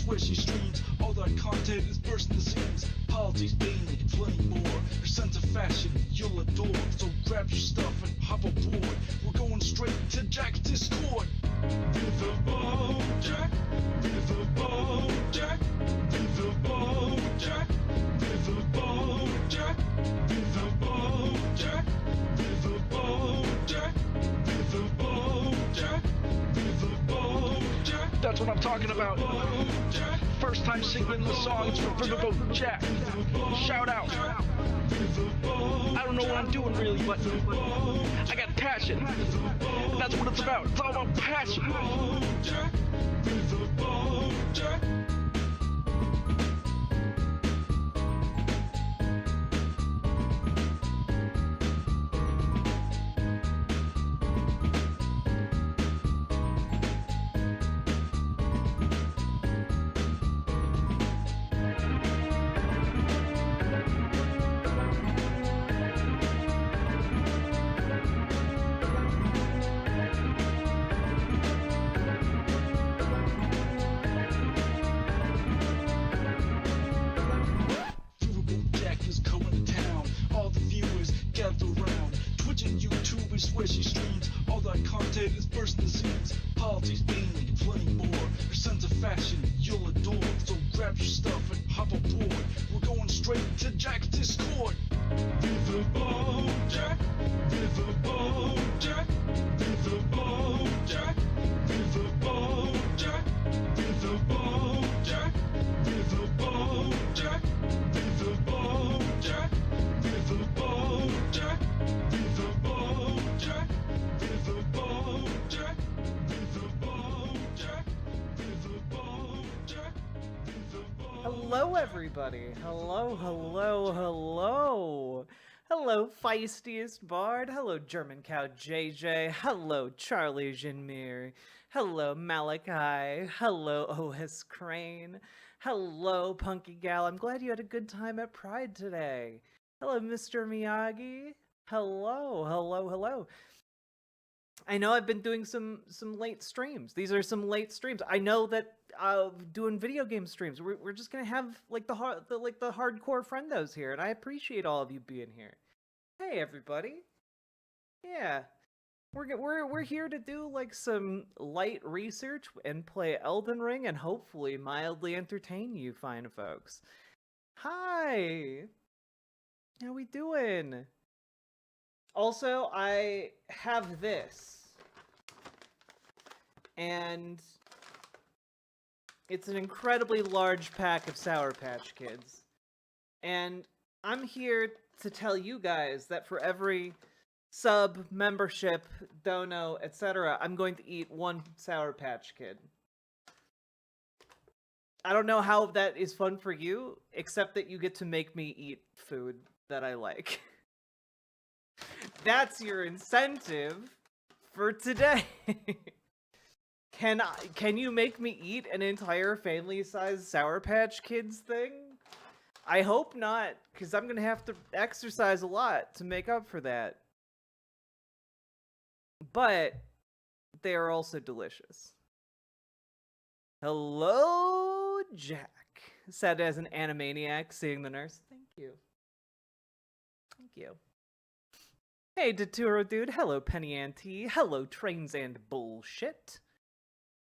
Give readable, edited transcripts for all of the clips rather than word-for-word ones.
Where she streams, all that content is bursting the seams. Politics, daily, plenty more. Her sense of fashion, you'll adore. So grab your stuff and hop aboard. We're going straight to Jack's Discord. Viva Bojack, Viva Bojack, Viva Bojack, Viva Bojack, Viva Bojack, Viva Bojack, Viva Bojack, Viva Bojack. That's what I'm talking about. First time singing the songs for Viva Bojack. Shout out. I don't know what I'm doing really, but I got passion. That's what it's about. It's all about passion. Where she streams, all that content is bursting the seams. Politics, daily, plenty more. Her sense of fashion, you'll adore. So grab your stuff and hop aboard. We're going straight to Jack's Discord. Viva Bojack, Viva Bojack, Viva Bojack, Viva Bojack, Viva Bojack, Viva Bojack, Viva Bojack, Viva Bojack, Viva Bojack, Viva Bojack, Viva Bojack, Viva Bojack, Viva Bojack. Hello, everybody. Hello, hello, hello. Hello, feistiest bard. Hello, German cow JJ. Hello, Charlie Jinmir. Hello, Malachi. Hello, OS Crane. Hello, Punky Gal. I'm glad you had a good time at Pride today. Hello, Mr. Miyagi. Hello, hello, hello. I know I've been doing some late streams. These are some late streams. I know that doing video game streams, we're just gonna have like the hardcore friendos here, and I appreciate all of you being here. Hey, everybody. Yeah, we're here to do like some light research and play Elden Ring, and hopefully mildly entertain you fine folks. Hi. How we doing? Also, I have this, and it's an incredibly large pack of Sour Patch Kids, and I'm here to tell you guys that for every sub, membership, dono, etc., I'm going to eat one Sour Patch Kid. I don't know how that is fun for you, except that you get to make me eat food that I like. That's your incentive for today. Can you make me eat an entire family-sized Sour Patch Kids thing? I hope not, because I'm gonna have to exercise a lot to make up for that. But they are also delicious. Hello, Jack, said as an animaniac seeing the nurse. Thank you. Thank you. Hey, Daturo dude. Hello, Penny Auntie. Hello, Trains and Bullshit.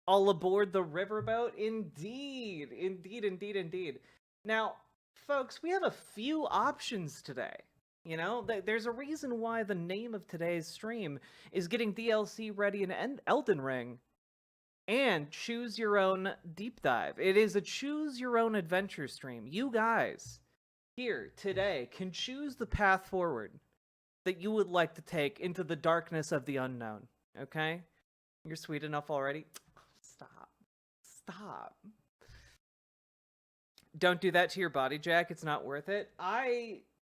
All aboard the riverboat? Indeed. Indeed, indeed, indeed. Now, folks, we have a few options today. You know, there's a reason why the name of today's stream is getting DLC ready in Elden Ring. and choose your own deep dive. It is a choose your own adventure stream. You guys here today can choose the path forward that you would like to take into the darkness of the unknown. Okay? You're sweet enough already? Stop. Don't do that to your body, Jack. It's not worth it.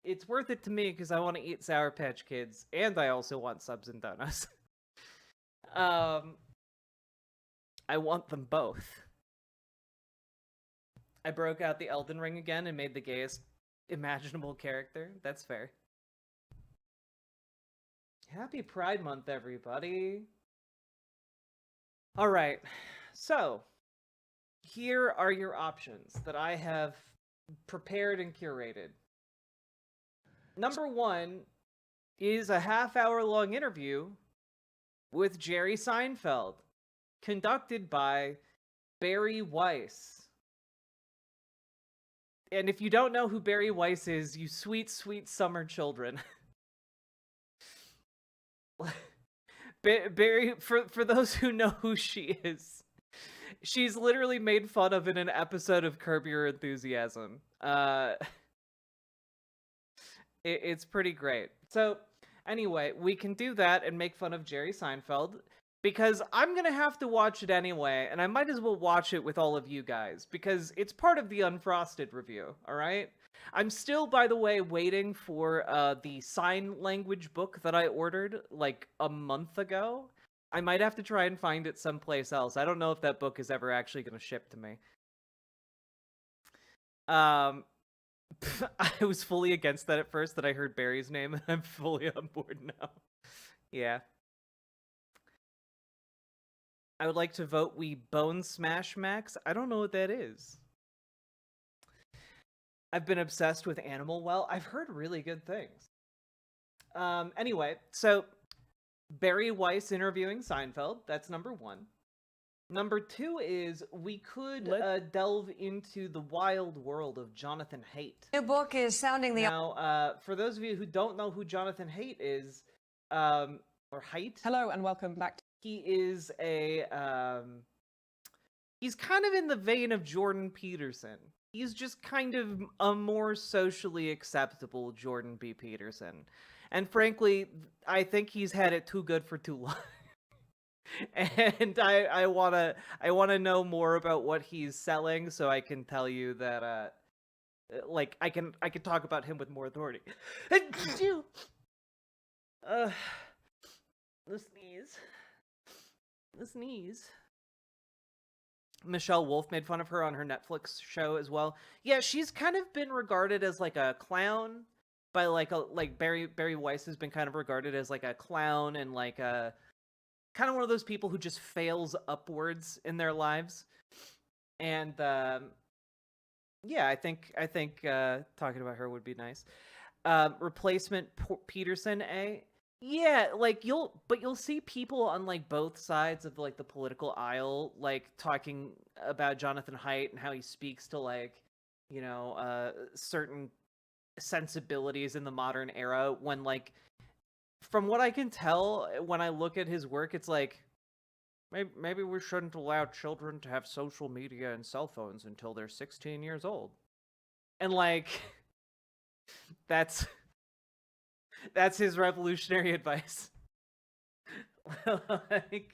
It's worth it to me because I want to eat Sour Patch Kids, and I also want subs and donuts. I want them both. I broke out the Elden Ring again and made the gayest imaginable character. That's fair. Happy Pride Month, everybody. All right. So, here are your options that I have prepared and curated. Number 1 is a half-hour-long interview with Jerry Seinfeld, conducted by Barry Weiss. And if you don't know who Barry Weiss is, you sweet, sweet summer children. Barry, for those who know who she is, she's literally made fun of in an episode of Curb Your Enthusiasm. It's pretty great. So, anyway, we can do that and make fun of Jerry Seinfeld, because I'm going to have to watch it anyway, and I might as well watch it with all of you guys, because it's part of the Unfrosted review, alright? I'm still, by the way, waiting for the sign language book that I ordered, like, a month ago. I might have to try and find it someplace else. I don't know if that book is ever actually going to ship to me. I was fully against that at first, that I heard Barry's name, and I'm fully on board now. Yeah. I would like to vote we Bone Smash Max. I don't know what that is. I've been obsessed with Animal Well. I've heard really good things. Anyway, so Barry Weiss interviewing Seinfeld. That's number 1. Number 2 is we could delve into the wild world of Jonathan Haidt. New book is sounding the... Now, for those of you who don't know who Jonathan Haidt is, or Haidt... Hello and welcome back to... He is he's kind of in the vein of Jordan Peterson. He's just kind of a more socially acceptable Jordan B. Peterson. And frankly, I think he's had it too good for too long. And I wanna know more about what he's selling, so I can tell you that like I can talk about him with more authority. The sneeze. Michelle Wolf made fun of her on her Netflix show as well. Yeah, she's kind of been regarded as like a clown by like Barry Weiss has been kind of regarded as like a clown and like a kind of one of those people who just fails upwards in their lives. And yeah, I think talking about her would be nice. Replacement Peterson, yeah, like you'll see people on like both sides of like the political aisle like talking about Jonathan Haidt and how he speaks to like, you know, certain sensibilities in the modern era, when like from what I can tell when I look at his work, it's like maybe we shouldn't allow children to have social media and cell phones until they're 16 years old. And like that's his revolutionary advice. Like,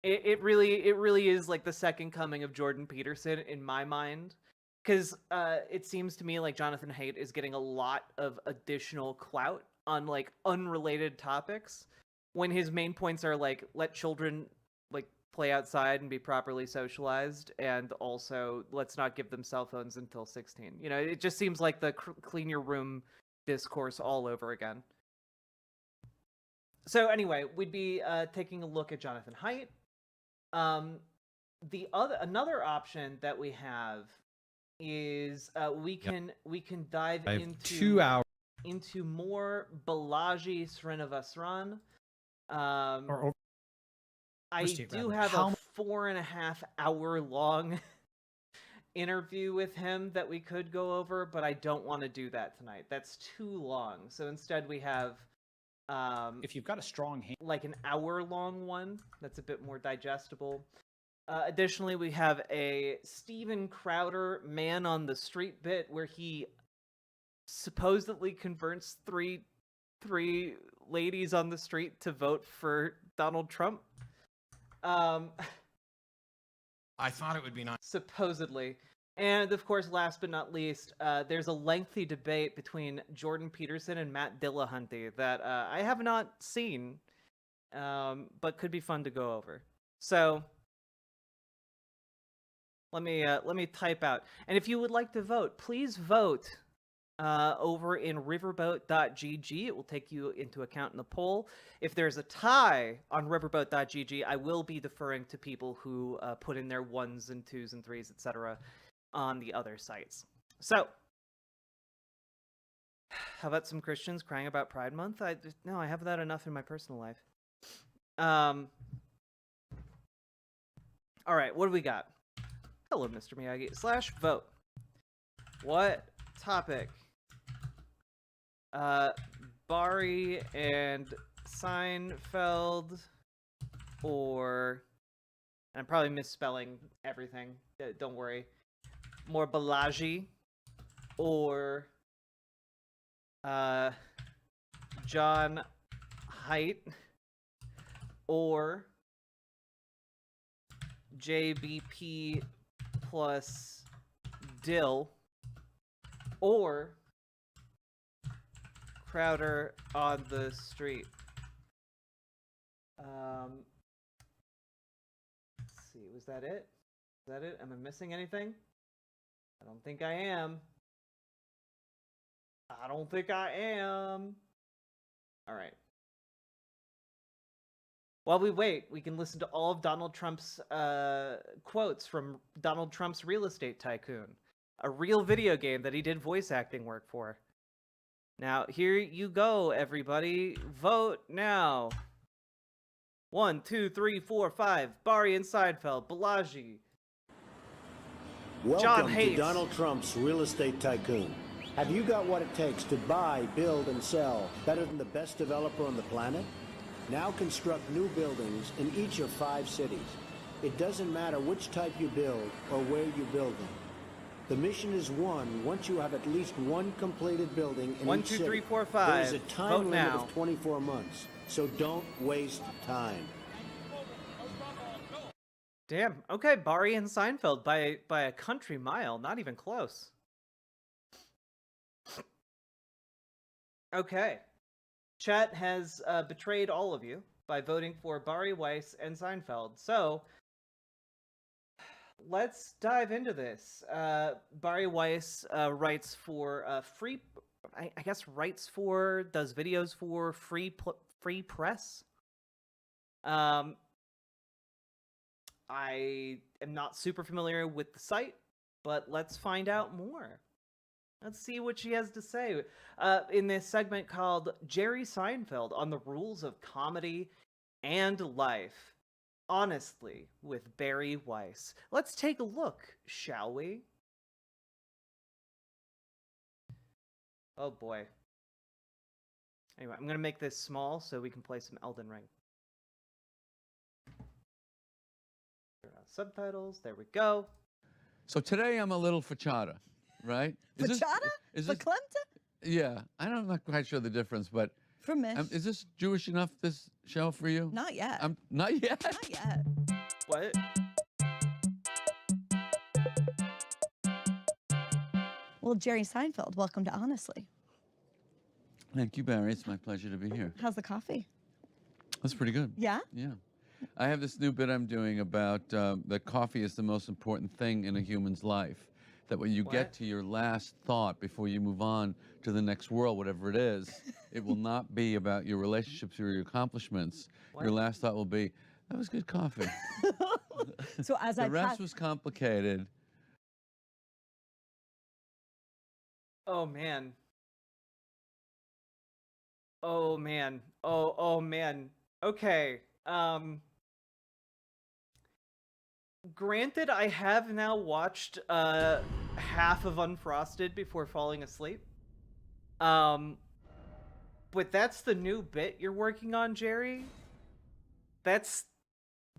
it really is like the second coming of Jordan Peterson in my mind, because it seems to me like Jonathan Haidt is getting a lot of additional clout on like unrelated topics, when his main points are like let children like play outside and be properly socialized, and also let's not give them cell phones until 16. You know, it just seems like the clean your room discourse all over again. So anyway, we'd be taking a look at Jonathan Haidt. Another option that we have is we can dive into 2 hours into more Balaji Srinivasan. I do have a 4.5 hour long interview with him that we could go over, but I don't want to do that tonight. That's too long. So instead we have if you've got a strong hand, like an hour long one that's a bit more digestible. Additionally, we have a Steven Crowder man on the street bit where he supposedly converts three ladies on the street to vote for Donald Trump. I thought it would be nice. Supposedly. And of course, last but not least, there's a lengthy debate between Jordan Peterson and Matt Dillahunty that I have not seen, but could be fun to go over. So let me type out. And if you would like to vote, please vote over in riverboat.gg. It will take you into account in the poll. If there's a tie on riverboat.gg, I will be deferring to people who put in their 1s and 2s and 3s, etc. on the other sites. So, how about some Christians crying about Pride Month? No, I have that enough in my personal life. All right, what do we got? Hello, Mr. Miyagi. /vote. What topic? Bari and Seinfeld, or... I'm probably misspelling everything. Don't worry. More Balaji, or John Haidt, or JBP plus Dill, or Crowder on the street. Let's see, was that it? Is that it? Am I missing anything? I don't think I am. I don't think I am. All right. While we wait, we can listen to all of Donald Trump's quotes from Donald Trump's Real Estate Tycoon, a real video game that he did voice acting work for. Now, here you go, everybody. Vote now. 1, 2, 3, 4, 5. Bari and Seinfeld. Balaji. Welcome to Donald Trump's Real Estate Tycoon. Have you got what it takes to buy, build, and sell better than the best developer on the planet? Now construct new buildings in each of 5 cities. It doesn't matter which type you build or where you build them. The mission is won once you have at least one completed building in 1, each 2, city. 3, 4, 5. There is a time Vote limit now. of 24 months, so don't waste time. Damn. Okay, Bari and Seinfeld by a country mile. Not even close. Okay. Chat has betrayed all of you by voting for Bari Weiss and Seinfeld. So, let's dive into this. Bari Weiss writes for does videos for free press. I am not super familiar with the site, but let's find out more. Let's see what she has to say in this segment called Jerry Seinfeld on the Rules of Comedy and Life. Honestly, with Bari Weiss. Let's take a look, shall we? Oh boy. Anyway, I'm going to make this small so we can play some Elden Ring. Subtitles, there we go. So today I'm a little fachada, right? Fachada? Verklemmte? Yeah, I'm not quite sure the difference, but For me. is this Jewish enough, this show, for you? Not yet. Not yet? Not yet. What? Well, Jerry Seinfeld, welcome to Honestly. Thank you, Barry. It's my pleasure to be here. How's the coffee? That's pretty good. Yeah? Yeah. I have this new bit I'm doing about that coffee is the most important thing in a human's life. That when you What? get to your last thought before you move on to the next world, whatever it is, it will not be about your relationships or your accomplishments. What? Your last thought will be, that was good coffee. So as The I rest pass, was complicated. Oh man. Oh man. Oh man. Okay. Granted, I have now watched half of Unfrosted before falling asleep. But that's the new bit you're working on, Jerry? That's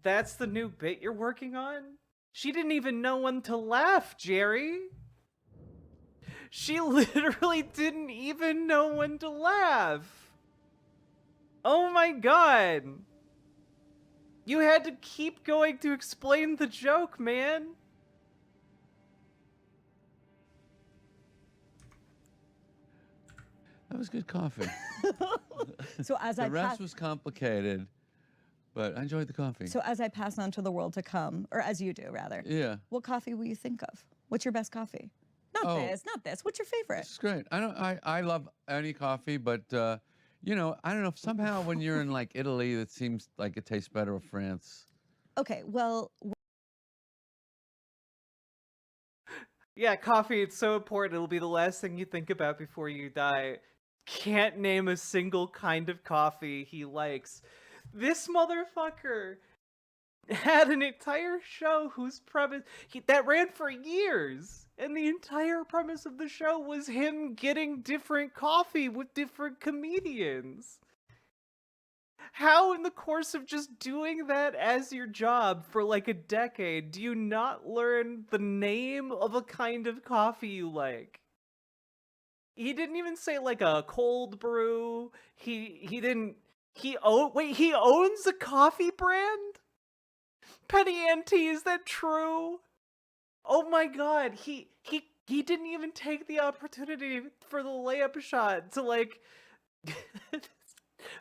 That's the new bit you're working on? She didn't even know when to laugh, Jerry. She literally didn't even know when to laugh. Oh my god. You had to keep going to explain the joke, man. That was good coffee. So as The I rest pass, was complicated, but I enjoyed the coffee. so as I pass on to the world to come, or as you do rather, Yeah. what coffee will you think of? What's your best coffee? Not Oh. this, not this. What's your favorite? It's great. I love any coffee, but you know, I don't know. Somehow when you're in like Italy, it seems like it tastes better of France. Okay, well, Yeah, coffee, it's so important. It'll be the last thing you think about before you die. Can't name a single kind of coffee he likes. This motherfucker had an entire show whose premise that ran for years, and the entire premise of the show was him getting different coffee with different comedians. How in the course of just doing that as your job for like a decade do you not learn the name of a kind of coffee you like? He didn't even say like a cold brew. He owns a coffee brand? Penny Ante, is that true? Oh my god, he didn't even take the opportunity for the layup shot to like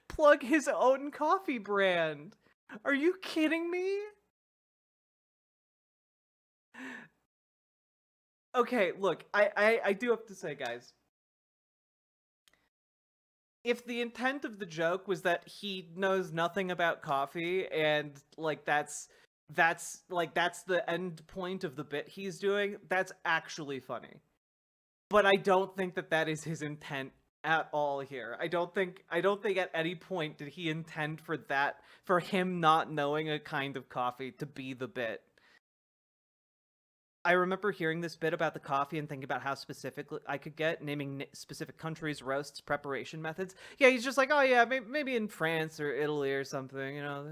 plug his own coffee brand. Are you kidding me? Okay, look, I do have to say, guys, if the intent of the joke was that he knows nothing about coffee and like that's the end point of the bit he's doing, that's actually funny. But I don't think that is his intent at all here. I don't think at any point did he intend for him not knowing a kind of coffee to be the bit. I remember hearing this bit about the coffee and thinking about how specific I could get, naming specific countries, roasts, preparation methods. Yeah, he's just like, oh yeah, maybe in France or Italy or something, you know,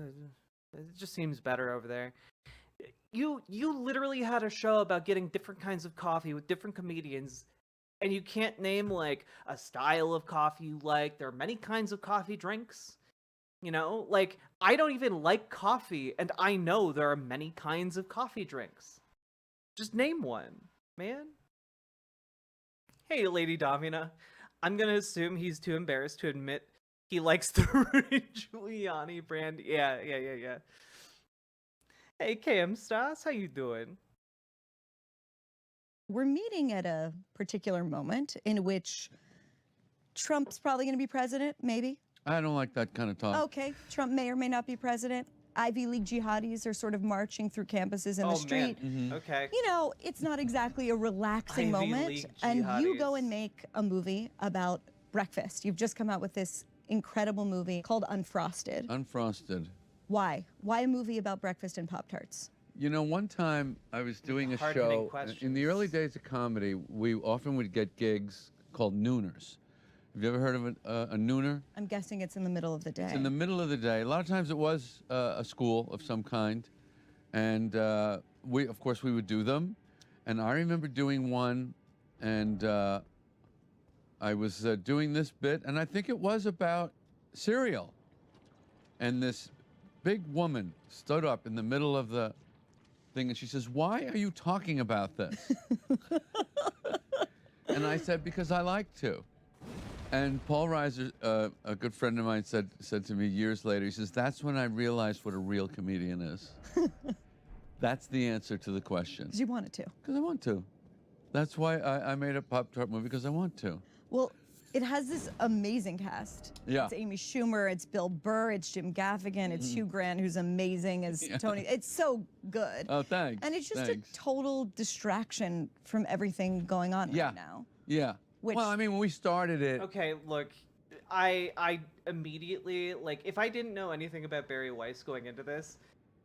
it just seems better over there. You literally had a show about getting different kinds of coffee with different comedians, and you can't name like a style of coffee you like. There are many kinds of coffee drinks. You know, like I don't even like coffee, and I know there are many kinds of coffee drinks. Just name one, man. Hey, Lady Davina. I'm gonna assume he's too embarrassed to admit he likes the Rudy Giuliani brand. Yeah. Hey, KM Stas, how you doing? we're meeting at a particular moment in which Trump's probably going to be president, maybe. I don't like that kind of talk. Okay, Trump may or may not be president. Ivy League jihadis are sort of marching through campuses in the street. Man. Okay. You know, it's not exactly a relaxing Ivy moment. League And you go jihadis. and make a movie about breakfast. You've just come out with this incredible movie called Unfrosted. Unfrosted. Why? Why a movie about breakfast and Pop-Tarts? You know, one time I was doing a Hard-hitting show. In the early days of comedy, we often would get gigs called nooners. Have you ever heard of a nooner? I'm guessing it's in the middle of the day. It's in the middle of the day. A lot of times it was a school of some kind. And of course, we would do them. And I remember doing one, and I was doing this bit, and I think it was about cereal. And this big woman stood up in the middle of the thing, and she says, "Why are you talking about this?" And I said, "Because I like to." And Paul Reiser, a good friend of mine, said to me years later, he says, "That's when I realized what a real comedian is." That's the answer to the question. Because you wanted to. Because I want to. That's why I made a Pop-Tart movie, because I want to. Well, it has this amazing cast. Yeah. It's Amy Schumer, it's Bill Burr, it's Jim Gaffigan, it's Hugh Grant, who's amazing as Tony. It's so good. Oh, thanks. And it's just Thanks. a total distraction from everything going on Yeah. right now. Yeah. Which- Well, I mean, when we started it, Okay, look, I immediately, like, if I didn't know anything about Barry Weiss going into this,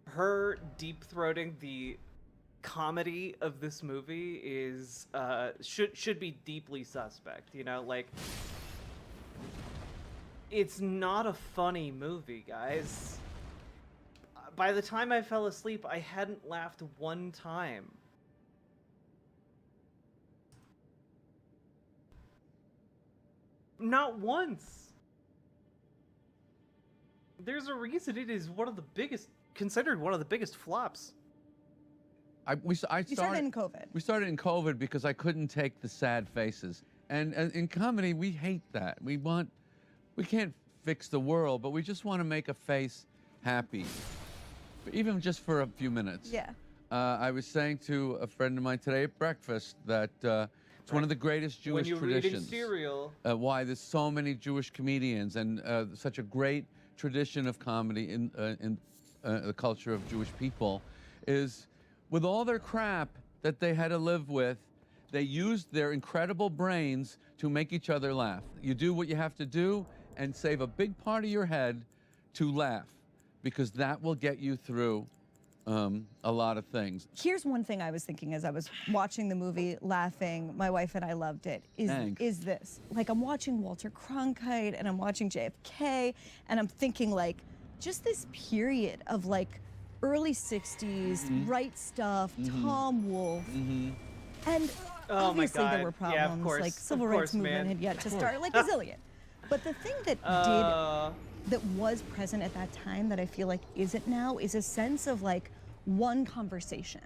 her deep-throating the comedy of this movie is, should be deeply suspect, you know? Like, it's not a funny movie, guys. by the time I fell asleep, I hadn't laughed one time. Not once. There's a reason it is one of the biggest, considered one of the biggest flops. You started in COVID. We started in COVID because I couldn't take the sad faces. And in comedy, we hate that. We can't fix the world, but we just want to make a face happy, even just for a few minutes. Yeah. I was saying to a friend of mine today at breakfast that it's one of the greatest Jewish when you're traditions. reading cereal. Why there's so many Jewish comedians and such a great tradition of comedy in the culture of Jewish people is with all their crap that they had to live with, they used their incredible brains to make each other laugh. You do what you have to do and save a big part of your head to laugh, because that will get you through a lot of things. Here's one thing I was thinking as I was watching the movie, laughing. My wife and I loved it. Is this like I'm watching Walter Cronkite and I'm watching JFK and I'm thinking like just this period of like early 60s, Right Stuff, Tom Wolfe, and Oh my obviously there God. were Yeah, of problems course. like civil Of rights course, movement man. had yet to start, like a zillion. But the thing that that was present at that time that I feel like isn't now is a sense of like one conversation.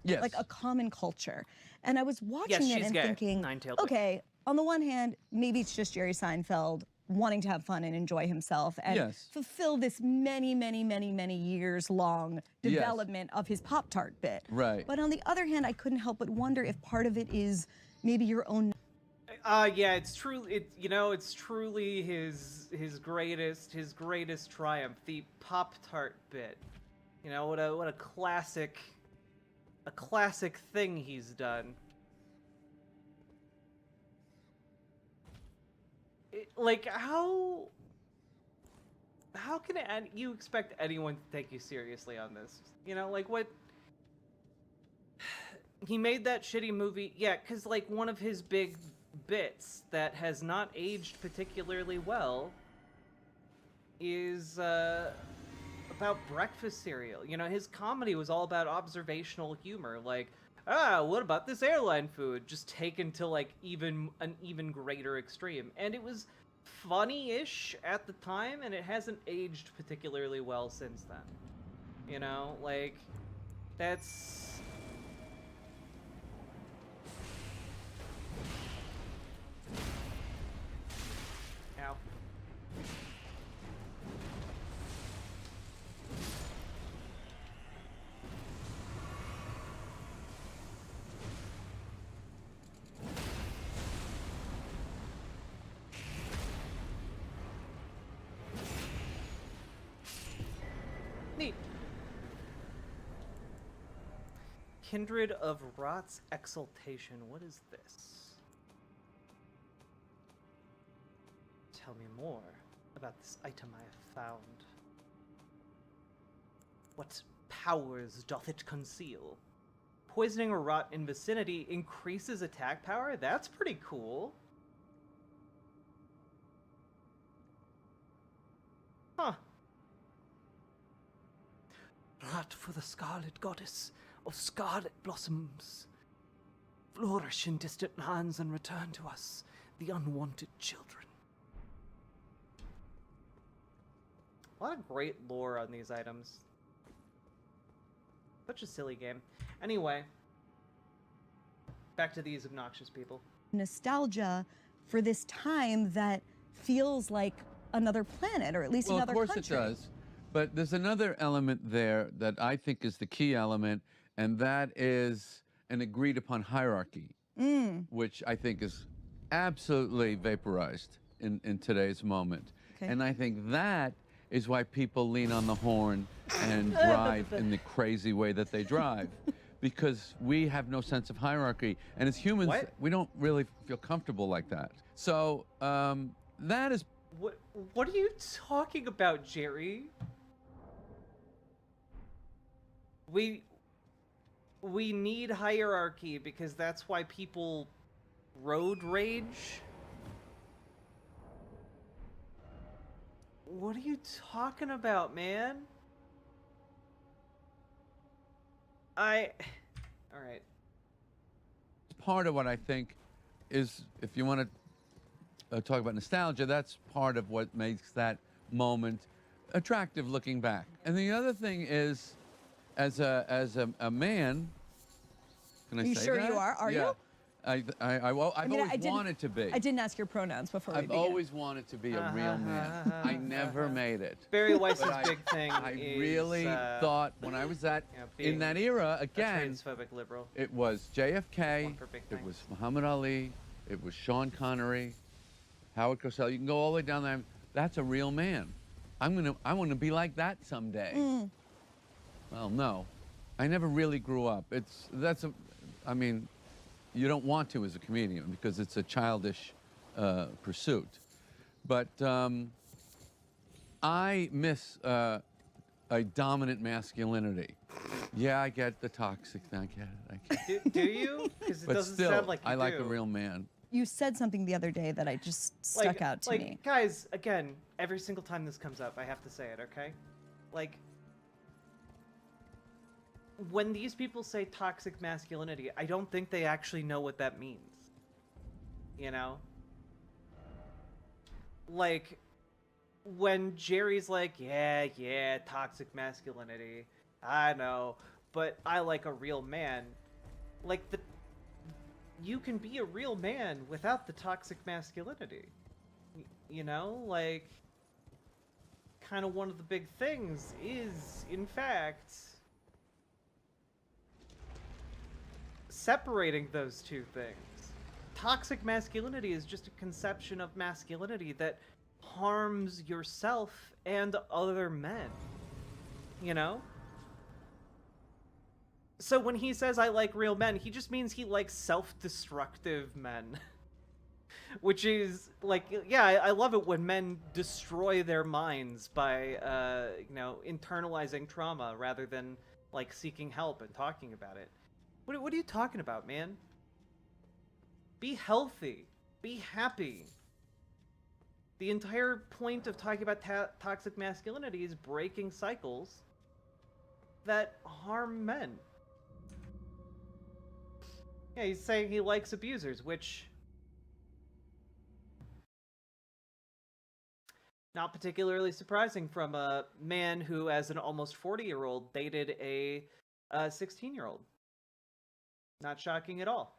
Yes. Like a common culture. And I was watching it she's and gay. thinking, Nine-tailed witch. okay, on the one hand, maybe it's just Jerry Seinfeld wanting to have fun and enjoy himself and fulfill this many, many, many, many years long development of his Pop-Tart bit. Right. But on the other hand, I couldn't help but wonder if part of it is maybe your own. Yeah, it's truly, it's truly his greatest triumph, the Pop-Tart bit. You know, what a classic thing he's done. Like, how can you expect anyone to take you seriously on this? You know, like, what? He made that shitty movie, yeah, because, like, one of his big bits that has not aged particularly well is, about breakfast cereal. You know, his comedy was all about observational humor, like, what about this airline food? Just taken to, like, an even greater extreme. And it was funny-ish at the time, and it hasn't aged particularly well since then. You know, like, that's... Ow. Neat. Kindred of Rot's Exaltation. What is this? Tell me more about this item I have found. What powers doth it conceal? Poisoning a rot in vicinity increases attack power? That's pretty cool. Huh. Rot for the scarlet goddess of scarlet blossoms. Flourish in distant lands and return to us, the unwanted children. A lot of great lore on these items. Such a silly game. Anyway, back to these obnoxious people. Nostalgia for this time that feels like another planet, or at least another country. Well, of course it does. But there's another element there that I think is the key element, and that is an agreed upon hierarchy, which I think is absolutely vaporized in today's moment. Okay. And I think that is why people lean on the horn and drive in the crazy way that they drive. Because we have no sense of hierarchy. And as humans, we don't really feel comfortable like that. So that is... What are you talking about, Jerry? We need hierarchy because that's why people road rage. What are you talking about, man? All right. Part of what I think is, if you want to talk about nostalgia, that's part of what makes that moment attractive looking back. And the other thing is, as a man, can I Are you say sure that? you are? Are yeah. you? I've always wanted to be. I didn't ask your pronouns before we I've began. always wanted to be a real man. I never made it. Barry Weiss's But big thing I is, really thought when I was you know, being in that era a again. transphobic liberal. It was JFK. One for big It things. was Muhammad Ali. It was Sean Connery, Howard Cosell. You can go all the way down there. That's a real man. I want to be like that someday. Well, no, I never really grew up. I mean, you don't want to as a comedian because it's a childish pursuit. But I miss a dominant masculinity. Yeah, I get the toxic. I get it. Do you? Because it But doesn't still, sound like you I like do. a real man. You said something the other day that I just stuck out to me. Guys, again, every single time this comes up, I have to say it, okay? Like, when these people say toxic masculinity, I don't think they actually know what that means. You know? Like, when Jerry's like, yeah, toxic masculinity, I know, but I like a real man. Like, you can be a real man without the toxic masculinity. You know, like, kind of one of the big things is, in fact, separating those two things. Toxic masculinity is just a conception of masculinity that harms yourself and other men. You know? So when he says, I like real men, he just means he likes self-destructive men. Which is, like, yeah, I love it when men destroy their minds by, you know, internalizing trauma rather than, like, seeking help and talking about it. What are you talking about, man? Be healthy. Be happy. The entire point of talking about toxic masculinity is breaking cycles that harm men. Yeah, he's saying he likes abusers, which... not particularly surprising from a man who, as an almost 40-year-old, dated a 16-year-old. Not shocking at all.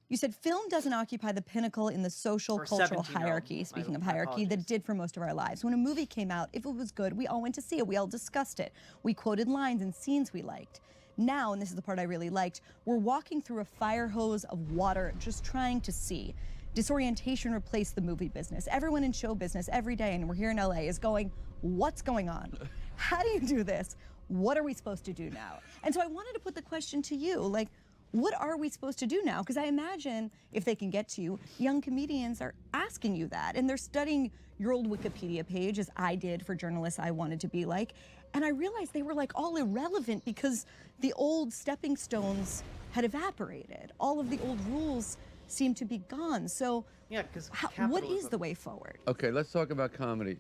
You said film doesn't occupy the pinnacle in the social, Or cultural 17-year-old. hierarchy, speaking of My hierarchy, that apologies. it did for most of our lives. When a movie came out, if it was good, we all went to see it. We all discussed it. We quoted lines and scenes we liked. Now, and this is the part I really liked, we're walking through a fire hose of water just trying to see. Disorientation replaced the movie business. Everyone in show business every day, and we're here in LA, is going, what's going on? How do you do this? What are we supposed to do now? And so I wanted to put the question to you, like, what are we supposed to do now? Because I imagine, if they can get to you, young comedians are asking you that, and they're studying your old Wikipedia page, as I did for journalists I wanted to be like, and I realized they were like all irrelevant because the old stepping stones had evaporated. All of the old rules seem to be gone. So Yeah, because what is the way forward? Okay, let's talk about comedy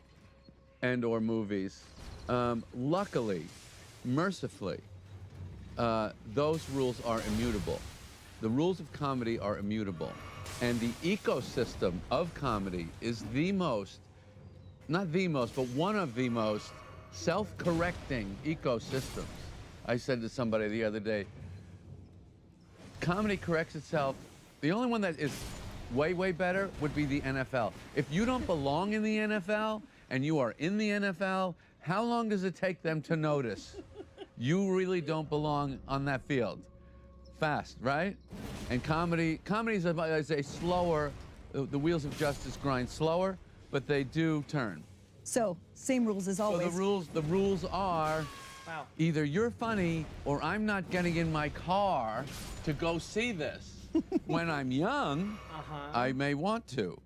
and or movies. Luckily, mercifully, those rules are immutable. The rules of comedy are immutable. And the ecosystem of comedy is the most, not the most, but one of the most self-correcting ecosystems. I said to somebody the other day, comedy corrects itself. The only one that is way, way better would be the NFL. If you don't belong in the NFL and you are in the NFL, how long does it take them to notice you really don't belong on that field? Fast, right? And comedy is a slower, the wheels of justice grind slower, but they do turn. So, same rules as always. So the rules are, Wow. either you're funny or I'm not getting in my car to go see this. When I'm young, I may want to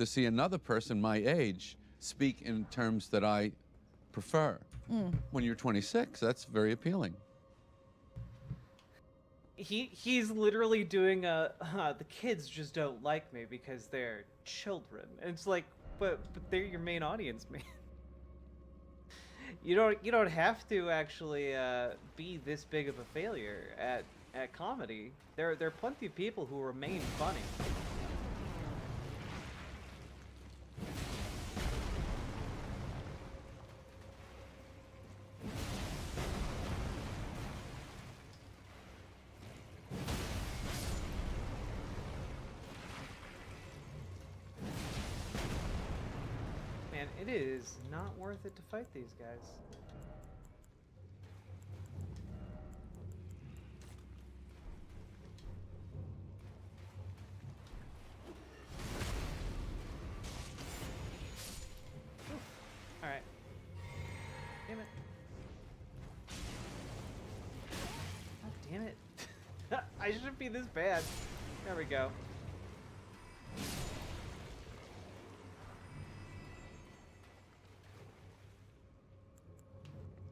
see another person my age speak in terms that I prefer. When you're 26, that's very appealing. He's literally doing the kids just don't like me because they're children. And it's like, but they're your main audience, man. You don't have to actually be this big of a failure at comedy. There are plenty of people who remain funny. Man, it is not worth it to fight these guys. Alright. Damn it. God damn it. I shouldn't be this bad. There we go.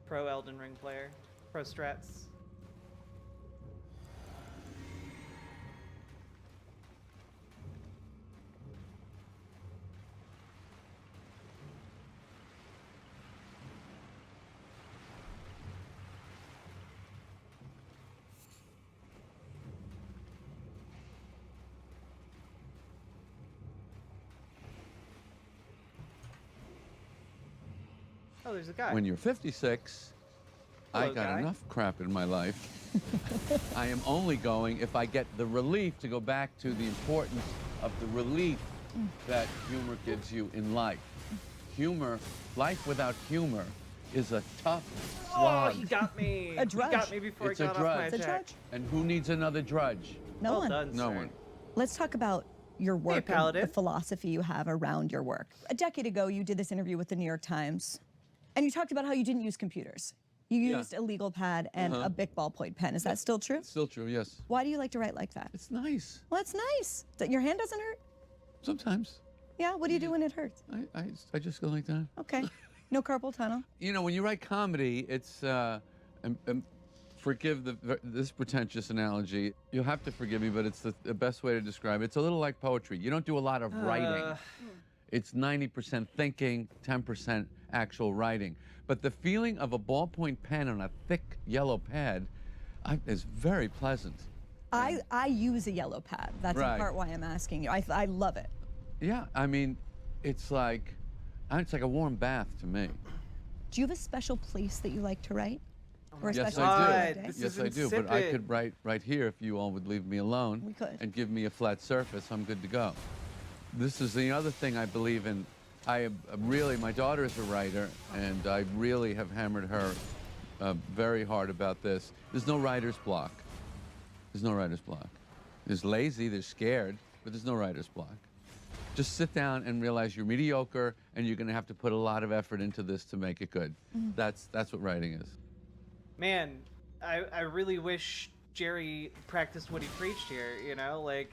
Pro Elden Ring player. Pro strats. Oh, there's a guy. When you're 56, Hello, I got guy. enough crap in my life. I am only going if I get the relief to go back to the importance of the relief that humor gives you in life. Humor, life without humor is a tough Oh, slog. he got me. A drudge. He got me before It's he a got off my drudge. It's a attack. drudge. And who needs another drudge? No Well one. done, No sir. one. Let's talk about your work and Paladin. the philosophy you have around your work. A decade ago, you did this interview with the New York Times, and you talked about how you didn't use computers. You Yeah. used a legal pad and a Bic ballpoint pen. Is that still true? It's still true, yes. Why do you like to write like that? It's nice. Well, that's nice. That your hand doesn't hurt? Sometimes. Yeah, what do you do when it hurts? I just go like that. Okay. No carpal tunnel. You know, when you write comedy, it's, forgive this pretentious analogy. You'll have to forgive me, but it's the best way to describe it. It's a little like poetry. You don't do a lot of writing. It's 90% thinking, 10% actual writing. But the feeling of a ballpoint pen on a thick yellow pad is very pleasant. I use a yellow pad. That's in Right. part why I'm asking you. I love it. Yeah, I mean, it's like a warm bath to me. Do you have a special place that you like to write? Or a Yes, special I day? do. This Yes, is I do. But I insipid. could write right here if you all would leave me alone. We could. And give me a flat surface. I'm good to go. This is the other thing I believe in. My daughter is a writer, and I really have hammered her very hard about this. There's no writer's block. There's no writer's block. There's lazy, there's scared, but there's no writer's block. Just sit down and realize you're mediocre, and you're going to have to put a lot of effort into this to make it good. That's what writing is. Man, I really wish Jerry practiced what he preached here, you know? Like,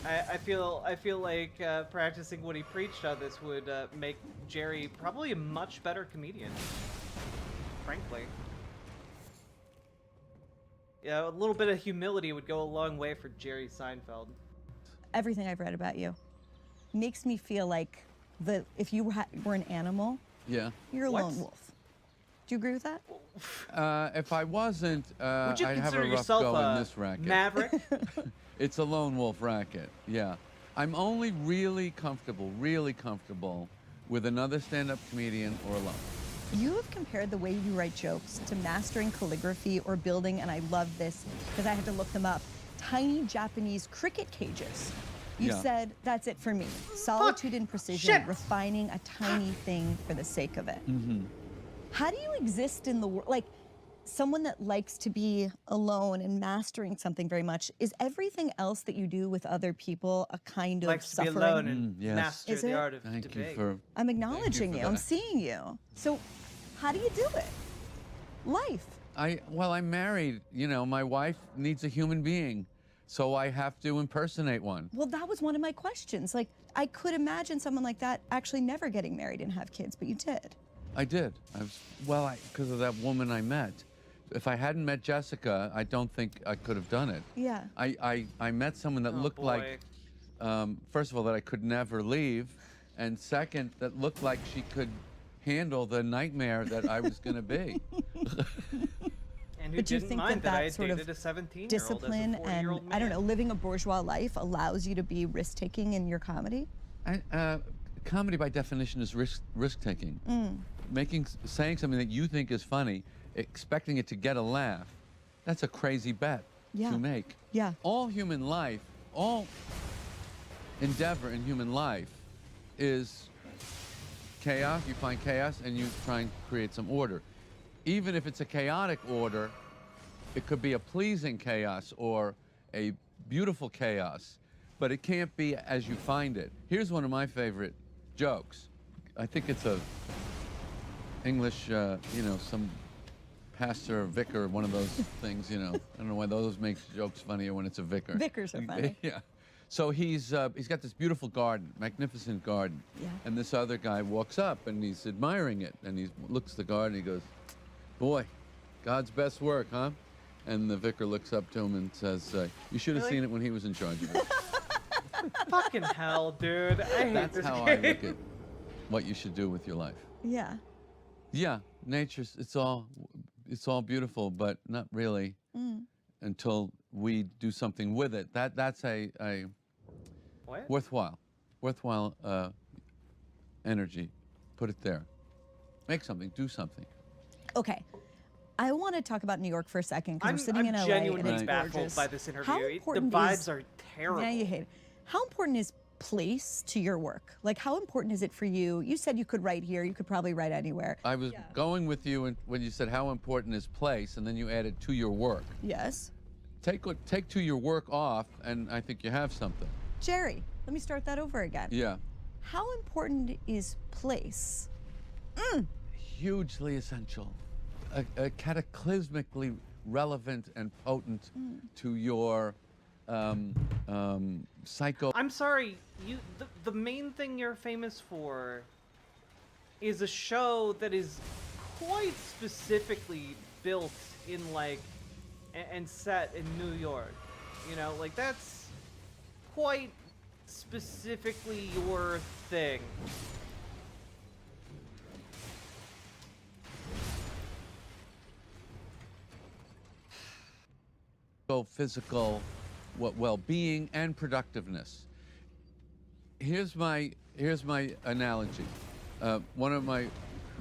I feel like practicing what he preached on this would make Jerry probably a much better comedian, frankly. Yeah, a little bit of humility would go a long way for Jerry Seinfeld. Everything I've read about you makes me feel like if you were an animal, Yeah. you're a What? lone wolf. Do you agree with that? If I wasn't, Would you I'd have a consider rough yourself go in a this racket. maverick? It's a lone wolf racket, yeah. I'm only really comfortable with another stand-up comedian or alone. You have compared the way you write jokes to mastering calligraphy or building, and I love this because I had to look them up, tiny Japanese cricket cages. You Yeah. said, that's it for me. Solitude and precision, Shit. refining a tiny thing for the sake of it. Mm-hmm. How do you exist in the world? Like, someone that likes to be alone and mastering something very much, is everything else that you do with other people a kind of Likes to be suffering? alone and yes. master Is the it? art of Thank debate. you for... I'm acknowledging for you. I'm that. seeing you. So, how do you do it? Life. I'm married. You know, my wife needs a human being, so I have to impersonate one. Well, that was one of my questions. Like, I could imagine someone like that actually never getting married and have kids, but you did. I did. Because of that woman I met. If I hadn't met Jessica, I don't think I could have done it. Yeah. I met someone that Oh, looked boy. like, first of all, that I could never leave, and second, that looked like she could handle the nightmare that I was going to be. And who But do you didn't think mind that I that sort of dated a 17-year-old discipline as a and 40-year-old man? I don't know, living a bourgeois life allows you to be risk-taking in your comedy? Comedy, by definition, is risk-taking. Saying something that you think is funny, expecting it to get a laugh, that's a crazy bet Yeah. to make. Yeah. All human life, all endeavor in human life is chaos. You find chaos and you try and create some order. Even if it's a chaotic order, it could be a pleasing chaos or a beautiful chaos, but it can't be as you find it. Here's one of my favorite jokes. I think it's a English, some pastor or vicar, one of those things, I don't know why those make jokes funnier when it's a vicar. Vicars are funny. Yeah. So he's got this beautiful garden, magnificent garden. Yeah. And this other guy walks up and he's admiring it. And he looks at the garden and he goes, "Boy, God's best work, huh?" And the vicar looks up to him and says, "You should have Really? seen it when he was in charge of it." Fucking hell, dude. I hate That's this how game. I look at what you should do with your life. Yeah. Yeah, nature's, it's all beautiful, but not really until we do something with it. That's a What? worthwhile energy. Put it there. Make something, do something. Okay. I want to talk about New York for a second because I'm we're sitting in LA genuinely and it's baffled gorgeous. by this interview. How The important vibes is, are terrible. Yeah, you hate it. How important is place to your work? Like, how important is it for you? You said you could write here. You could probably write anywhere. I was going with you when you said how important is place, and then you added to your work. Yes. Take to your work off, and I think you have something. Jerry, let me start that over again. Yeah. How important is place? Hugely essential. A cataclysmically relevant and potent to your psycho. I'm sorry, the main thing you're famous for is a show that is quite specifically built in and set in New York. That's quite specifically your thing. Physical well-being and productiveness. Here's my analogy. One of my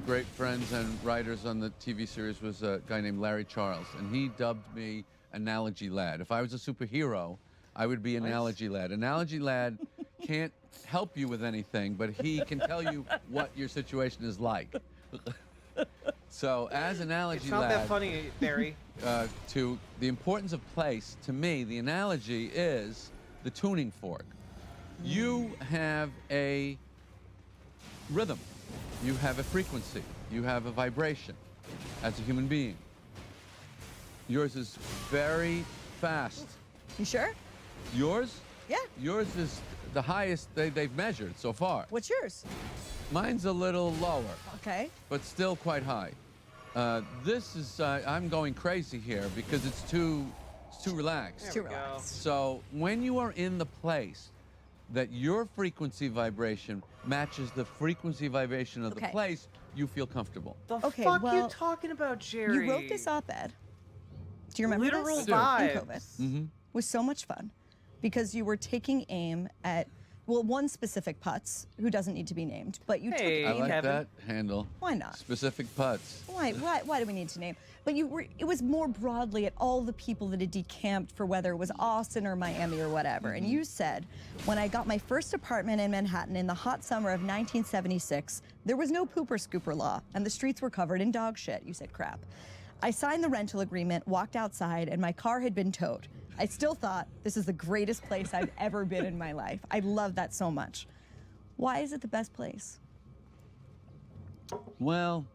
great friends and writers on the TV series was a guy named Larry Charles, and he dubbed me Analogy Lad. If I was a superhero, I would be Analogy Lad. Analogy Lad can't help you with anything, but he can tell you what your situation is like. So, as Analogy It's not Lad, that funny, Barry. to the importance of place, to me, the analogy is the tuning fork. You have a rhythm. You have a frequency. You have a vibration as a human being. Yours is very fast. You sure? Yours? Yeah. Yours is the highest they've measured so far. What's yours? Mine's a little lower, Okay. but still quite high. This is, I'm going crazy here because it's too relaxed. Too we go. relaxed. So when you are in the place that your frequency vibration matches the frequency vibration of the Okay. place, you feel comfortable. The Okay, fuck you well, talking about, Jerry? You wrote this op-ed. Do you remember Literal this? vibes. In COVID. It was so much fun because you were taking aim at, well, one specific putz who doesn't need to be named, but you Hey, took I aim. like Kevin. that handle. Why not? Specific putts. Why do we need to name? But it was more broadly at all the people that had decamped for whether it was Austin or Miami or whatever. And you said, when I got my first apartment in Manhattan in the hot summer of 1976, there was no pooper scooper law and the streets were covered in dog shit. You said crap. I signed the rental agreement, walked outside, and my car had been towed. I still thought this is the greatest place I've ever been in my life. I love that so much. Why is it the best place? Well,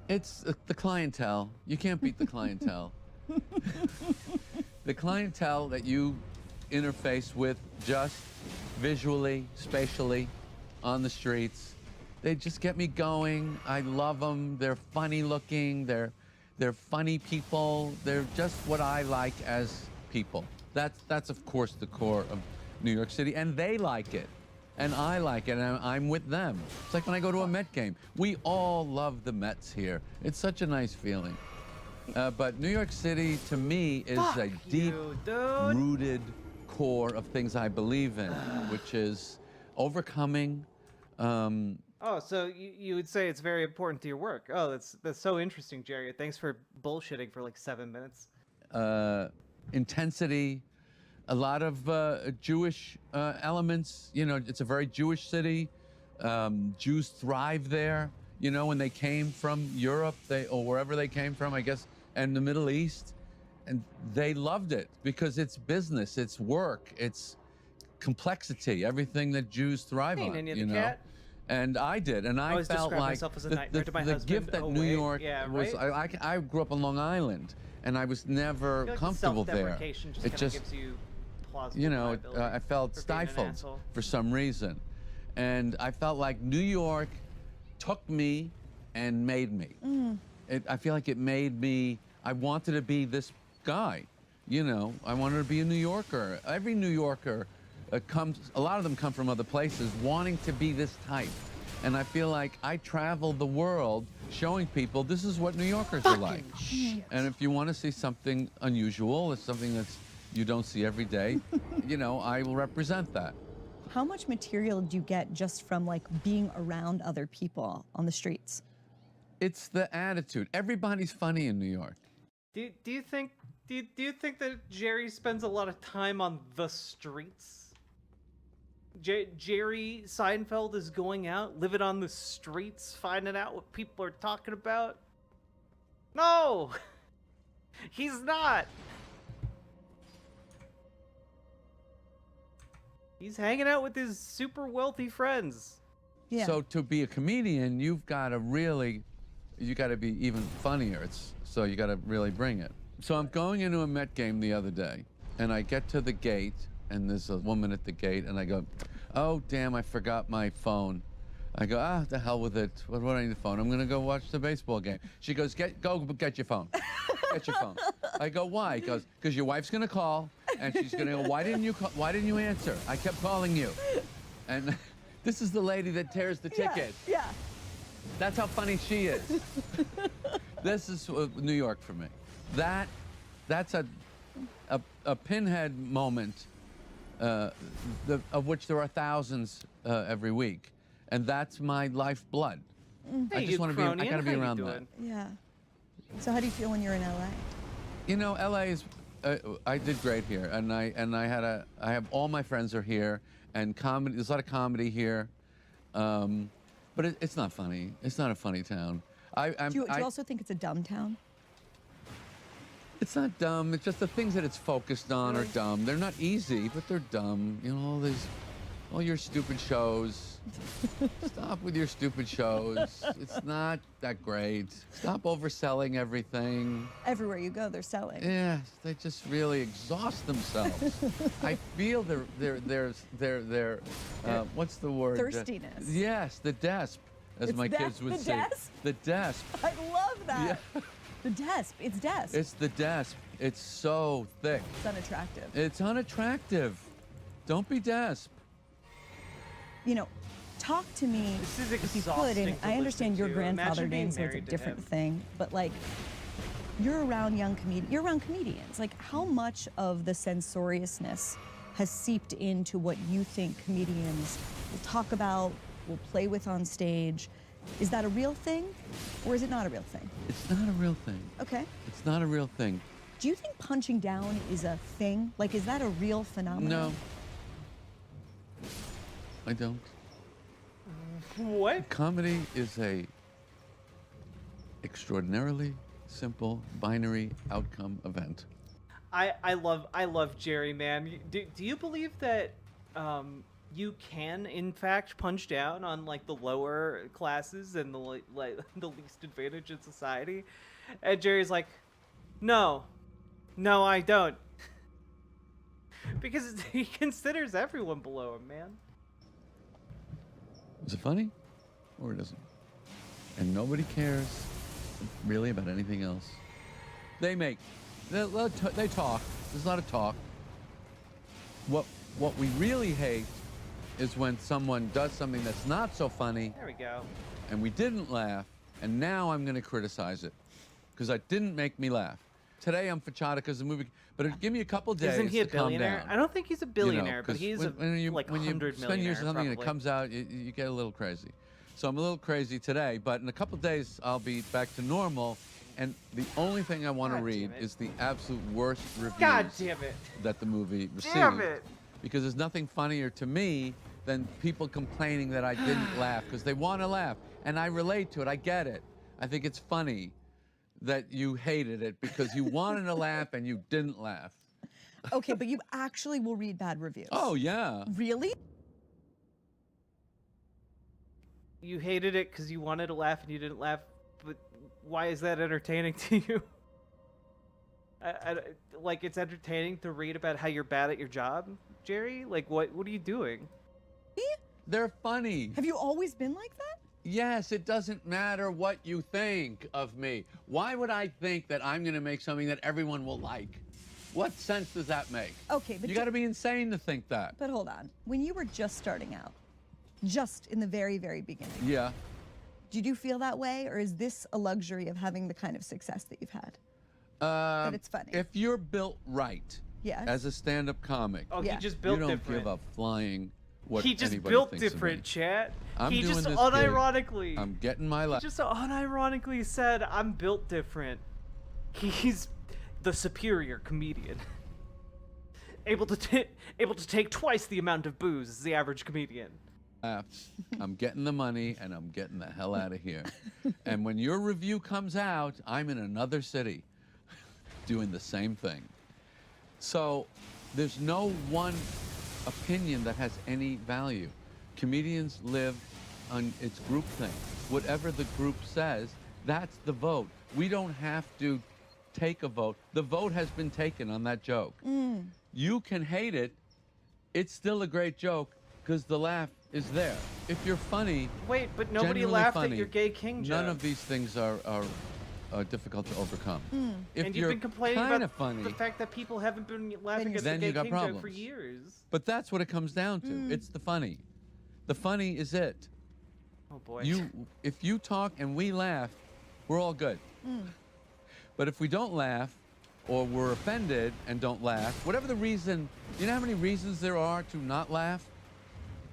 it's the clientele. You can't beat the clientele. The clientele that you interface with just visually, spatially, on the streets, they just get me going. I love them. They're funny looking. They're funny people. They're just what I like as people. That's of course the core New York City, and they like it. And I like it, and I'm with them. It's like when I go to a Met game. We all love the Mets here. It's such a nice feeling. But New York City, to me, is a deep-rooted core of things I believe in, which is overcoming. Oh, so you would say it's very important to your work. Oh, that's so interesting, Jerry. Thanks for bullshitting for like 7 minutes. Intensity, a lot of Jewish elements. You know, it's a very Jewish city. Jews thrive there. You know, when they came from Europe, or wherever they came from, I guess, and the Middle East, and they loved it because it's business, it's work, it's complexity, everything that Jews thrive on. Nanny you the know. cat? And I did, and I always felt describe like myself as a nightmare to my the husband. gift that Oh, New wait. York Yeah, was. right? I grew up on Long Island, and I was never I feel like comfortable the there. self-deprecation just It kind of gives you plausible you know, deniability I felt for being an stifled asshole. for some reason, and I felt like New York took me and made me. I feel like it made me. I wanted to be this guy. You know, I wanted to be a New Yorker. Every New Yorker comes. A lot of them come from other places, wanting to be this type. And I feel like I travel the world showing people this is what New Yorkers are like. And if you want to see something unusual, it's something that's you don't see every day, you know, I will represent that. How much material do you get just from like being around other people on the streets? It's the attitude. Everybody's funny in New York. Do you think that Jerry spends a lot of time on the streets? Jerry Seinfeld is going out, living on the streets, finding out what people are talking about? No! He's not! He's hanging out with his super wealthy friends. Yeah. So to be a comedian, you've got to really, you got to be even funnier. So you got to really bring it. So I'm going into a Met game the other day, and I get to the gate, and there's a woman at the gate, and I go, oh, damn, I forgot my phone. I go, the hell with it. What do I need the phone? I'm going to go watch the baseball game. She goes, go get your phone. Get your phone. I go, why? He goes, because your wife's going to call, and she's going to go, why didn't you answer? I kept calling you. And this is the lady that tears the ticket. Yeah. That's how funny she is. This is New York for me. That's a pinhead moment, of which there are thousands every week, and that's my lifeblood. I just want to be. I gotta be around that. Yeah. So how do you feel when you're in LA? You know, LA is. I did great here, and I have all my friends are here, and comedy. There's a lot of comedy here, but it's not funny. It's not a funny town. Do you also think it's a dumb town? It's not dumb. It's just the things that it's focused on are dumb. They're not easy, but they're dumb. You know, all your stupid shows. Stop with your stupid shows. It's not that great. Stop overselling everything. Everywhere you go, they're selling. Yeah, they just really exhaust themselves. I feel their what's the word? Thirstiness. Yes, the desp, as my kids would say. The desp. I love that. Yeah. The desp. It's desp. It's the desp. It's so thick. It's unattractive. It's unattractive. Don't be desp. You know, talk to me This is if you exhausting could. And to I understand listen your to. grandfather Imagine being name, so it's a married to different him. thing. But like, you're around you're around comedians. Like, how much of the censoriousness has seeped into what you think comedians will talk about, will play with on stage? Is that a real thing, or is it not a real thing? It's not a real thing. Okay. It's not a real thing. Do you think punching down is a thing? Like, is that a real phenomenon? No. I don't. What? Comedy is a extraordinarily simple binary outcome event. I love Jerry, man. Do you believe that you can in fact punch down on like the lower classes and the the least advantaged in society? And Jerry's like, no, I don't, because he considers everyone below him, man. Is it funny? Or it isn't? And nobody cares really about anything else. They talk. There's a lot of talk. What we really hate is when someone does something that's not so funny There we go. and we didn't laugh, and now I'm going to criticize it because it didn't make me laugh. Today I'm fachada because the movie, but give me a couple days Isn't he a to calm billionaire? down. I don't think he's a billionaire, but 'cause he's when you, like when you 100 spend years millionaire, or something and it probably. comes out, you get a little crazy. So I'm a little crazy today, but in a couple days I'll be back to normal. And the only thing I want to God read damn it. is the absolute worst reviews God damn it. that the movie received. Damn it. Because there's nothing funnier to me than people complaining that I didn't laugh because they want to laugh. And I relate to it. I get it. I think it's funny that you hated it because you wanted to laugh and you didn't laugh. Okay, but you actually will read bad reviews. Oh, yeah. Really? You hated it because you wanted to laugh and you didn't laugh, but why is that entertaining to you? Like, it's entertaining to read about how you're bad at your job, Jerry? Like, what are you doing? They're funny. Have you always been like that? Yes, it doesn't matter what you think of me. Why would I think that I'm going to make something that everyone will like? What sense does that make? Okay, but you got to be insane to think that. But hold on. When you were just starting out, just in the very, very beginning, Yeah. did you feel that way, or is this a luxury of having the kind of success that you've had? That it's funny. If you're built right, Yes. as a stand-up comic, Oh, Yeah. he just you built don't different. give a flying what He just anybody built thinks of me. different, chat. I'm He doing just this gig. unironically. I'm getting my He laugh. just unironically said, "I'm built different." He's the superior comedian, able to take twice the amount of booze as the average comedian. I'm getting the money and I'm getting the hell out of here. And when your review comes out, I'm in another city doing the same thing. So there's no one opinion that has any value. Comedians live on its group thing. Whatever the group says, that's the vote. We don't have to take a vote. The vote has been taken on that joke. You can hate it. It's still a great joke because the laugh is there. If you're funny, Wait, but nobody genuinely laughed funny, at your gay king joke. none of these things are difficult to overcome. If And you're you've been complaining kind about of funny, the fact that people haven't been laughing at the Then you gay got king joke for problems. years. but that's what it comes down to. It's the funny. The funny is it. Oh boy. If you talk and we laugh, we're all good. But if we don't laugh, or we're offended and don't laugh, whatever the reason, you know how many reasons there are to not laugh?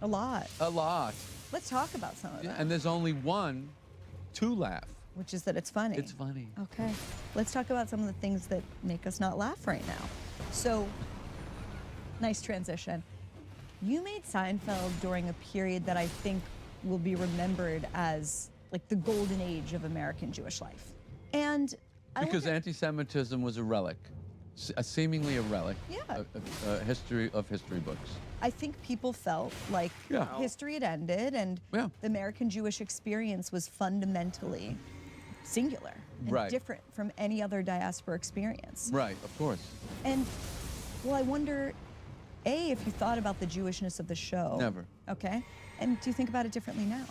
A lot. A lot. Let's talk about some of Yeah, that. and there's only one to laugh. Which is that it's funny. It's funny. Okay. Let's talk about some of the things that make us not laugh right now. So, nice transition. You made Seinfeld during a period that I think will be remembered as like the golden age of American Jewish life. And I Because wonder- anti-Semitism was a relic, seemingly a relic. Yeah. A history of history books. I think people felt like Yeah. history had ended and Yeah. the American Jewish experience was fundamentally singular and Right. different from any other diaspora experience. Right, of course. And, well, I wonder, A, if you thought about the Jewishness of the show. Never. Okay. And do you think about it differently now?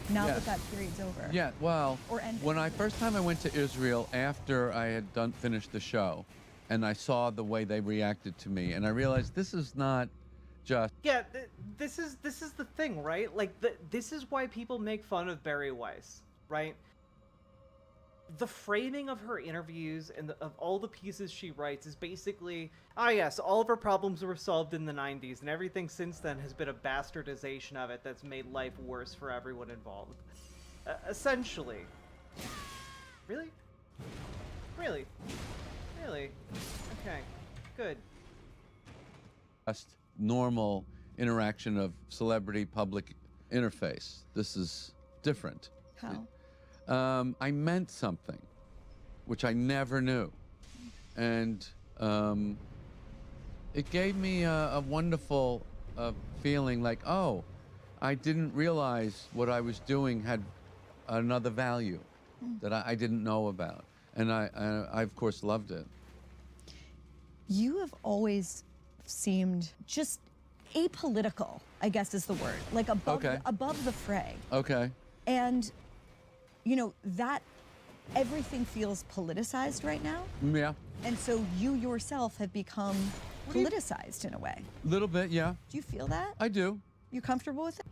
Now Yeah. that that period's over? Yeah, well, Or ended. when I first time I went to Israel after I had finished the show, and I saw the way they reacted to me, and I realized this is not just Yeah, this is the thing, right? Like, this is why people make fun of Barry Weiss, right? The framing of her interviews and of all the pieces she writes is basically, yes, all of her problems were solved in the 90s, and everything since then has been a bastardization of it that's made life worse for everyone involved. Essentially. Really? Really? Really? Okay. Good. just normal interaction of celebrity public interface. This is different. How? I meant something, which I never knew. And it gave me a wonderful feeling like, oh, I didn't realize what I was doing had another value that I didn't know about. And I, of course, loved it. You have always seemed just apolitical, I guess is the word. Like above, Okay. above the fray. Okay. And, you know, that everything feels politicized right now. Yeah. And so you yourself have become politicized in a way. Little bit, yeah. Do you feel that? I do. You comfortable with it?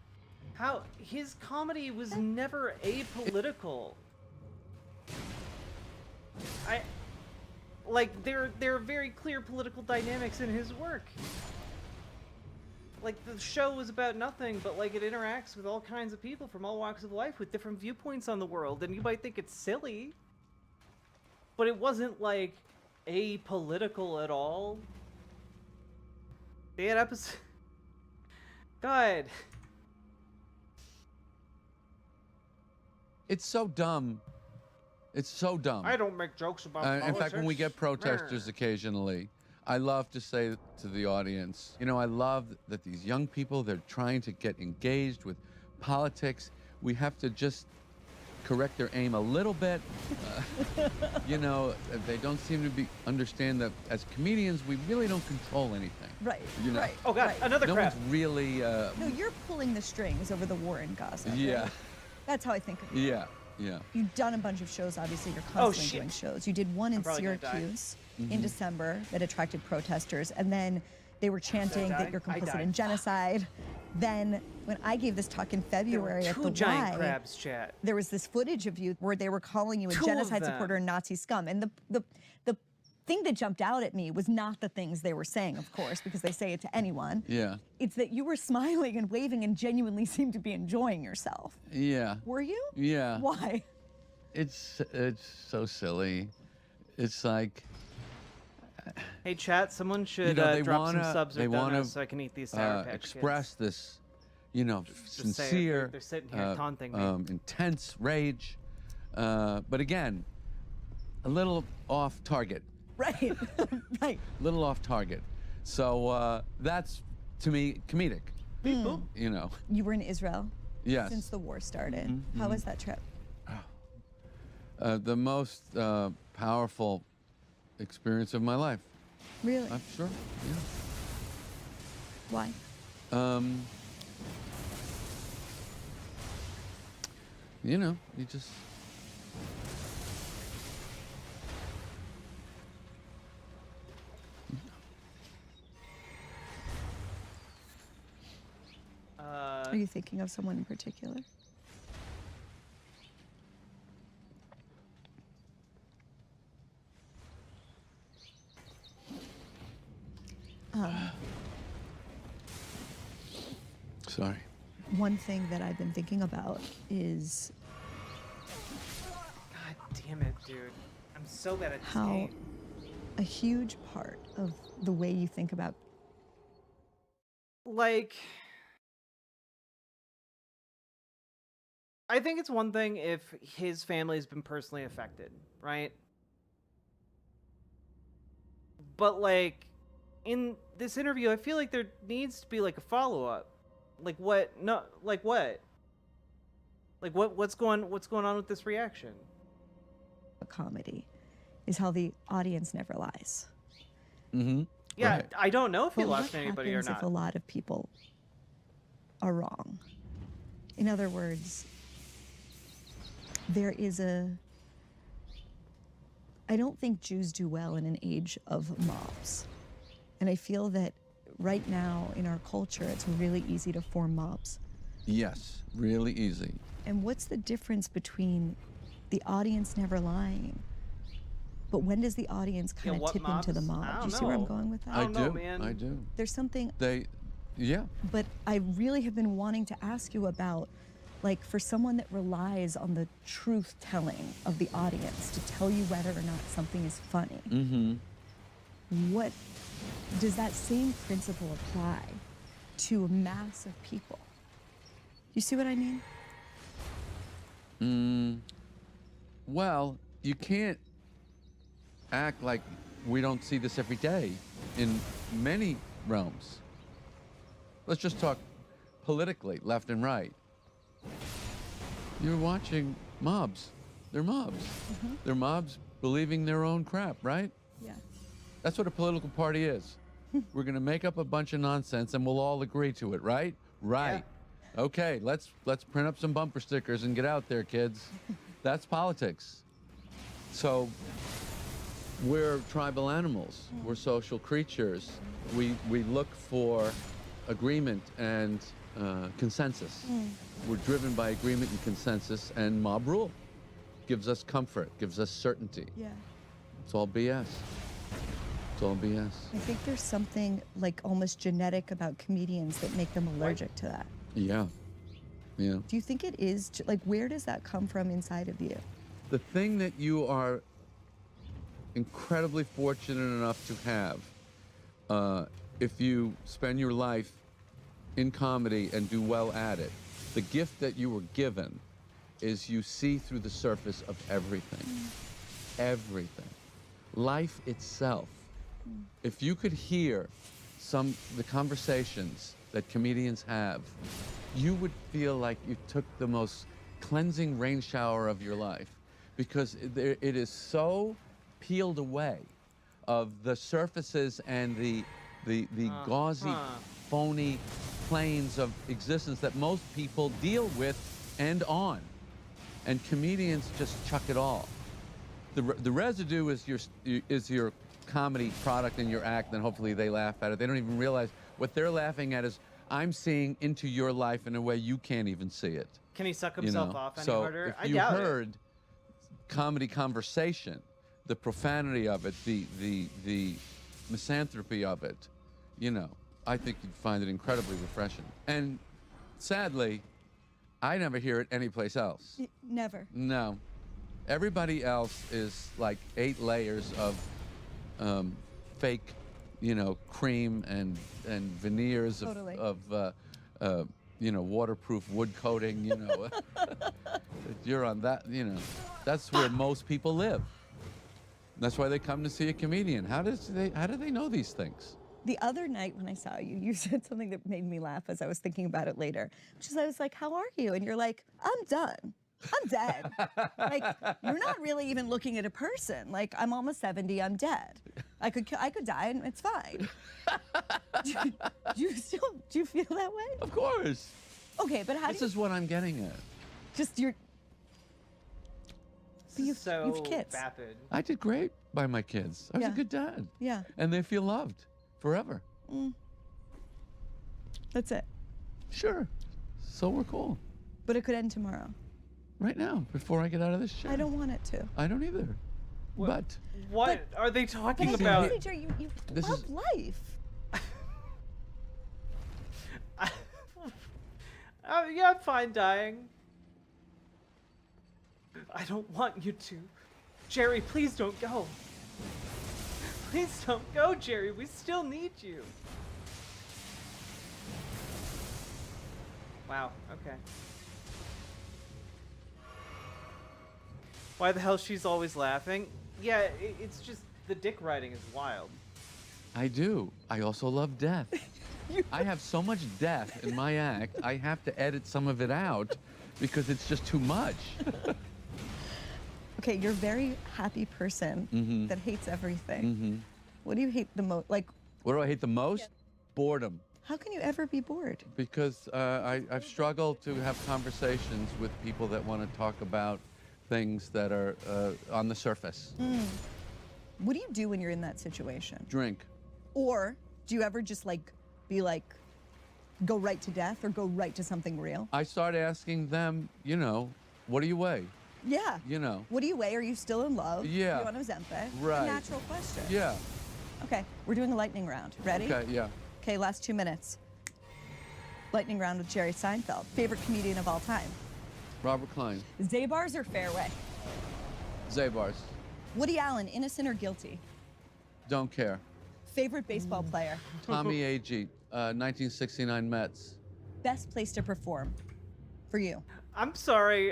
How his comedy was never apolitical. There are very clear political dynamics in his work. Like the show was about nothing, but like it interacts with all kinds of people from all walks of life with different viewpoints on the world, and you might think it's silly, but it wasn't like apolitical at all. They had episodes. God. It's so dumb. It's so dumb. I don't make jokes about politics. In fact, when we get protesters occasionally, I love to say to the audience, you know, I love that these young people, they're trying to get engaged with politics. We have to just correct their aim a little bit. You know, they don't seem to understand that as comedians, we really don't control anything. Right. You know? Right. Oh God, right. another No crap. one's really. No, you're pulling the strings over the war in Gaza. Yeah. Right? That's how I think of it. Yeah. Yeah. You've done a bunch of shows, obviously. You're Oh, constantly shit. doing shows. You did one in probably gonna die. Syracuse in December that attracted protesters, and then they were chanting that die? you're I complicit died. in genocide. Then, when I gave this talk in There were February at two the giant Y, crabs, chat. there was this footage of you where they were calling you a Two of genocide them. supporter and Nazi scum. And the thing that jumped out at me was not the things they were saying, of course, because they say it to anyone. Yeah. It's that you were smiling and waving and genuinely seemed to be enjoying yourself. Yeah. Were you? Yeah. Why? It's so silly. It's like, Hey, chat, someone should they drop some wanna- subs they or wanna, donuts so I can eat these Sour Patch express Kids. this, you know, Just say it. sincere, They're sitting here taunting me. intense rage, but again, a little off target. Right. Right. Little off target. So that's, to me, comedic. Beep boop. You know. You were in Israel Yes. since the war started. How was that trip? The most powerful experience of my life. Really? I'm sure. Why? Yeah. You know, you just. Are you thinking of someone in particular? Sorry. One thing that I've been thinking about is God damn it, dude. I'm so bad at this how game. a huge part of the way you think about Like, I think it's one thing if his family has been personally affected, right? But like, in this interview, I feel like there needs to be like a follow-up. Like what? No, like what? Like what's going on with this reaction? a comedy is how the audience never lies. Mm-hmm. Yeah, Right. I don't know if he But lost what anybody or happens not. if a lot of people are wrong? In other words, there is I don't think Jews do well in an age of mobs. And I feel that right now in our culture, it's really easy to form mobs. Yes, really easy. And what's the difference between the audience never lying, but when does the audience kind of what tip into the mobs? I mob? Do don't you see where I'm know. going with that? I don't know, do. man. I do. There's something, Yeah. but I really have been wanting to ask you about, like, for someone that relies on the truth telling of the audience to tell you whether or not something is funny. Mm-hmm. What does that same principle apply to a mass of people? You see what I mean? Well, you can't act like we don't see this every day in many realms. Let's just talk politically, left and right. You're watching mobs. They're mobs. They're mobs believing their own crap, right? Yeah. That's what a political party is. We're going to make up a bunch of nonsense and we'll all agree to it, right? Right. Okay, let's print up some bumper stickers and get out there, kids. That's politics. So we're tribal animals. We're social creatures. We look for agreement and consensus. We're driven by agreement and consensus, and mob rule gives us comfort, gives us certainty. Yeah. It's all BS. It's all BS. I think there's something like almost genetic about comedians that make them allergic to that. Yeah. Yeah. Do you think it is, like, where does that come from inside of you? The thing that you are incredibly fortunate enough to have, if you spend your life in comedy and do well at it, the gift that you were given is you see through the surface of everything. Everything. Life itself. If you could hear the conversations that comedians have, you would feel like you took the most cleansing rain shower of your life, because it is so peeled away of the surfaces and the gauzy, phony planes of existence that most people deal with and on. And comedians just chuck it all. The residue is your comedy product and your act, and hopefully they laugh at it. They don't even realize what they're laughing at is I'm seeing into your life in a way you can't even see it. Can he suck himself off any So harder? if you heard comedy conversation, the profanity of it, the misanthropy of it, I think you'd find it incredibly refreshing. And sadly, I never hear it anyplace else. Never. No. Everybody else is like 8 layers of fake, cream and veneers Totally. of waterproof wood coating, You're on that, that's where most people live. That's why they come to see a comedian. How do they know these things? The other night when I saw you, you said something that made me laugh as I was thinking about it later, which is I was like, how are you? And you're like, I'm done. I'm dead. Like, you're not really even looking at a person. Like, I'm almost 70, I'm dead. I could die and it's fine. do you feel that way? Of course. Okay, but how This is what I'm getting at. just your, you've kids. vapid. I did great by my kids. I was a Yeah. good dad. Yeah, And they feel loved forever. that's it. Sure. So we're cool. But it could end tomorrow. Right now, before I get out of this chair. I don't want it to. I don't either. But What are they talking But about? Jerry, you This love is- life. Yeah, I'm fine dying. I don't want you to. Jerry, please don't go. Please don't go, Jerry. We still need you. Wow, okay. Why the hell she's always laughing? Yeah, it's just the dick riding is wild. I do. I also love death. I have so much death in my act, I have to edit some of it out because it's just too much. Okay, you're a very happy person that hates everything. What do you hate the most? Like, What do I hate the most? Boredom. how can you ever be bored? Because I've struggled to have conversations with people that want to talk about things that are on the surface. What do you do when you're in that situation? Drink. Or do you ever just like be like, go right to death or go right to something real? I start asking them, what do you weigh? Yeah. What do you weigh? Are you still in love? Yeah. You want Ozempic? Right. A natural question. Yeah. Okay, we're doing a lightning round. Ready? Okay, yeah. Okay, last 2 minutes. Lightning round with Jerry Seinfeld. Favorite comedian of all time? Robert Klein. Zabar's or Fairway? Zabars. Woody Allen, innocent or guilty? Don't care. Favorite baseball player? Tommy Agee, 1969 Mets. Best place to perform for you? I'm sorry.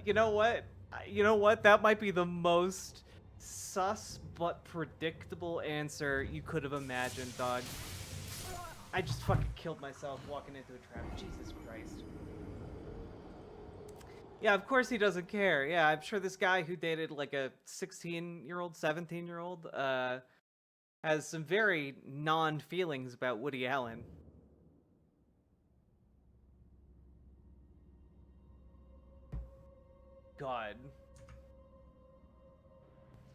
You know what? That might be the most sus but predictable answer you could have imagined, dog. I just fucking killed myself walking into a trap. Jesus Christ. Yeah, of course he doesn't care. Yeah, I'm sure this guy who dated like a 16-year-old, 17-year-old, has some very non-feelings about Woody Allen. God.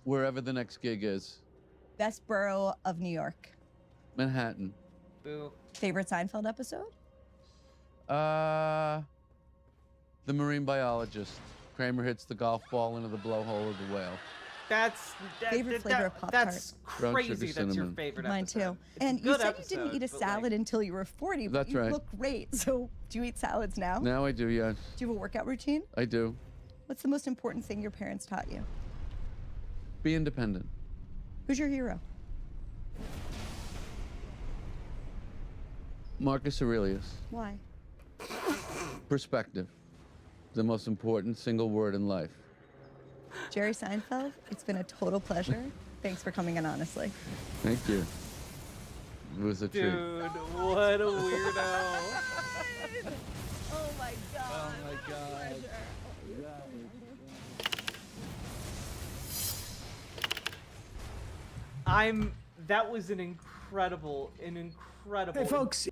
wherever the next gig is. Best borough of New York. Manhattan. Boo. Favorite Seinfeld episode? The marine biologist. Kramer hits the golf ball into the blowhole of the whale. Favorite flavor of Pop-Tart? That's Brown crazy. sugar That's your cinnamon. favorite Mine episode. too. It's a And you good said you didn't episode, eat a but, like, salad until you were 40, but That's you right. look great. So do you eat salads now? Now I do, yes. Do you have a workout routine? I do. What's the most important thing your parents taught you? Be independent. Who's your hero? Marcus Aurelius. Why? Perspective. The most important single word in life. Jerry Seinfeld, it's been a total pleasure. Thanks for coming in, honestly. Thank you. It was a treat. Dude, what a weirdo. Oh my God. Oh my God. That was an incredible, Hey, folks.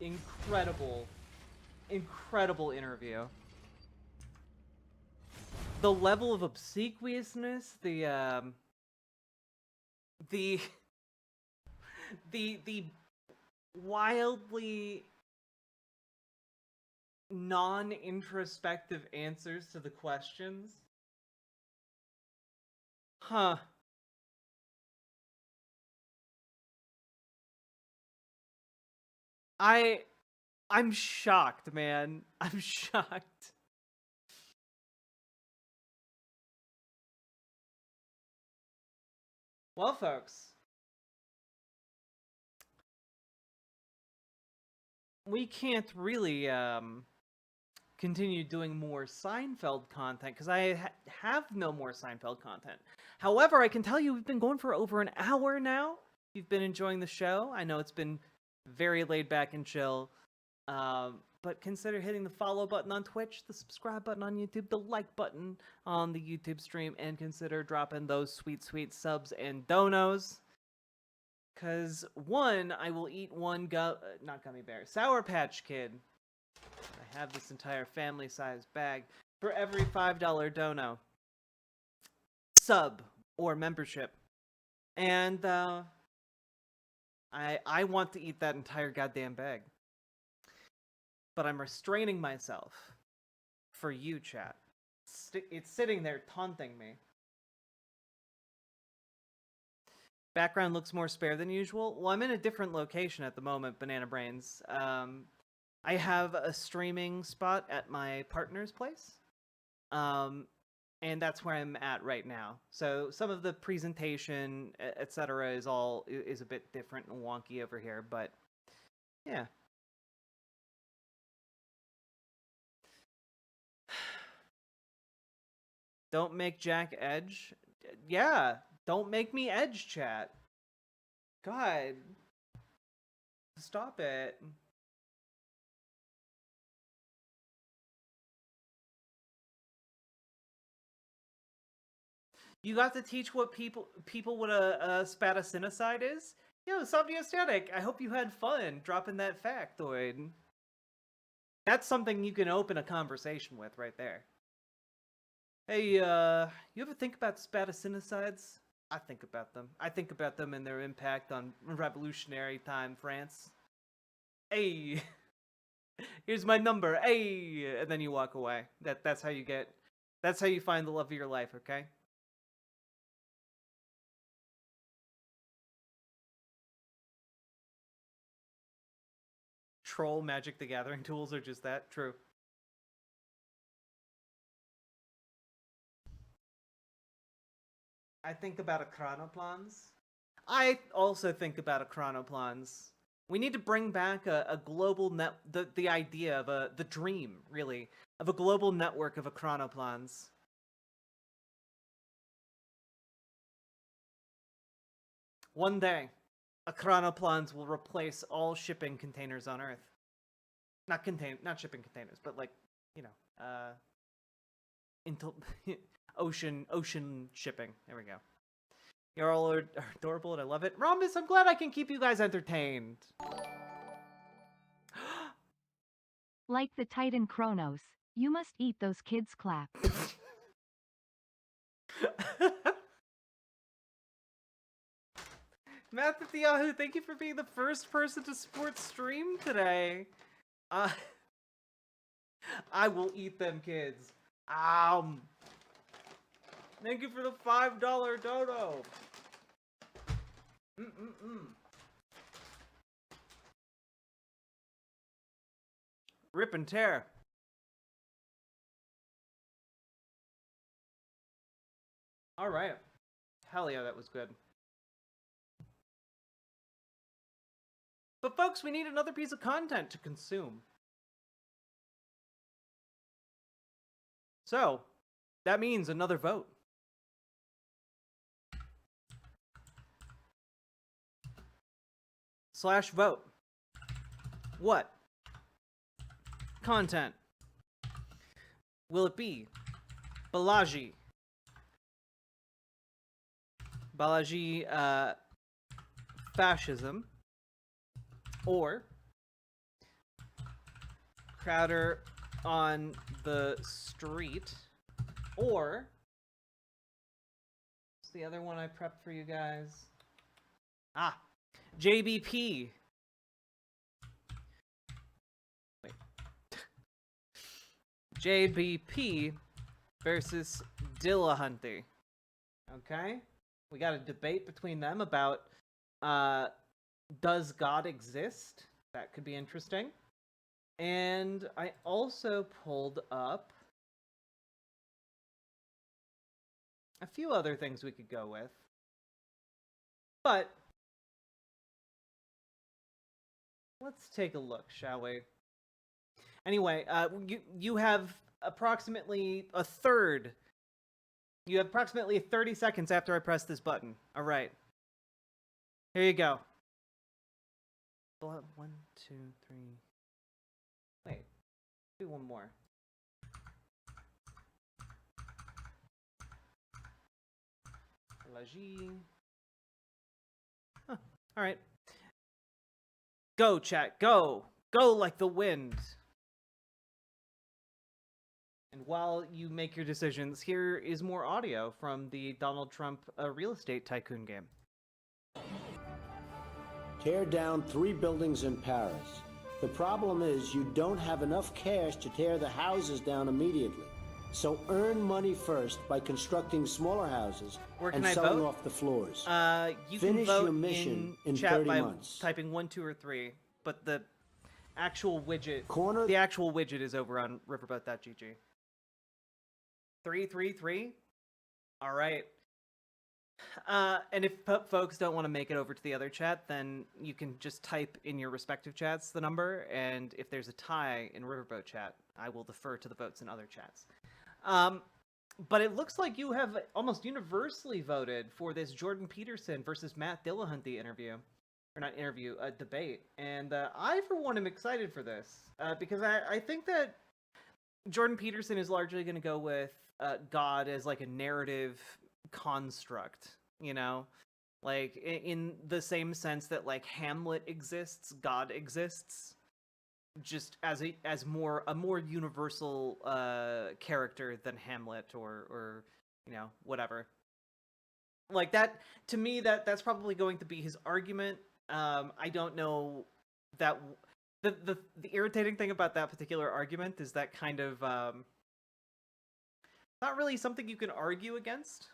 incredible interview. The level of obsequiousness, the wildly non-introspective answers to the questions. Huh. I'm shocked, man. I'm shocked. Well, folks, we can't really continue doing more Seinfeld content because I have no more Seinfeld content. However, I can tell you we've been going for over an hour now. If you've been enjoying the show, I know it's been very laid back and chill. But consider hitting the follow button on Twitch, the subscribe button on YouTube, the like button on the YouTube stream, and consider dropping those sweet, sweet subs and donos. Because one, I will eat one not gummy bear, Sour Patch Kid. I have this entire family-sized bag for every $5 dono, sub, or membership. And I want to eat that entire goddamn bag. But I'm restraining myself for you, chat. It's sitting there taunting me. Background looks more spare than usual. Well, I'm in a different location at the moment, Banana Brains. I have a streaming spot at my partner's place. And that's where I'm at right now. So some of the presentation, etc., is a bit different and wonky over here, but yeah. Don't make Jack edge. Yeah, don't make me edge, chat. God. Stop it. You got to teach what people what a spadacinicide is? Yo, Subiostatic, I hope you had fun dropping that factoid. That's something you can open a conversation with right there. Hey, you ever think about spadacinicides? I think about them. I think about them and their impact on revolutionary time France. Hey, here's my number. Hey, and then you walk away. That's how you find the love of your life, okay? Troll Magic the Gathering tools are just that. True. I think about chronoplans. I also think about chronoplans. We need to bring back a global the idea of the dream, really, of a global network of chronoplans. One day, chronoplans will replace all shipping containers on Earth. Not shipping containers, but like, you know, ocean shipping. There we go. You're all adorable and I love it. Rhombus, I'm glad I can keep you guys entertained. Like the Titan Kronos, you must eat those kids' claps. Matt at the Yahoo, thank you for being the first person to support stream today. I will eat them kids. Thank you for the $5 dodo. Rip and tear. All right. Hell yeah, that was good. But folks, we need another piece of content to consume. So, that means another vote. /vote. What content will it be? Balaji, fascism, or Crowder on the street, or what's the other one I prepped for you guys? JBP. Wait. JBP versus Dillahunty. Okay? We got a debate between them about does God exist? That could be interesting. And I also pulled up a few other things we could go with. But let's take a look, shall we? Anyway, you have approximately a third. You have approximately 30 seconds after I press this button. All right. Here you go. 1, 2, 3. Wait. Do one more. Lagie. Huh. All right. Go, chat. Go. Go like the wind. And while you make your decisions, here is more audio from the Donald Trump real estate tycoon game. Tear down 3 buildings in Paris. The problem is you don't have enough cash to tear the houses down immediately. So earn money first by constructing smaller houses and selling off the floors. You Finish can vote your mission in chat 30 by months. typing 1, 2, or 3, but the actual widget is over on riverboat.gg. 3, 3, 3. All right. And if folks don't want to make it over to the other chat, then you can just type in your respective chats the number, and if there's a tie in Riverboat chat, I will defer to the votes in other chats. But it looks like you have almost universally voted for this Jordan Peterson versus Matt Dillahunty debate. And I, for one, am excited for this because I think that Jordan Peterson is largely going to go with God as like a narrative construct, you know, like in the same sense that like Hamlet exists, God exists, just as a more universal character than Hamlet or you know, whatever. Like that, to me, that's probably going to be his argument. I don't know that the irritating thing about that particular argument is that kind of not really something you can argue against.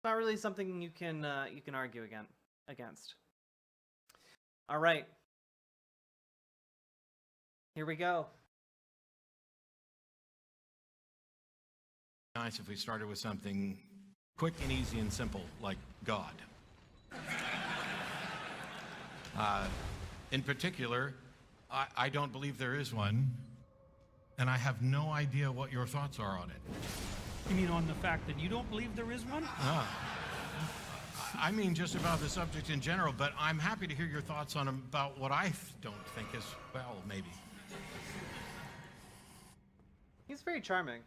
Not really something you can argue against. All right. Here we go. Nice if we started with something quick and easy and simple, like God. In particular, I don't believe there is one, and I have no idea what your thoughts are on it. You mean on the fact that you don't believe there is one? I mean just about the subject in general, but I'm happy to hear your thoughts on about what I don't think as well, maybe. He's very charming.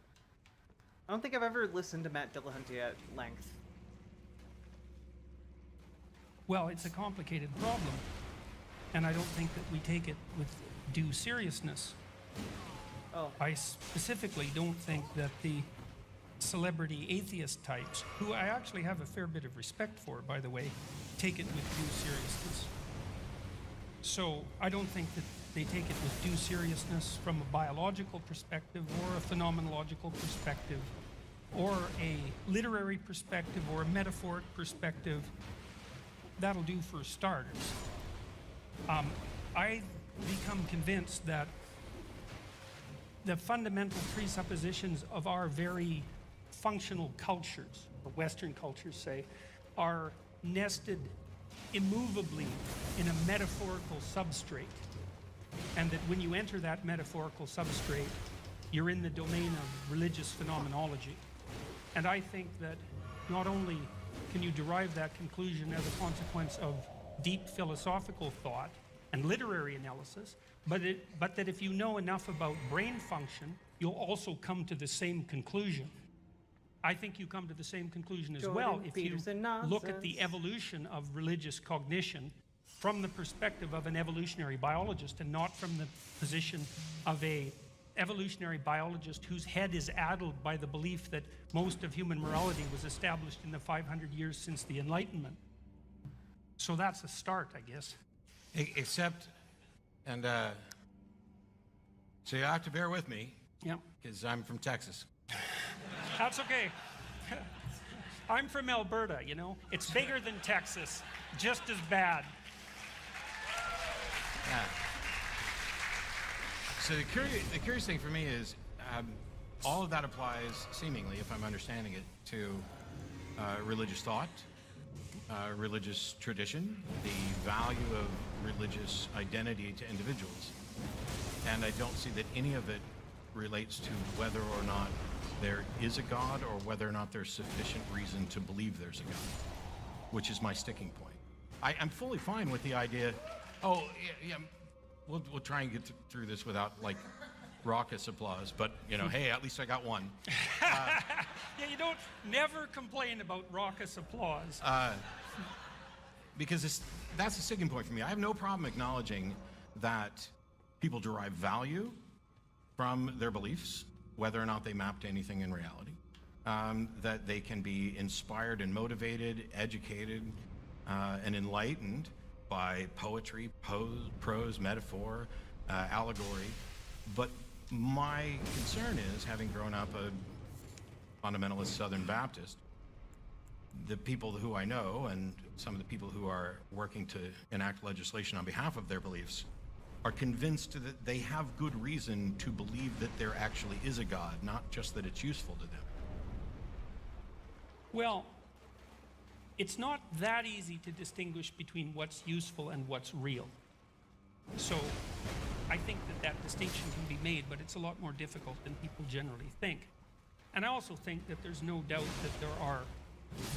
I don't think I've ever listened to Matt Dillahunty at length. Well, it's a complicated problem, and I don't think that we take it with due seriousness. Oh. I specifically don't think that the celebrity atheist types, who I actually have a fair bit of respect for, by the way, take it with due seriousness. So I don't think that they take it with due seriousness from a biological perspective or a phenomenological perspective or a literary perspective or a metaphoric perspective. That'll do for starters. I become convinced that the fundamental presuppositions of our very functional cultures, or Western cultures say, are nested immovably in a metaphorical substrate. And that when you enter that metaphorical substrate, you're in the domain of religious phenomenology. And I think that not only can you derive that conclusion as a consequence of deep philosophical thought and literary analysis, but that if you know enough about brain function, you'll also come to the same conclusion. I think you come to the same conclusion as well if you look at the evolution of religious cognition from the perspective of an evolutionary biologist and not from the position of a evolutionary biologist whose head is addled by the belief that most of human morality was established in the 500 years since the Enlightenment. So that's a start, I guess. Except, and so you have to bear with me. Yep. Because I'm from Texas. That's okay. I'm from Alberta, you know. It's bigger than Texas, just as bad. Yeah. So the curious thing for me is all of that applies, seemingly, if I'm understanding it, to religious thought, religious tradition, the value of religious identity to individuals. And I don't see that any of it relates to whether or not there is a God or whether or not there's sufficient reason to believe there's a God, which is my sticking point. I'm fully fine with the idea, we'll try and get through this without, like, raucous applause, but, you know, hey, at least I got one. Yeah, you don't never complain about raucous applause. Because that's the sticking point for me. I have no problem acknowledging that people derive value from their beliefs, whether or not they map to anything in reality, that they can be inspired and motivated, educated, and enlightened by poetry, prose, metaphor, allegory. But my concern is, having grown up a fundamentalist Southern Baptist, the people who I know and some of the people who are working to enact legislation on behalf of their beliefs are convinced that they have good reason to believe that there actually is a God, not just that it's useful to them. Well, it's not that easy to distinguish between what's useful and what's real. So I think that distinction can be made, but it's a lot more difficult than people generally think. And I also think that there's no doubt that there are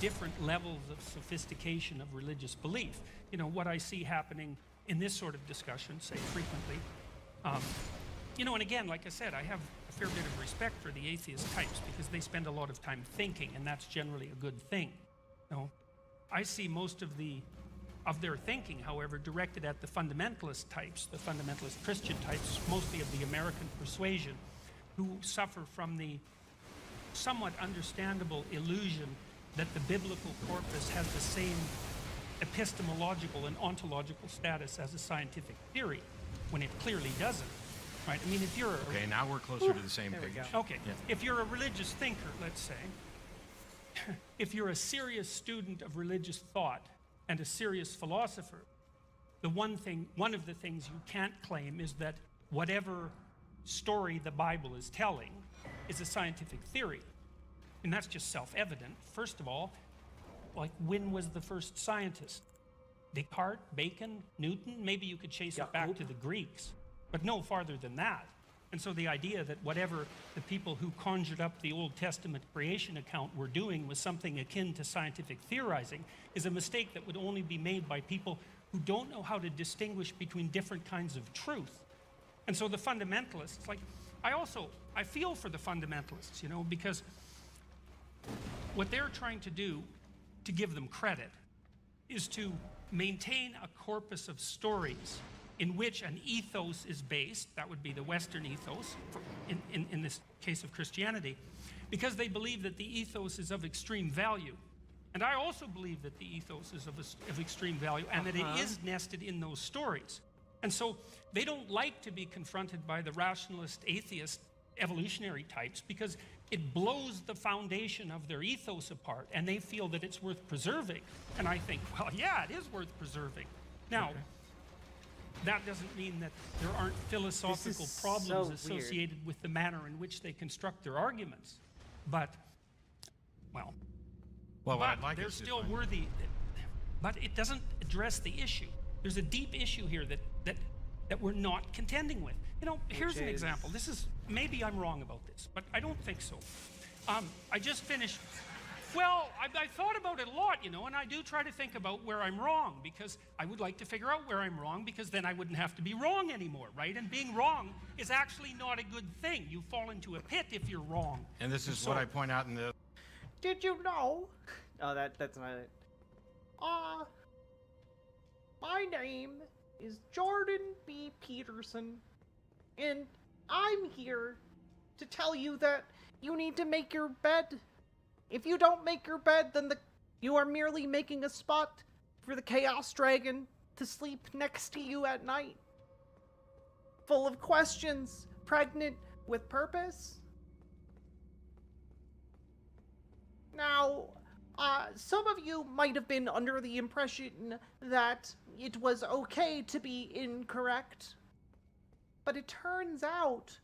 different levels of sophistication of religious belief. You know, what I see happening in this sort of discussion, say frequently, you know, and again, like I said, I have a fair bit of respect for the atheist types because they spend a lot of time thinking, and that's generally a good thing. You know, I see most of their thinking, however, directed at the fundamentalist types, the fundamentalist Christian types, mostly of the American persuasion, who suffer from the somewhat understandable illusion that the biblical corpus has the same epistemological and ontological status as a scientific theory, when it clearly doesn't, right? I mean, if you're Okay, now we're closer to the same page. Okay, Yeah. if you're a religious thinker, let's say, if you're a serious student of religious thought and a serious philosopher, one of the things you can't claim is that whatever story the Bible is telling is a scientific theory. And that's just self-evident. First of all, like, when was the first scientist? Descartes, Bacon, Newton? Maybe you could chase it back to the Greeks, but no farther than that. And so the idea that whatever the people who conjured up the Old Testament creation account were doing was something akin to scientific theorizing is a mistake that would only be made by people who don't know how to distinguish between different kinds of truth. And so the fundamentalists, like, I feel for the fundamentalists, you know, because what they're trying to do, to give them credit, is to maintain a corpus of stories in which an ethos is based, that would be the Western ethos, in this case of Christianity, because they believe that the ethos is of extreme value. And I also believe that the ethos is of extreme value, and that it is nested in those stories. And so they don't like to be confronted by the rationalist, atheist, evolutionary types, because it blows the foundation of their ethos apart, and they feel that it's worth preserving. And I think, well, yeah, it is worth preserving. Now, that doesn't mean that there aren't philosophical problems associated with the manner in which they construct their arguments. But, well, what I'd like they're still worthy. But it doesn't address the issue. There's a deep issue here that we're not contending with. You know, here's an example. This is, maybe I'm wrong about this, but I don't think so. I just finished, well, I thought about it a lot, you know, and I do try to think about where I'm wrong, because I would like to figure out where I'm wrong, because then I wouldn't have to be wrong anymore, right? And being wrong is actually not a good thing. You fall into a pit if you're wrong. And this is what I point out in the... Did you know? Oh, that's not it. My name is Jordan B. Peterson, and I'm here to tell you that you need to make your bed. If you don't make your bed, then you are merely making a spot for the Chaos Dragon to sleep next to you at night. Full of questions, pregnant with purpose. Now, some of you might have been under the impression that it was okay to be incorrect, but it turns out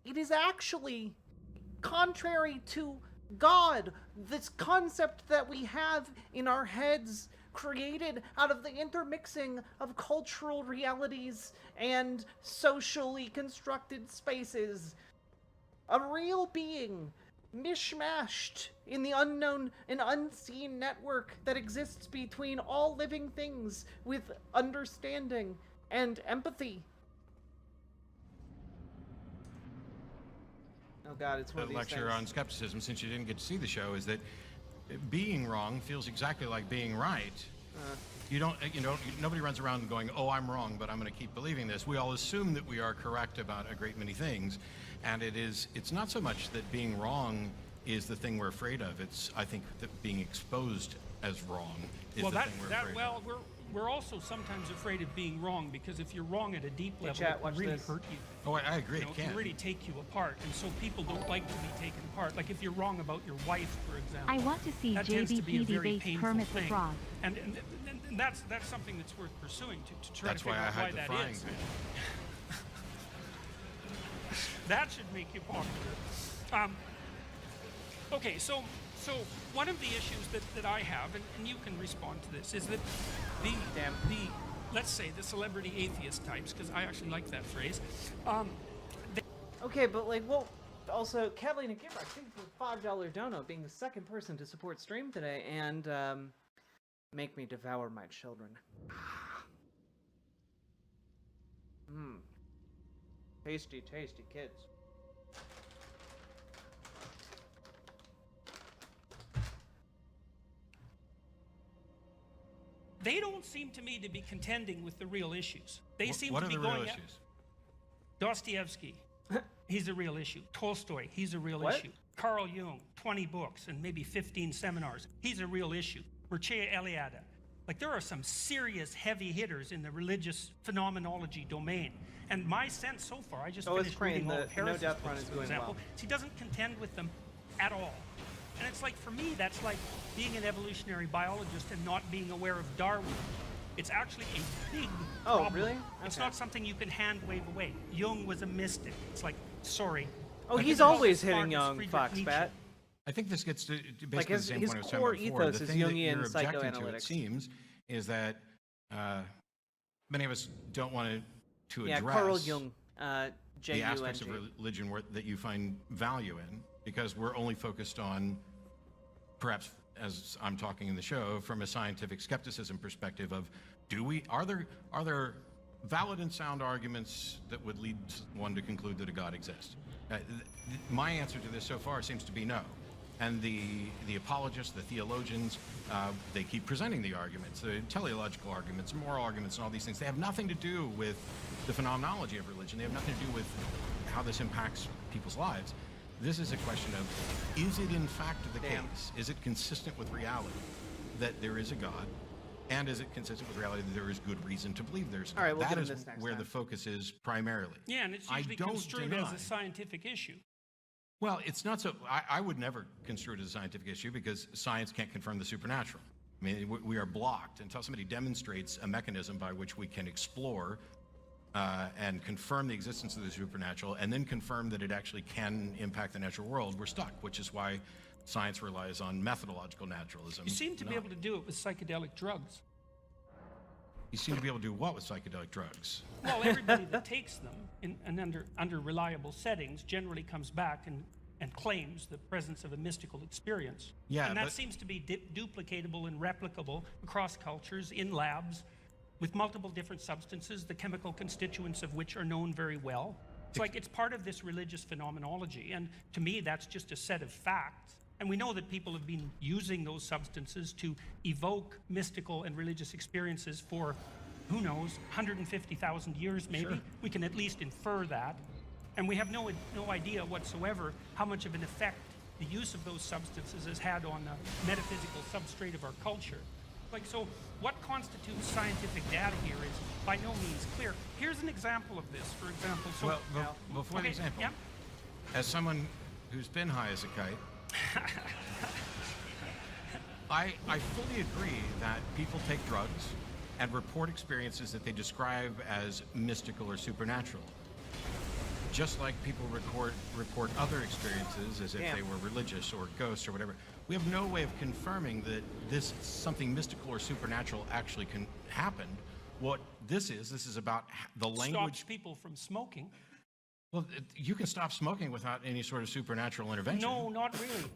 it is actually contrary to God, this concept that we have in our heads, created out of the intermixing of cultural realities and socially constructed spaces. A real being mishmashed in the unknown and unseen network that exists between all living things with understanding and empathy. Oh God, it's one of these lecture things. on skepticism, since you didn't get to see the show, is that being wrong feels exactly like being right. Nobody runs around going, oh, I'm wrong, but I'm going to keep believing this. We all assume that we are correct about a great many things, and it's not so much that being wrong is the thing we're afraid of. It's, I think, that being exposed as wrong is the thing we're afraid of. We're also sometimes afraid of being wrong, because if you're wrong at a deep level, chat, it can really hurt you. Oh, I agree. You know, it can really take you apart, and so people don't like to be taken apart. Like if you're wrong about your wife, for example. I want to see that tends to be a very JBPD-based painful Kermit the thing. Frog. And that's something that's worth pursuing to try That's to figure why I out why had the that frying is. pan. That should make you popular. Okay, so one of the issues that I have, and you can respond to this, is that let's say the celebrity atheist types, because I actually like that phrase. Okay, but like, well, also, Catalina Gibbard, thank you for $5 dono, being the second person to support stream today, and make me devour my children. Tasty, tasty kids. They don't seem to me to be contending with the real issues. They seem what to are be the going real at issues? Dostoevsky, he's a real issue. Tolstoy, he's a real issue. Carl Jung, 20 books and maybe 15 seminars, he's a real issue. Mircea Eliade. Like, there are some serious heavy hitters in the religious phenomenology domain. And my sense so far, I just finished reading all of Harris's books, for example, he doesn't contend with them at all. And it's like, for me, that's like being an evolutionary biologist and not being aware of Darwin. It's actually a big problem. Oh, really? It's not something you can hand wave away. Jung was a mystic. It's like, sorry. Oh, he's always hitting Jung, Foxbat. I think this gets to basically the same his point I was talking core about before. ethos The is thing that Jungian you're objecting to, it psychoanalytics. seems, is that many of us don't want to address Carl Jung, the aspects of J-U-N-G. religion that you find value in, because we're only focused on, perhaps as I'm talking in the show, from a scientific skepticism perspective of, are there valid and sound arguments that would lead one to conclude that a God exists? My answer to this so far seems to be no. And the apologists, the theologians, they keep presenting the arguments, the teleological arguments, moral arguments, and all these things. They have nothing to do with the phenomenology of religion. They have nothing to do with how this impacts people's lives. This is a question of, is it in fact the case? Is it consistent with reality that there is a God? And is it consistent with reality that there is good reason to believe there's a God? All right, we'll that get is into this next where time. the focus is primarily. Yeah, and it's I usually don't construed deny. as a scientific issue. Well, it's not so. I would never construe it as a scientific issue because science can't confirm the supernatural. I mean, we are blocked until somebody demonstrates a mechanism by which we can explore and confirm the existence of the supernatural, and then confirm that it actually can impact the natural world. We're stuck, which is why science relies on methodological naturalism. You seem to be able to do it with psychedelic drugs. You seem to be able to do what with psychedelic drugs? Well, everybody that takes them under reliable settings generally comes back and claims the presence of a mystical experience. Yeah, and that but seems to be duplicatable and replicable across cultures in labs with multiple different substances, the chemical constituents of which are known very well. It's like it's part of this religious phenomenology, and to me that's just a set of facts. And we know that people have been using those substances to evoke mystical and religious experiences for, who knows, 150,000 years maybe. Sure. We can at least infer that. And we have no idea whatsoever how much of an effect the use of those substances has had on the metaphysical substrate of our culture. Like, so what constitutes scientific data here is by no means clear. Here's an example of this, for example. So, well, before the example, yeah. as someone who's been high as a kite, I fully agree that people take drugs and report experiences that they describe as mystical or supernatural. Just like people report other experiences as if they were religious or ghosts or whatever. We have no way of confirming that this something mystical or supernatural actually can happen. What this is about the language. Stops people from smoking. Well, you can stop smoking without any sort of supernatural intervention. No, not really.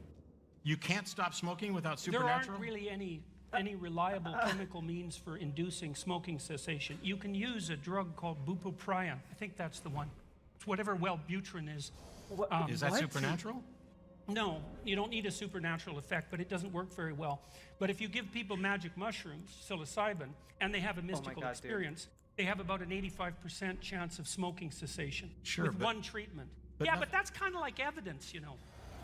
You can't stop smoking without supernatural? There aren't really any reliable chemical means for inducing smoking cessation. You can use a drug called bupropion. I think that's the one. It's whatever Wellbutrin is. Is that supernatural? No, you don't need a supernatural effect, but it doesn't work very well. But if you give people magic mushrooms, psilocybin, and they have a mystical experience, they have about an 85% chance of smoking cessation with one treatment. But that's kind of like evidence, you know.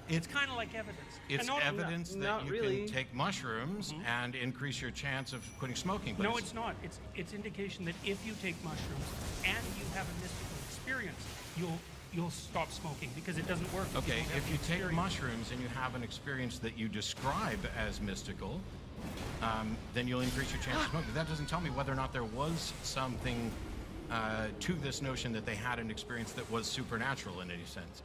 It's kind of like evidence. It's evidence that you can take mushrooms and increase your chance of quitting smoking. No, it's not. It's indication that if you take mushrooms and you have a mystical experience, you'll stop smoking because it doesn't work. Okay, if you take mushrooms and you have an experience that you describe as mystical, then you'll increase your chance of smoking. That doesn't tell me whether or not there was something to this notion that they had an experience that was supernatural in any sense.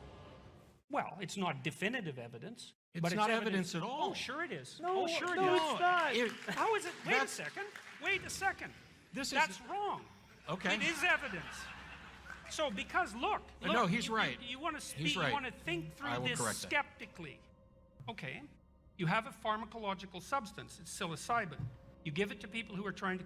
Well, it's not definitive evidence. It's not evidence at all. Oh, sure it is. No, it's not. How is it? Wait a second. Wait a second. That's wrong. Okay. It is evidence. So, because look, no, he's right. You want to speak. He's right. You want to think through this skeptically. Okay. You have a pharmacological substance. It's psilocybin. You give it to people who are trying to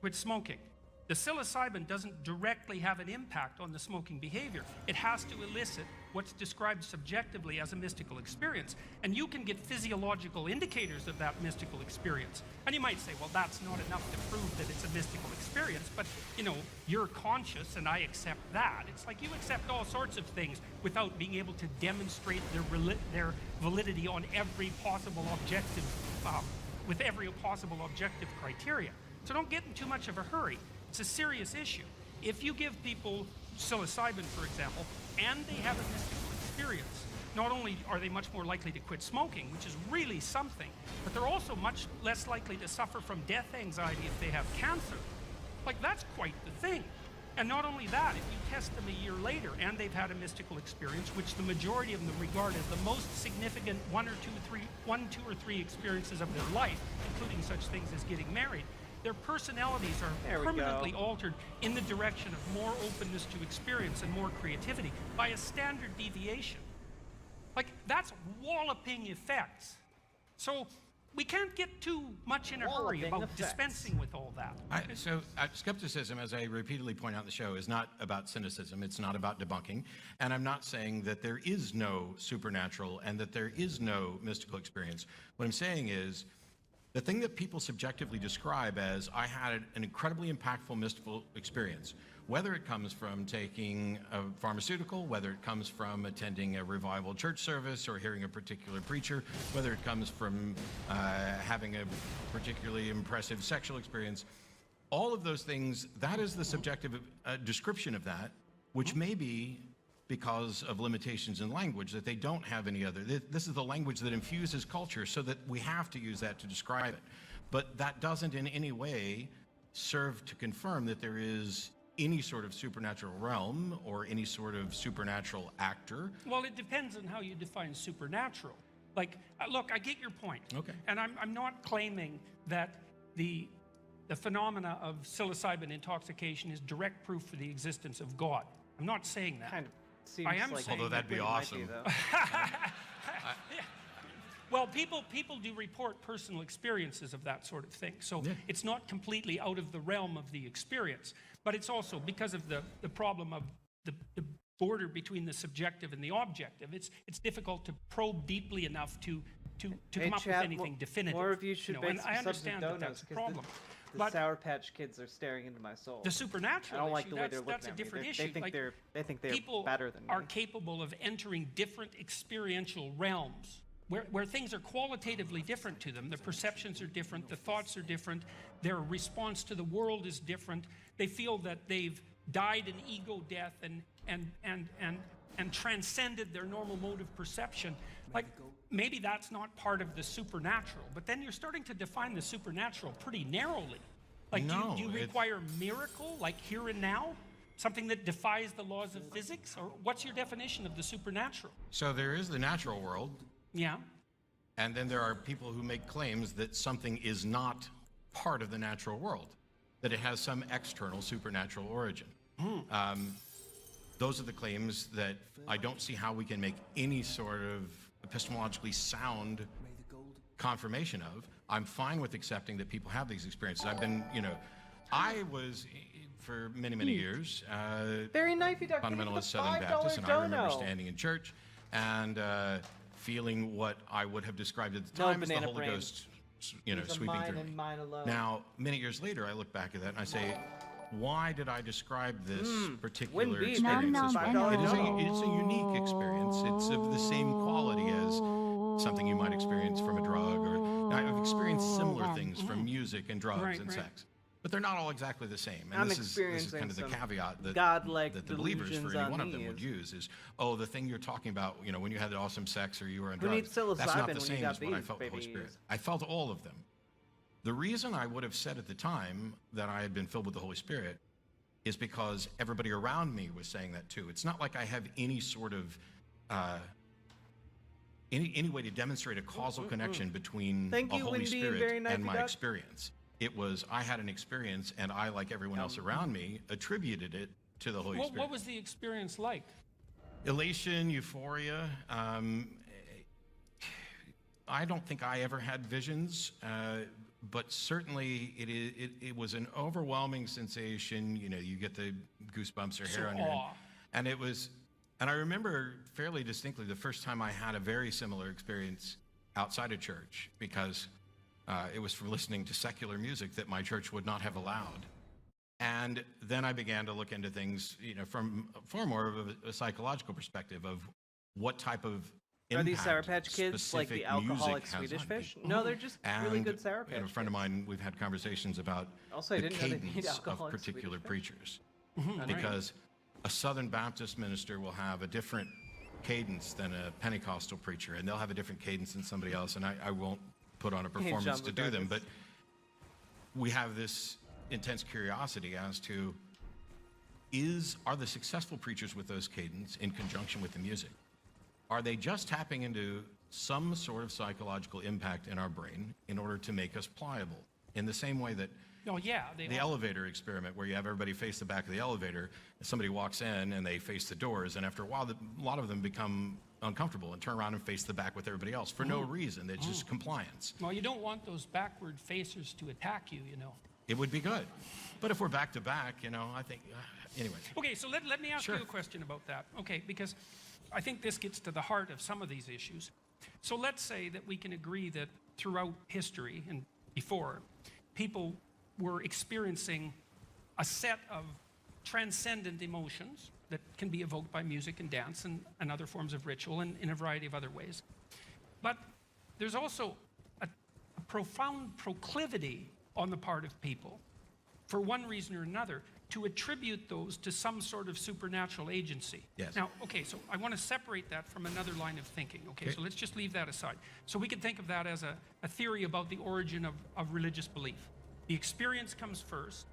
quit smoking. The psilocybin doesn't directly have an impact on the smoking behavior. It has to elicit what's described subjectively as a mystical experience. And you can get physiological indicators of that mystical experience. And you might say, well, that's not enough to prove that it's a mystical experience, but, you know, you're conscious and I accept that. It's like you accept all sorts of things without being able to demonstrate their validity on every possible objective, with every possible objective criteria. So don't get in too much of a hurry. It's a serious issue. If you give people psilocybin, for example, and they have a mystical experience, not only are they much more likely to quit smoking, which is really something, but they're also much less likely to suffer from death anxiety if they have cancer. Like, that's quite the thing. And not only that, if you test them a year later and they've had a mystical experience, which the majority of them regard as the most significant one, two, or three experiences of their life, including such things as getting married, their personalities are permanently altered in the direction of more openness to experience and more creativity by a standard deviation. Like, that's walloping effects. So we can't get too much in a hurry Walloping about effects. dispensing with all that. Skepticism, as I repeatedly point out in the show, is not about cynicism. It's not about debunking. And I'm not saying that there is no supernatural and that there is no mystical experience. What I'm saying is the thing that people subjectively describe as, I had an incredibly impactful mystical experience, whether it comes from taking a pharmaceutical, whether it comes from attending a revival church service or hearing a particular preacher, whether it comes from having a particularly impressive sexual experience, all of those things, that is the subjective description of that, which may be because of limitations in language, that they don't have any other. This is the language that infuses culture, so that we have to use that to describe it. But that doesn't in any way serve to confirm that there is any sort of supernatural realm or any sort of supernatural actor. Well, it depends on how you define supernatural. Like, look, I get your point. Okay. And I'm not claiming that the phenomena of psilocybin intoxication is direct proof for the existence of God. I'm not saying that. Kind of seems I am like saying Although that'd be it might awesome. though. Well, people do report personal experiences of that sort of thing. So it's not completely out of the realm of the experience. But it's also because of the problem of the border between the subjective and the objective. It's difficult to probe deeply enough to come up with anything definitive. More of you should know, bake and some I subs understand and that donuts, that's a 'cause problem. The But Sour Patch Kids are staring into my soul. the supernatural I don't like issue, the way they're looking that's a at me. different They issue. think Like, they think they're people better than me. are capable of entering different experiential realms where things are qualitatively different to them. The perceptions are different, the thoughts are different, their response to the world is different. They feel that they've died an ego death and transcended their normal mode of perception. Like, maybe that's not part of the supernatural, but then you're starting to define the supernatural pretty narrowly. Like, No, do you require miracle, like here and now? Something that defies the laws of physics? Or what's your definition of the supernatural? So there is the natural world, Yeah. and then there are people who make claims that something is not part of the natural world, that it has some external supernatural origin. Those are the claims that I don't see how we can make any sort of epistemologically sound confirmation of. I'm fine with accepting that people have these experiences. I've been, I was, for many, many years, Very knifey duck. fundamentalist Southern Baptist, and I remember standing in church and feeling what I would have described at the No time as the banana Holy brain. Ghost, These are sweeping mine through and me. mine alone. Now, many years later, I look back at that and I say, why did I describe this particular Wouldn't be experience Nom this way? nom It is nom. it's a unique experience. It's of the same quality as something you might experience from a drug. Or now, I've experienced similar things from music and drugs Right, and right. sex. But they're not all exactly the same. And I'm this is kind of the experiencing some caveat that, godlike that the believers, for delusions any on one of them, would these. use is, oh, the thing you're talking about, when you had the awesome sex or you were on Who drugs, needs that's not psilocybin the when you same got as what I these felt the Holy Spirit. babies? I felt all of them. The reason I would have said at the time that I had been filled with the Holy Spirit is because everybody around me was saying that too. It's not like I have any sort of any way to demonstrate a causal connection between Thank a you, Holy Wendy and Spirit Very and Knifey my Duck. experience. It was, I had an experience and I, like everyone else around me, attributed it to the Holy Spirit. What was the experience like? Elation, euphoria. I don't think I ever had visions, but certainly it was an overwhelming sensation. You get the goosebumps or hair on your head. awe. And I remember fairly distinctly the first time I had a very similar experience outside of church, because it was from listening to secular music that my church would not have allowed. And then I began to look into things, from far more of a psychological perspective of what type of Are these Sour impact Patch Kids like the specific alcoholic music has Swedish on fish? people. No, they're just really And, good Sour Patch a friend of Kids. mine, we've had conversations about Also, I the didn't know they made cadence of alcoholic particular Swedish fish. preachers. Right. Because a Southern Baptist minister will have a different cadence than a Pentecostal preacher, and they'll have a different cadence than somebody else, and I won't put on a performance John to do them, Bucharest. but we have this intense curiosity as to are the successful preachers with those cadence in conjunction with the music, are they just tapping into some sort of psychological impact in our brain in order to make us pliable, in the same way that Oh, yeah. the elevator experiment, where you have everybody face the back of the elevator, and somebody walks in and they face the doors, and after a while, a lot of them become uncomfortable and turn around and face the back with everybody else for no reason. It's just compliance. Well, you don't want those backward facers to attack you, you know. It would be good. But if we're back to back, you know, I think, anyway. Okay, so let me ask Sure. you a question about that. Okay, because I think this gets to the heart of some of these issues. So let's say that we can agree that throughout history and before, people were experiencing a set of transcendent emotions that can be evoked by music and dance and other forms of ritual and in a variety of other ways. But there's also a profound proclivity on the part of people, for one reason or another, to attribute those to some sort of supernatural agency. Yes. Now, okay, so I want to separate that from another line of thinking, okay? So let's just leave that aside. So we can think of that as a theory about the origin of religious belief. The experience comes first.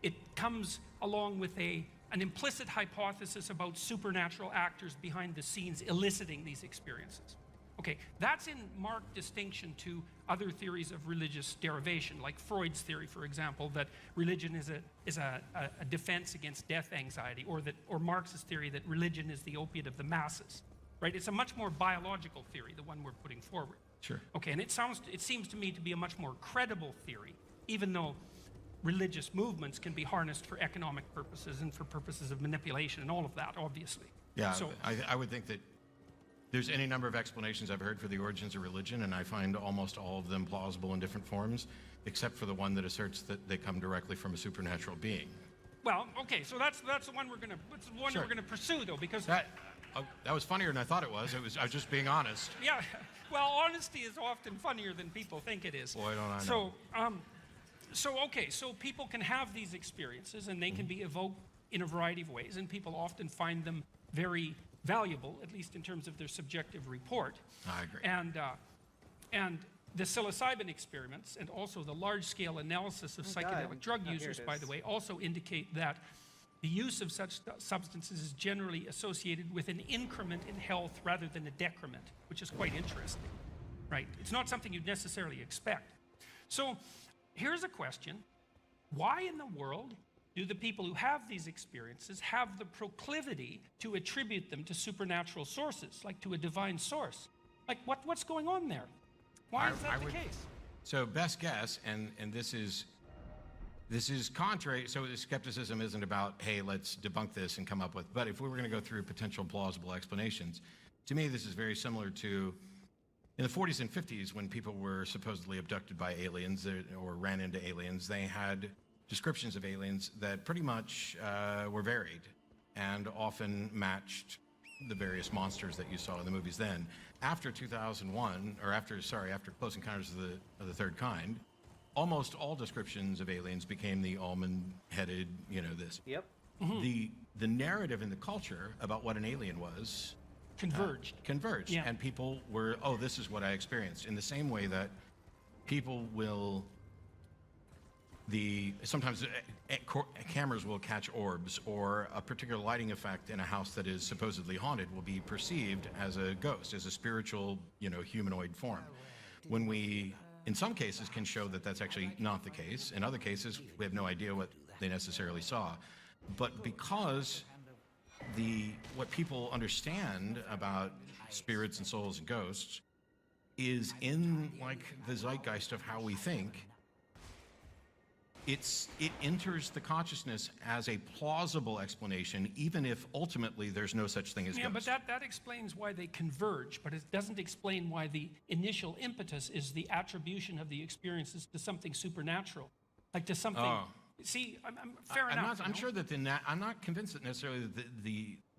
It comes along with an implicit hypothesis about supernatural actors behind the scenes eliciting these experiences. Okay, that's in marked distinction to other theories of religious derivation, like Freud's theory, for example, that religion is a defense against death anxiety, or Marx's theory that religion is the opiate of the masses, right? It's a much more biological theory, the one we're putting forward. Sure. Okay, and it seems to me to be a much more credible theory, even though religious movements can be harnessed for economic purposes and for purposes of manipulation and all of that, obviously. Yeah, So, I would think that there's any number of explanations I've heard for the origins of religion, and I find almost all of them plausible in different forms, except for the one that asserts that they come directly from a supernatural being. well, okay, so that's the one we're Sure. gonna pursue, though, because That was funnier than I thought it was. I was just being honest. yeah, well, honesty is often funnier than people think it is. Boy, don't I know. So people can have these experiences, and they can be evoked in a variety of ways, and people often find them very valuable, at least in terms of their subjective report. I agree. And the psilocybin experiments and also the large-scale analysis of psychedelic drug Oh, here users, it by is. the way, also indicate that the use of such substances is generally associated with an increment in health rather than a decrement, which is quite interesting, right? It's not something you'd necessarily expect. So here's a question. Why in the world do the people who have these experiences have the proclivity to attribute them to supernatural sources, like to a divine source? Like, what's going on there? Why is that the case? So best guess, and this is contrary. So the skepticism isn't about, hey, let's debunk this and come up with. But if we were going to go through potential plausible explanations, to me this is very similar to in the 40s and 50s when people were supposedly abducted by aliens or ran into aliens. They had descriptions of aliens that pretty much were varied and often matched the various monsters that you saw in the movies then. After 2001, or after Close Encounters of the Third Kind, almost all descriptions of aliens became the almond-headed, this. Yep. The narrative in the culture about what an alien was Converged. Yeah. And people were, this is what I experienced. In the same way that people will, sometimes cameras will catch orbs, or a particular lighting effect in a house that is supposedly haunted will be perceived as a ghost, as a spiritual, humanoid form. When we, in some cases, can show that that's actually not the case. In other cases, we have no idea what they necessarily saw. But because what people understand about spirits and souls and ghosts is in the zeitgeist of how we think, it enters the consciousness as a plausible explanation, even if ultimately there's no such thing as Yeah, ghosts. but that explains why they converge, but it doesn't explain why the initial impetus is the attribution of the experiences to something supernatural, like to something. Oh. See, fair enough. I'm sure that I'm not convinced that necessarily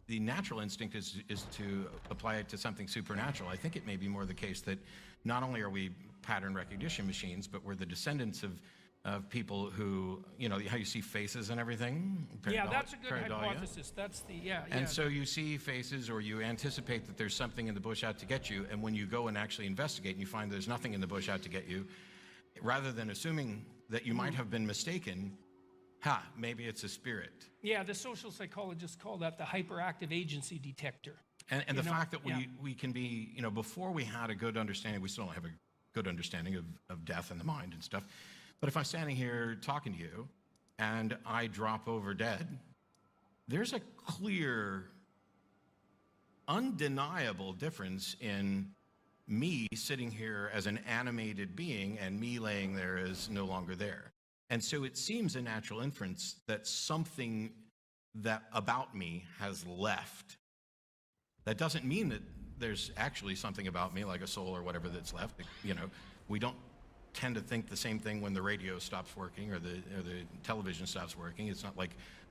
the natural instinct is to apply it to something supernatural. I think it may be more the case that not only are we pattern recognition machines, but we're the descendants of people who, how you see faces and everything. Yeah, that's a good pareidolia. hypothesis. That's the, And so you see faces, or you anticipate that there's something in the bush out to get you, and when you go and actually investigate and you find there's nothing in the bush out to get you, rather than assuming that you might have been mistaken, maybe it's a spirit. Yeah, the social psychologists call that the hyperactive agency detector. And the fact that we can be, before we had a good understanding, we still don't have a good understanding of death and the mind and stuff. But if I'm standing here talking to you and I drop over dead, there's a clear undeniable difference in me sitting here as an animated being and me laying there as no longer there. And so it seems a natural inference that something that about me has left. That doesn't mean that there's actually something about me, like a soul or whatever, that's left. You know, we don't tend to think the same thing when the radio stops working or the television stops working. It's not like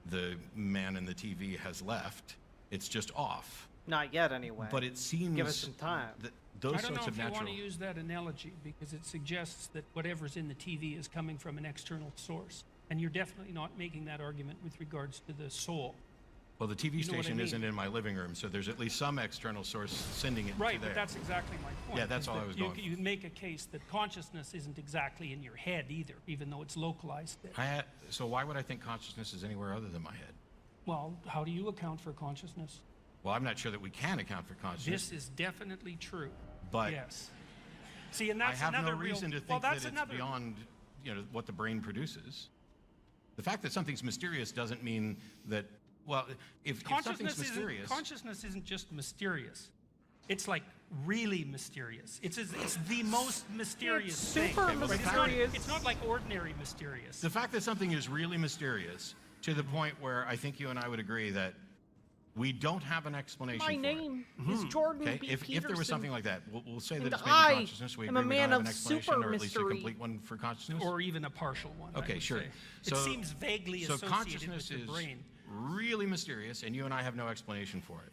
the man in the TV has left. It's just off. Not yet, anyway. But it seems give us some time. That those I don't know sorts if of you natural. want to use that analogy because it suggests that whatever's in the TV is coming from an external source. And you're definitely not making that argument with regards to the soul. Well, the TV You know what I station mean? isn't in my living room, so there's at least some external source sending it Right, to there. but that's exactly my point. Yeah, that's is all that I was you, going for. You make a case that consciousness isn't exactly in your head either, even though it's localized there. So why would I think consciousness is anywhere other than my head? Well, how do you account for consciousness? Well, I'm not sure that we can account for consciousness. This is definitely true. But yes. See, and I that's have another no reason to think well, that that's it's another, beyond, what the brain produces. The fact that something's mysterious doesn't mean that. Well, if something's mysterious, consciousness isn't just mysterious. It's like really mysterious. It's the most mysterious It's thing. super Right? mysterious. It's not like ordinary mysterious. the fact that something is really mysterious to the point where I think you and I would agree that we don't have an explanation My for name is Jordan it. B. Okay, if there was Peterson, something like that, we'll say that and it's maybe I consciousness. We am a agree we man don't have an of explanation, super or at least a mystery. complete one for consciousness. Or even a partial one. I Okay, would sure. say. So, it seems vaguely so associated consciousness with the is brain. really mysterious, and you and I have no explanation for it.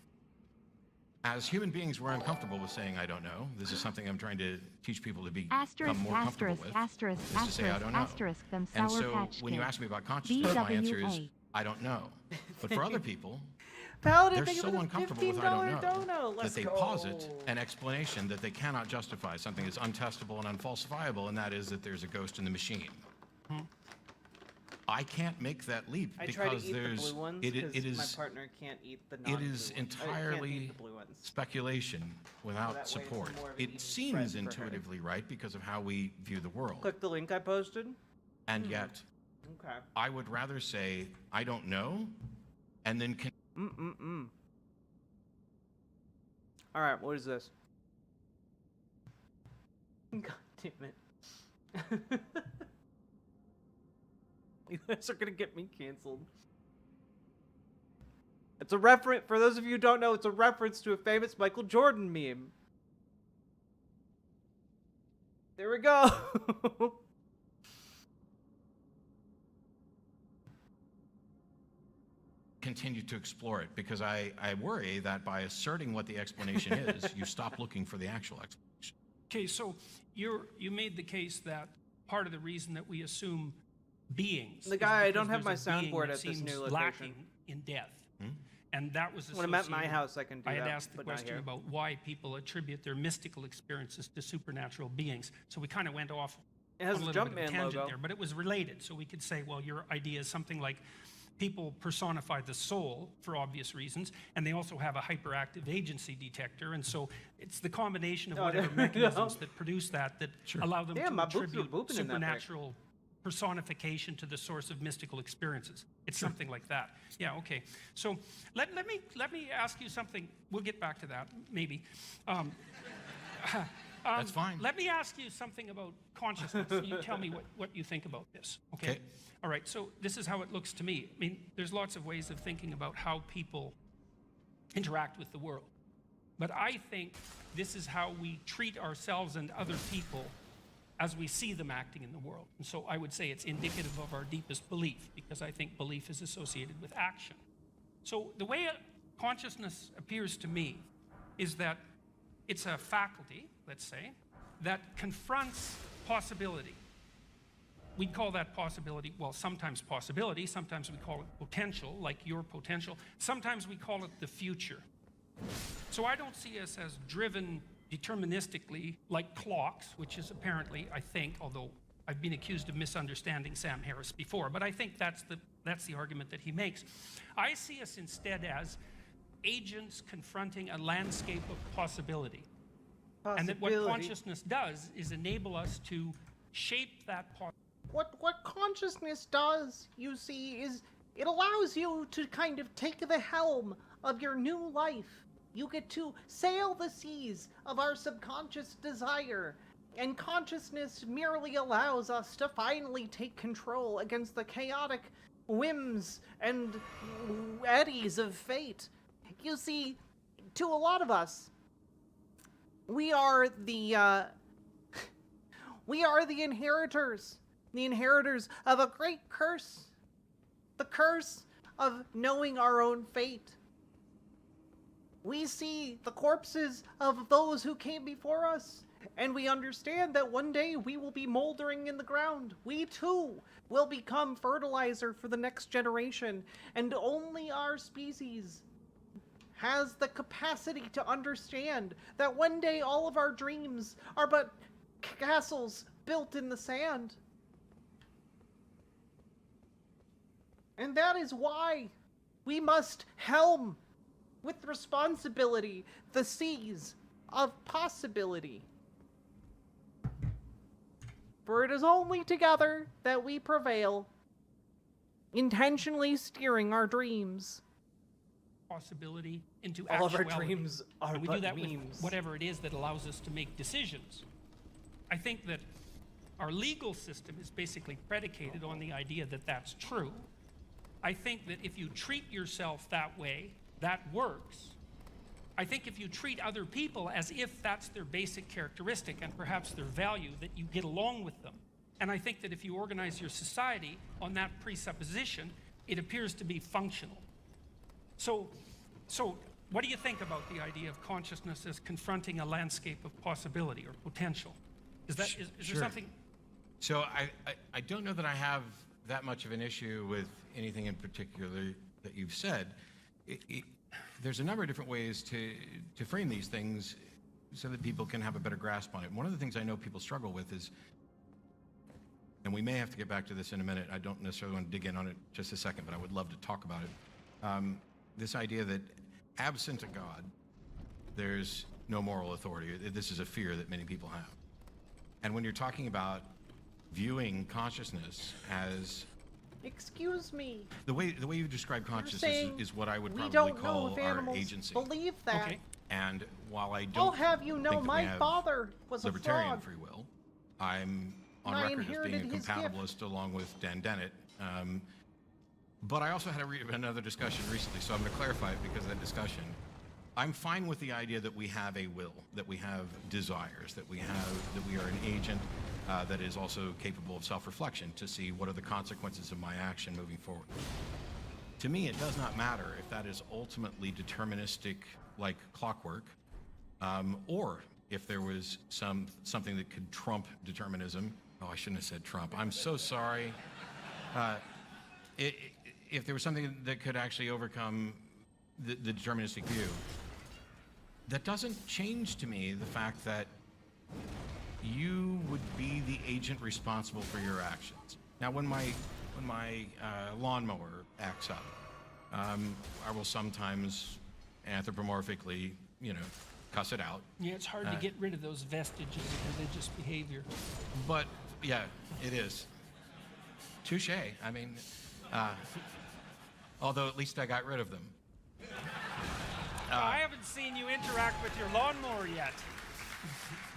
As human beings, we're uncomfortable with saying "I don't know." This is something I'm trying to teach people to become Asterisk, more comfortable asterisk, with. asterisk, is to say "I asterisk, don't know." asterisk, them And Sour so, Patch when you Kids. ask me about consciousness, my answer is VWA. "I don't know." But for other people, Paladin, they're thank you so for the uncomfortable with "I $15 don't know" dono. that Let's they go. posit an explanation that they cannot justify. Something is untestable and unfalsifiable, and that is that there's a ghost in the machine. I can't make that leap I try to because eat the there's blue ones it because my is partner can't eat the it non-blue is ones. Can't entirely eat the blue ones. speculation that way without it's support. more of an even It seems spread for her. intuitively right because of how we view the world. Click the link I posted. And yet, Okay. I would rather say, I don't know, and then All right, what is this? God damn it. You guys are gonna get me canceled. It's a reference, for those of you who don't know, it's a reference to a famous Michael Jordan meme. There we go. continue to explore it because I worry that by asserting what the explanation is, you stop looking for the actual explanation. Okay, so you made the case that part of the reason that we assume beings. The is guy, I because don't have there's my a being soundboard that at this seems new location. lacking in death. And that was When I'm at my associated- house, I can do I had that, asked the but not question here. about why people attribute their mystical experiences to supernatural beings. So we kind of went off It has on a the little bit of a Jumpman tangent logo. there, but it was related. So we could say, well, your idea is something like people personify the soul for obvious reasons, and they also have a hyperactive agency detector, and so it's the combination of whatever there you go. mechanisms that produce that allow them Damn, to my boobs are attribute booping in that pic. supernatural personification to the source of mystical experiences. It's something like that. Yeah, okay. So let me ask you something. We'll get back to that, maybe. That's fine. Let me ask you something about consciousness. You tell me what you think about this, okay? Okay. All right, so this is how it looks to me. I mean, there's lots of ways of thinking about how people interact with the world. But I think this is how we treat ourselves and other people as we see them acting in the world. And so I would say it's indicative of our deepest belief, because I think belief is associated with action. So the way consciousness appears to me is that it's a faculty, let's say, that confronts possibility. We'd call that possibility, well, sometimes possibility, sometimes we call it potential, like your potential. Sometimes we call it the future. So I don't see us as driven deterministically like clocks, which is apparently, I think, although I've been accused of misunderstanding Sam Harris before, but I think that's the argument that he makes. I see us instead as agents confronting a landscape of possibility. And that what consciousness does is enable us to shape that possibility. What consciousness does, you see, is it allows you to kind of take the helm of your new life. You get to sail the seas of our subconscious desire. And consciousness merely allows us to finally take control against the chaotic whims and eddies of fate. You see, to a lot of us, we are the inheritors of a great curse, the curse of knowing our own fate. We see the corpses of those who came before us, and we understand that one day we will be moldering in the ground. We too will become fertilizer for the next generation, and only our species has the capacity to understand that one day all of our dreams are but castles built in the sand. And that is why we must helm with responsibility the seas of possibility. For it is only together that we prevail, intentionally steering our dreams. Possibility into All of our actuality. dreams are And we but do that memes. with whatever it is that allows us to make decisions. I think that our legal system is basically predicated on the idea that that's true. I think that if you treat yourself that way, that works. I think if you treat other people as if that's their basic characteristic and perhaps their value, that you get along with them. And I think that if you organize your society on that presupposition, it appears to be functional. So what do you think about the idea of consciousness as confronting a landscape of possibility or potential? Is there Sure. something? So I don't know that I have that much of an issue with anything in particular that you've said. There's a number of different ways to frame these things so that people can have a better grasp on it. One of the things I know people struggle with is, and we may have to get back to this in a minute, I don't necessarily want to dig in on it just a second, but I would love to talk about it. This idea that absent a God, there's no moral authority. This is a fear that many people have. And when you're talking about viewing consciousness as... Excuse me. The way you describe consciousness is what I would we probably don't know call if our animals agency. believe that. Okay. And while I don't I'll have you know, think that we my have father was a libertarian frog. free will, I'm on And I record as being a inherited his gift. compatibilist along with Dan Dennett. But I also had another discussion recently, so I'm going to clarify it because of that discussion. I'm fine with the idea that we have a will, that we have desires, that we are an agent that is also capable of self-reflection to see what are the consequences of my action moving forward. To me, it does not matter if that is ultimately deterministic, like clockwork, or if there was something that could trump determinism. Oh, I shouldn't have said Trump. I'm so sorry. If there was something that could actually overcome the deterministic view, that doesn't change to me the fact that you would be the agent responsible for your actions. Now, when my lawnmower acts up, I will sometimes anthropomorphically, cuss it out. Yeah, it's hard to get rid of those vestiges of religious behavior. But yeah, it is. Touche. I mean, although at least I got rid of them. I haven't seen you interact with your lawnmower yet.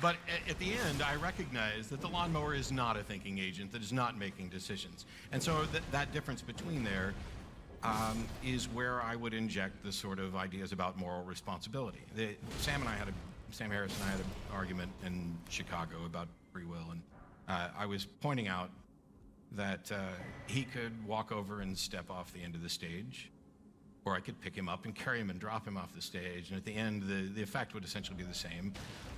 But at the end, I recognize that the lawnmower is not a thinking agent, that is not making decisions. And so that difference between there is where I would inject the sort of ideas about moral responsibility. Sam Harris and I had an argument in Chicago about free will, and I was pointing out that he could walk over and step off the end of the stage, or I could pick him up and carry him and drop him off the stage, and at the end, the effect would essentially be the same.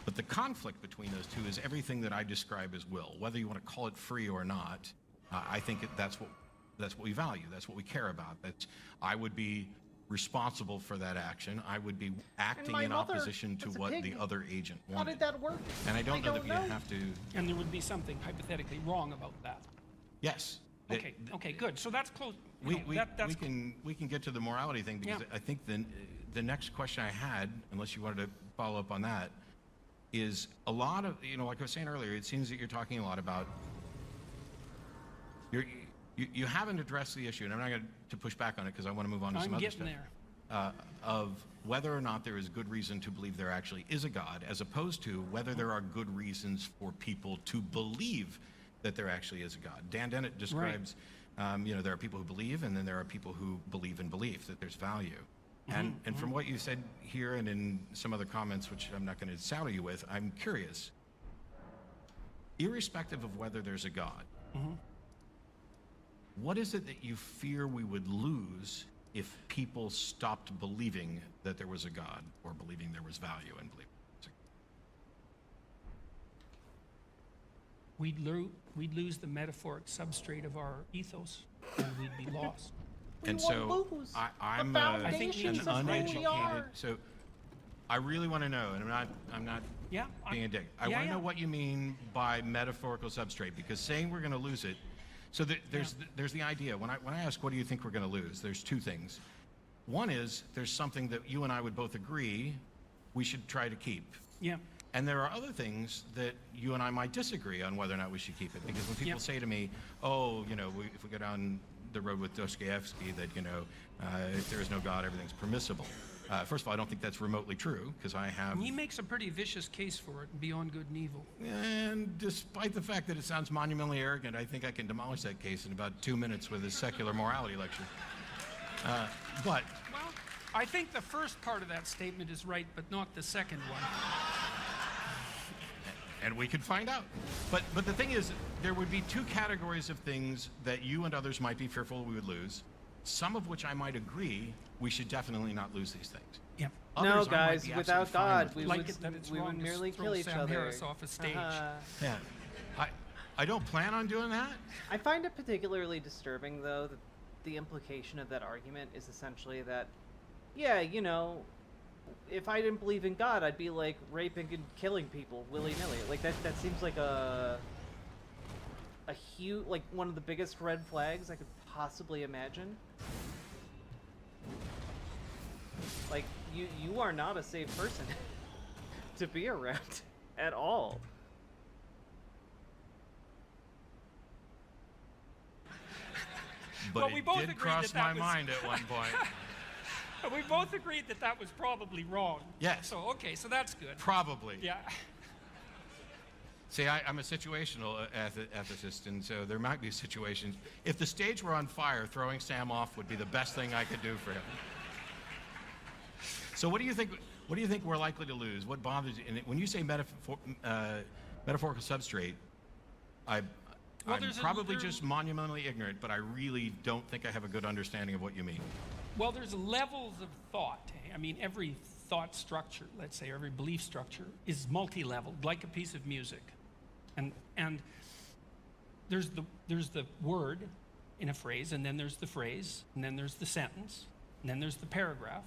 But the conflict between those two is everything that I describe as will. Whether you want to call it free or not, I think that's what we value. That's what we care about. I would be responsible for that action. I would be acting in opposition to what the other agent wanted. How did that work? And I don't know that you have to... And there would be something hypothetically wrong about that. Yes. Okay, good. So that's close. We can get to the morality thing, because I think the next question I had, unless you wanted to follow up on that, is a lot of, like I was saying earlier, it seems that you're talking a lot about, you haven't addressed the issue, and I'm not going to push back on it because I want to move on to some other stuff. I'm getting there. of whether or not there is good reason to believe there actually is a God, as opposed to whether there are good reasons for people to believe that there actually is a God. Dan Dennett describes, there are people who believe, and then there are people who believe in belief, that there's value. And from what you said here and in some other comments, which I'm not going to saddle you with, I'm curious, irrespective of whether there's a God, what is it that you fear we would lose if people stopped believing that there was a God, or believing there was value in believing there was a God? We'd lose the metaphoric substrate of our ethos, and we'd be lost. And so I'm an uneducated, so I really want to know, and I'm not being a dick. I want to know what you mean by metaphorical substrate, because saying we're going to lose it, so there's the idea. When I ask what do you think we're going to lose, there's two things. One is there's something that you and I would both agree we should try to keep. Yeah. And there are other things that you and I might disagree on whether or not we should keep it. Because when people say to me, oh, if we go down the road with Dostoevsky, that, if there is no God, everything's permissible. First of all, I don't think that's remotely true, because I have... He makes a pretty vicious case for it, beyond good and evil. And despite the fact that it sounds monumentally arrogant, I think I can demolish that case in about 2 minutes with a secular morality lecture. Well, I think the first part of that statement is right, but not the second one. And we could find out. But the thing is, there would be two categories of things that you and others might be fearful we would lose, some of which I might agree we should definitely not lose these things. Yep. No, guys, without God, we like would merely kill each other. Harris off a stage. Yeah. I don't plan on doing that. I find it particularly disturbing, though, that the implication of that argument is essentially that, if I didn't believe in God, I'd be like raping and killing people willy-nilly. Like that seems like a huge, like one of the biggest red flags I could possibly imagine. Like you are not a safe person to be around at all. But it did cross my mind at one point. We both agreed that that was probably wrong. Yes. So, okay, so that's good. Probably. Yeah. See, I'm a situational ethicist, and so there might be situations. If the stage were on fire, throwing Sam off would be the best thing I could do for him. So what do you think? What do you think we're likely to lose? What bothers you? And when you say metaphorical substrate, I'm probably just monumentally ignorant, but I really don't think I have a good understanding of what you mean. Well, there's levels of thought. I mean, every thought structure, let's say, every belief structure is multi-leveled, like a piece of music. And there's the word in a phrase, and then there's the phrase, and then there's the sentence, and then there's the paragraph.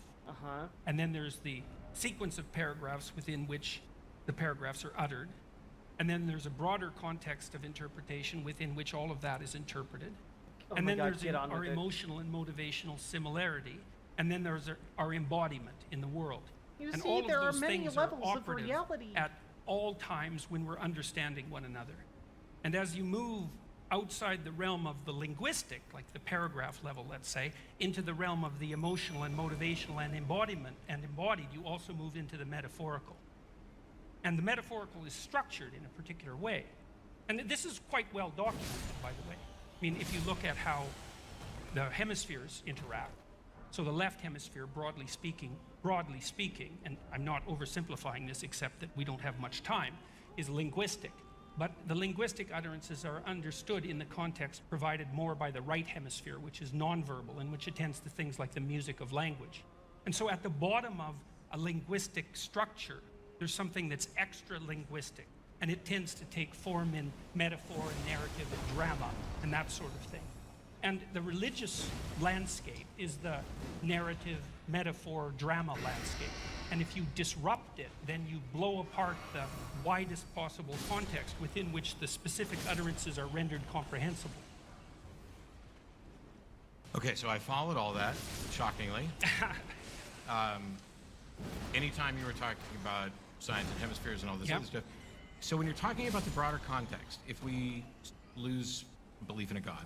And then there's the sequence of paragraphs within which the paragraphs are uttered. And then there's a broader context of interpretation within which all of that is interpreted. And then there's our emotional and motivational similarity. And then there's our embodiment in the world. You and see, all of there those are many things levels are of operative reality. at all times when we're understanding one another. And as you move outside the realm of the linguistic, like the paragraph level, let's say, into the realm of the emotional and motivational and embodiment and embodied, you also move into the metaphorical. And the metaphorical is structured in a particular way. And this is quite well documented, by the way. I mean, if you look at how the hemispheres interact, so the left hemisphere, broadly speaking, and I'm not oversimplifying this except that we don't have much time, is linguistic. But the linguistic utterances are understood in the context provided more by the right hemisphere, which is nonverbal, and which attends to things like the music of language. And so at the bottom of a linguistic structure, there's something that's extra linguistic, and it tends to take form in metaphor and narrative and drama and that sort of thing. And the religious landscape is the narrative, metaphor, drama landscape. And if you disrupt it, then you blow apart the widest possible context within which the specific utterances are rendered comprehensible. Okay, so I followed all that, shockingly. Anytime you were talking about signs and hemispheres and all this other stuff. So when you're talking about the broader context, if we lose belief in a God,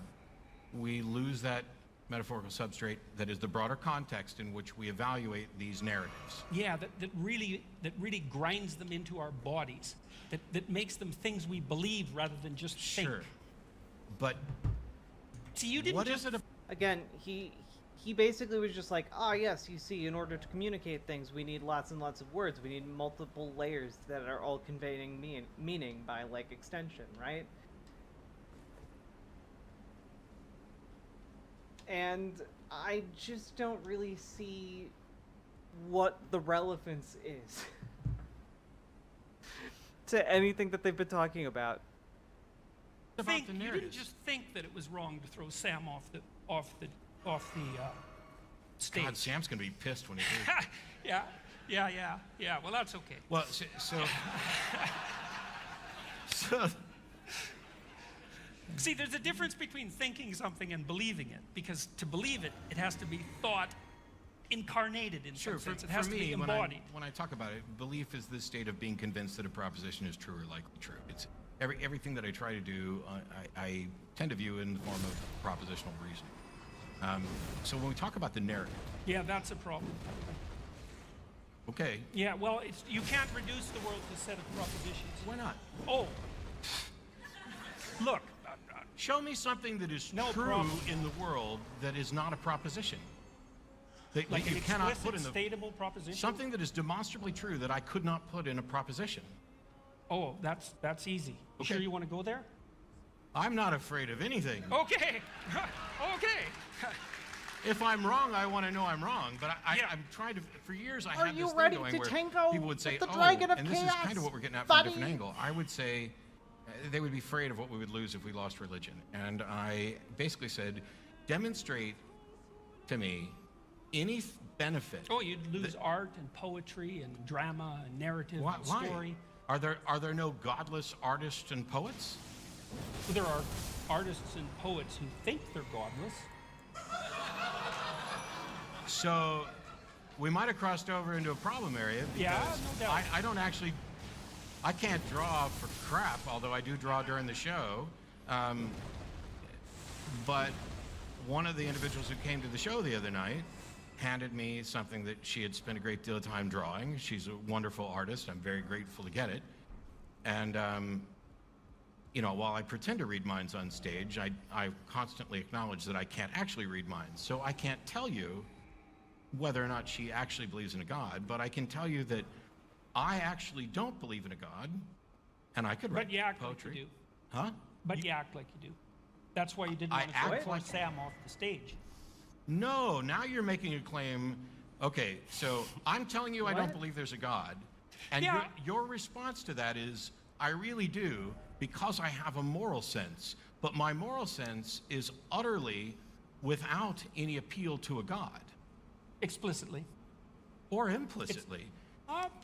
we lose that metaphorical substrate that is the broader context in which we evaluate these narratives. Yeah, that really grinds them into our bodies, that makes them things we believe rather than just think. Sure, but See, you didn't what just... is it? Again, he basically was just like, ah, yes, you see, in order to communicate things, we need lots and lots of words. We need multiple layers that are all conveying meaning by, like, extension, right? And I just don't really see what the relevance is to anything that they've been talking about. About the You didn't narratives. just think that it was wrong to throw Sam off the stage. God, Sam's gonna be pissed when he hears. Yeah. Well, that's okay. Well, so See, there's a difference between thinking something and believing it, because to believe it, it has to be thought incarnated in some sense. It has to be embodied. when I talk about it, belief is the state of being convinced that a proposition is true or likely true. It's everything that I try to do, I tend to view in the form of propositional reasoning. So when we talk about the narrative, Yeah, that's a problem. okay, Yeah, well, you can't reduce the world to a set of propositions. why not? Oh, look, Show me something that is No true problem. in the world that is not a proposition. That like you an cannot explicit, put in the statable proposition. something that is demonstrably true that I could not put in a proposition. Oh, that's easy. You Okay. sure you want to go there? I'm not afraid of anything. Okay, okay. If I'm wrong, I want to know I'm wrong. But Yeah. I'm trying to. For years, I Are had you this thing ready going to where tango people would say, with the "Oh," Dragon of and this is Chaos, kind of what we're getting at from a different buddy? angle. I would say they would be afraid of what we would lose if we lost religion, and I basically said, demonstrate to me any benefit. Oh, you'd lose art and poetry and drama and narrative Why? and story. Are there no godless artists and poets? Well, there are artists and poets who think they're godless. So we might have crossed over into a problem area because Yeah, no doubt. I don't actually, I can't draw for crap, although I do draw during the show. But one of the individuals who came to the show the other night handed me something that she had spent a great deal of time drawing. She's a wonderful artist. I'm very grateful to get it. And, you know, while I pretend to read minds on stage, I constantly acknowledge that I can't actually read minds. So I can't tell you whether or not she actually believes in a God, but I can tell you that I actually don't believe in a God, and I could write But you act poetry. like you do. Huh? But you act like you do. That's why you didn't I want to throw act poor like- Sam off the stage. No, now you're making a claim. Okay, so I'm telling you I don't What? believe there's a God. And Yeah. your response to that is, I really do, because I have a moral sense. But my moral sense is utterly without any appeal to a God, Explicitly. or implicitly.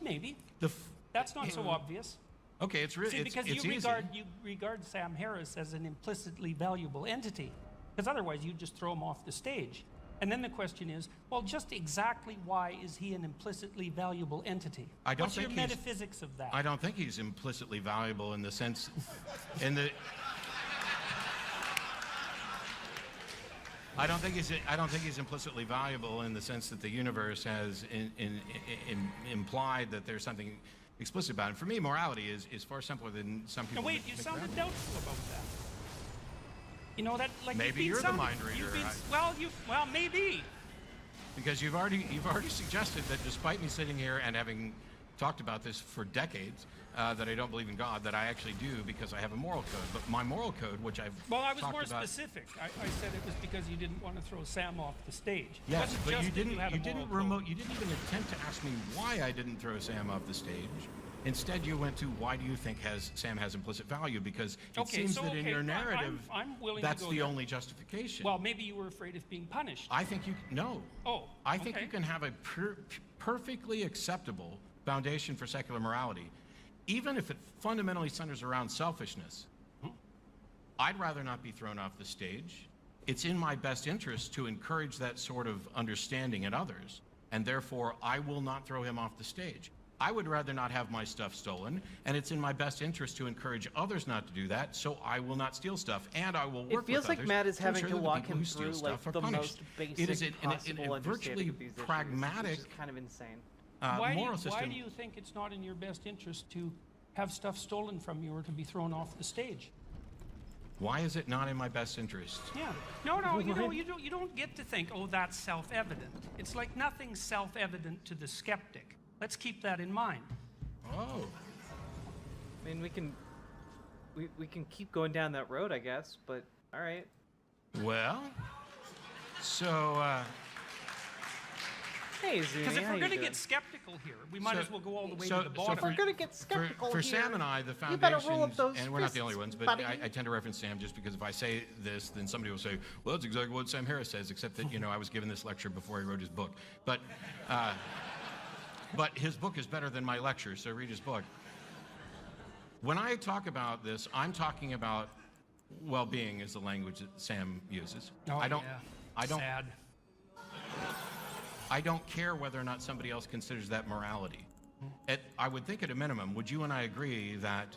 Maybe. The That's not so obvious. Okay, it's really See, because it's you easy. regard Sam Harris as an implicitly valuable entity, because otherwise you just throw him off the stage. And then the question is, well, just exactly why is he an implicitly valuable entity? I don't What's your think he's- metaphysics of that? I don't think he's implicitly valuable in the sense, in the. I don't think he's implicitly valuable in the sense that the universe has implied that there's something explicit about it. For me, morality is far simpler than some people. Now wait, you think sounded around. doubtful about that. You know that, like Maybe you've you're been the sounding- mind you've reader. been- well, maybe. Because you've already suggested that despite me sitting here and having talked about this for decades, that I don't believe in God, that I actually do because I have a moral code. But my moral code, which I've Well, I was talked more about, specific. I said it was because you didn't want to throw Sam off the stage. It Yes, wasn't but just you that didn't. had a You didn't moral code. You didn't even attempt to ask me why I didn't throw Sam off the stage. Instead, you went to why do you think Sam has implicit value? Because it Okay, seems so, that in okay, your I'm- narrative, I'm willing to that's go the there. only justification. Well, maybe you were afraid of being punished. I think you no. Oh, I think okay. you can have a perfectly acceptable foundation for secular morality, even if it fundamentally centers around selfishness. I'd rather not be thrown off the stage. It's in my best interest to encourage that sort of understanding in others, and therefore I will not throw him off the stage. I would rather not have my stuff stolen, and it's in my best interest to encourage others not to do that, so I will not steal stuff, and I will work It feels with like others Matt is to having ensure to that the walk people him who steal through stuff like are the punished. most basic It is possible a virtually understanding of these issues, pragmatic which is kind of insane. moral system. Why do you think it's not in your best interest to have stuff stolen from you or to be thrown off the stage? Why is it not in my best interest? Yeah. No, you don't get to think, oh, that's self-evident. It's like nothing's self-evident to the skeptic. Let's keep that in mind. Oh. I mean, we can keep going down that road, I guess, but all right. Well, so, Hey, Zuni, Because if how we're you going to doing? get skeptical here, we might as well go all the way to the so bottom. If we're gonna get skeptical for here, Sam and I, the you better foundations, roll up those and we're not the only fists, ones, but buddy. I tend to reference Sam just because if I say this, then somebody will say, well, that's exactly what Sam Harris says, except that, I was given this lecture before he wrote his book. But his book is better than my lecture, so read his book. When I talk about this, I'm talking about well-being is the language that Sam uses. Oh, I don't Sad. I don't care whether or not somebody else considers that morality. I would think at a minimum, would you and I agree that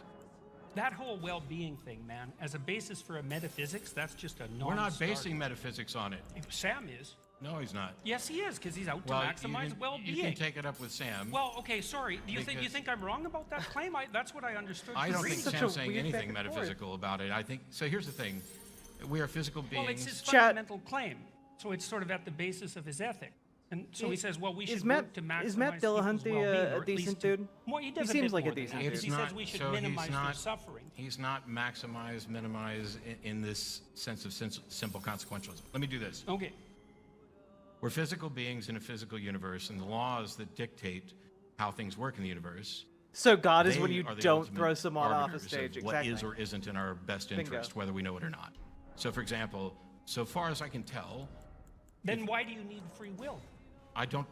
That whole well-being thing, man, as a basis for a metaphysics, that's just a non-starter. we're not basing metaphysics on it? Sam is. No, he's not. Yes, he is, because he's out to Well, maximize well-being. You can take it up with Sam. Well, okay, sorry. Do you think Because- I'm wrong about that claim? that's what I understood. I from don't reading think such Sam's a saying weird anything back and forth. metaphysical about it. I think, so here's the thing. We are physical beings. Well, it's his Chat- fundamental claim, so it's sort of at the basis of his ethic. And so he says, well, we should work to maximize is Matt Dillahunty people's well-being, or a at least decent to- dude? Well, he He does a seems bit like a more than decent that, dude. because he says we should so minimize their not- suffering. He's not maximize, minimize in this sense of simple consequentialism. Let me do this. Okay. We're physical beings in a physical universe, and the laws that dictate how things work in the universe. So God is when they you are the don't ultimate throw someone off a arbiters of stage. what Exactly. is or isn't in our best interest, Bingo. whether we know it or not. So, for example, so far as I can tell, Then why do you need free will? I don't.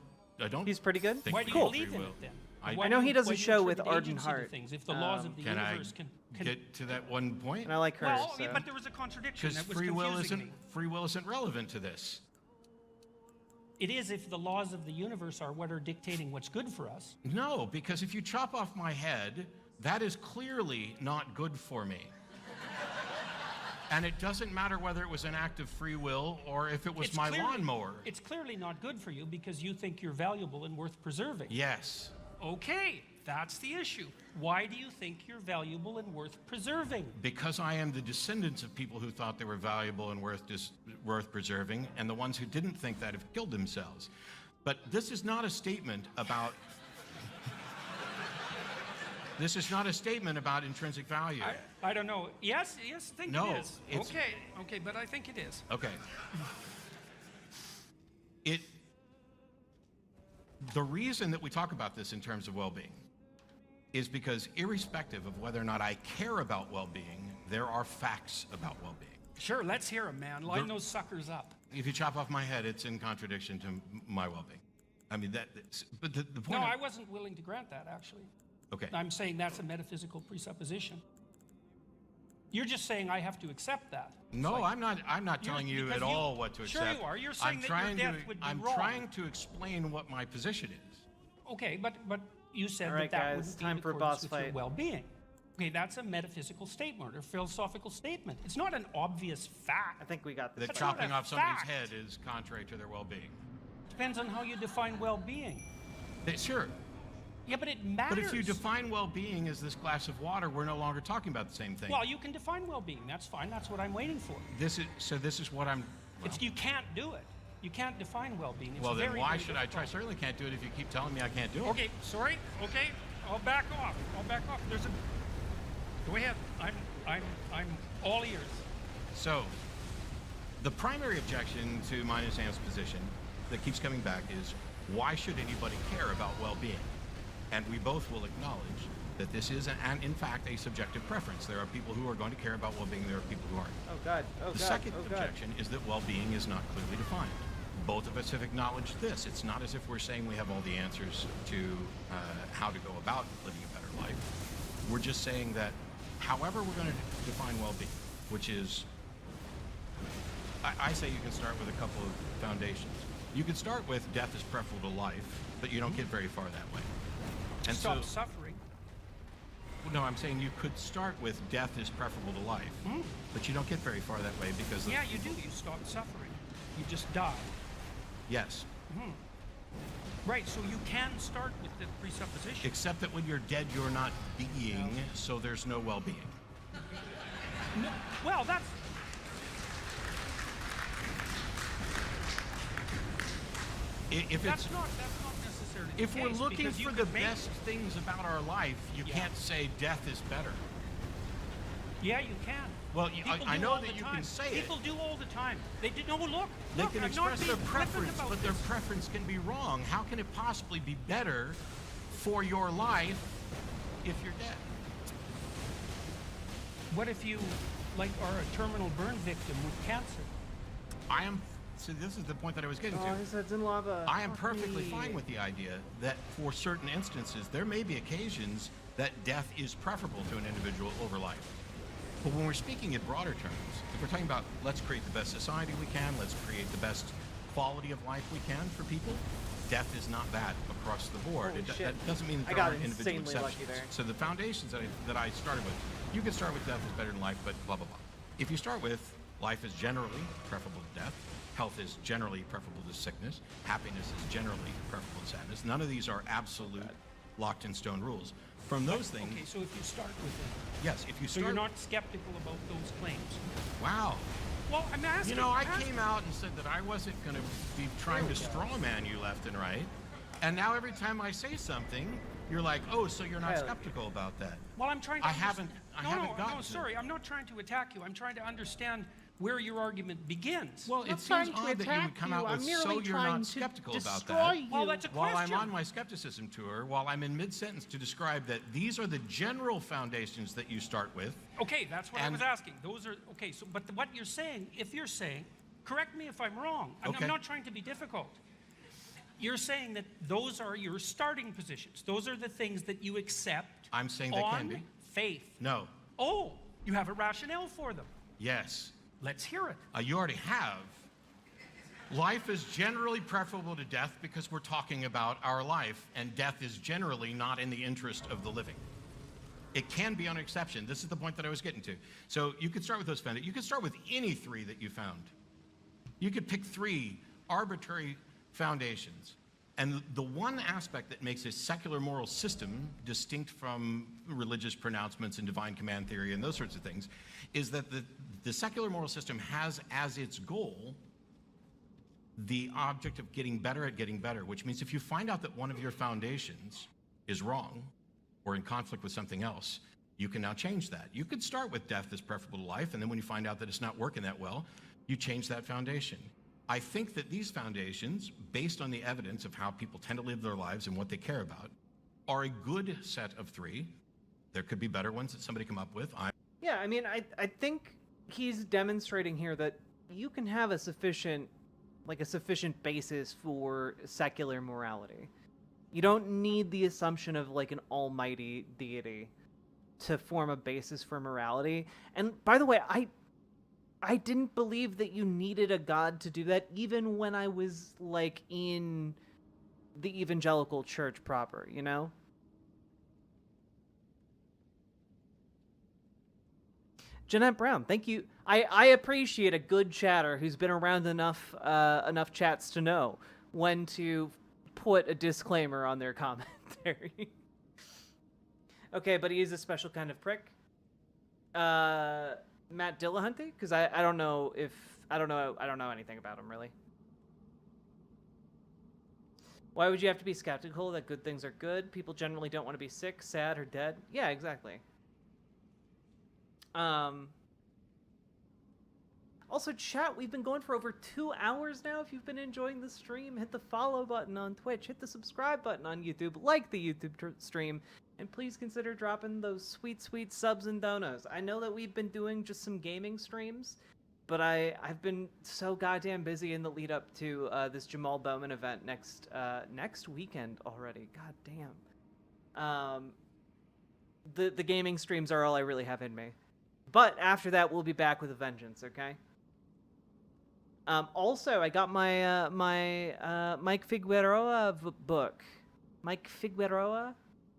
He's pretty good. think Why we do you need believe free in will. it then? I- Why I know do he you- does a why do you show with attribute Ardent agency to Heart. things? If the laws of the Can I universe can get to that one point? And I like her. well, so. but there was a contradiction Because that was free confusing me. will isn't relevant to this. It is if the laws of the universe are what are dictating what's good for us. No, because if you chop off my head, that is clearly not good for me. And it doesn't matter whether it was an act of free will or if it was It's my clearly- lawnmower. It's clearly not good for you because you think you're valuable and worth preserving. Yes. Okay, that's the issue. Why do you think you're valuable and worth preserving? Because I am the descendants of people who thought they were valuable and worth preserving, and the ones who didn't think that have killed themselves. But this is not a statement about. This is not a statement about intrinsic value. I don't know. Yes, I think No, it is. it's- Okay, but I think it is. Okay. The reason that we talk about this in terms of well-being is because irrespective of whether or not I care about well-being, there are facts about well-being. Sure, let's hear them, man. Line those suckers up. If you chop off my head, it's in contradiction to my well-being. I mean, but the point. No, I wasn't willing to grant that, actually. Okay. I'm saying that's a metaphysical presupposition. You're just saying I have to accept that. It's No, like- I'm not telling you because at all what to Sure accept. you are. You're saying that your death would be I'm wrong. trying to explain what my position is. Okay, but you said All right, that guys, wouldn't be time in for a accordance boss with your fight. well-being. Okay, that's a metaphysical statement or philosophical statement. It's not an obvious fact. I think we got this. That That's not chopping a off somebody's fact. head is contrary to their well-being. Depends on how you define well-being. Sure. Yeah, but it matters. But if you define well-being as this glass of water, we're no longer talking about the same thing. Well, you can define well-being. That's fine. That's what I'm waiting for. This is what I'm. Well, You can't do it. You can't define well-being. It's well, then very, why very should I try? I difficult. certainly can't do it if you keep telling me I can't do it. Okay, sorry. Okay, I'll back off. There's a. Go ahead. I'm all ears. So, the primary objection to mine and Sam's position that keeps coming back is, why should anybody care about well-being? And we both will acknowledge that this is, in fact, a subjective preference. There are people who are going to care about well-being. There are people who aren't. Oh God. Oh God. The second oh God. objection is that well-being is not clearly defined. Both of us have acknowledged this. It's not as if we're saying we have all the answers to how to go about living a better life. We're just saying that however we're going to define well-being, which is, I say you can start with a couple of foundations. You can start with death is preferable to life, but you don't get very far that way. And Stop so, suffering. no, I'm saying you could start with death is preferable to life, but you don't get very far that way because Yeah, you do. You stop suffering. You just die. yes, Right, so you can start with the presupposition. except that when you're dead, you're not being, so there's no well-being. No, well, that's... If That's it's not necessarily the if we're case, looking because you for the could make- best things about our life, you Yeah. can't say death is better. Yeah, you can. Well, People I do know all that the you time. can say it. People do all the time. They do. No, look. They look, can I'm not express being their flippant preference, about but their this. preference can be wrong. How can it possibly be better for your life if you're dead? What if you, like, are a terminal burn victim with cancer? I am. So this is the point that I was getting Oh, to. his head's in lava. I am Fuck perfectly me. fine with the idea that for certain instances, there may be occasions that death is preferable to an individual over life. But when we're speaking in broader terms, if we're talking about let's create the best society we can, let's create the best quality of life we can for people, death is not that across the board. Holy shit. That doesn't mean that I there got aren't individual insanely lucky exceptions. there. So the foundations that I started with, you can start with death is better than life, but blah, blah, blah. If you start with life is generally preferable to death, health is generally preferable to sickness, happiness is generally preferable to sadness, none of these are absolute locked in stone rules. From those things, Okay, so if you start with it, yes, if you so start... you're not skeptical about those claims. Wow. Well, I'm asking. You know, I I'm asking- came out and said that I wasn't going to be trying to straw man you left and right. And now every time I say something, you're like, oh, so you're not Hell yeah. skeptical about that. Well, I'm trying to. I haven't No, gotten to sorry. I'm not trying to attack you. I'm trying to understand where your argument begins. Well, I'm it not seems trying to odd that you would attack come you. out I'm with merely so you're trying not to skeptical about destroy that. you. Well, that's a While I'm question. on my skepticism tour, while I'm in mid-sentence to describe that these are the general foundations that you start with. Okay, that's what I And- was asking. Those are okay. So, but what you're saying, if you're saying, correct me if I'm wrong. I'm Okay. not trying to be difficult. You're saying that those are your starting positions. Those are the things that you accept. I'm saying they on can be. faith. No. Oh, you have a rationale for them. Yes. Let's hear it. You already have. Life is generally preferable to death because we're talking about our life, and death is generally not in the interest of the living. It can be an exception. This is the point that I was getting to. So you could start with those foundations. You could start with any three that you found. You could pick three arbitrary foundations. And the one aspect that makes a secular moral system distinct from religious pronouncements and divine command theory and those sorts of things is that the secular moral system has as its goal the object of getting better at getting better, which means if you find out that one of your foundations is wrong or in conflict with something else, you can now change that. You could start with death is preferable to life, and then when you find out that it's not working that well, you change that foundation. I think that these foundations, based on the evidence of how people tend to live their lives and what they care about, are a good set of three. There could be better ones that somebody come up with. Yeah, I mean, I think he's demonstrating here that you can have a sufficient basis for secular morality. You don't need the assumption of like an almighty deity to form a basis for morality. And by the way, I didn't believe that you needed a god to do that, even when I was like in the evangelical church proper, you know? Jeanette Brown, thank you. I appreciate a good chatter who's been around enough chats to know when to put a disclaimer on their commentary. Okay, but he is a special kind of prick. Matt Dillahunty, because I don't know anything about him really. Why would you have to be skeptical that good things are good? People generally don't want to be sick, sad, or dead. Yeah, exactly. Also, chat, we've been going for over 2 hours now. If you've been enjoying the stream, hit the follow button on Twitch, hit the subscribe button on YouTube, like the YouTube stream, and please consider dropping those sweet, sweet subs and donos. I know that we've been doing just some gaming streams, but I've been so goddamn busy in the lead up to this Jamal Bowman event next weekend already. God damn. The gaming streams are all I really have in me. But after that, we'll be back with a vengeance, okay? Also, I got my Mike Figueroa book. Mike Figueroa?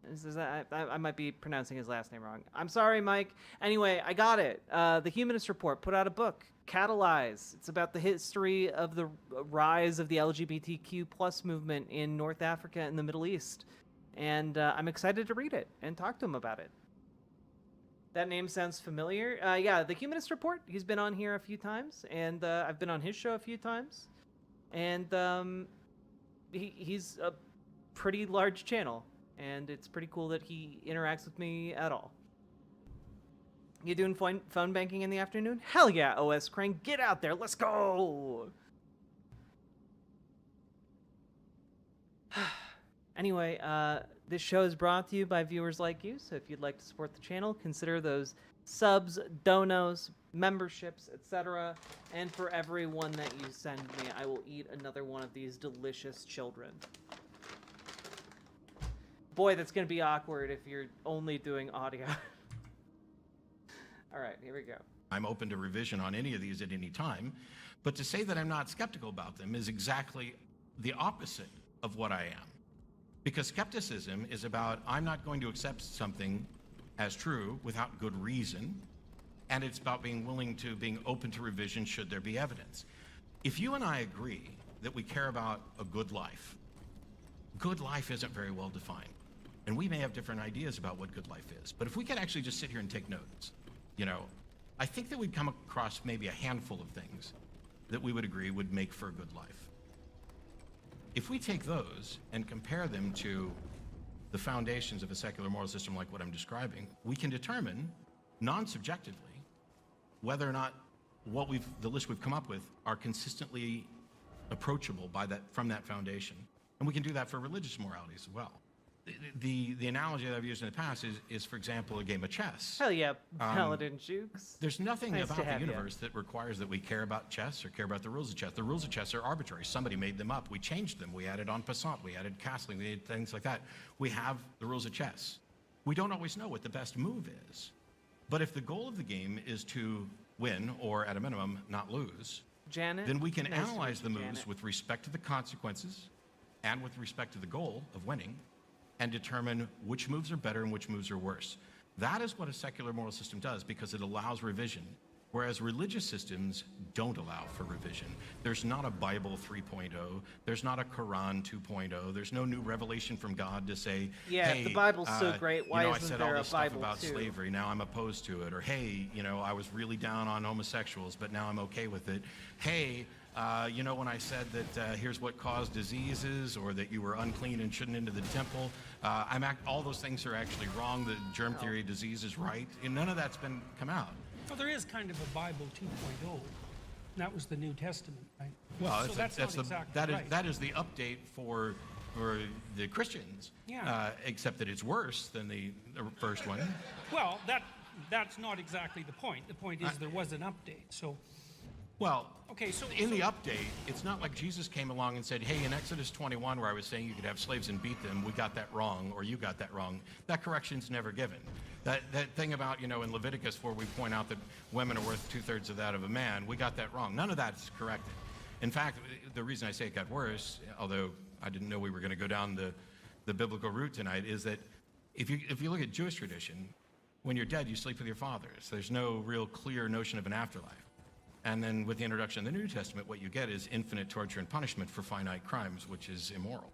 I might be pronouncing his last name wrong. I'm sorry, Mike. Anyway, I got it. The Humanist Report put out a book, Catalyze. It's about the history of the rise of the LGBTQ plus movement in North Africa and the Middle East. And I'm excited to read it and talk to him about it. That name sounds familiar. Yeah, the Humanist Report. He's been on here a few times, and I've been on his show a few times. And he's a pretty large channel, and it's pretty cool that he interacts with me at all. You doing phone banking in the afternoon? Hell yeah, OS Crane. Get out there. Let's go. Anyway, this show is brought to you by viewers like you, so if you'd like to support the channel, consider those subs, donos, memberships, etc. And for every one that you send me, I will eat another one of these delicious children. Boy, that's going to be awkward if you're only doing audio. All right, here we go. I'm open to revision on any of these at any time, but to say that I'm not skeptical about them is exactly the opposite of what I am. Because skepticism is about, I'm not going to accept something as true without good reason, and it's about being open to revision should there be evidence. If you and I agree that we care about a good life isn't very well defined. And we may have different ideas about what good life is. But if we could actually just sit here and take notes, I think that we'd come across maybe a handful of things that we would agree would make for a good life. If we take those and compare them to the foundations of a secular moral system like what I'm describing, we can determine, non-subjectively, whether or not the list we've come up with are consistently approachable from that foundation. And we can do that for religious morality as well. The analogy that I've used in the past is, for example, a game of chess. Hell yeah, Paladin Jukes. There's nothing Nice about to the have universe that requires that we care about chess or care about the rules of chess. The rules of chess are arbitrary. Somebody made them up. We changed them. We added en passant. We added castling. We did things like that. We have the rules of chess. We don't always know what the best move is. But if the goal of the game is to win, or at a minimum, not lose, Janet, then we can nice to analyze the meet you, moves Janet. with respect to the consequences and with respect to the goal of winning, and determine which moves are better and which moves are worse. That is what a secular moral system does, because it allows revision, whereas religious systems don't allow for revision. There's not a Bible 3.0, there's not a Quran 2.0, there's no new revelation from God to say, Yeah, hey, if the Bible's so great, why I isn't said there all a this stuff Bible about too? slavery, now I'm opposed to it. Or hey, I was really down on homosexuals, but now I'm okay with it. Hey, when I said that here's what caused diseases, or that you were unclean and shouldn't enter the temple, all those things are actually wrong. The germ theory of disease is right. And none of that's come out. Well, there is kind of a Bible 2.0. And that was the New Testament, right? Well, so that's not exactly right. That is the update for the Christians. Yeah. Except that it's worse than the first one. Well, that's not exactly the point. The point is there was an update. So. Well, okay, so in the update, it's not like Jesus came along and said, hey, in Exodus 21, where I was saying you could have slaves and beat them, we got that wrong, or you got that wrong. That correction's never given. That thing about, in Leviticus, where we point out that women are worth 2/3 of that of a man, we got that wrong. None of that is corrected. In fact, the reason I say it got worse, although I didn't know we were going to go down the biblical route tonight, is that if you look at Jewish tradition, when you're dead, you sleep with your fathers. There's no real clear notion of an afterlife. And then with the introduction of the New Testament, what you get is infinite torture and punishment for finite crimes, which is immoral.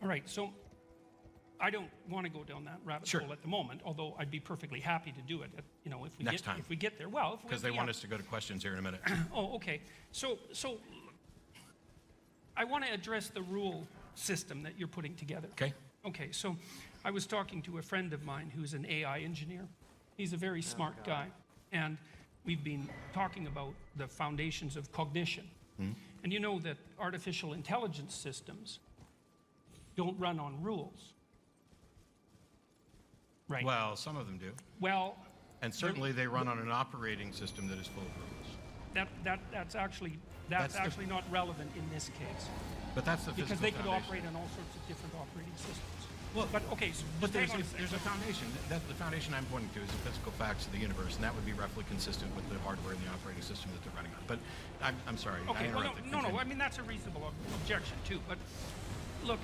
All right, so I don't want to go down that rabbit hole at the moment, although I'd be perfectly happy to do it, if we get there. Well, because they want us to go to questions here in a minute. Oh, okay. So I want to address the rule system that you're putting together. Okay. Okay, so I was talking to a friend of mine who's an AI engineer. He's a very smart guy, and we've been talking about the foundations of cognition. And you know that artificial intelligence systems don't run on rules. Right. Well, some of them do. Well, and certainly they run on an operating system that is full of rules. That's actually not relevant in this case. But that's the physical because they could foundation. operate on all sorts of different operating systems. Well, but okay, so but there's hang on a foundation. The foundation I'm pointing to is the physical facts of the universe, and that would be roughly consistent with the hardware and the operating system that they're running on. But I'm sorry. Okay, I well, interrupted. no. I mean, that's a reasonable objection too. But look,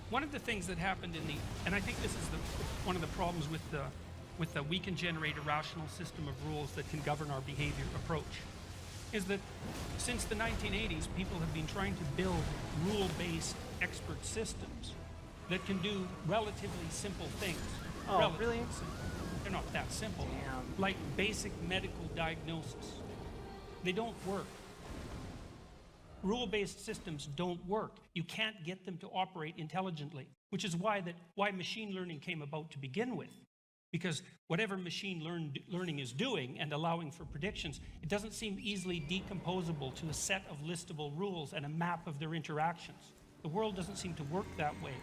one of the things that happened and I think this is one of the problems with the we can generate a rational system of rules that can govern our behavior approach, is that since the 1980s, people have been trying to build rule-based expert systems that can do relatively simple things. Oh, really? Simple. They're not that simple. Damn. Like basic medical diagnosis. They don't work. Rule-based systems don't work. You can't get them to operate intelligently, which is why machine learning came about to begin with. Because whatever machine learning is doing and allowing for predictions, it doesn't seem easily decomposable to a set of listable rules and a map of their interactions. The world doesn't seem to work that way.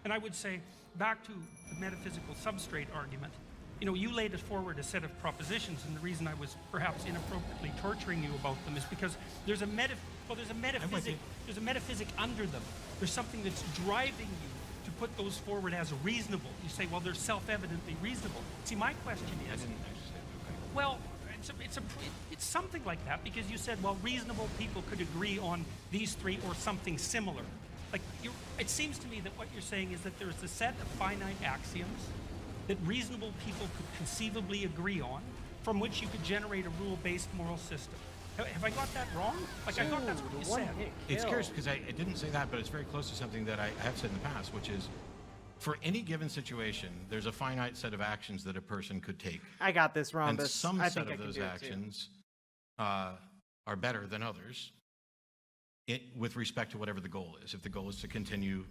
And I would say, back to the metaphysical substrate argument, you know, you laid forward a set of propositions, and the reason I was perhaps inappropriately torturing you about them is because there's a metaphysic under them. There's something that's driving you to put those forward as reasonable. You say, well, they're self-evidently reasonable. See, my question is, I didn't actually say that. well, it's something like that, because you said, well, reasonable people could agree on these three or something similar. Like, it seems to me that what you're saying is that there's a set of finite axioms that reasonable people could conceivably agree on, from which you could generate a rule-based moral system. Have I got that wrong? Like, I thought that's what you said. It's curious because I didn't say that, but it's very close to something that I have said in the past, which is, for any given situation, there's a finite set of actions that a person could take. I got this wrong, And but some I set think of I those can do it too. actions are better than others with respect to whatever the goal is. If the goal is to continue,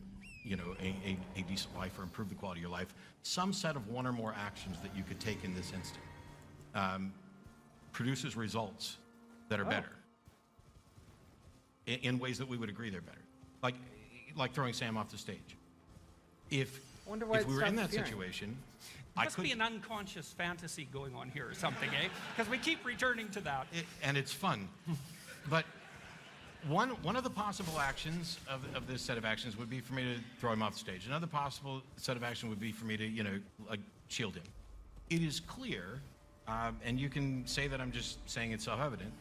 you know, a decent life or improve the quality of your life, some set of one or more actions that you could take in this instant produces results that are better in ways that we would agree they're better. Like throwing Sam off the stage. If we were in that situation, Must be an unconscious fantasy going on here or something, eh? Because we keep returning to that. And it's fun. But one of the possible actions of this set of actions would be for me to throw him off the stage. Another possible set of action would be for me to, you know, like shield him. It is clear, and you can say that I'm just saying it's self-evident,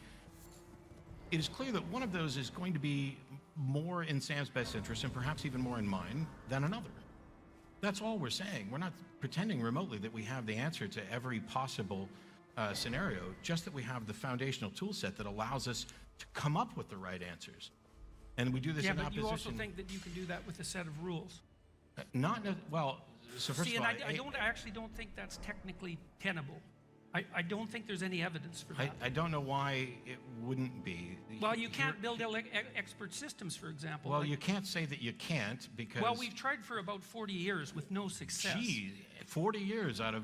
it is clear that one of those is going to be more in Sam's best interest and perhaps even more in mine than another. That's all we're saying. We're not pretending remotely that we have the answer to every possible scenario, just that we have the foundational tool set that allows us to come up with the right answers. And we do this in opposition. Yeah, but you also think that you can do that with a set of rules. Well, so first See, of all, and I actually don't think that's technically tenable. I don't think there's any evidence for that. I don't know why it wouldn't be. Well, you can't build expert systems, for example. Well, you can't say that you can't, because... Well, we've tried for about 40 years with no success. Gee, 40 years out of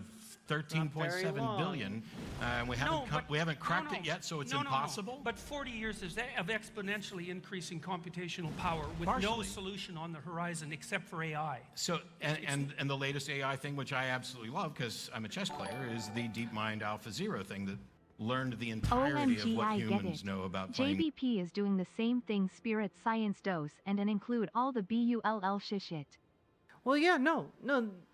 13.7 billion, and we haven't cracked it yet, so it's impossible? No. But 40 years of exponentially increasing computational power with no solution on the horizon except for AI. So, and the latest AI thing, which I absolutely love because I'm a chess player, is the DeepMind AlphaZero thing that learned the entirety OMG, of what I get humans it. know about playing. JBP is doing the same thing Spirit Science does and include all the BULL shit. Well, yeah,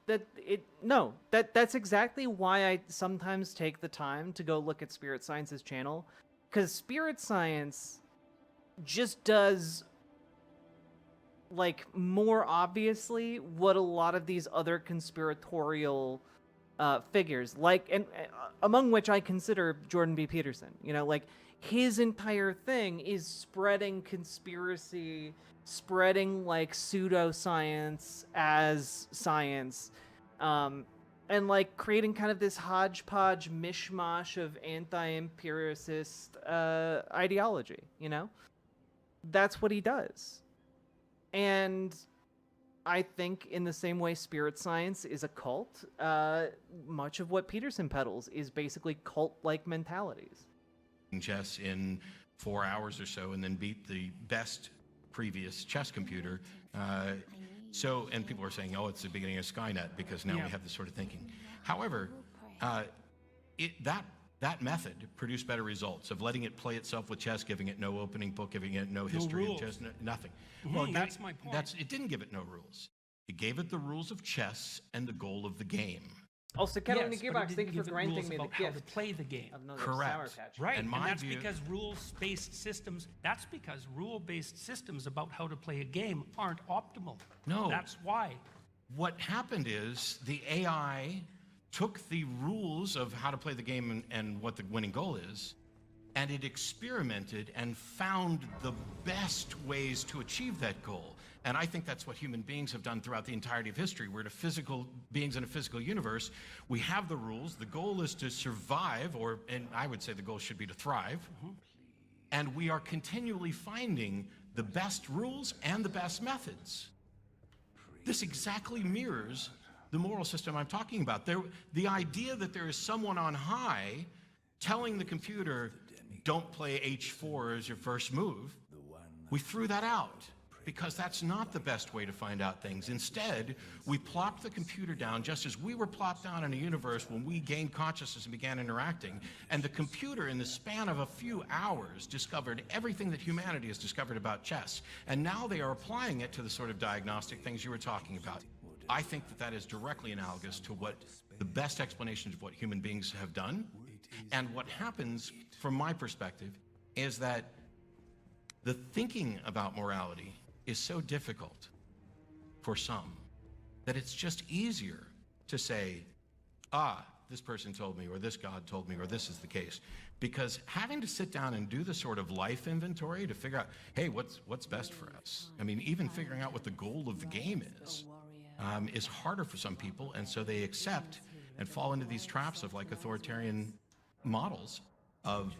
that's exactly why I sometimes take the time to go look at Spirit Science's channel, because Spirit Science just does, like, more obviously what a lot of these other conspiratorial figures, like, and among which I consider Jordan B. Peterson, you know, like, his entire thing is spreading conspiracy, spreading, like, pseudoscience as science, and, like, creating kind of this hodgepodge mishmash of anti-empiricist ideology, you know? That's what he does. And I think in the same way Spirit Science is a cult, much of what Peterson peddles is basically cult-like mentalities. Chess in 4 hours or so and then beat the best previous chess computer. And people are saying, oh, it's the beginning of Skynet because now we have this sort of thinking. However, that method produced better results of letting it play itself with chess, giving it no opening book, giving it no history of chess, nothing. Well, that's my point. It didn't give it no rules. It gave it the rules of chess and the goal of the game. Also, Kettle and Yes, the but it Gearbox, didn't thank you give for it granting rules me the about how to gift play the game. of another Correct. Sour Patch. Right, And and my that's view- because rules-based systems. That's because rule-based systems about how to play a game aren't optimal. No. That's why. What happened is the AI took the rules of how to play the game and what the winning goal is, and it experimented and found the best ways to achieve that goal. And I think that's what human beings have done throughout the entirety of history. We're beings in a physical universe. We have the rules. The goal is to survive, and I would say the goal should be to thrive. And we are continually finding the best rules and the best methods. This exactly mirrors the moral system I'm talking about. The idea that there is someone on high telling the computer, don't play H4 as your first move, we threw that out because that's not the best way to find out things. Instead, we plopped the computer down just as we were plopped down in a universe when we gained consciousness and began interacting. And the computer, in the span of a few hours, discovered everything that humanity has discovered about chess. And now they are applying it to the sort of diagnostic things you were talking about. I think that that is directly analogous to what the best explanations of what human beings have done. And what happens, from my perspective, is that the thinking about morality is so difficult for some that it's just easier to say, this person told me, or this God told me, or this is the case. Because having to sit down and do the sort of life inventory to figure out, hey, what's best for us? I mean, even figuring out what the goal of the game is harder for some people, and so they accept and fall into these traps of like authoritarian models of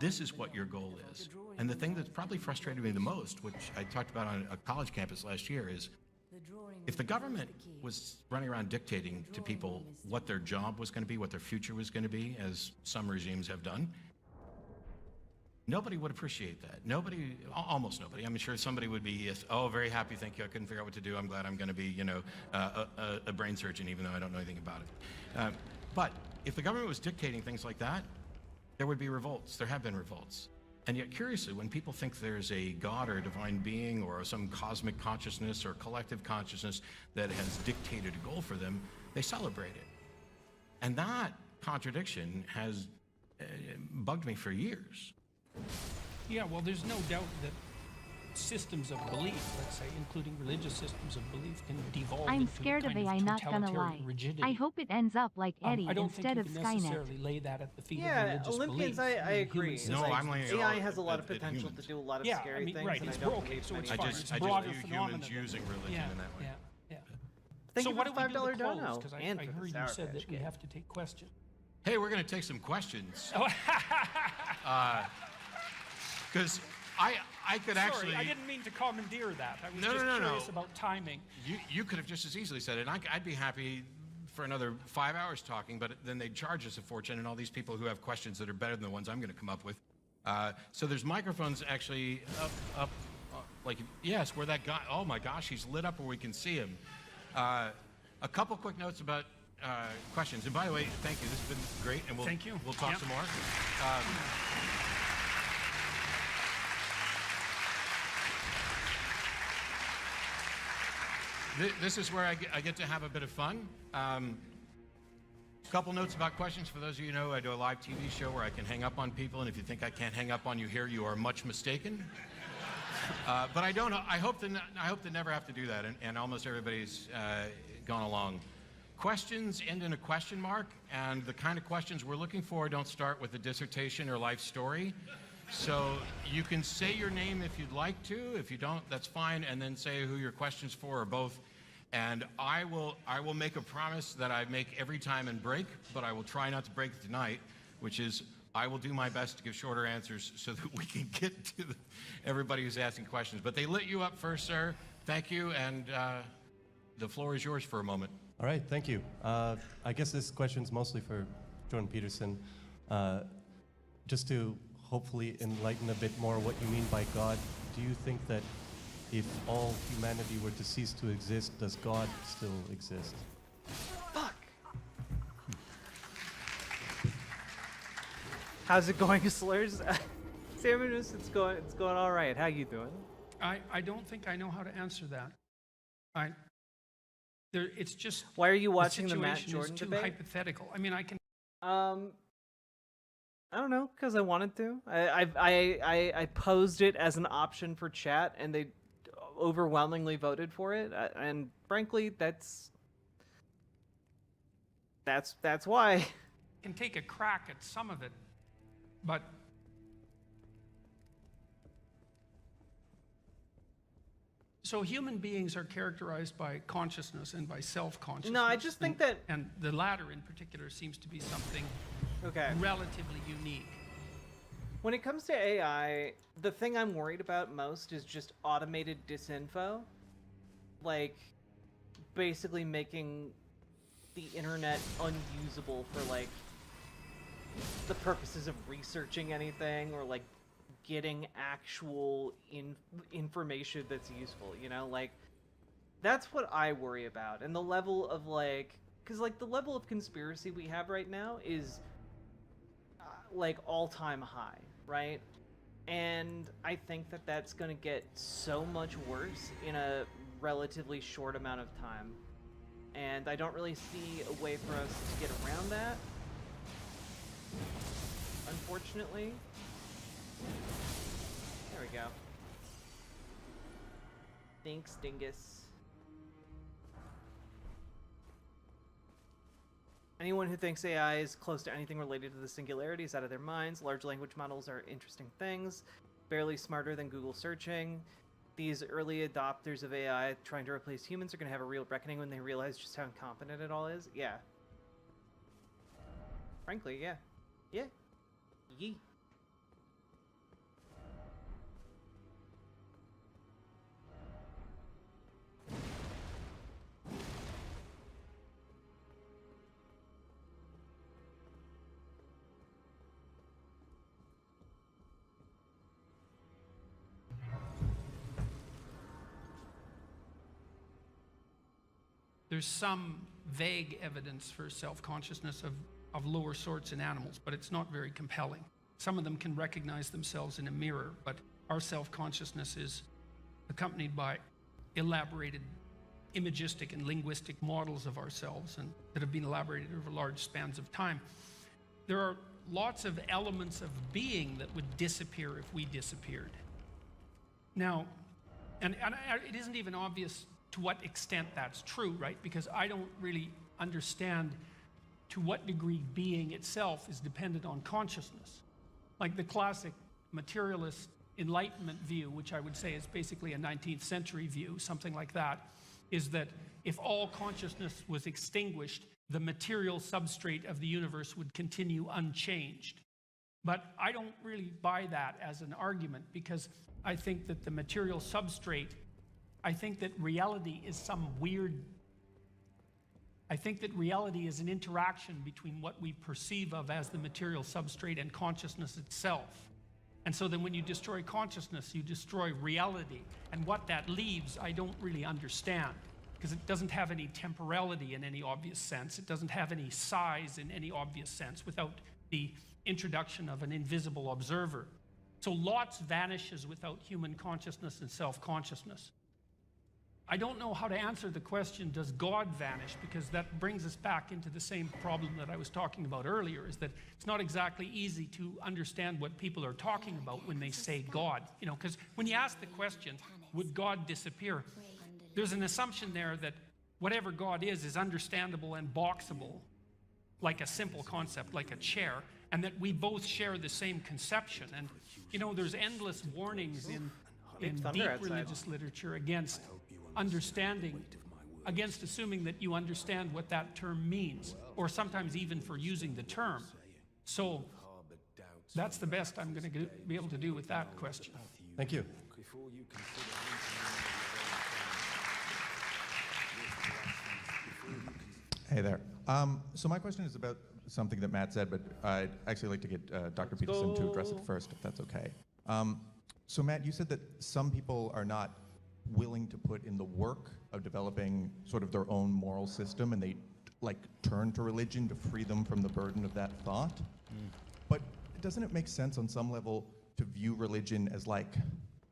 this is what your goal is. And the thing that's probably frustrated me the most, which I talked about on a college campus last year, is if the government was running around dictating to people what their job was going to be, what their future was going to be, as some regimes have done, nobody would appreciate that. Nobody, almost nobody. I'm sure somebody would be, very happy, thank you, I couldn't figure out what to do. I'm glad I'm going to be, a brain surgeon, even though I don't know anything about it. But if the government was dictating things like that, there would be revolts. There have been revolts. And yet, curiously, when people think there's a God or a divine being or some cosmic consciousness or collective consciousness that has dictated a goal for them, they celebrate it. And that contradiction has bugged me for years. Yeah, well, there's no doubt that systems of belief, let's say, including religious systems of belief, can devolve I'm into scared a of kind AI, of not gonna lie. totalitarian rigidity. I hope it ends up like Eddie I don't instead think of you can Skynet. necessarily lay that at the feet of Yeah, religious Olympians, belief. I agree. Human No, Like, I'm laying it AI all has a lot of at potential to humans. do a lot of Yeah, scary I mean, things, right, and it's I don't broken, believe so many it's I fine. humans. just It's view broader humans phenomena using than- religion in that way. Yeah. Thank So you what for do we the do $5 to close? dono, Because I and for the heard you Sour said Patch that we Kid. have to take questions. Hey, we're going to take some questions. Because I could actually... Sorry, I didn't mean to commandeer that. I was No, just no, no, curious no. about timing. You could have just as easily said it, and I'd be happy for another 5 hours talking, but then they'd charge us a fortune, and all these people who have questions that are better than the ones I'm going to come up with. So there's microphones actually up, like, yes, where that guy, oh my gosh, he's lit up where we can see him. A couple quick notes about questions. And by the way, thank you, this has been great, and Thank you. We'll talk Yep. some more. This is where I get to have a bit of fun. Couple notes about questions. For those of you who know, I do a live TV show where I can hang up on people, and if you think I can't hang up on you here, you are much mistaken. But I don't. I hope to never have to do that, and almost everybody's gone along. Questions end in a question mark, and the kind of questions we're looking for don't start with a dissertation or life story. So you can say your name if you'd like to. If you don't, that's fine, and then say who your question's for or both. And I will make a promise that I make every time and break, but I will try not to break it tonight, which is I will do my best to give shorter answers so that we can get to everybody who's asking questions. But they lit you up first, sir. Thank you, and the floor is yours for a moment. All right, thank you. I guess this question's mostly for Jordan Peterson. Just to hopefully enlighten a bit more what you mean by God, do you think that if all humanity were to cease to exist, does God still exist? Fuck. How's it going, Slurs? Samus, it's going all right. How you doing? I don't think I know how to answer that. it's just Why are you watching the Matt situation Jordan is too debate? hypothetical. I mean, I can. I don't know, because I wanted to. I posed it as an option for chat, and they overwhelmingly voted for it. And frankly, that's why. Can take a crack at some of it, but so human beings are characterized by consciousness and by self-consciousness. No, I just think that, and the latter in particular seems to be something okay, relatively unique. when it comes to AI, the thing I'm worried about most is just automated disinfo, like basically making the internet unusable for like the purposes of researching anything or like getting actual information that's useful, you know? Like, that's what I worry about. And the level of like, because like the level of conspiracy we have right now is like all-time high, right? And I think that that's going to get so much worse in a relatively short amount of time. And I don't really see a way for us to get around that, unfortunately. There we go. Thanks, Dingus. Anyone who thinks AI is close to anything related to the singularity is out of their minds. Large language models are interesting things, barely smarter than Google searching. These early adopters of AI trying to replace humans are going to have a real reckoning when they realize just how incompetent it all is. Yeah. Frankly, yeah. Yeah. Yee. There's some vague evidence for self-consciousness of lower sorts in animals, but it's not very compelling. Some of them can recognize themselves in a mirror, but our self-consciousness is accompanied by elaborated imagistic and linguistic models of ourselves and that have been elaborated over large spans of time. There are lots of elements of being that would disappear if we disappeared. Now, and it isn't even obvious to what extent that's true, right? Because I don't really understand to what degree being itself is dependent on consciousness. Like the classic materialist Enlightenment view, which I would say is basically a 19th century view, something like that, is that if all consciousness was extinguished, the material substrate of the universe would continue unchanged. But I don't really buy that as an argument, because I think that the material substrate, I think that reality is some weird, I think that reality is an interaction between what we perceive of as the material substrate and consciousness itself. And so then when you destroy consciousness, you destroy reality. And what that leaves, I don't really understand, because it doesn't have any temporality in any obvious sense. It doesn't have any size in any obvious sense without the introduction of an invisible observer. So lots vanishes without human consciousness and self-consciousness. I don't know how to answer the question, does God vanish? Because that brings us back into the same problem that I was talking about earlier, is that it's not exactly easy to understand what people are talking about when they say God. You know, because when you ask the question, would God disappear? There's an assumption there that whatever God is understandable and boxable, like a simple concept, like a chair, and that we both share the same conception. And, you know, there's endless warnings in deep religious literature against understanding, against assuming that you understand what that term means, or sometimes even for using the term. So that's the best I'm going to be able to do with that question. Thank you. Hey there. So my question is about something that Matt said, but I'd actually like to get Dr. Peterson to address it first, if that's okay. So Matt, you said that some people are not willing to put in the work of developing sort of their own moral system, and they like turn to religion to free them from the burden of that thought. But doesn't it make sense on some level to view religion as like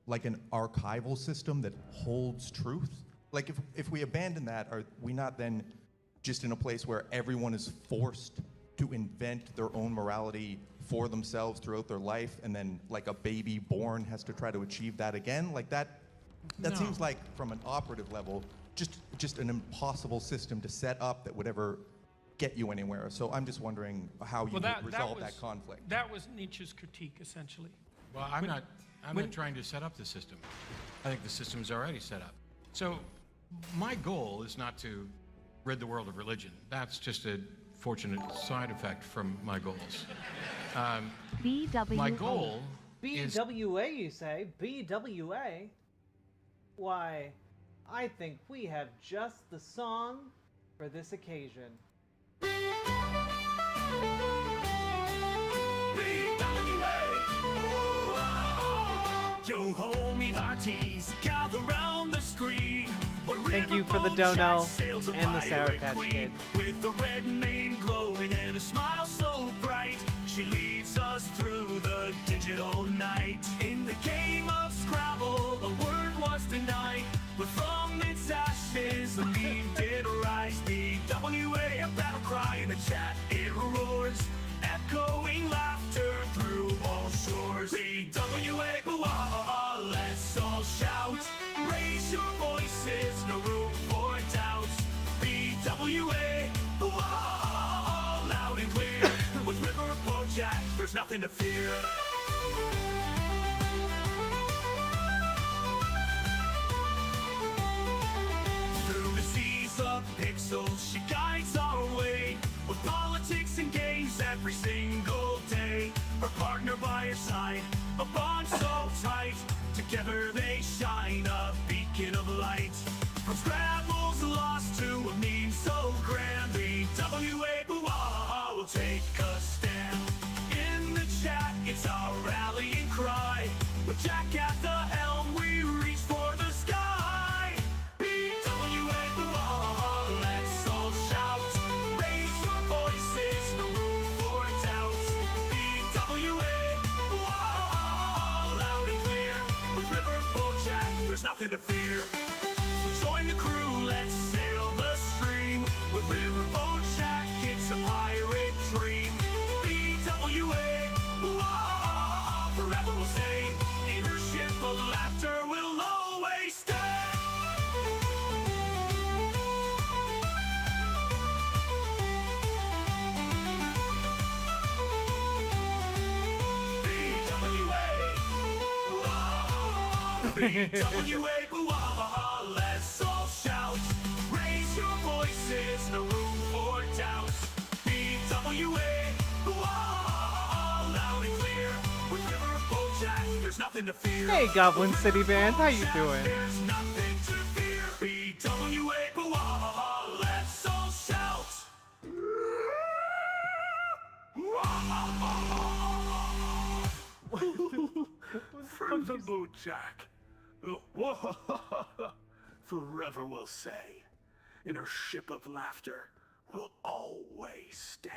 an archival system that holds truth? Like, if we abandon that, are we not then just in a place where everyone is forced to invent their own morality for themselves throughout their life, and then like a baby born has to try to achieve that again? Like that No. seems like, from an operative level, just an impossible system to set up that would ever get you anywhere. So I'm just wondering how you would resolve that conflict. That was Nietzsche's critique, essentially. Well, I'm not trying to set up the system. I think the system's already set up. So my goal is not to rid the world of religion. That's just a fortunate side effect from my goals. BWA. My goal is... BWA, you say? BWA? Why, I think we have just the song for this occasion. Yo, homie, parties gather round the screen. Thank you for the dono and the Sour Patch Kid. With the red mane glowing and a smile so bright, she leads us through the digital night. In the game of Scrabble, a word was denied, but from its ashes, a meme did rise. The WA, a battle cry in the chat, it roars, echoing laughter through all shores. The WA, let's all shout. Raise your voices, no room for doubt. BWA, loud and clear. With River Jack, there's nothing to fear. Through the seas of pixels, she guides our way. With politics and games every single day. Her partner by her side, a bond so tight. Together they shine, a beacon of light. From Scrabble's lost to a meme so grand, the WA will take a stand. In the chat, it's our rallying cry. With Jack at the helm, we reach for the sky. BWA, let's all shout. Raise your voices, no room for doubt. BWA, loud and clear. With River Jack, there's nothing to fear. So join the crew, let's sail the stream. With River Jack, it's a pirate dream. BWA, forever will stay. In her ship of laughter, we'll always stay. BWA, let's all shout. Raise your voices, no room for doubt. BWA, loud and clear. With River Jack, there's nothing to fear. Hey, Goblin City Band, how you doing? There's nothing to fear. BWA, let's all shout. From the boot, Jack. Forever will say, in her ship of laughter, will always stay.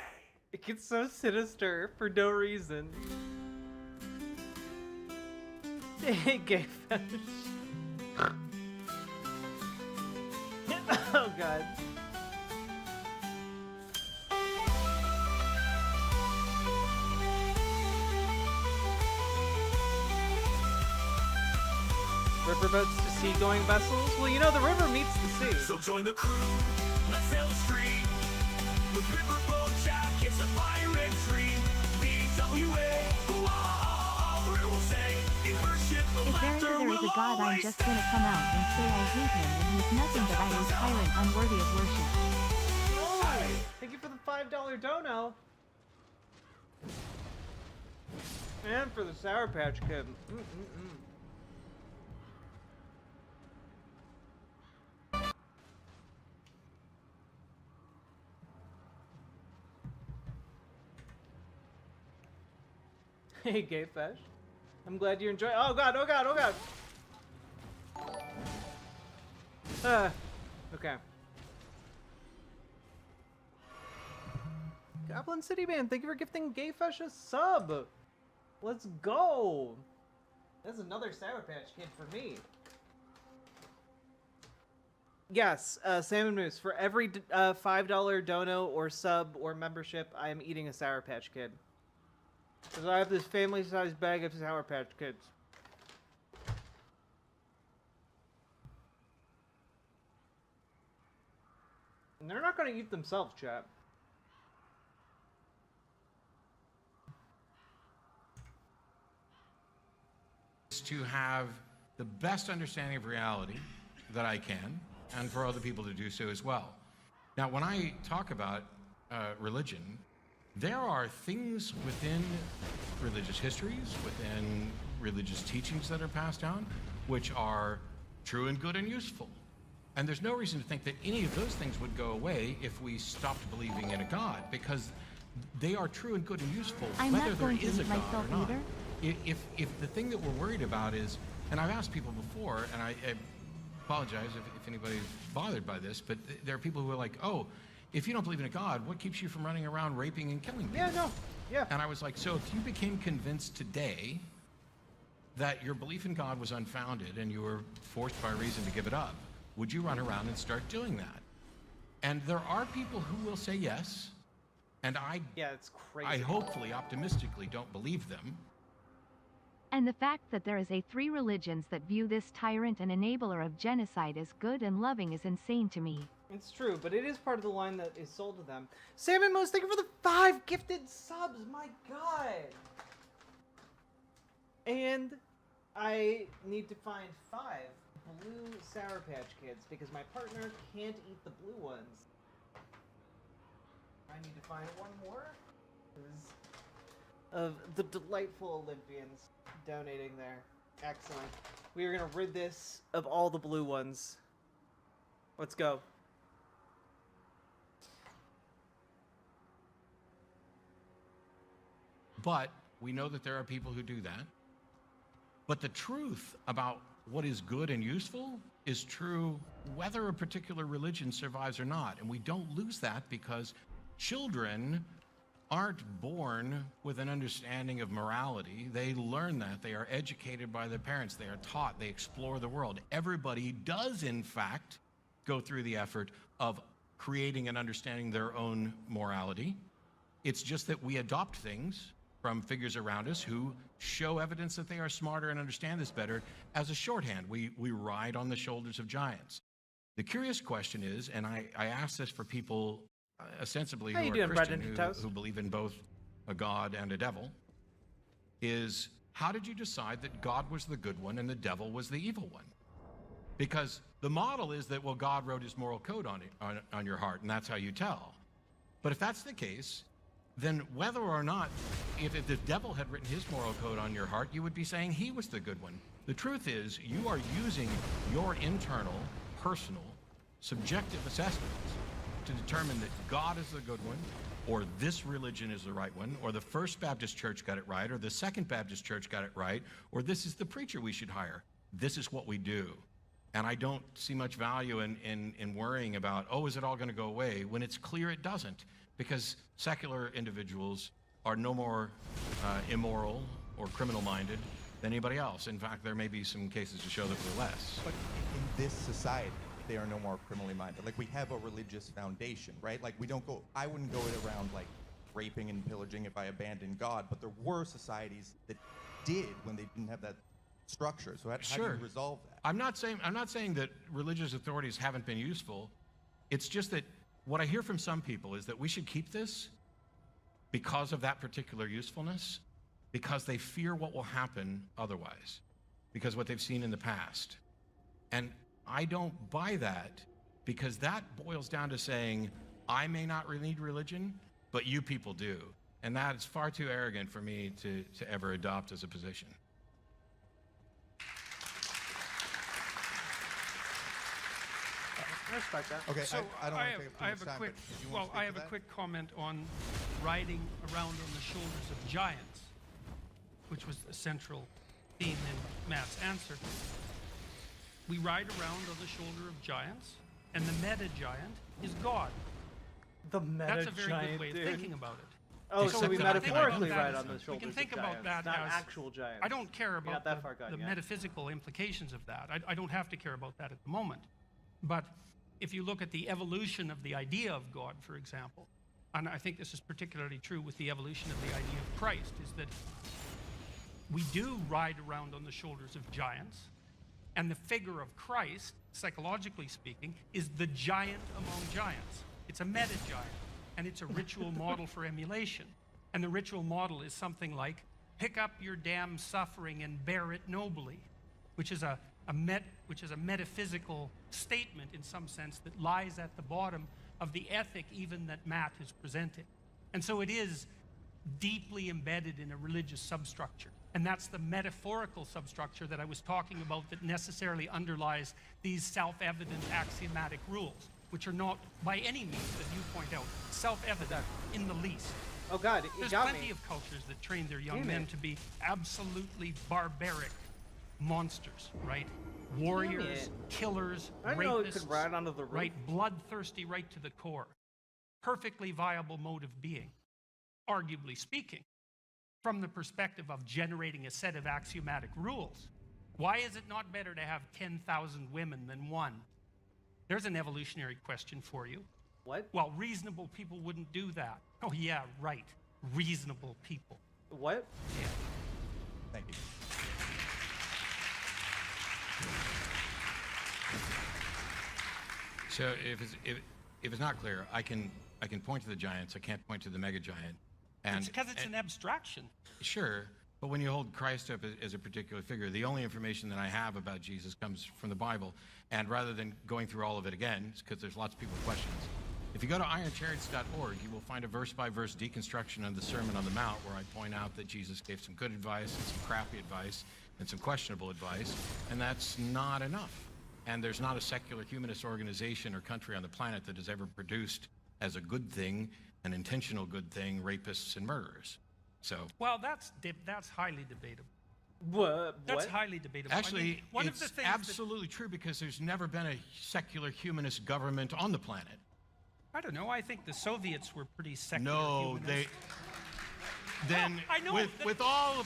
It gets so sinister for no reason. Hey, gay fetish. Oh god. Riverboats to seagoing vessels? Well, you know, the river meets the sea. So join the crew, let's sail the stream. With Riverboat Jack, it's a pirate dream. BWA, where we'll say, in her ship of If laughter, there is we'll a god, I'm always just gonna come out and say I hate him and he's nothing but I is tyrant unworthy of worship. Oh, thank you for the $5 dono. And for the Sour Patch Kid. Hey, Gay Fesh. I'm glad you enjoy. Oh god, oh god, oh god! Okay. Goblin City Band, thank you for gifting Gay Fesh a sub! Let's go! That's another Sour Patch Kid for me. Yes, Salmon Moose. For every $5 dono or sub or membership, I am eating a Sour Patch Kid. Because I have this family-sized bag of Sour Patch Kids. And they're not going to eat themselves, chat. To have the best understanding of reality that I can, and for other people to do so as well. Now, when I talk about religion, there are things within religious histories, within religious teachings that are passed down, which are true and good and useful. And there's no reason to think that any of those things would go away if we stopped believing in a God, because they are true and good and useful, whether there is a God or not. If the thing that we're worried about is, and I've asked people before, and I apologize if anybody's bothered by this, but there are people who are like, oh, if you don't believe in a God, what keeps you from running around raping and killing people? Yeah, no, yeah. And I was like, so if you became convinced today that your belief in God was unfounded and you were forced by reason to give it up, would you run around and start doing that? And there are people who will say yes, and yeah, it's crazy. I hopefully, optimistically don't believe them. And the fact that there is 3 religions that view this tyrant and enabler of genocide as good and loving is insane to me. It's true, but it is part of the line that is sold to them. Salmon Moose, thank you for the 5 gifted subs, my god! And I need to find 5 blue Sour Patch Kids, because my partner can't eat the blue ones. I need to find one more of the delightful Olympians donating there. Excellent. We are going to rid this of all the blue ones. Let's go. But we know that there are people who do that. But the truth about what is good and useful is true whether a particular religion survives or not. And we don't lose that because children aren't born with an understanding of morality. They learn that. They are educated by their parents. They are taught. They explore the world. Everybody does, in fact, go through the effort of creating and understanding their own morality. It's just that we adopt things from figures around us who show evidence that they are smarter and understand this better as a shorthand. We ride on the shoulders of giants. The curious question is, and I ask this for people ostensibly who are Christian, who believe in both a God and a devil, is how did you decide that God was the good one and the devil was the evil one? Because the model is that, well, God wrote his moral code on your heart, and that's how you tell. But if that's the case, then whether or not, if the devil had written his moral code on your heart, you would be saying he was the good one. The truth is, you are using your internal, personal, subjective assessments to determine that God is the good one, or this religion is the right one, or the First Baptist Church got it right, or the Second Baptist Church got it right, or this is the preacher we should hire. This is what we do. And I don't see much value in worrying about, oh, is it all going to go away, when it's clear it doesn't, because secular individuals are no more immoral or criminal-minded than anybody else. In fact, there may be some cases to show that we're less. But in this society, they are no more criminally minded. Like, we have a religious foundation, right? Like, I wouldn't go around like raping and pillaging if I abandoned God, but there were societies that did when they didn't have that structure. So how do you resolve that? I'm not saying that religious authorities haven't been useful. It's just that what I hear from some people is that we should keep this because of that particular usefulness, because they fear what will happen otherwise, because what they've seen in the past. And I don't buy that, because that boils down to saying, I may not need religion, but you people do. And that is far too arrogant for me to ever adopt as a position. I respect that. Okay, So I don't want to take up too much time, but did you want to I speak have to a that? quick comment on riding around on the shoulders of giants, which was a central theme in Matt's answer. We ride around on the shoulder of giants, and the meta giant is God. The meta That's a very giant, good way of dude. thinking about it. Oh, so we I think metaphorically about that ride as- on the shoulders We can think of about giants, that not as actual giants. I don't care You're about not that far gone the yet. metaphysical implications of that. I don't have to care about that at the moment. But if you look at the evolution of the idea of God, for example, and I think this is particularly true with the evolution of the idea of Christ, is that we do ride around on the shoulders of giants, and the figure of Christ, psychologically speaking, is the giant among giants. It's a meta-giant, and it's a ritual model for emulation. And the ritual model is something like, pick up your damn suffering and bear it nobly, which is a metaphysical statement in some sense that lies at the bottom of the ethic even that Matt is presenting. And so it is deeply embedded in a religious substructure. And that's the metaphorical substructure that I was talking about that necessarily underlies these self-evident axiomatic rules, which are not by any means, as you point out, self-evident in the least. Oh God, There's plenty of cultures that train their young men to be absolutely barbaric monsters, right? Warriors, killers, I didn't know it rapists, could ride onto the roof. right? Bloodthirsty right to the core. Perfectly viable mode of being, arguably speaking, from the perspective of generating a set of axiomatic rules. Why is it not better to have 10,000 women than one? There's an evolutionary question for you. What? Well, reasonable people wouldn't do that. Oh yeah, right. Reasonable people. What? Yeah. Thank you. So if it's not clear, I can point to the giants. I can't point to the mega giant. And It's because it's an abstraction. Sure, but when you hold Christ up as a particular figure, the only information that I have about Jesus comes from the Bible. And rather than going through all of it again, because there's lots of people with questions, if you go to ironchariots.org, you will find a verse-by-verse deconstruction of the Sermon on the Mount, where I point out that Jesus gave some good advice and some crappy advice and some questionable advice, and that's not enough. And there's not a secular humanist organization or country on the planet that has ever produced as a good thing, an intentional good thing, rapists and murderers. So, well, that's highly debatable. What? That's highly debatable. Actually, I mean, one it's of the things absolutely true, because there's never been a secular humanist government on the planet. I don't know. I think the Soviets were pretty secular. No, humanists. Then, I know with all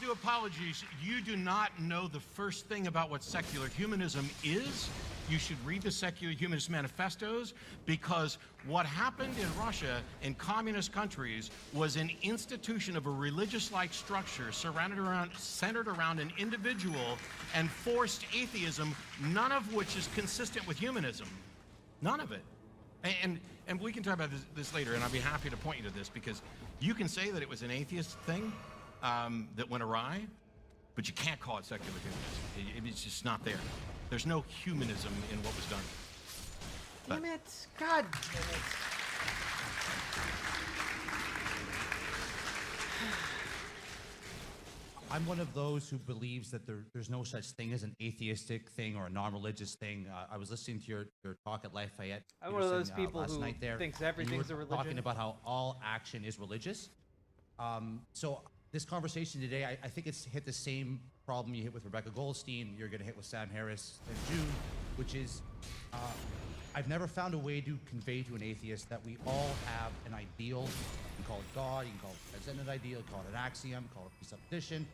due apologies, you do not know the first thing about what secular humanism is. You should read the Secular Humanist Manifestos, because what happened in Russia, in communist countries, was an institution of a religious-like structure centered around an individual and forced atheism, none of which is consistent with humanism. None of it. And we can talk about this later, and I'll be happy to point you to this, because you can say that it was an atheist thing that went awry, but you can't call it secular humanism. It's just not there. There's no humanism in what was done. Damn it. God damn it. I'm one of those who believes that there's no such thing as an atheistic thing or a non-religious thing. I was listening to your talk at Lafayette. I'm one of those Peterson, people last who night there, thinks and everything's you a were religion. talking about how all action is religious. So this conversation today, I think it's hit the same problem you hit with Rebecca Goldstein, you're going to hit with Sam Harris and June, which is I've never found a way to convey to an atheist that we all have an ideal. You can call it God, you can call it a transcendent ideal, call it an axiom, call it presupposition.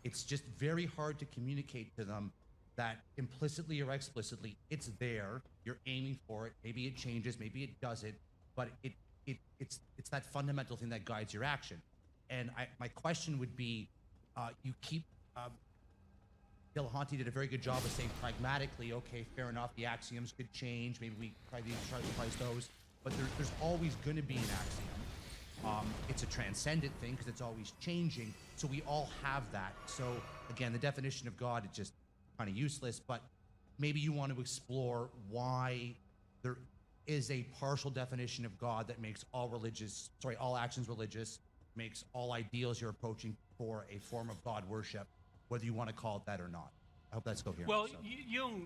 It's just very hard to communicate to them that implicitly or explicitly it's there, you're aiming for it, maybe it changes, maybe it doesn't, but it's that fundamental thing that guides your action. And my question would be, you keep, Delahanty did a very good job of saying pragmatically, okay, fair enough, the axioms could change, maybe we try to price those, but there's always going to be an axiom. It's a transcendent thing because it's always changing, so we all have that. So again, the definition of God is just kind of useless, but maybe you want to explore why there is a partial definition of God that makes all actions religious, makes all ideals you're approaching for a form of God worship, whether you want to call it that or not. I hope that's coherent. Well, so.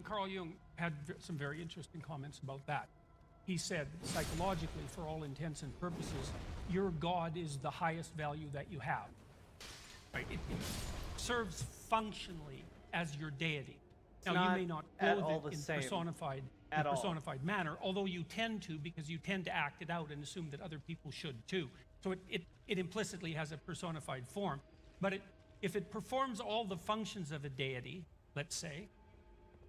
Carl Jung had some very interesting comments about that. He said, psychologically, for all intents and purposes, your God is the highest value that you have. Right? It serves functionally as your deity. Now, you may not clothe it in personified manner, although you tend to, because you tend to act it out and assume that other people should too. So it implicitly has a personified form. But if it performs all the functions of a deity, let's say,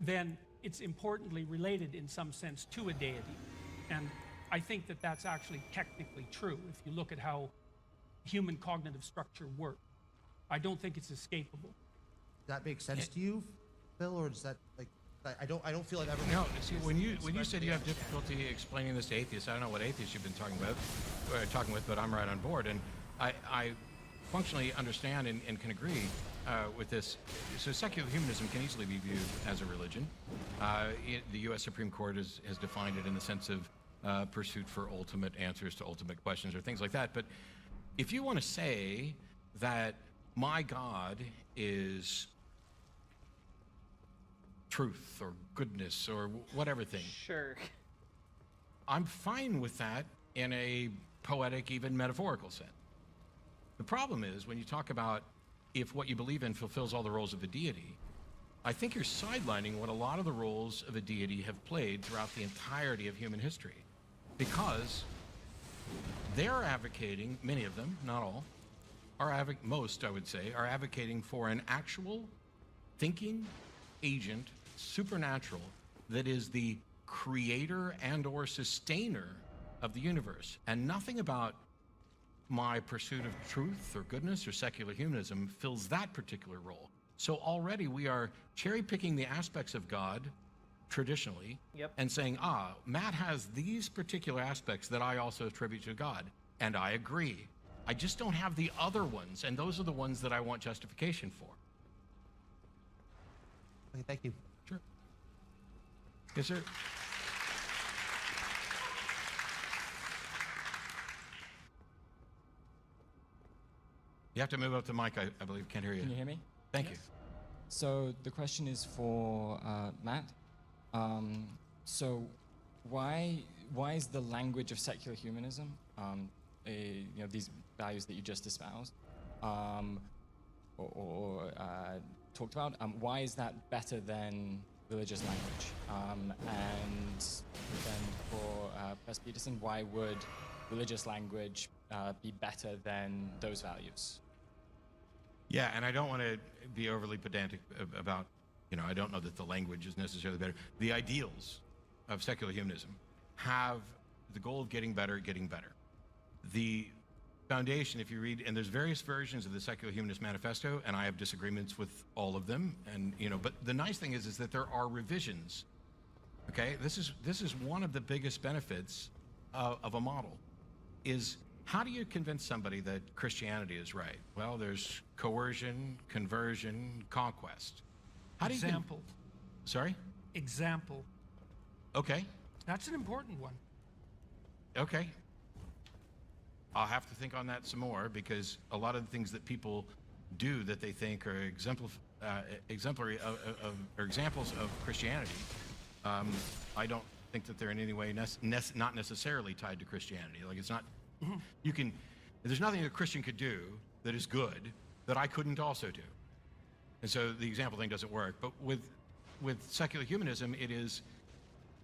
then it's importantly related in some sense to a deity. And I think that that's actually technically true if you look at how human cognitive structure works. I don't think it's escapable. Does that make sense to you, Phil, or is that like I don't feel I've ever. No, see, when you said you have difficulty explaining this to atheists, I don't know what atheists you've been talking with, but I'm right on board, and I functionally understand and can agree with this. So secular humanism can easily be viewed as a religion. The U.S. Supreme Court has defined it in the sense of pursuit for ultimate answers to ultimate questions or things like that. But if you want to say that my God is truth or goodness or whatever thing, Sure. I'm fine with that in a poetic, even metaphorical sense. The problem is when you talk about if what you believe in fulfills all the roles of a deity, I think you're sidelining what a lot of the roles of a deity have played throughout the entirety of human history. Because they're advocating, many of them, not all, most, I would say, are advocating for an actual thinking agent, supernatural, that is the creator and or sustainer of the universe. And nothing about my pursuit of truth or goodness or secular humanism fills that particular role. So already we are cherry picking the aspects of God traditionally and saying, Matt has these particular aspects that I also attribute to God. And I agree. I just don't have the other ones. And those are the ones that I want justification for. Okay, thank you. Sure. Yes, sir. You have to move up the mic, I believe. Can't hear you. Can you hear me? Thank you. So the question is for Matt. So why is the language of secular humanism, these values that you just espoused, or talked about, why is that better than religious language? And then for Professor Peterson, why would religious language be better than those values? Yeah, and I don't want to be overly pedantic about, I don't know that the language is necessarily better. The ideals of secular humanism have the goal of getting better. The foundation, if you read, and there's various versions of the Secular Humanist Manifesto, and I have disagreements with all of them, and but the nice thing is that there are revisions. Okay, this is one of the biggest benefits of a model, is how do you convince somebody that Christianity is right? Well, there's coercion, conversion, conquest. How do you Example. Sorry? Example. Okay. That's an important one. Okay. I'll have to think on that some more, because a lot of the things that people do that they think are exemplary or examples of Christianity, I don't think that they're in any way not necessarily tied to Christianity. Like, it's not, there's nothing a Christian could do that is good that I couldn't also do. And so the example thing doesn't work. But with secular humanism, it is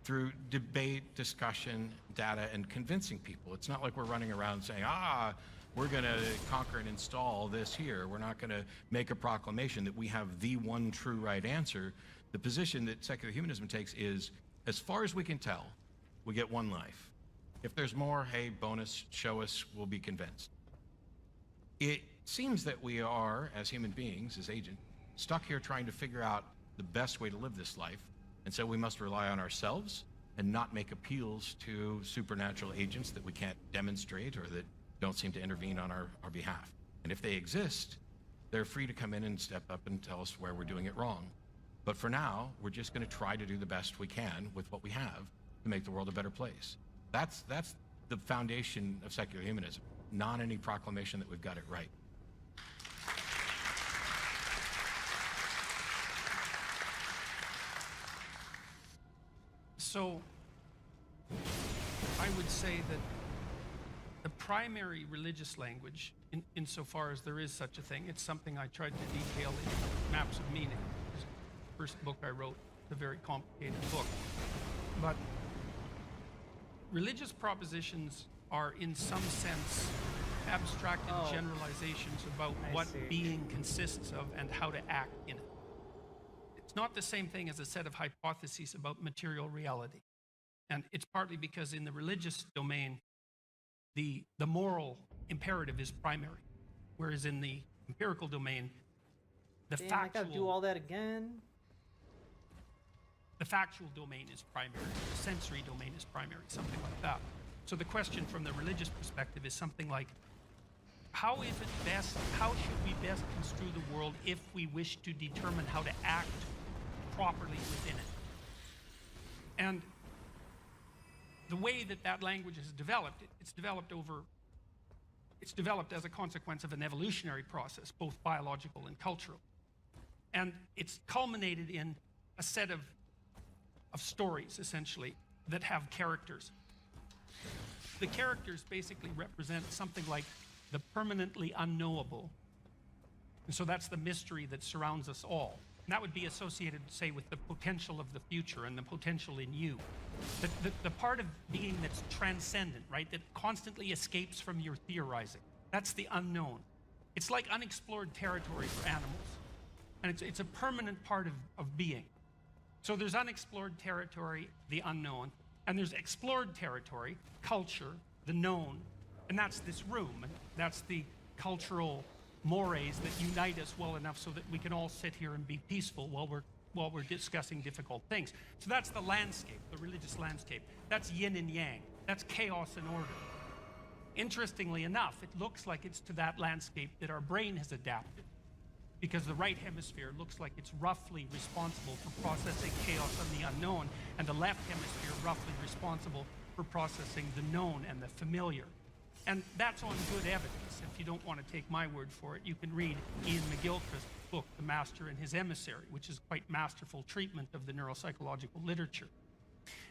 through debate, discussion, data, and convincing people. It's not like we're running around saying, we're going to conquer and install this here. We're not going to make a proclamation that we have the one true right answer. The position that secular humanism takes is, as far as we can tell, we get one life. If there's more, hey, bonus, show us, we'll be convinced. It seems that we are, as human beings, as agents, stuck here trying to figure out the best way to live this life. And so we must rely on ourselves and not make appeals to supernatural agents that we can't demonstrate or that don't seem to intervene on our behalf. And if they exist, they're free to come in and step up and tell us where we're doing it wrong. But for now, we're just going to try to do the best we can with what we have to make the world a better place. That's the foundation of secular humanism, not any proclamation that we've got it right. So I would say that the primary religious language, insofar as there is such a thing, it's something I tried to detail in Maps of Meaning. It's the first book I wrote, a very complicated book. But religious propositions are, in some sense, abstracted generalizations about what being consists of and how to act in it. It's not the same thing as a set of hypotheses about material reality. And it's partly because in the religious domain, the moral imperative is primary, whereas in the empirical domain, the Damn, I gotta do all that again. The factual domain is primary, the sensory domain is primary, something like that. So the question from the religious perspective is something like, how should we best construe the world if we wish to determine how to act properly within it? And the way that that language has developed, it's developed as a consequence of an evolutionary process, both biological and cultural. And it's culminated in a set of stories, essentially, that have characters. The characters basically represent something like the permanently unknowable. And so that's the mystery that surrounds us all. And that would be associated, say, with the potential of the future and the potential in you. The part of being that's transcendent, right? That constantly escapes from your theorizing. That's the unknown. It's like unexplored territory for animals. And it's a permanent part of being. So there's unexplored territory, the unknown, and there's explored territory, culture, the known, and that's this room, and that's the cultural mores that unite us well enough so that we can all sit here and be peaceful while we're discussing difficult things. So that's the landscape, the religious landscape. That's yin and yang. That's chaos and order. Interestingly enough, it looks like it's to that landscape that our brain has adapted, because the right hemisphere looks like it's roughly responsible for processing chaos and the unknown, and the left hemisphere roughly responsible for processing the known and the familiar. And that's on good evidence. If you don't want to take my word for it, you can read Ian McGilchrist's book, The Master and His Emissary, which is quite masterful treatment of the neuropsychological literature.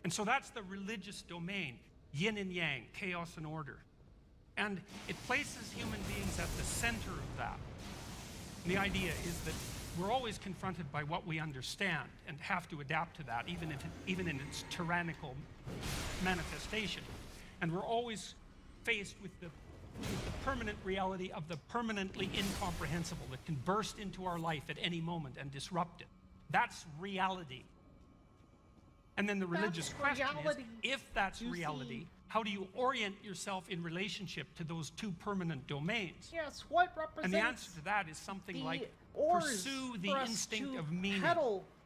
And so that's the religious domain, yin and yang, chaos and order. And it places human beings at the center of that. And the idea is that we're always confronted by what we understand and have to adapt to that, even in its tyrannical manifestation. And we're always faced with the permanent reality of the permanently incomprehensible that can burst into our life at any moment and disrupt it. That's reality. And then the religious question is, if that's reality, how do you orient yourself in relationship to those two permanent domains? Yes, what represents? And the answer to that is something like pursue the instinct of meaning.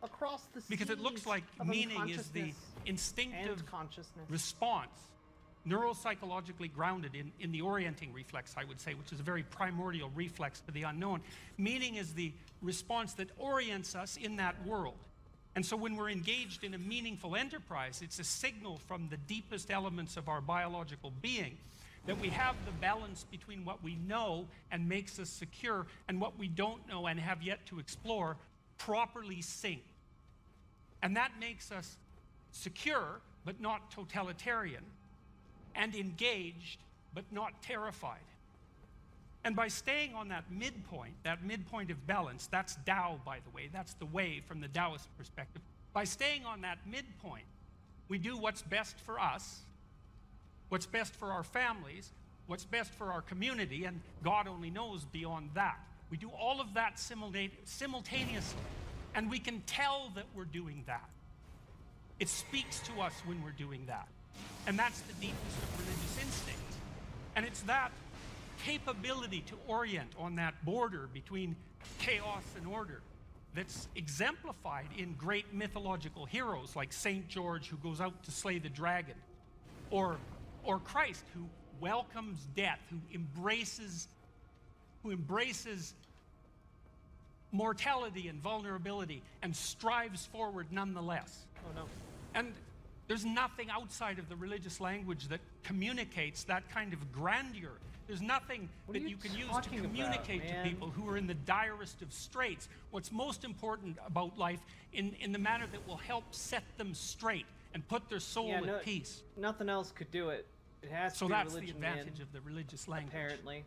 Across the because it looks like meaning is the instinctive response, neuropsychologically grounded in the orienting reflex, I would say, which is a very primordial reflex to the unknown. Meaning is the response that orients us in that world. And so when we're engaged in a meaningful enterprise, it's a signal from the deepest elements of our biological being that we have the balance between what we know and makes us secure and what we don't know and have yet to explore properly synced. And that makes us secure, but not totalitarian, and engaged, but not terrified. And by staying on that midpoint of balance, that's Tao, by the way, that's the way from the Taoist perspective. By staying on that midpoint, we do what's best for us, what's best for our families, what's best for our community, and God only knows beyond that. We do all of that simultaneously, and we can tell that we're doing that. It speaks to us when we're doing that. And that's the deepest of religious instincts. And it's that capability to orient on that border between chaos and order that's exemplified in great mythological heroes like St. George, who goes out to slay the dragon, or Christ, who welcomes death, who embraces mortality and vulnerability and strives forward nonetheless. Oh no. And there's nothing outside of the religious language that communicates that kind of grandeur. There's nothing that you can use to communicate to people who are in the direst of straits what's most important about life in the manner that will help set them straight and put their soul at peace. Nothing else could do it. It has to so be that's religion, the advantage of the religious language. Apparently.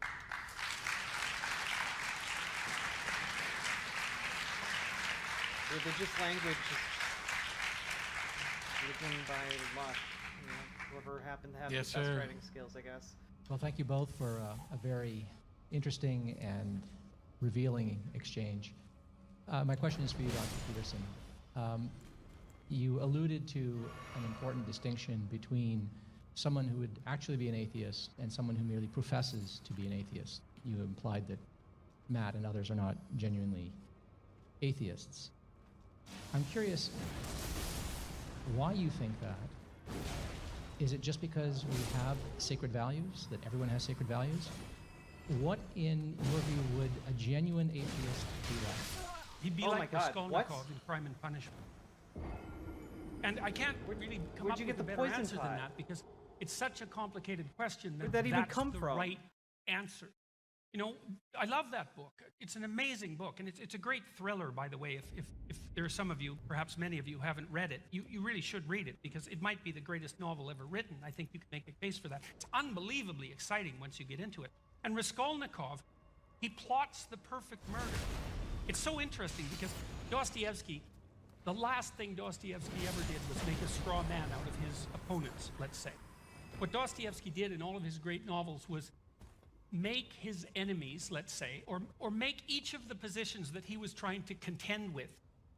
Religious language is written by luck. You know, whoever happened to have the best writing skills, I guess. Well, thank you both for a very interesting and revealing exchange. My question is for you, Dr. Peterson. You alluded to an important distinction between someone who would actually be an atheist and someone who merely professes to be an atheist. You implied that Matt and others are not genuinely atheists. I'm curious why you think that. Is it just because we have sacred values, that everyone has sacred values? What, in your view, would a genuine atheist be like? He'd be like Raskolnikov in Crime and Punishment. And I can't really come up with a better answer than that, because it's such a complicated question that Where'd that even that's come the from? right answer. You know, I love that book. It's an amazing book, and it's a great thriller, by the way. If there are some of you, perhaps many of you, who haven't read it, you really should read it, because it might be the greatest novel ever written. I think you can make a case for that. It's unbelievably exciting once you get into it. And Raskolnikov, he plots the perfect murder. It's so interesting because Dostoevsky, the last thing Dostoevsky ever did was make a straw man out of his opponents, let's say. What Dostoevsky did in all of his great novels was make his enemies, let's say, or make each of the positions that he was trying to contend with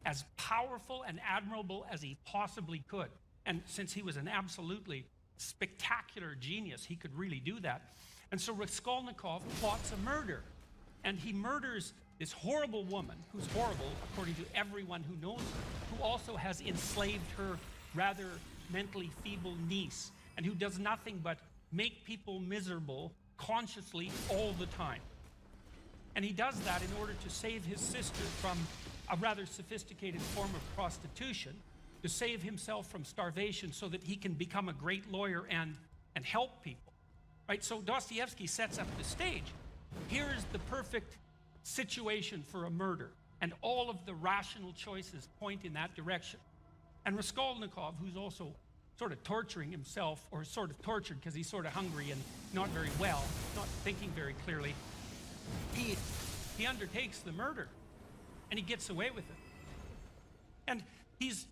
as powerful and admirable as he possibly could. And since he was an absolutely spectacular genius, he could really do that. And so Raskolnikov plots a murder, and he murders this horrible woman, who's horrible according to everyone who knows her, who also has enslaved her rather mentally feeble niece, and who does nothing but make people miserable consciously all the time. And he does that in order to save his sister from a rather sophisticated form of prostitution, to save himself from starvation so that he can become a great lawyer and help people. Right? So Dostoevsky sets up the stage. Here is the perfect situation for a murder, and all of the rational choices point in that direction. And Raskolnikov, who's also sort of torturing himself, or sort of tortured because he's sort of hungry and not very well, not thinking very clearly, he undertakes the murder, and he gets away with it. And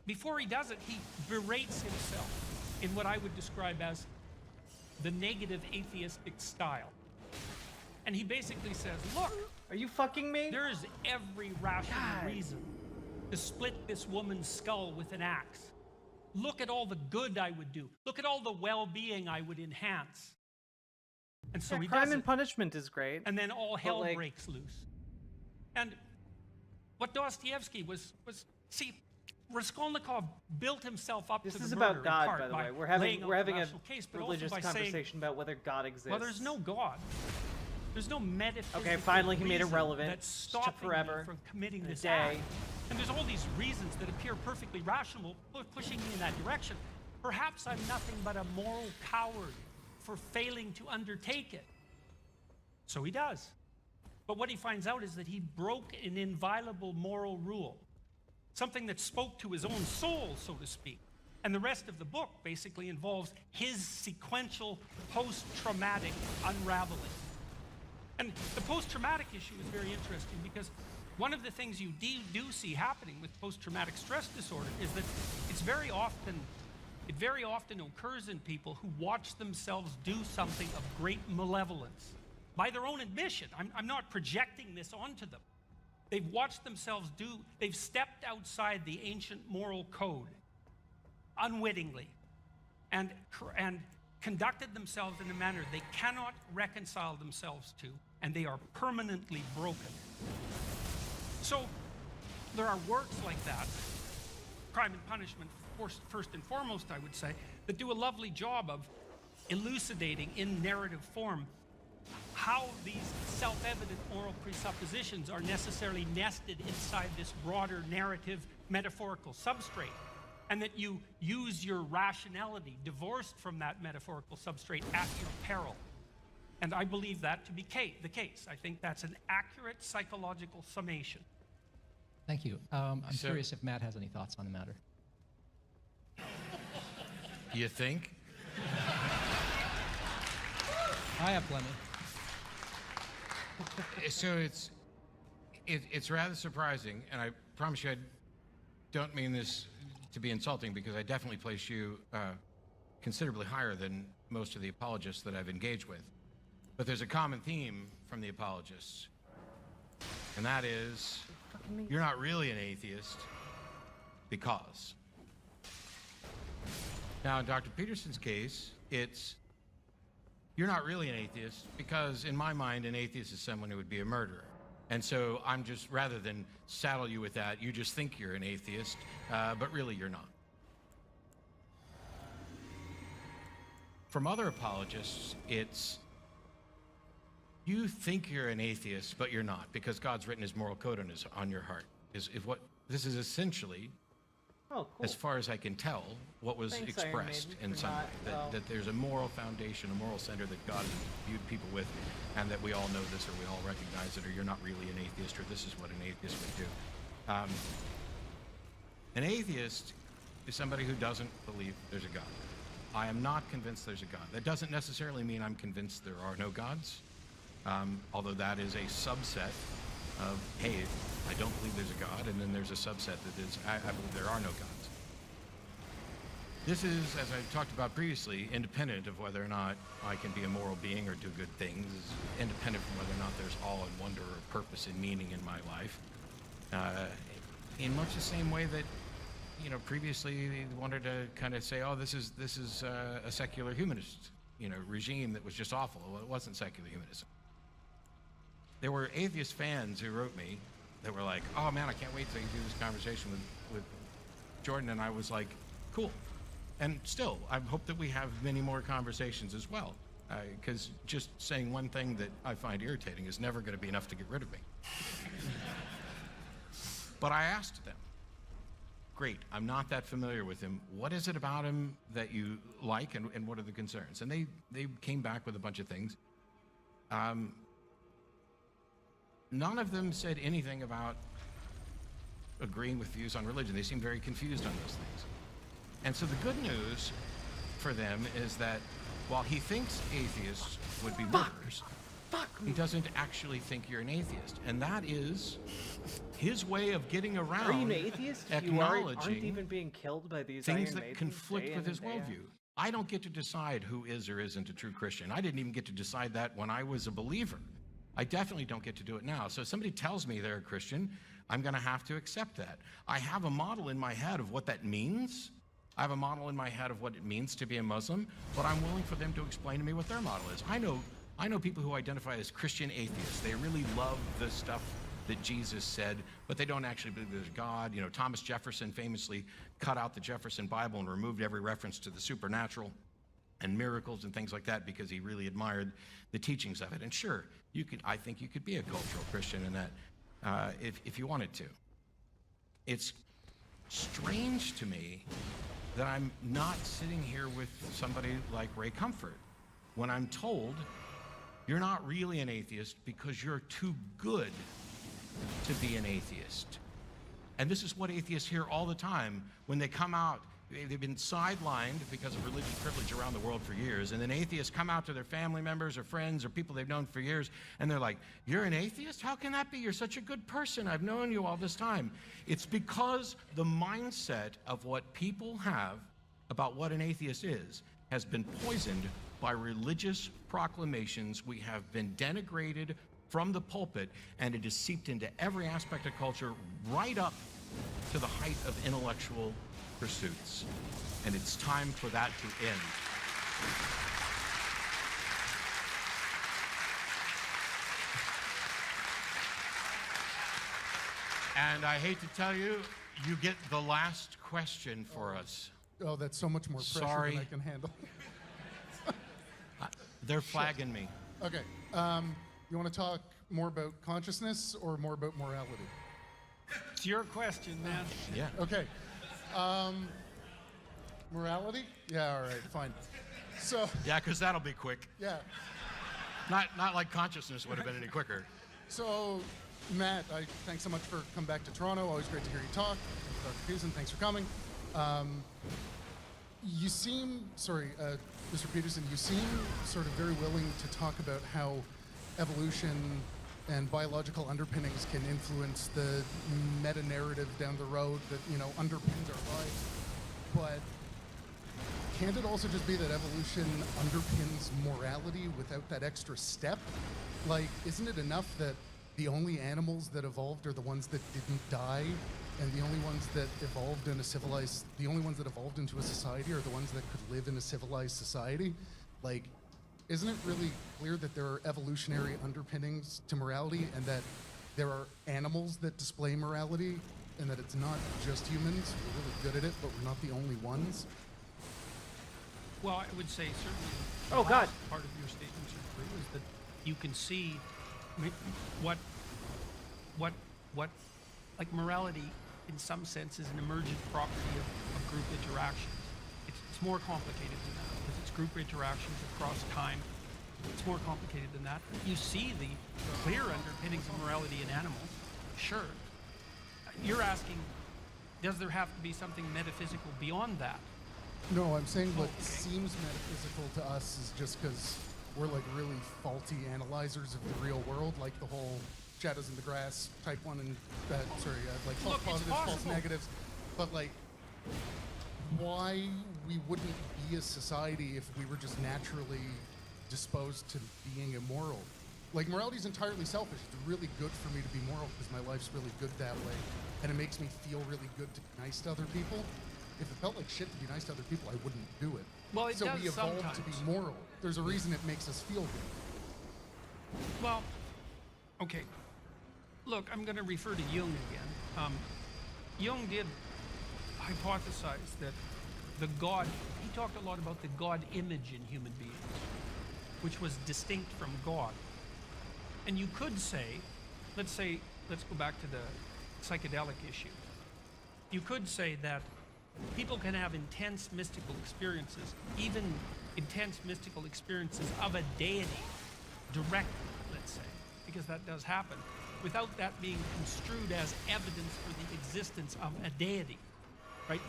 before he does it, he berates himself in what I would describe as the negative atheistic style. And he basically says, look, are you fucking me? There is every rational reason to split this woman's skull with an axe. Look at all the good I would do. Look at all the well-being I would enhance. And so he does Crime and Punishment is great. And then all hell breaks loose. And what Dostoevsky was see, Raskolnikov built himself up to the murder. This is about God, in part by the way. We're laying having out a the rational case, but religious also by conversation saying, about whether God exists. well, there's no God. There's no metaphysical Okay, finally he made it reason relevant that's stopping forever, me from committing in a this day. act. And there's all these reasons that appear perfectly rational, pushing me in that direction. Perhaps I'm nothing but a moral coward for failing to undertake it. So he does. But what he finds out is that he broke an inviolable moral rule, something that spoke to his own soul, so to speak. And the rest of the book basically involves his sequential post-traumatic unraveling. And the post-traumatic issue is very interesting because one of the things you do see happening with post-traumatic stress disorder is that it very often occurs in people who watch themselves do something of great malevolence. By their own admission, I'm not projecting this onto them. They've watched themselves they've stepped outside the ancient moral code unwittingly and conducted themselves in a manner they cannot reconcile themselves to, and they are permanently broken. So there are works like that, Crime and Punishment, first and foremost, I would say, that do a lovely job of elucidating in narrative form how these self-evident moral presuppositions are necessarily nested inside this broader narrative metaphorical substrate, and that you use your rationality divorced from that metaphorical substrate at your peril. And I believe that to be the case. I think that's an accurate psychological summation. Thank you. I'm curious if Matt has any thoughts on the matter. You think? I have plenty. So it's rather surprising, and I promise you I don't mean this to be insulting, because I definitely place you considerably higher than most of the apologists that I've engaged with. But there's a common theme from the apologists, and that is me. You're not really an atheist because. Now, in Dr. Peterson's case, it's you're not really an atheist because, in my mind, an atheist is someone who would be a murderer. And so I'm just, rather than saddle you with that, you just think you're an atheist, but really you're not. From other apologists, it's you think you're an atheist, but you're not, because God's written his moral code on your heart. Is what this is essentially, as far as I can tell, what was expressed in some way. That there's a moral foundation, a moral center that God has viewed people with, and that we all know this, or we all recognize it, or you're not really an atheist, or this is what an atheist would do. An atheist is somebody who doesn't believe there's a God. I am not convinced there's a God. That doesn't necessarily mean I'm convinced there are no gods, although that is a subset of, hey, I don't believe there's a God, and then there's a subset that is, I believe there are no gods. This is, as I talked about previously, independent of whether or not I can be a moral being or do good things, independent from whether or not there's awe and wonder or purpose and meaning in my life. In much the same way that, previously they wanted to kind of say, oh, this is a secular humanist, regime that was just awful. Well, it wasn't secular humanism. There were atheist fans who wrote me that were like, oh man, I can't wait to do this conversation with Jordan. And I was like, cool. And still, I hope that we have many more conversations as well. Because just saying one thing that I find irritating is never going to be enough to get rid of me. But I asked them, great, I'm not that familiar with him. What is it about him that you like, and what are the concerns? And they came back with a bunch of things. None of them said anything about agreeing with views on religion. They seemed very confused on those things. And so the good news for them is that while he thinks atheists would be murderers, he doesn't actually think you're an atheist. And that is his way of getting around Are you an atheist if you aren't even being killed by these things Iron that Maidens conflict day with in his and day out? worldview. I don't get to decide who is or isn't a true Christian. I didn't even get to decide that when I was a believer. I definitely don't get to do it now. So if somebody tells me they're a Christian, I'm going to have to accept that. I have a model in my head of what that means. I have a model in my head of what it means to be a Muslim, but I'm willing for them to explain to me what their model is. I know people who identify as Christian atheists. They really love the stuff that Jesus said, but they don't actually believe there's God. Thomas Jefferson famously cut out the Jefferson Bible and removed every reference to the supernatural and miracles and things like that because he really admired the teachings of it. And sure, I think you could be a cultural Christian in that if you wanted to. It's strange to me that I'm not sitting here with somebody like Ray Comfort when I'm told you're not really an atheist because you're too good to be an atheist. And this is what atheists hear all the time when they come out. They've been sidelined because of religious privilege around the world for years, and then atheists come out to their family members or friends or people they've known for years, and they're like, you're an atheist? How can that be? You're such a good person. I've known you all this time. It's because the mindset of what people have about what an atheist is has been poisoned by religious proclamations. We have been denigrated from the pulpit, and it has seeped into every aspect of culture, right up to the height of intellectual pursuits. And it's time for that to end. And I hate to tell you, you get the last question for us. Oh, that's so much more pressure Sorry. than I can handle. They're flagging me. Okay. You want to talk more about consciousness or more about morality? It's your question, man. Yeah. Okay. Morality? Yeah, all right, fine. So. Yeah, because that'll be quick. Yeah. Not like consciousness would have been any quicker. So, Matt, thanks so much for coming back to Toronto. Always great to hear you talk. Dr. Peterson, thanks for coming. You seem, Mr. Peterson, you seem sort of very willing to talk about how evolution and biological underpinnings can influence the meta-narrative down the road that, underpins our lives. But can't it also just be that evolution underpins morality without that extra step? Like, isn't it enough that the only animals that evolved are the ones that didn't die, and the only ones that evolved in the only ones that evolved into a society are the ones that could live in a civilized society. Like, isn't it really clear that there are evolutionary underpinnings to morality, and that there are animals that display morality, and that it's not just humans? We're really good at it, but we're not the only ones. Well, I would say certainly Oh, God. part of your statements are true, is that you can see what like morality in some sense is an emergent property of group interactions. It's more complicated than that, because it's group interactions across time. It's more complicated than that. You see the clear underpinnings of morality in animals, sure. You're asking, does there have to be something metaphysical beyond that? No, I'm saying what seems metaphysical to us is just because we're like really faulty analyzers of the real world, like the whole shadows in the grass type one, and like false positives, false negatives. But like, why we wouldn't be a society if we were just naturally disposed to being immoral? Like, morality is entirely selfish. It's really good for me to be moral because my life's really good that way, and it makes me feel really good to be nice to other people. If it felt like shit to be nice to other people, I wouldn't do it. Well, it so does we evolved sometimes. to be moral. There's a reason it makes us feel good. Well, okay. Look, I'm going to refer to Jung again. Jung did hypothesize that the God, he talked a lot about the God image in human beings, which was distinct from God. And you could say, let's go back to the psychedelic issue. You could say that people can have intense mystical experiences, even intense mystical experiences of a deity directly, let's say, because that does happen, without that being construed as evidence for the existence of a deity, right?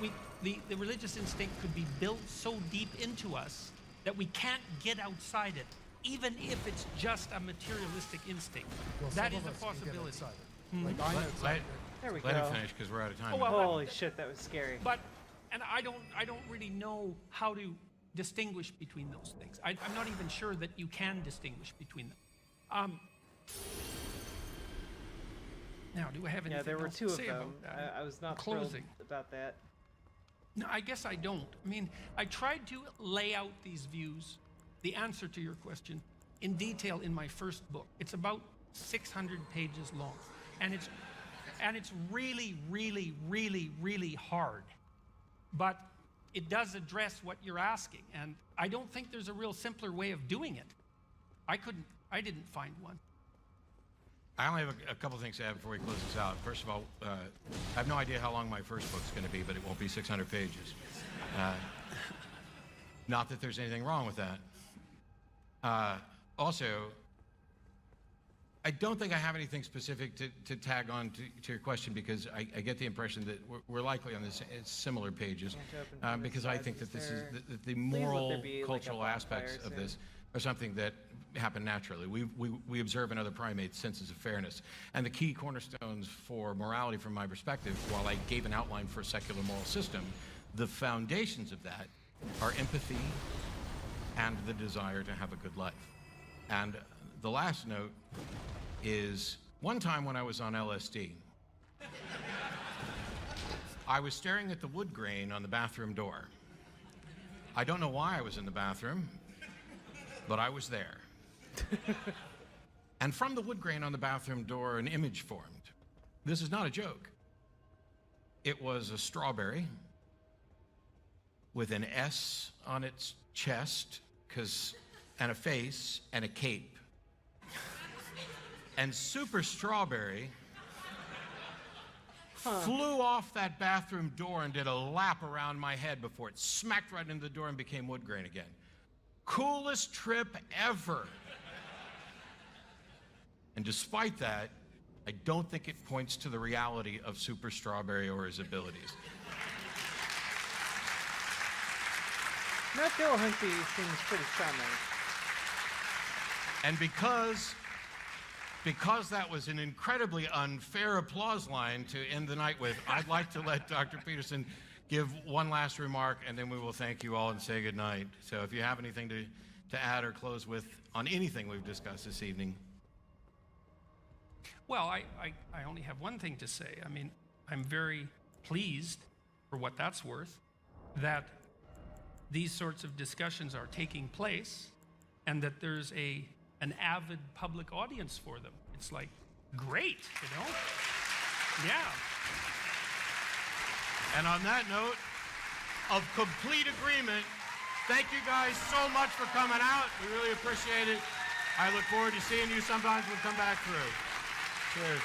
The religious instinct could be built so deep into us that we can't get outside it, even if it's just a materialistic instinct. Well, that some is of a us can get possibility. outside it. Like, I'm outside it. There we Let go. him finish, because we're out of time. Oh, well, Holy shit, that was scary. But, and I don't really know how to distinguish between those things. I'm not even sure that you can distinguish between them. Now, do I have anything Yeah, there were else two to of say them. about that? I was not Closing. thrilled about that. No, I guess I don't. I mean, I tried to lay out these views, the answer to your question, in detail in my first book. It's about 600 pages long, and it's really, really, really, really hard. But it does address what you're asking, and I don't think there's a real simpler way of doing it. I didn't find one. I only have a couple things to add before we close this out. First of all, I have no idea how long my first book's going to be, but it won't be 600 pages. Not that there's anything wrong with that. Also, I don't think I have anything specific to tag on to your question, because I get the impression that we're likely on this similar pages, because I think that this is the moral, cultural aspects of this are something that happen naturally. We observe in other primates senses of fairness. And the key cornerstones for morality, from my perspective, while I gave an outline for a secular moral system, the foundations of that are empathy and the desire to have a good life. And the last note is, one time when I was on LSD, I was staring at the wood grain on the bathroom door. I don't know why I was in the bathroom, but I was there. And from the wood grain on the bathroom door, an image formed. This is not a joke. It was a strawberry with an S on its chest, and a face and a cape. And Super Strawberry flew off that bathroom door and did a lap around my head before it smacked right into the door and became wood grain again. Coolest trip ever. And despite that, I don't think it points to the reality of Super Strawberry or his abilities. Matt Gillahunty seems pretty charming. And because that was an incredibly unfair applause line to end the night with, I'd like to let Dr. Peterson give one last remark, and then we will thank you all and say goodnight. So if you have anything to add or close with on anything we've discussed this evening. Well, I only have one thing to say. I mean, I'm very pleased, for what that's worth, that these sorts of discussions are taking place and that there's an avid public audience for them. It's like, great, you know? Yeah. And on that note of complete agreement, thank you guys so much for coming out. We really appreciate it. I look forward to seeing you sometimes when we come back through. Cheers.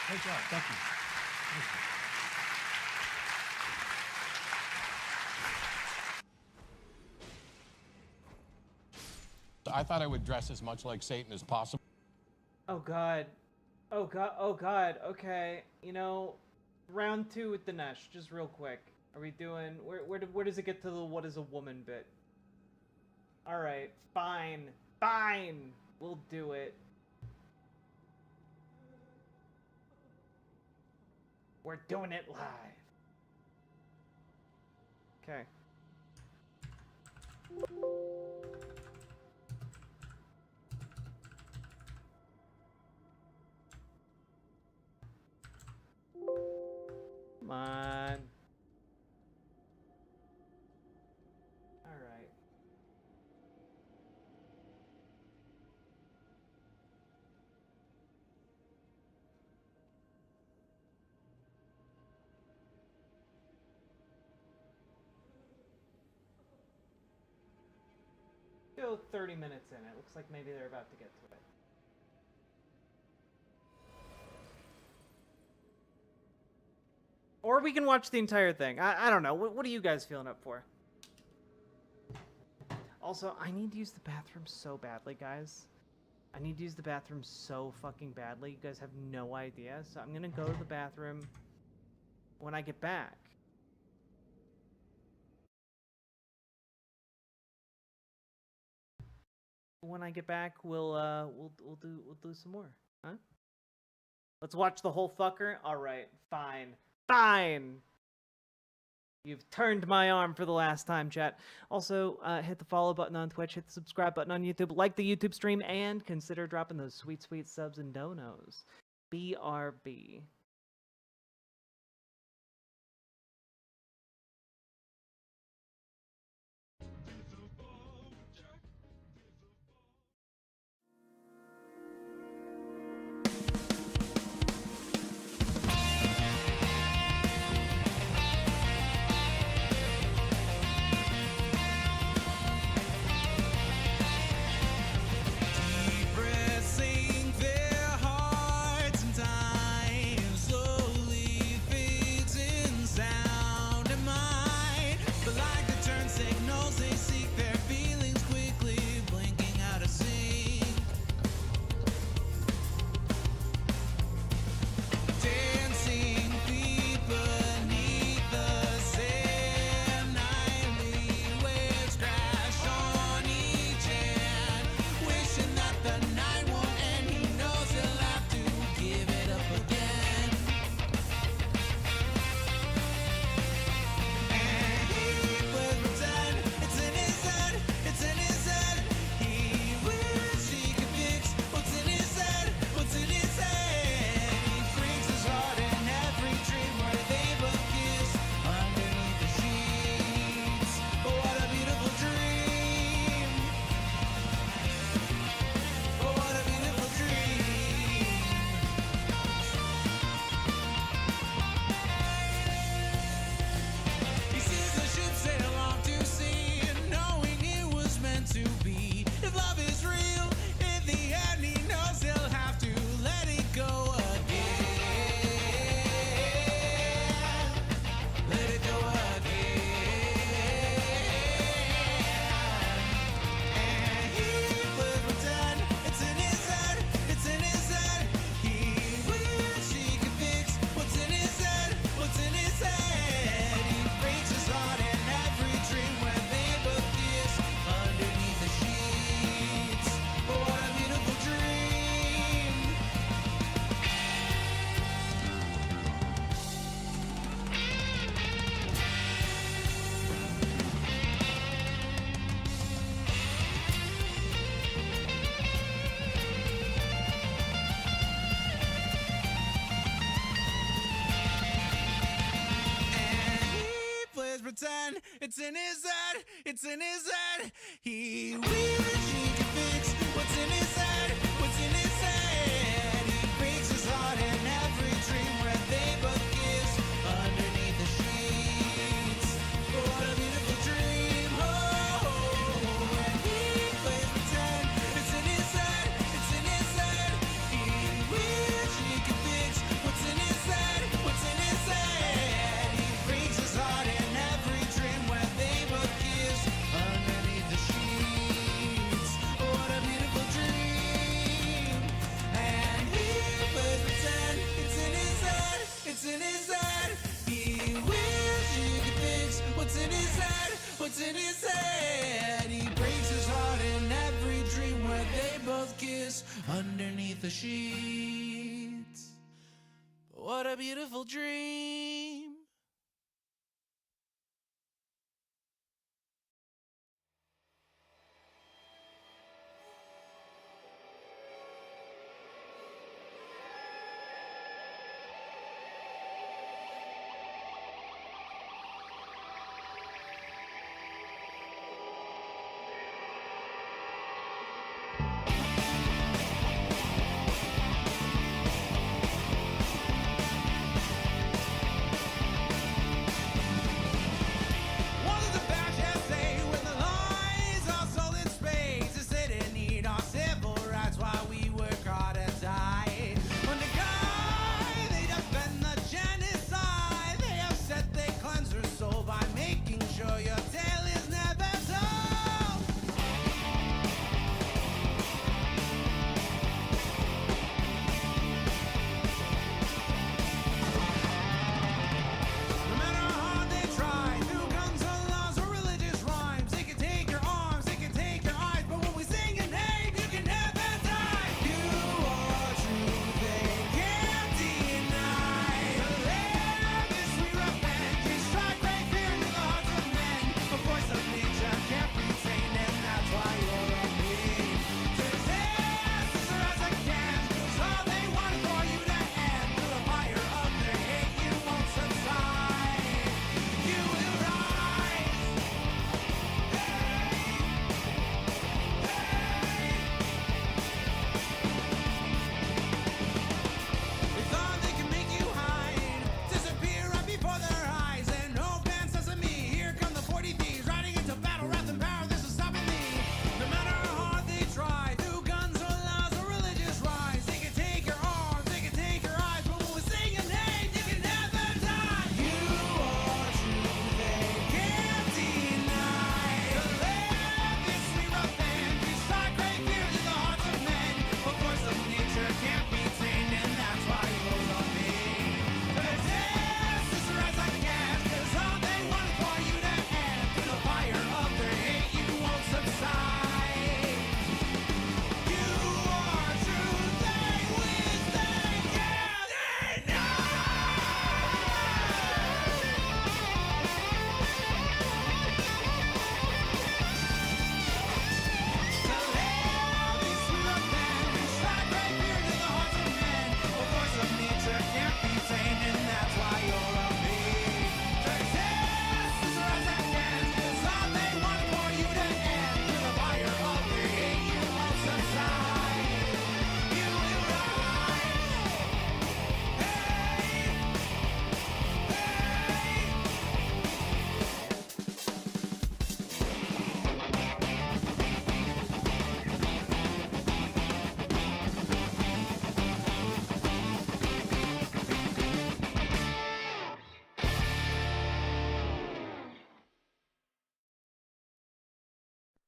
Great job. Thank you. Thank you. I thought I would dress as much like Satan as possible. Oh God. Oh God. Oh God. Okay. You know, round 2 with Dinesh, just real quick. Are we doing, where does it get to the what is a woman bit? All right. Fine. Fine. We'll do it. We're doing it live. Okay. Come on. All right. Still 30 minutes in. It looks like maybe they're about to get to it. Or we can watch the entire thing. I don't know. What are you guys feeling up for? Also, I need to use the bathroom so badly, guys. I need to use the bathroom so fucking badly. You guys have no idea. So I'm gonna go to the bathroom when I get back. When I get back, we'll do some more, huh? Let's watch the whole fucker. All right, fine. Fine! You've turned my arm for the last time, chat. Also, hit the follow button on Twitch, hit the subscribe button on YouTube, like the YouTube stream, and consider dropping those sweet, sweet subs and donos. BRB. Pressing their hearts and times. It's in his head. It's in his head. He wishes he could fix what's in his head. What's in his head. He breaks his heart in every dream where they both kiss underneath the sheets. What a beautiful dream. Oh, when he plays pretend. It's in his head. It's in his head. He wishes he could fix what's in his head. What's in his head. He breaks his heart in every dream where they both kiss underneath the sheets. What a beautiful dream. And he plays pretend. It's in his head. It's in his head. He wishes he could fix what's in his head. What's in his head. He breaks his heart in every dream where they both kiss underneath the sheets. What a beautiful dream. What does the bad jazz say when the lies are sold in spades? They say they need our civil rights while we work hard and die. When the guy they defend the genocide, they have said they cleanse her soul by making sure your tale is never told. No matter how hard they try, through guns or laws or religious rhymes, they can take your arms, they can take your eyes, but when we sing your name, you can never die. You are true, they can't deny. To live is sweet revenge, you strike great fear into the hearts of men. The voice of nature can't be tamed, and that's why you're a pain. To resist as far as I can, 'cause all they want is for you to end. Through the fire of their hate, you won't subside. You will rise. They thought they could make you hide, disappear right before their eyes. And no man says to me, here come the 40 thieves, riding into battle, wrath and power, this is stopping me. No matter how hard they try, through guns or laws or religious rhymes, they can take your arms, they can take your eyes, but when we sing your name, you can never die. You are true, they can't deny. To live is sweet revenge, you strike great fear to the hearts of men. The voice of nature can't be tamed, and that's why you're on me. To resist as far as I can, 'cause all they want is for you to end. Through the fire of their hate, you won't subside. You are true, they wish they can't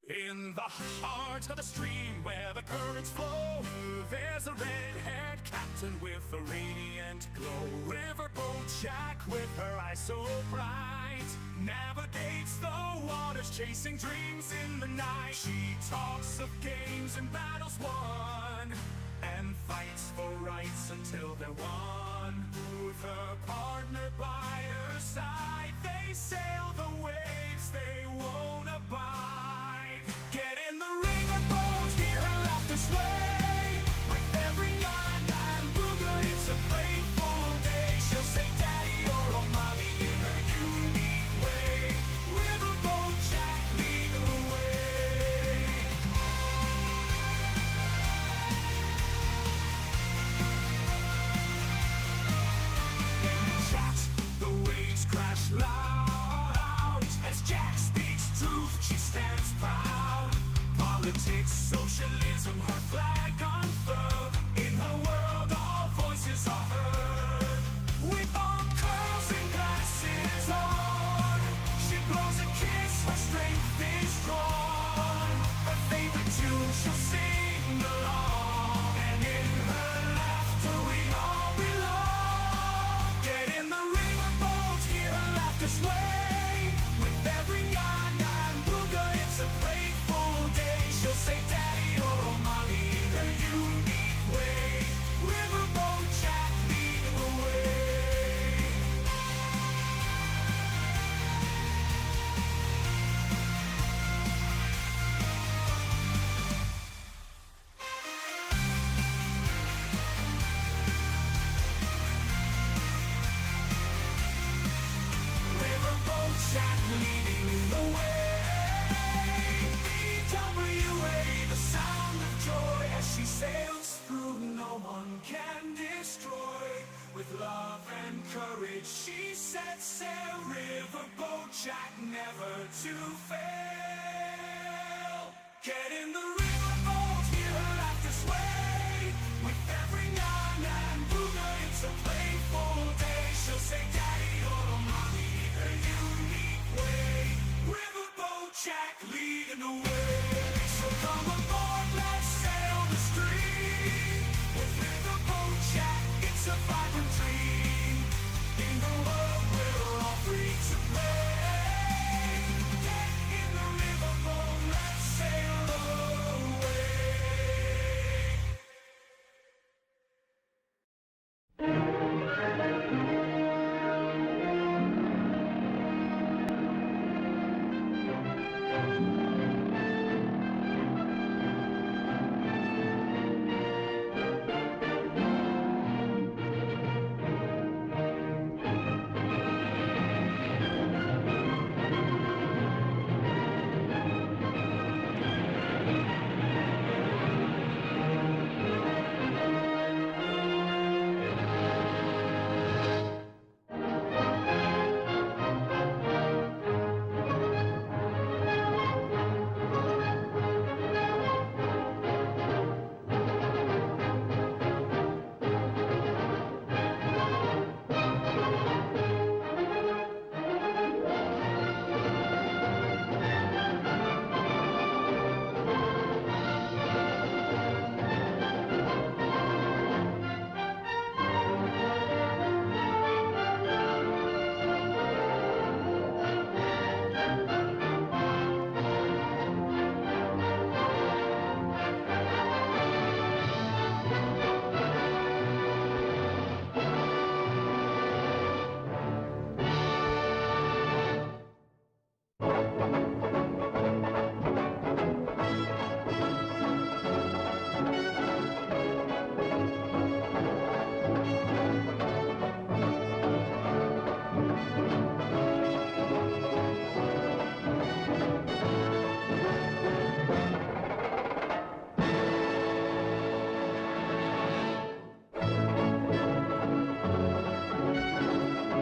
In the heart of the stream where the currents flow, there's a red-haired captain with a radiant glow. Riverboat Jack with her eyes so bright navigates the waters, chasing dreams in the night. She talks of games and battles won, and fights for rights until they're won. With her partner by her side, they sail the waves they won't abide. Get in the riverboat, hear her laughter sway. With every yarn and booger, it's a playful day. She'll say daddy or oh mommy in her unique way. none can destroy. With love and courage, she sets sail. Riverboat Jack, never to fail. Get in the riverboat, hear her laughter sway. With every yarn and booger, it's a playful day. She'll say daddy or mommy, her unique way. Riverboat Jack leading the way. So come aboard, let's sail the stream. With Riverboat Jack, it's a vibrant dream. In the world we're all free to play. Get in the riverboat, let's sail away.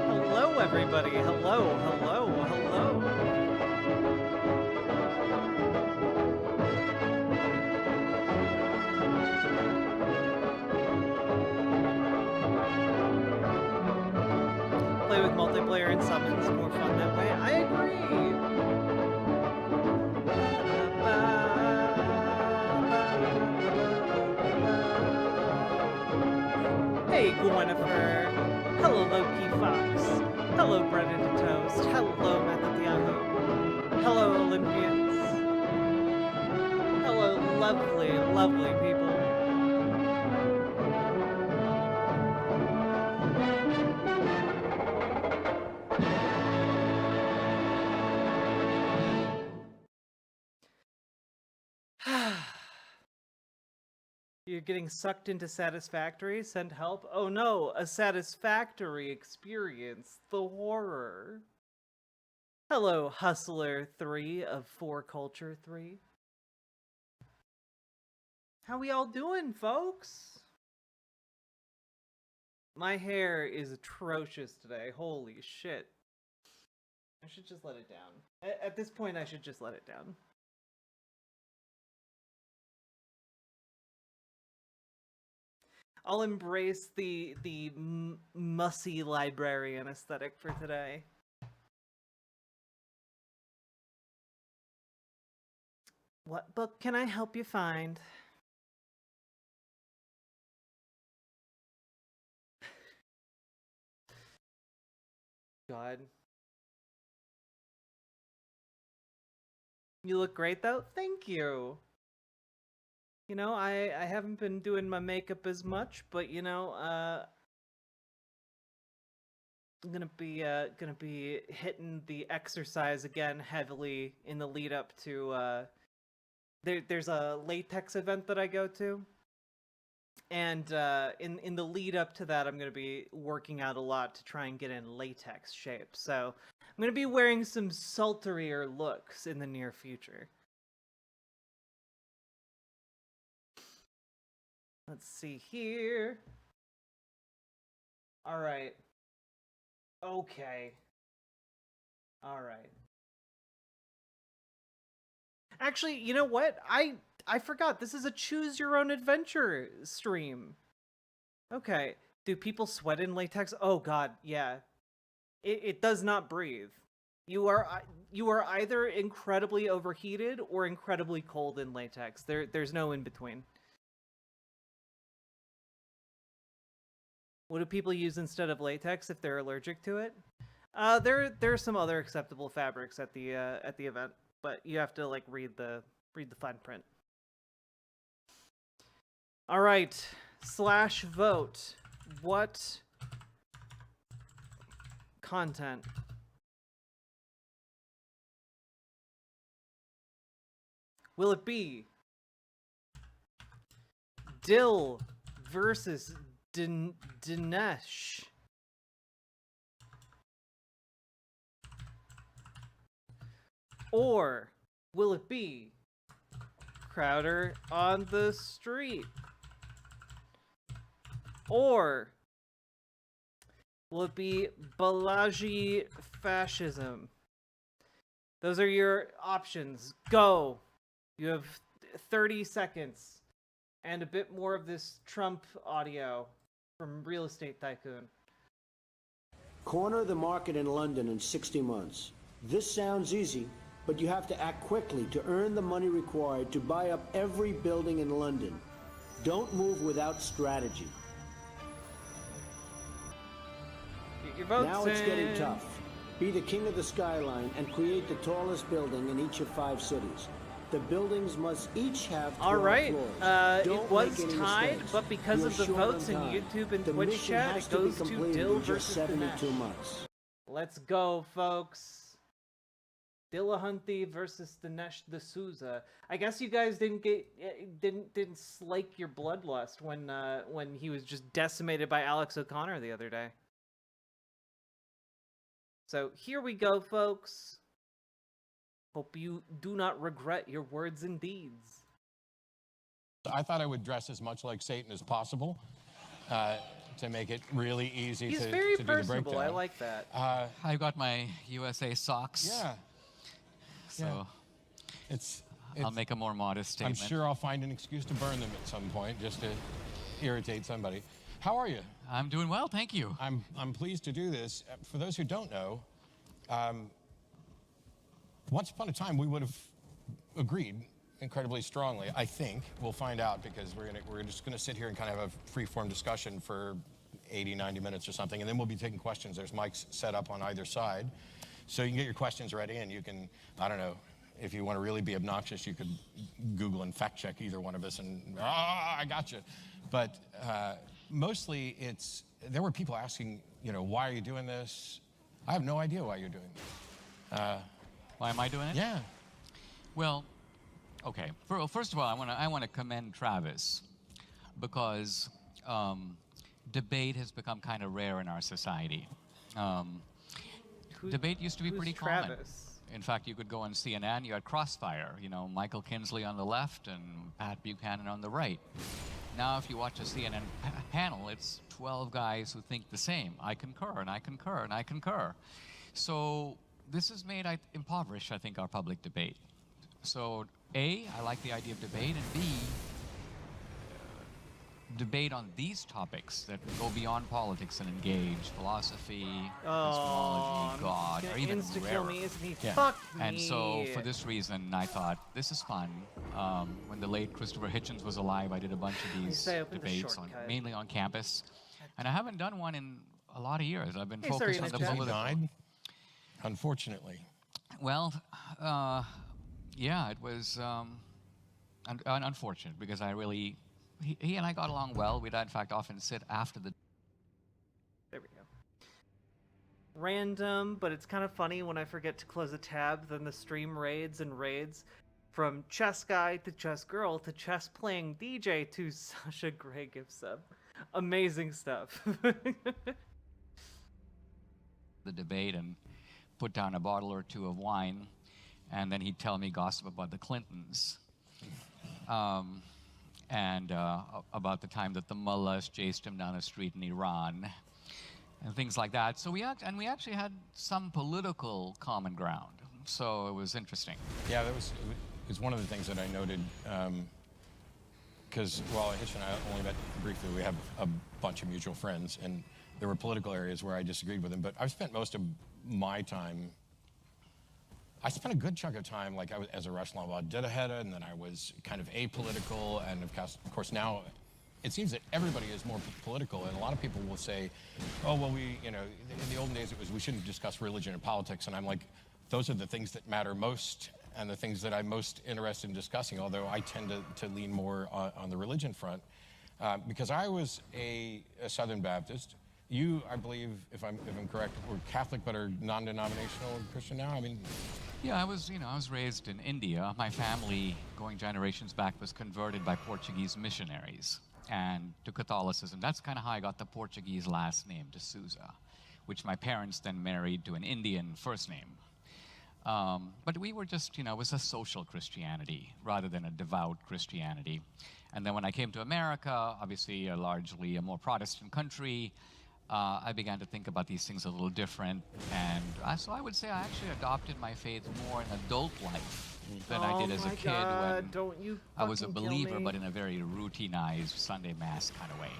Hello, everybody. Hello, hello, hello. Play with multiplayer and summons, more fun that way. I agree. Hey, Gwynnifer. Hello, Loki Fox. Hello, Bread into Toast. Hello, Mathathiago. Hello, Olympians. Hello, lovely, lovely people. You're getting sucked into Satisfactory? Send help? Oh no, a Satisfactory experience. The horror. Hello, Hustler 3 of 4 Culture 3. How we all doing, folks? My hair is atrocious today. Holy shit. I should just let it down. At this point, I should just let it down. I'll embrace the mussy librarian aesthetic for today. What book can I help you find? God. You look great though. Thank you. You know, I haven't been doing my makeup as much, but you know, I'm gonna be hitting the exercise again heavily in the lead up to there's a latex event that I go to, and in the lead up to that, I'm gonna be working out a lot to try and get in latex shape. So I'm gonna be wearing some sultrier looks in the near future. Let's see here. All right. Okay. All right. Actually, you know what? I forgot. This is a choose your own adventure stream. Okay. Do people sweat in latex? Oh god, yeah. It does not breathe. You are either incredibly overheated or incredibly cold in latex. There's no in between. What do people use instead of latex if they're allergic to it? There are some other acceptable fabrics at the event, but you have to like read the fine print. All right, /vote. What content? Will it be Dill versus Dinesh? Or will it be Crowder on the street? Or will it be Balaji fascism? Those are your options. Go! You have 30 seconds and a bit more of this Trump audio from Real Estate Tycoon. Corner the market in London in 60 months. This sounds easy, but you have to act quickly to earn the money required to buy up every building in London. Don't move without strategy. Get your votes Now it's getting in. tough. Be the king of the skyline and create the tallest building in each of 5 cities. The buildings must each have 12 All right, floors. Don't it was make any tied, mistakes. but because You're of the short votes on in time. YouTube and The Twitch mission chat, has it to be goes to completed Dill in just versus 72 Dinesh. months. Let's go, folks. Dillahunty versus Dinesh D'Souza. I guess you guys didn't slake your bloodlust when he was just decimated by Alex O'Connor the other day. So here we go, folks. Hope you do not regret your words and deeds. I thought I would dress as much like Satan as possible to make it really easy He's to very do the personable. breakdown. I like that. I've got my USA socks. Yeah. So I'll make a more modest statement. I'm sure I'll find an excuse to burn them at some point just to irritate somebody. How are you? I'm doing well, thank you. I'm pleased to do this. For those who don't know, once upon a time we would have agreed incredibly strongly. I think we'll find out because we're just gonna sit here and kind of have a free-form discussion for 80, 90 minutes or something, and then we'll be taking questions. There's mics set up on either side, so you can get your questions ready, and you can, I don't know, if you want to really be obnoxious, you could Google and fact check either one of us, and I got you. But mostly there were people asking, why are you doing this? I have no idea why you're doing this. Why am I doing it? Yeah. Well, okay. First of all, I want to commend Travis because debate has become kind of rare in our society. Debate used to be pretty common. In fact, you could go on CNN, you had Crossfire, Michael Kinsley on the left and Pat Buchanan on the right. Now, if you watch a CNN panel, it's 12 guys who think the same. I concur, and I concur, and I concur. So this has made impoverished, I think, our public debate. So, A, I like the idea of debate, and B, debate on these topics that go beyond politics and engage philosophy, cosmology, God, or even rarer. Me, isn't he? Yeah. Fuck and me. so, for this reason, I thought this is fun. When the late Christopher Hitchens was alive, I did a bunch of these debates, mainly on campus, and I haven't done one in a lot of years. I've been focused on the political. Died, unfortunately. Well, yeah, it was unfortunate because I really. He and I got along well. We'd, in fact, often sit after the... There we go. Random, but it's kind of funny when I forget to close a tab, then the stream raids and raids from chess guy to chess girl to chess playing DJ to Sasha Grey gift sub. Amazing stuff. the debate and put down a bottle or two of wine, and then he'd tell me gossip about the Clintons. and about the time that the mullahs chased him down a street in Iran, and things like that. So we actually had some political common ground. So it was interesting. Yeah, that was one of the things that I noted. Because while Hitch and I only met briefly, we have a bunch of mutual friends, and there were political areas where I disagreed with him. But I've spent most of my time. I spent a good chunk of time, like I was as a Rush Limbaugh Diddahedda, and then I was kind of apolitical, and of course now it seems that everybody is more political, and a lot of people will say, oh, well, in the olden days it was we shouldn't discuss religion and politics, and I'm like, those are the things that matter most and the things that I'm most interested in discussing, although I tend to lean more on the religion front, because I was a Southern Baptist. You, I believe, if I'm correct, were Catholic but are non-denominational Christian now? I mean... Yeah, I was raised in India. My family, going generations back, was converted by Portuguese missionaries and to Catholicism. That's kind of how I got the Portuguese last name, de Souza, which my parents then married to an Indian first name. But we were just, it was a social Christianity rather than a devout Christianity. And then when I came to America, obviously largely a more Protestant country, I began to think about these things a little different. And so I would say I actually adopted my faith more in adult life than I did as a kid when I was a believer, but in a very routinized Sunday Mass kind of way.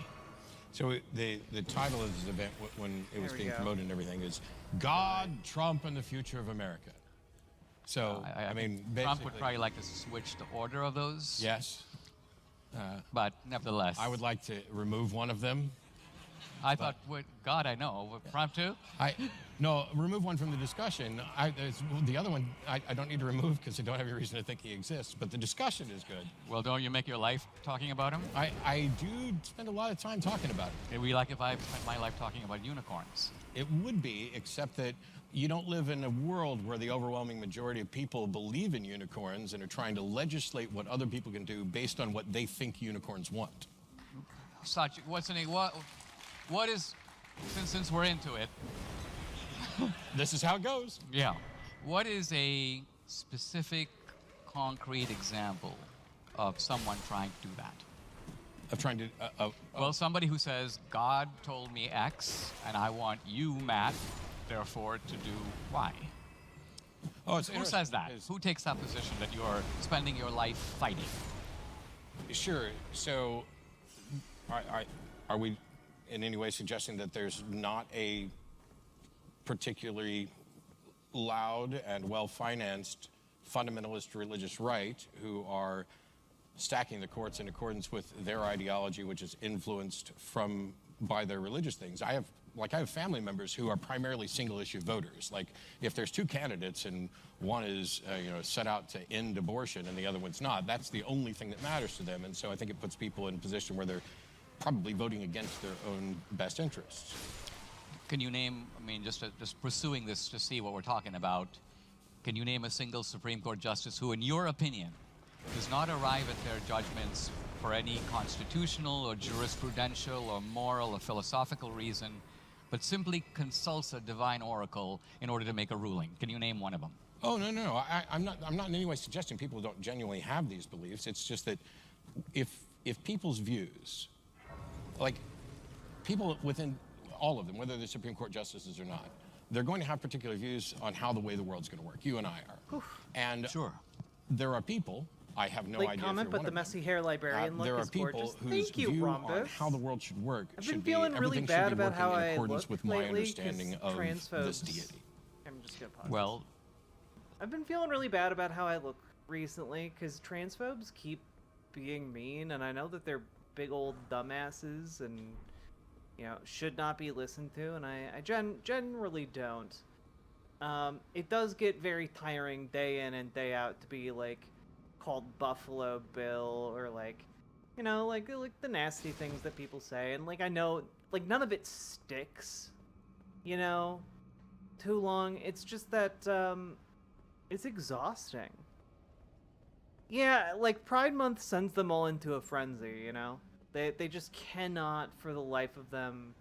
So the title of this event, when it was being promoted and everything, is God, Trump, and the Future of America. So, I mean, basically... Trump would probably like to switch the order of those. Yes. But nevertheless... I would like to remove one of them. I thought, God, I know. Trump too? No, remove one from the discussion. The other one, I don't need to remove because I don't have any reason to think he exists, but the discussion is good. Well, don't you make your life talking about him? I do spend a lot of time talking about it. It'd be like if I spent my life talking about unicorns. It would be, except that you don't live in a world where the overwhelming majority of people believe in unicorns and are trying to legislate what other people can do based on what they think unicorns want. Such, what is, since we're into it. This is how it goes. Yeah. What is a specific, concrete example of someone trying to do that? Of trying to... well, somebody who says, God told me X, and I want you, Matt, therefore, to do Y. Oh, it's Who says that? Who takes that position that you're spending your life fighting? Sure. So, are we in any way suggesting that there's not a particularly loud and well-financed fundamentalist religious right who are stacking the courts in accordance with their ideology, which is influenced by their religious things? I have family members who are primarily single-issue voters. Like, if there's two candidates and one is set out to end abortion and the other one's not, that's the only thing that matters to them. And so I think it puts people in a position where they're probably voting against their own best interests. Can you name, just pursuing this to see what we're talking about, can you name a single Supreme Court justice who, in your opinion, does not arrive at their judgments for any constitutional or jurisprudential or moral or philosophical reason, but simply consults a divine oracle in order to make a ruling? Can you name one of them? Oh, no. I'm not in any way suggesting people don't genuinely have these beliefs. It's just that if people's views, like people within all of them, whether they're Supreme Court justices or not, they're going to have particular views on how the way the world's going to work. You and I are. And sure, there are people, I have no idea comment, if but the messy hair librarian look there are is people gorgeous. whose Thank you, view Rhombus. on how the world should work I've should been be feeling really everything bad should be about how working in I accordance look with my lately, 'cause understanding of transphobes. this deity. I'm just gonna pause. Well, I've been feeling really bad about how I look recently because transphobes keep being mean, and I know that they're big old dumbasses and should not be listened to, and I generally don't. It does get very tiring day in and day out to be called Buffalo Bill or like the nasty things that people say, and I know none of it sticks, too long. It's just that it's exhausting. Yeah, Pride Month sends them all into a frenzy, They just cannot, for the life of them,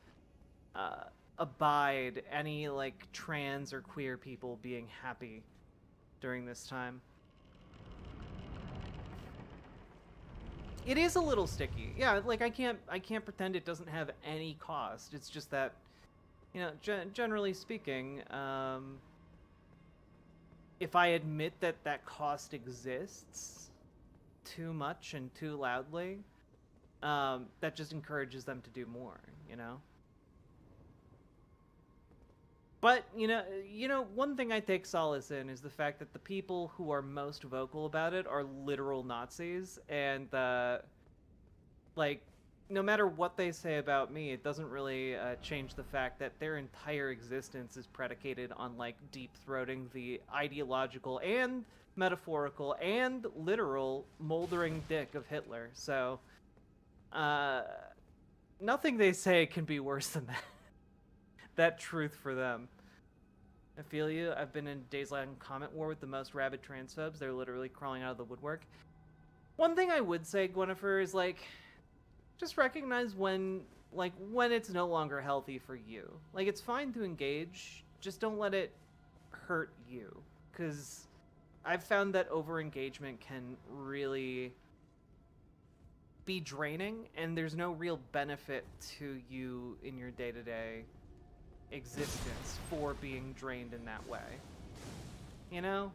abide any, trans or queer people being happy during this time. It is a little sticky. Yeah, like I can't pretend it doesn't have any cost. It's just that, you know, generally speaking, if I admit that that cost exists too much and too loudly, that just encourages them to do more, you know? But, you know, one thing I take solace in is the fact that the people who are most vocal about it are literal Nazis, and, like, no matter what they say about me, it doesn't really change the fact that their entire existence is predicated on, like, deep-throating the ideological and metaphorical and literal moldering dick of Hitler. So, nothing they say can be worse than that. That truth for them. I feel you. I've been in days-long comment war with the most rabid transphobes. They're literally crawling out of the woodwork. One thing I would say, Gwynnifer, is, like, just recognize when it's no longer healthy for you. Like, it's fine to engage, just don't let it hurt you. Because I've found that over-engagement can really be draining, and there's no real benefit to you in your day-to-day existence for being drained in that way. You know?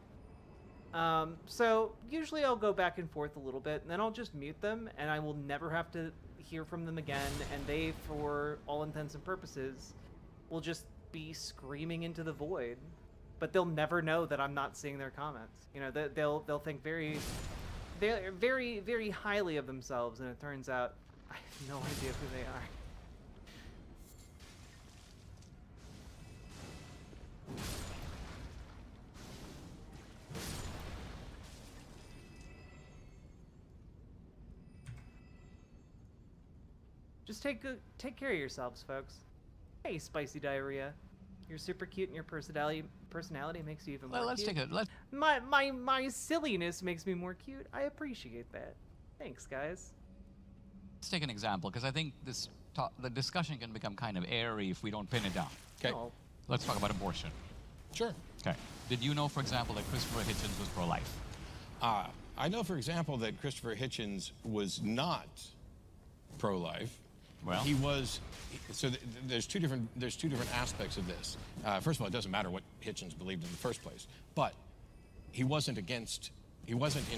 So usually I'll go back and forth a little bit, and then I'll just mute them, and I will never have to hear from them again, and they, for all intents and purposes, will just be screaming into the void. But they'll never know that I'm not seeing their comments. You know, they'll think very, very highly of themselves, and it turns out I have no idea who they are. Just take care of yourselves, folks. Hey, Spicy Diarrhea. You're super cute, and your personality makes you even more cute. My silliness makes me more cute. I appreciate that. Thanks, guys. Let's take an example, because I think the discussion can become kind of airy if we don't pin it down. Okay. Oh. Let's talk about abortion. Sure. Okay. Did you know, for example, that Christopher Hitchens was pro-life? I know, for example, that Christopher Hitchens was not pro-life. Well, he was. So there's two different aspects of this. First of all, it doesn't matter what Hitchens believed in the first place, but he wasn't in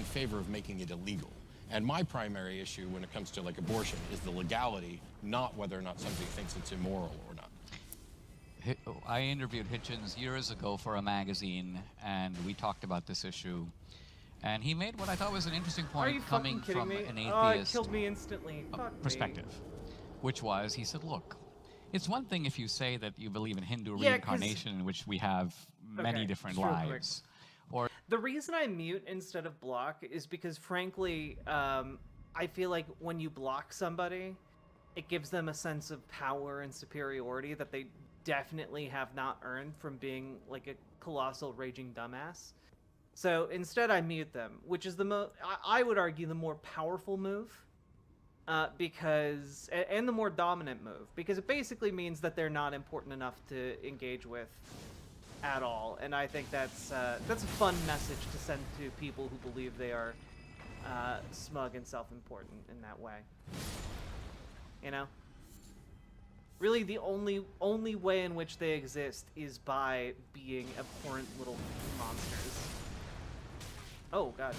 favor of making it illegal. And my primary issue when it comes to like abortion is the legality, not whether or not somebody thinks it's immoral or not. I interviewed Hitchens years ago for a magazine, and we talked about this issue. And he made what I thought was an interesting point coming from an atheist Oh, it killed me instantly. Fuck perspective. Which was, he said, look, it's one thing if you say that you believe in Hindu Yeah, reincarnation, in which we have many different lives. Or the reason I mute instead of block is because, frankly, I feel like when you block somebody, it gives them a sense of power and superiority that they definitely have not earned from being like a colossal raging dumbass. So instead I mute them, which is I would argue the more powerful move. Because the more dominant move, because it basically means that they're not important enough to engage with at all, and I think that's a fun message to send to people who believe they are smug and self-important in that way. You know, really the only way in which they exist is by being abhorrent little monsters. Oh God.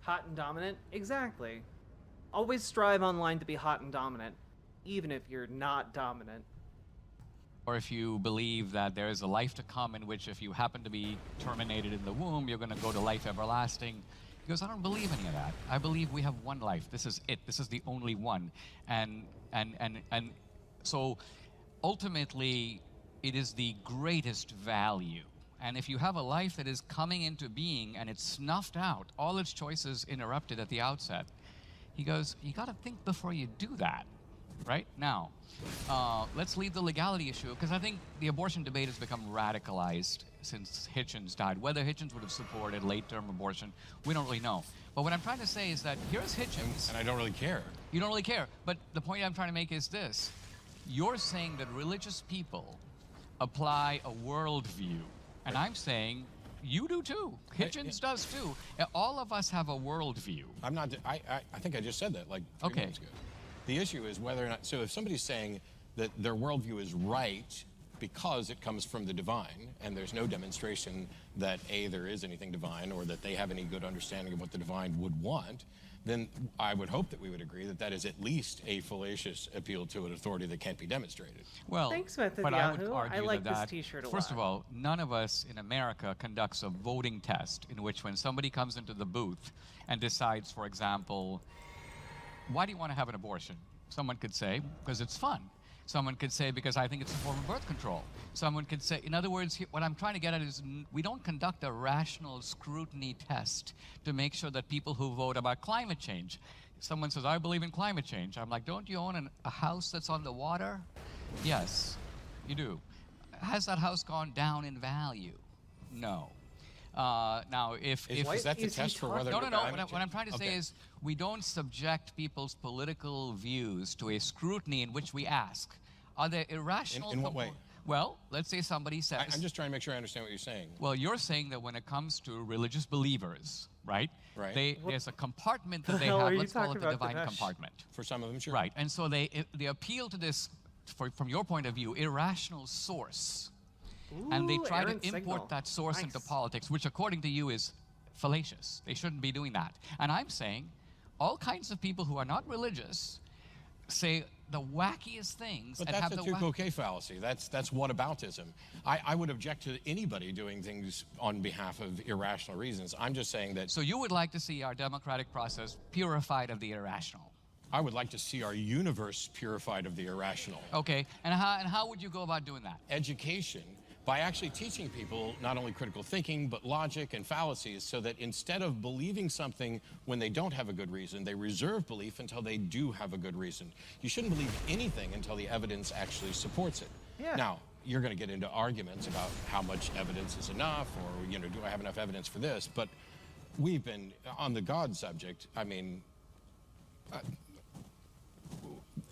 Hot and dominant? Exactly. Always strive online to be hot and dominant, even if you're not dominant. Or if you believe that there is a life to come in which if you happen to be terminated in the womb, you're going to go to life everlasting. He goes, I don't believe any of that. I believe we have one life. This is it. This is the only one. And so ultimately, it is the greatest value. And if you have a life that is coming into being and it's snuffed out, all its choices interrupted at the outset, he goes, you got to think before you do that. right? Now, let's leave the legality issue, because I think the abortion debate has become radicalized since Hitchens died. Whether Hitchens would have supported late-term abortion, we don't really know. But what I'm trying to say is that here's Hitchens. And I don't really care. You don't really care. But the point I'm trying to make is this. You're saying that religious people apply a worldview. And I'm saying you do too. Hitchens does too. All of us have a worldview. I'm not. I think I just said that like 3 minutes ago. The issue is whether or not. So if somebody's saying that their worldview is right because it comes from the divine, and there's no demonstration that A, there is anything divine, or that they have any good understanding of what the divine would want, then I would hope that we would agree that that is at least a fallacious appeal to an authority that can't be demonstrated. Well, Thanks, Method but I would Yahoo. argue I like that, this T-shirt a first lot. of all, none of us in America conducts a voting test in which when somebody comes into the booth and decides, for example, why do you want to have an abortion? Someone could say, because it's fun. Someone could say, because I think it's a form of birth control. Someone could say, in other words, what I'm trying to get at is we don't conduct a rational scrutiny test to make sure that people who vote about climate change, someone says, I believe in climate change. I'm like, don't you own a house that's on the water? Yes, you do. Has that house gone down in value? No. Now, if is that the test for whether? No. What I'm trying to say is we don't subject people's political views to a scrutiny in which we ask, are there irrational? In what way? Well, let's say somebody says. I'm just trying to make sure I understand what you're saying. Well, you're saying that when it comes to religious believers, right? Right. There's a compartment that The they hell have. are you Let's call talking it the about, divine Dinesh? compartment. For some of them, sure. Right. And so they appeal to this, from your point of view, irrational source. And they Ooh, try to Aaron import Signal. that source into politics, which according to you is fallacious. They shouldn't be doing that. And I'm saying all kinds of people who are not religious say the wackiest things But and that's have a the two-bouquet fallacy. That's whataboutism. I would object to anybody doing things on behalf of irrational reasons. I'm just saying that. So you would like to see our democratic process purified of the irrational? I would like to see our universe purified of the irrational. Okay, and how would you go about doing that? Education, by actually teaching people not only critical thinking, but logic and fallacies, so that instead of believing something when they don't have a good reason, they reserve belief until they do have a good reason. You shouldn't believe anything until the evidence actually supports it. Yeah. Now, you're going to get into arguments about how much evidence is enough, or, do I have enough evidence for this? But we've been, on the God subject, I mean,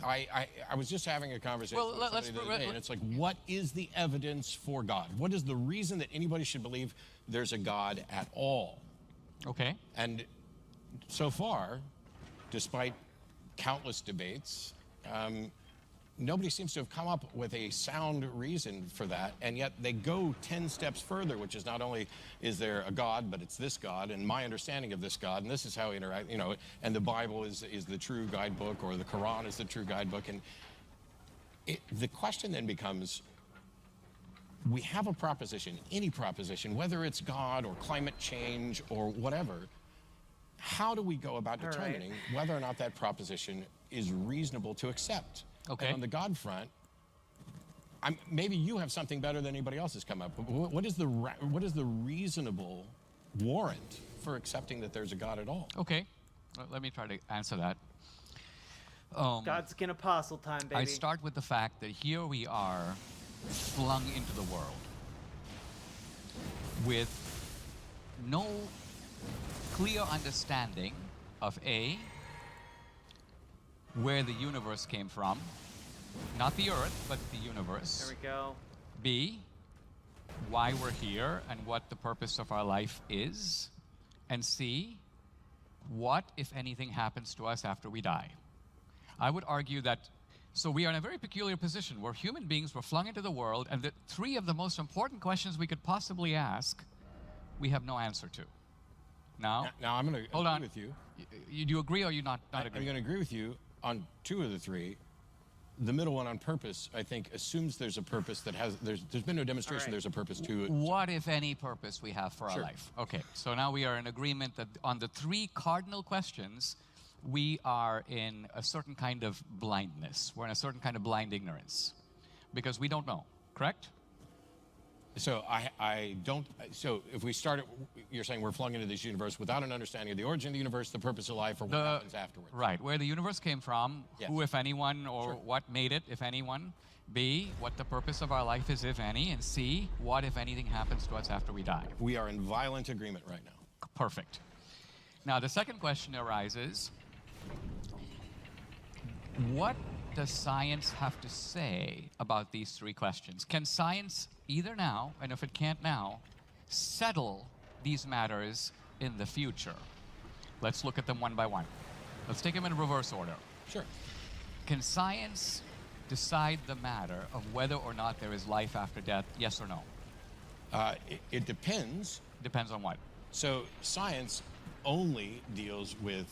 I was just having a conversation with somebody the other day, and it's like, what is the evidence for God? What is the reason that anybody should believe there's a God at all? Okay. And so far, despite countless debates, nobody seems to have come up with a sound reason for that, and yet they go 10 steps further, which is not only is there a God, but it's this God, and my understanding of this God, and this is how we interact, and the Bible is the true guidebook, or the Quran is the true guidebook, and the question then becomes, we have a proposition, any proposition, whether it's God or climate change or whatever, how do we go about determining whether or not that proposition is reasonable to accept? Okay. And on the God front, maybe you have something better than anybody else has come up. But what is the reasonable warrant for accepting that there's a God at all? Okay. Well, let me try to answer that. Godskin apostle time, baby. I start with the fact that here we are flung into the world with no clear understanding of A, where the universe came from, not the Earth, but the universe. There we go. B, why we're here and what the purpose of our life is. And C, what, if anything, happens to us after we die. I would argue that, so we are in a very peculiar position where human beings were flung into the world, and the three of the most important questions we could possibly ask, we have no answer to. Now I'm going to agree with you. Do you agree or you not agree? I'm going to agree with you on two of the three. The middle one, on purpose, I think assumes there's a purpose that there's been no demonstration there's a purpose to it. What, if any, purpose we have for our Sure. life? Okay, so now we are in agreement that on the three cardinal questions, we are in a certain kind of blindness. We're in a certain kind of blind ignorance because we don't know, correct? So I don't. So if we start, you're saying we're flung into this universe without an understanding of the origin of the universe, the purpose of life, or what happens afterwards. Right, where the universe came from, who, if anyone, or what made it, if anyone. B, what the purpose of our life is, if any. And C, what, if anything, happens to us after we die. We are in violent agreement right now. Perfect. Now, the second question arises, what does science have to say about these three questions? Can science, either now, and if it can't now, settle these matters in the future? Let's look at them one by one. Let's take them in reverse order. Sure. Can science decide the matter of whether or not there is life after death, yes or no? It depends. Depends on what? So science only deals with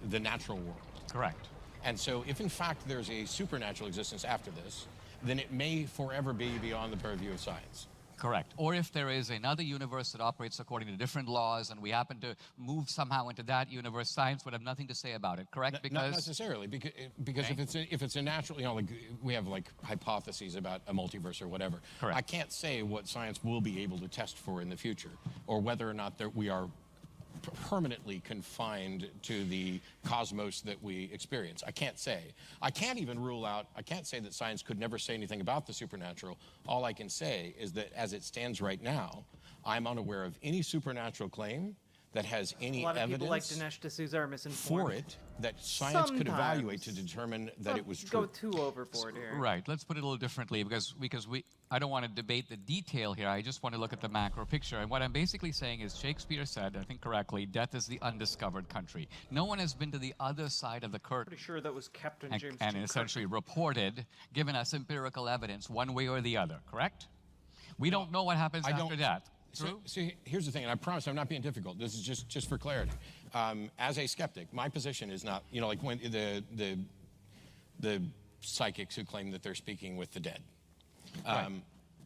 the natural world. Correct. And so if in fact there's a supernatural existence after this, then it may forever be beyond the purview of science. Correct. Or if there is another universe that operates according to different laws and we happen to move somehow into that universe, science would have nothing to say about it, correct? Because Not necessarily, because if it's a natural, you know, like we have like hypotheses about a multiverse or whatever. Correct. I can't say what science will be able to test for in the future, or whether or not we are permanently confined to the cosmos that we experience. I can't say. I can't even rule out, I can't say that science could never say anything about the supernatural. All I can say is that as it stands right now, I'm unaware of any supernatural claim that has any A lot of evidence people like Dinesh D'Souza are misinformed. for it that science could evaluate to determine that it was true. Go too overboard here. Right. Let's put it a little differently because I don't want to debate the detail here. I just want to look at the macro picture. And what I'm basically saying is Shakespeare said, I think correctly, death is the undiscovered country. No one has been to the other side of the curtain. Pretty sure that was Captain James and T. essentially reported, given us empirical evidence one way or the other, correct? We don't know what happens after death. True? So here's the thing, and I promise I'm not being difficult. This is just for clarity. As a skeptic, my position is not, you know, like when the psychics who claim that they're speaking with the dead.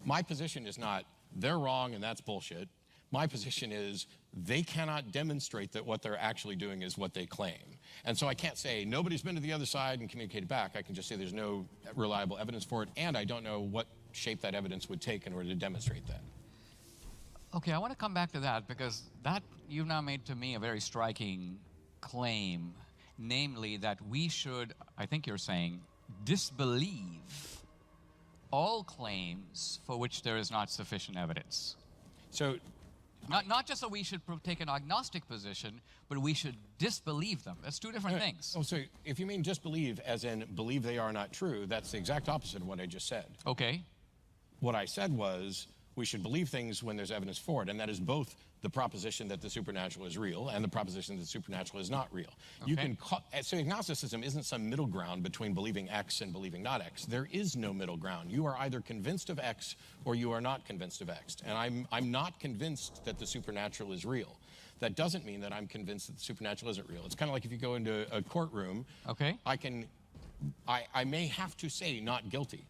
My position is not, they're wrong and that's bullshit. My position is they cannot demonstrate that what they're actually doing is what they claim. And so I can't say nobody's been to the other side and communicated back. I can just say there's no reliable evidence for it, and I don't know what shape that evidence would take in order to demonstrate that. Okay, I want to come back to that because that you've now made to me a very striking claim, namely that we should, I think you're saying, disbelieve all claims for which there is not sufficient evidence. So, not just that we should take an agnostic position, but we should disbelieve them. That's two different things. Oh, so if you mean disbelieve as in believe they are not true, that's the exact opposite of what I just said. Okay. What I said was we should believe things when there's evidence for it, and that is both the proposition that the supernatural is real and the proposition that the supernatural is not real. Okay. You can so agnosticism isn't some middle ground between believing X and believing not X. There is no middle ground. You are either convinced of X or you are not convinced of X. And I'm not convinced that the supernatural is real. That doesn't mean that I'm convinced that the supernatural isn't real. It's kind of like if you go into a courtroom, okay, I may have to say not guilty,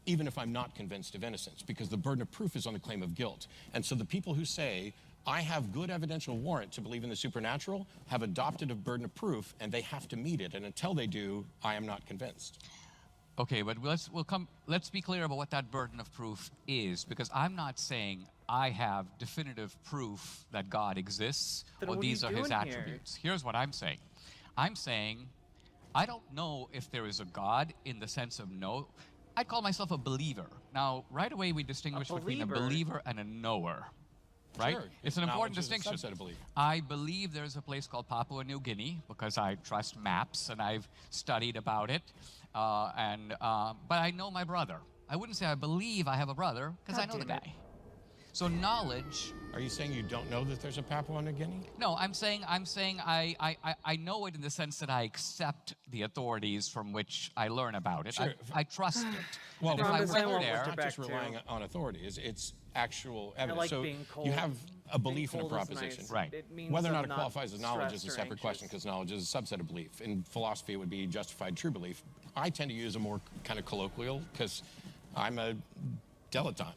even if I'm not convinced of innocence, because the burden of proof is on the claim of guilt. And so the people who say, I have good evidential warrant to believe in the supernatural, have adopted a burden of proof, and they have to meet it. And until they do, I am not convinced. Okay, but let's be clear about what that burden of proof is, because I'm not saying I have definitive proof that God exists or these are his attributes. Here's what I'm saying. I'm saying I don't know if there is a God in the sense of no. I'd call myself a believer. Now, right away we distinguish between a believer and a knower, right? Sure. It's an important distinction. It's a subset of belief. I believe there's a place called Papua New Guinea because I trust maps and I've studied about it. But I know my brother. I wouldn't say I believe I have a brother because I know the guy. So knowledge. Are you saying you don't know that there's a Papua New Guinea? No, I'm saying I know it in the sense that I accept the authorities from which I learn about it. Sure. I trust it. Well, and if I went there, it's not just relying on authorities. It's actual evidence. like so being cold. you have a belief in a Being cold is proposition. nice. Right. It means Whether or not I'm it qualifies as knowledge is a stressed or separate question, because knowledge is a subset of belief. In philosophy, it would be justified true belief. I tend to use a more kind of colloquial, because I'm a dilettante.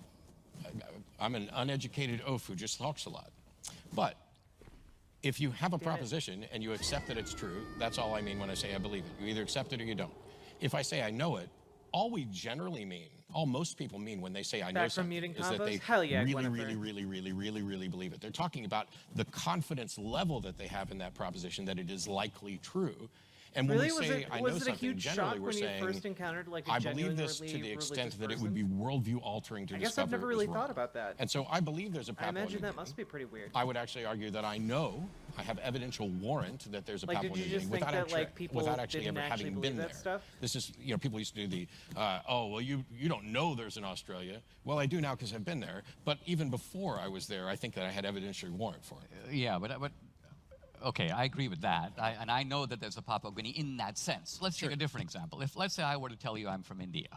I'm an uneducated oaf who just talks a lot. But if you have a proposition and you accept that it's true, that's all I mean when I say I believe it. You either accept it or you don't. If I say I know it, all we generally mean all most people mean when they say I know Back from something muting is that combos? they Hell yeah, really, Gwyneth. really believe it. They're talking about the confidence level that they have in that proposition that it is likely true. And when Really? we say I know Was it a something, huge generally shock we're when you saying first encountered like a I believe this genuinely to the extent religious that it would be person? worldview altering to I guess discover I've never it was really wrong. thought about that. And so I believe there's a I imagine pathology. that must be pretty weird. I would actually argue that I know, I have evidential warrant that there's a Like, did pathology you just without think that, actually, like, people without actually didn't ever actually having believe been that there. stuff? This is, you know, people used to do the, oh, well, you don't know there's an Australia. Well, I do now because I've been there. But even before I was there, I think that I had evidentiary warrant for it. Yeah, but okay, I agree with that. And I know that there's a Papua Guinea in that sense. Let's take a different example. If, let's say I were to tell you I'm from India.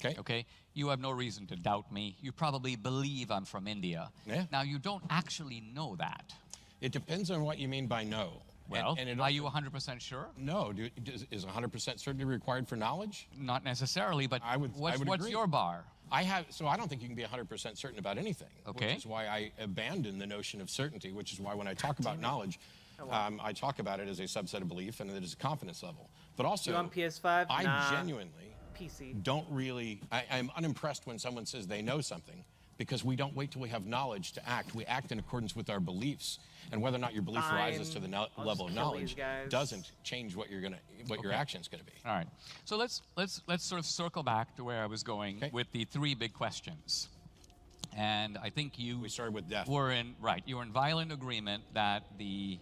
Okay. Okay? You have no reason to doubt me. You probably believe I'm from India. Yeah. Now, you don't actually know that. It depends on what you mean by know. Well, and it are you 100% sure? No. Is 100% certainty required for knowledge? Not necessarily, but I would what's agree. your bar? So I don't think you can be 100% certain about anything. Okay. Which is why I abandon the notion of certainty, which is why when I talk about knowledge, I talk about it as a subset of belief and that it's a confidence level. But also, You on PS5? I Nah. genuinely PC. don't really, I'm unimpressed when someone says they know something because we don't wait till we have knowledge to act. We act in accordance with our beliefs. And whether or not your belief rises to the level of knowledge doesn't change what your action's gonna be. All right. So let's sort of circle back to where I was going with the three big questions. And I think we started with death. You were in violent agreement that the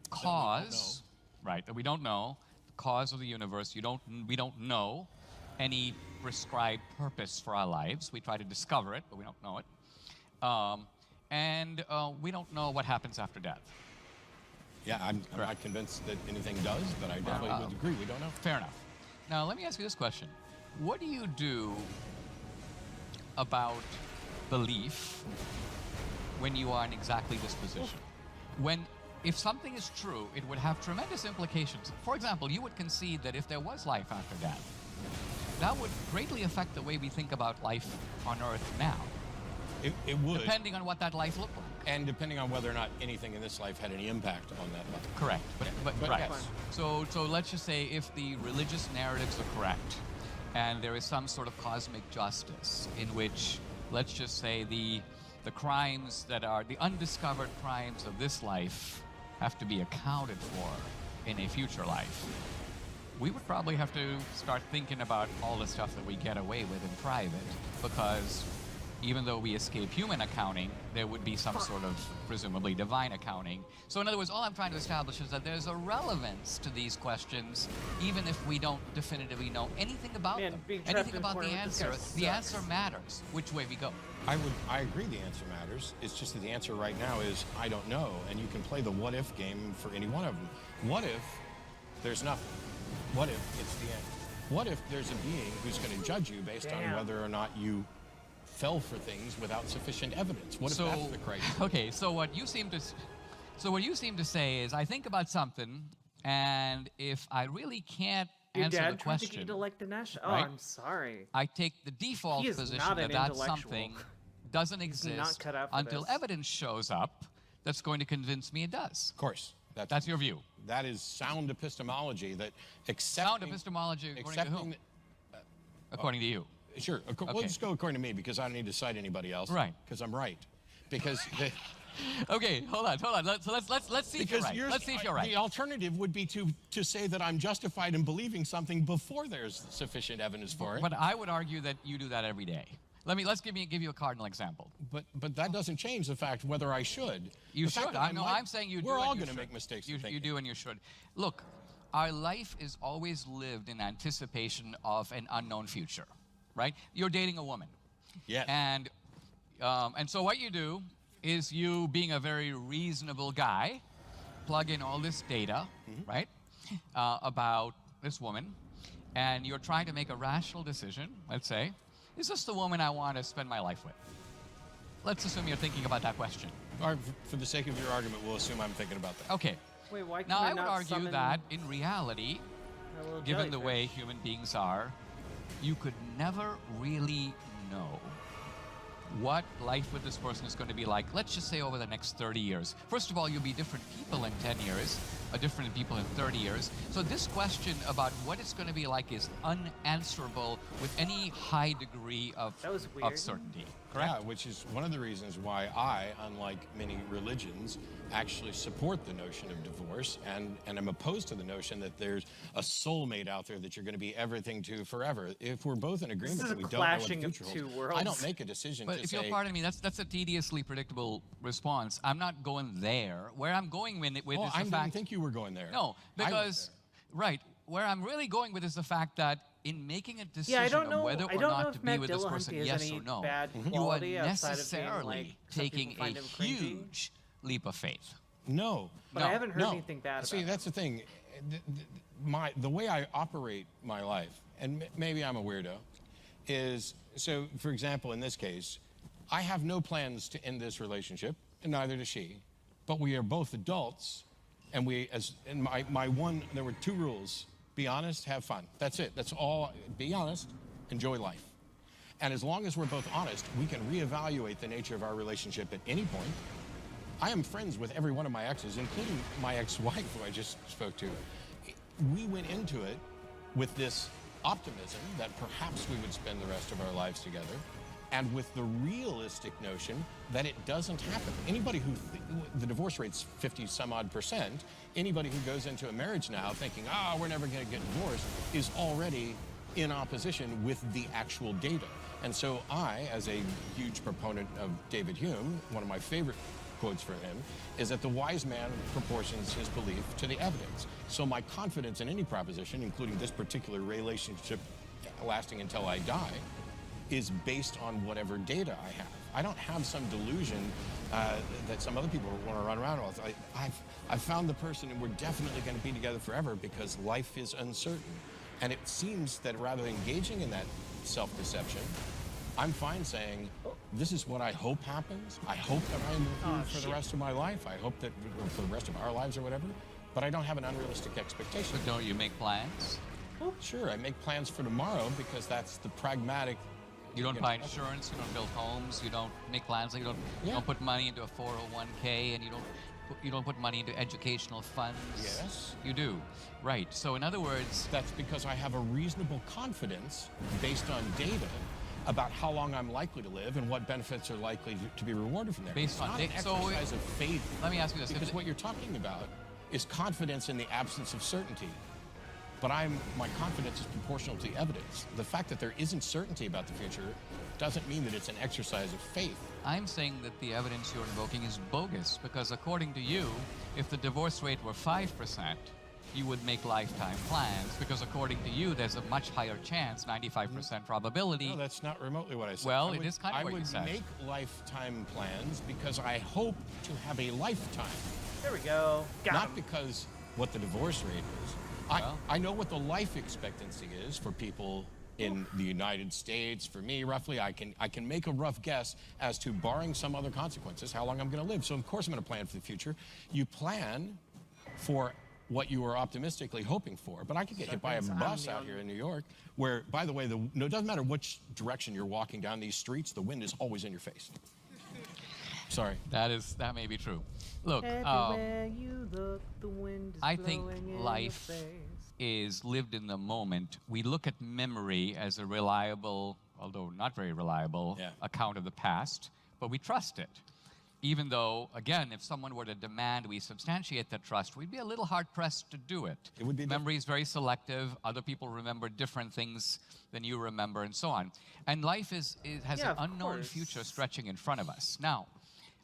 cause, that we don't know, the cause of the universe, we don't know any prescribed purpose for our lives. We try to discover it, but we don't know it. And we don't know what happens after death. Yeah, I'm not convinced that anything does, but I definitely would agree. We don't know. Fair enough. Now, let me ask you this question. What do you do about belief when you are in exactly this position? If something is true, it would have tremendous implications. For example, you would concede that if there was life after death, that would greatly affect the way we think about life on Earth now. It would. Depending on what that life looked like. And depending on whether or not anything in this life had any impact on that life. Correct. But right. Yes. So let's just say if the religious narratives are correct, and there is some sort of cosmic justice in which, let's just say, the crimes that are the undiscovered crimes of this life have to be accounted for in a future life, we would probably have to start thinking about all the stuff that we get away with in private, because even though we escape human accounting, there would be some sort of presumably divine accounting. So in other words, all I'm trying to establish is that there's a relevance to these questions, even if we don't definitively know anything about them. Anything about the answer matters, which way we go. I agree the answer matters. It's just that the answer right now is, I don't know, and you can play the what if game for any one of them. What if there's nothing? What if it's the end? What if there's a being who's going to judge you based on whether or not you fell for things without sufficient evidence? What if that's the criteria? Okay, so what you seem to say is, I think about something, and if I really can't Your answer dad the tried to get question, you to like Dinesh? Oh, right? I'm sorry. I take the default He is position not that an that intellectual. something doesn't not exist cut out for until this. evidence shows up that's going to convince me it does. Of course. That's your view. That is sound epistemology, that Sound epistemology according to whom? According to you. Sure. We'll just go according to me, because I don't need to cite anybody else. Right. Because I'm right. Because Okay, hold on. So let's see if you're right. Let's see if you're right. The alternative would be to say that I'm justified in believing something before there's sufficient evidence for it. But I would argue that you do that every day. Let's give you a cardinal example. But that doesn't change the fact whether I should. You The fact should. that I'm saying you do. We're all going to make mistakes. You do and you should. Look, our life is always lived in anticipation of an unknown future, right? You're dating a woman. Yes. And so what you do is, you, being a very reasonable guy, plug in all this data, right, about this woman, and you're trying to make a rational decision. Let's say, is this the woman I want to spend my life with? Let's assume you're thinking about that question. Or for the sake of your argument, we'll assume I'm thinking about that. Okay. Wait, why Now, can I would not argue summon that, in reality, a little given the jellyfish? way human beings are, you could never really know what life with this person is going to be like, let's just say over the next 30 years. First of all, you'll be different people in 10 years, different people in 30 years. So this question about what it's going to be like is unanswerable with any high degree of certainty. Correct? Yeah, which is one of the reasons why I, unlike many religions, actually support the notion of divorce, and I'm opposed to the notion that there's a soulmate out there that you're going to be everything to forever. If we're both in agreement that we don't know what the future holds, I don't make a decision but to if say... you'll pardon me, that's a tediously predictable response. I'm not going there. Where I'm going with is the fact... I didn't think you were going there. No, because... Right. Where I'm really going with is the fact that in making a decision of whether or not to be with this person, yes or no, you are necessarily taking a huge leap of faith. No. But I haven't heard anything bad about it. See, that's the thing. The way I operate my life, and maybe I'm a weirdo, is, so, for example, in this case, I have no plans to end this relationship, and neither does she. But we are both adults, and there were 2 rules. Be honest, have fun. That's it. That's all. Be honest, enjoy life. And as long as we're both honest, we can reevaluate the nature of our relationship at any point. I am friends with every one of my exes, including my ex-wife, who I just spoke to. We went into it with this optimism that perhaps we would spend the rest of our lives together, and with the realistic notion that it doesn't happen. Anybody who, the divorce rate's 50-some-odd%, anybody who goes into a marriage now thinking, we're never gonna get divorced, is already in opposition with the actual data. And so I, as a huge proponent of David Hume, one of my favorite quotes for him, is that the wise man proportions his belief to the evidence. So my confidence in any proposition, including this particular relationship lasting until I die, is based on whatever data I have. I don't have some delusion that some other people want to run around with. I've found the person and we're definitely going to be together forever because life is uncertain. And it seems that rather than engaging in that self-deception, I'm fine saying, this is what I hope happens. I hope that I'm with you for the rest of my life. I hope that for the rest of our lives or whatever. But I don't have an unrealistic expectation. But don't you make plans? Well, sure, I make plans for tomorrow because that's the pragmatic. You don't buy insurance, you don't build homes, you don't make plans, you don't put money into a 401k, and you don't put money into educational funds. Yes. You do. Right. So in other words... That's because I have a reasonable confidence based on data about how long I'm likely to live and what benefits are likely to be rewarded from there. Based on data. So exercise of faith. Let me ask you this. Because what you're talking about is confidence in the absence of certainty. But my confidence is proportional to the evidence. The fact that there isn't certainty about the future doesn't mean that it's an exercise of faith. I'm saying that the evidence you're invoking is bogus because according to you, if the divorce rate were 5%, you would make lifetime plans because according to you, there's a much higher chance, 95% probability. No, that's not remotely what I said. Well, it is kind of what you said. I would make lifetime plans because I hope to have a lifetime. There we go. Not because what the divorce rate is. I know what the life expectancy is for people in the United States. For me, roughly, I can make a rough guess as to, barring some other consequences, how long I'm going to live. So, of course, I'm going to plan for the future. You plan for what you are optimistically hoping for. But I could get hit by a bus out here in New York where, by the way, it doesn't matter which direction you're walking down these streets, the wind is always in your face. Sorry. That may be true. Look, everywhere you look, the wind is I think blowing in life your face. is lived in the moment. We look at memory as a reliable, although not very reliable, account of the past, but we trust it. Even though, again, if someone were to demand we substantiate that trust, we'd be a little hard-pressed to do it. It would be memory is very selective. Other people remember different things than you remember, and so on. And life has an unknown future stretching in front of us. Now,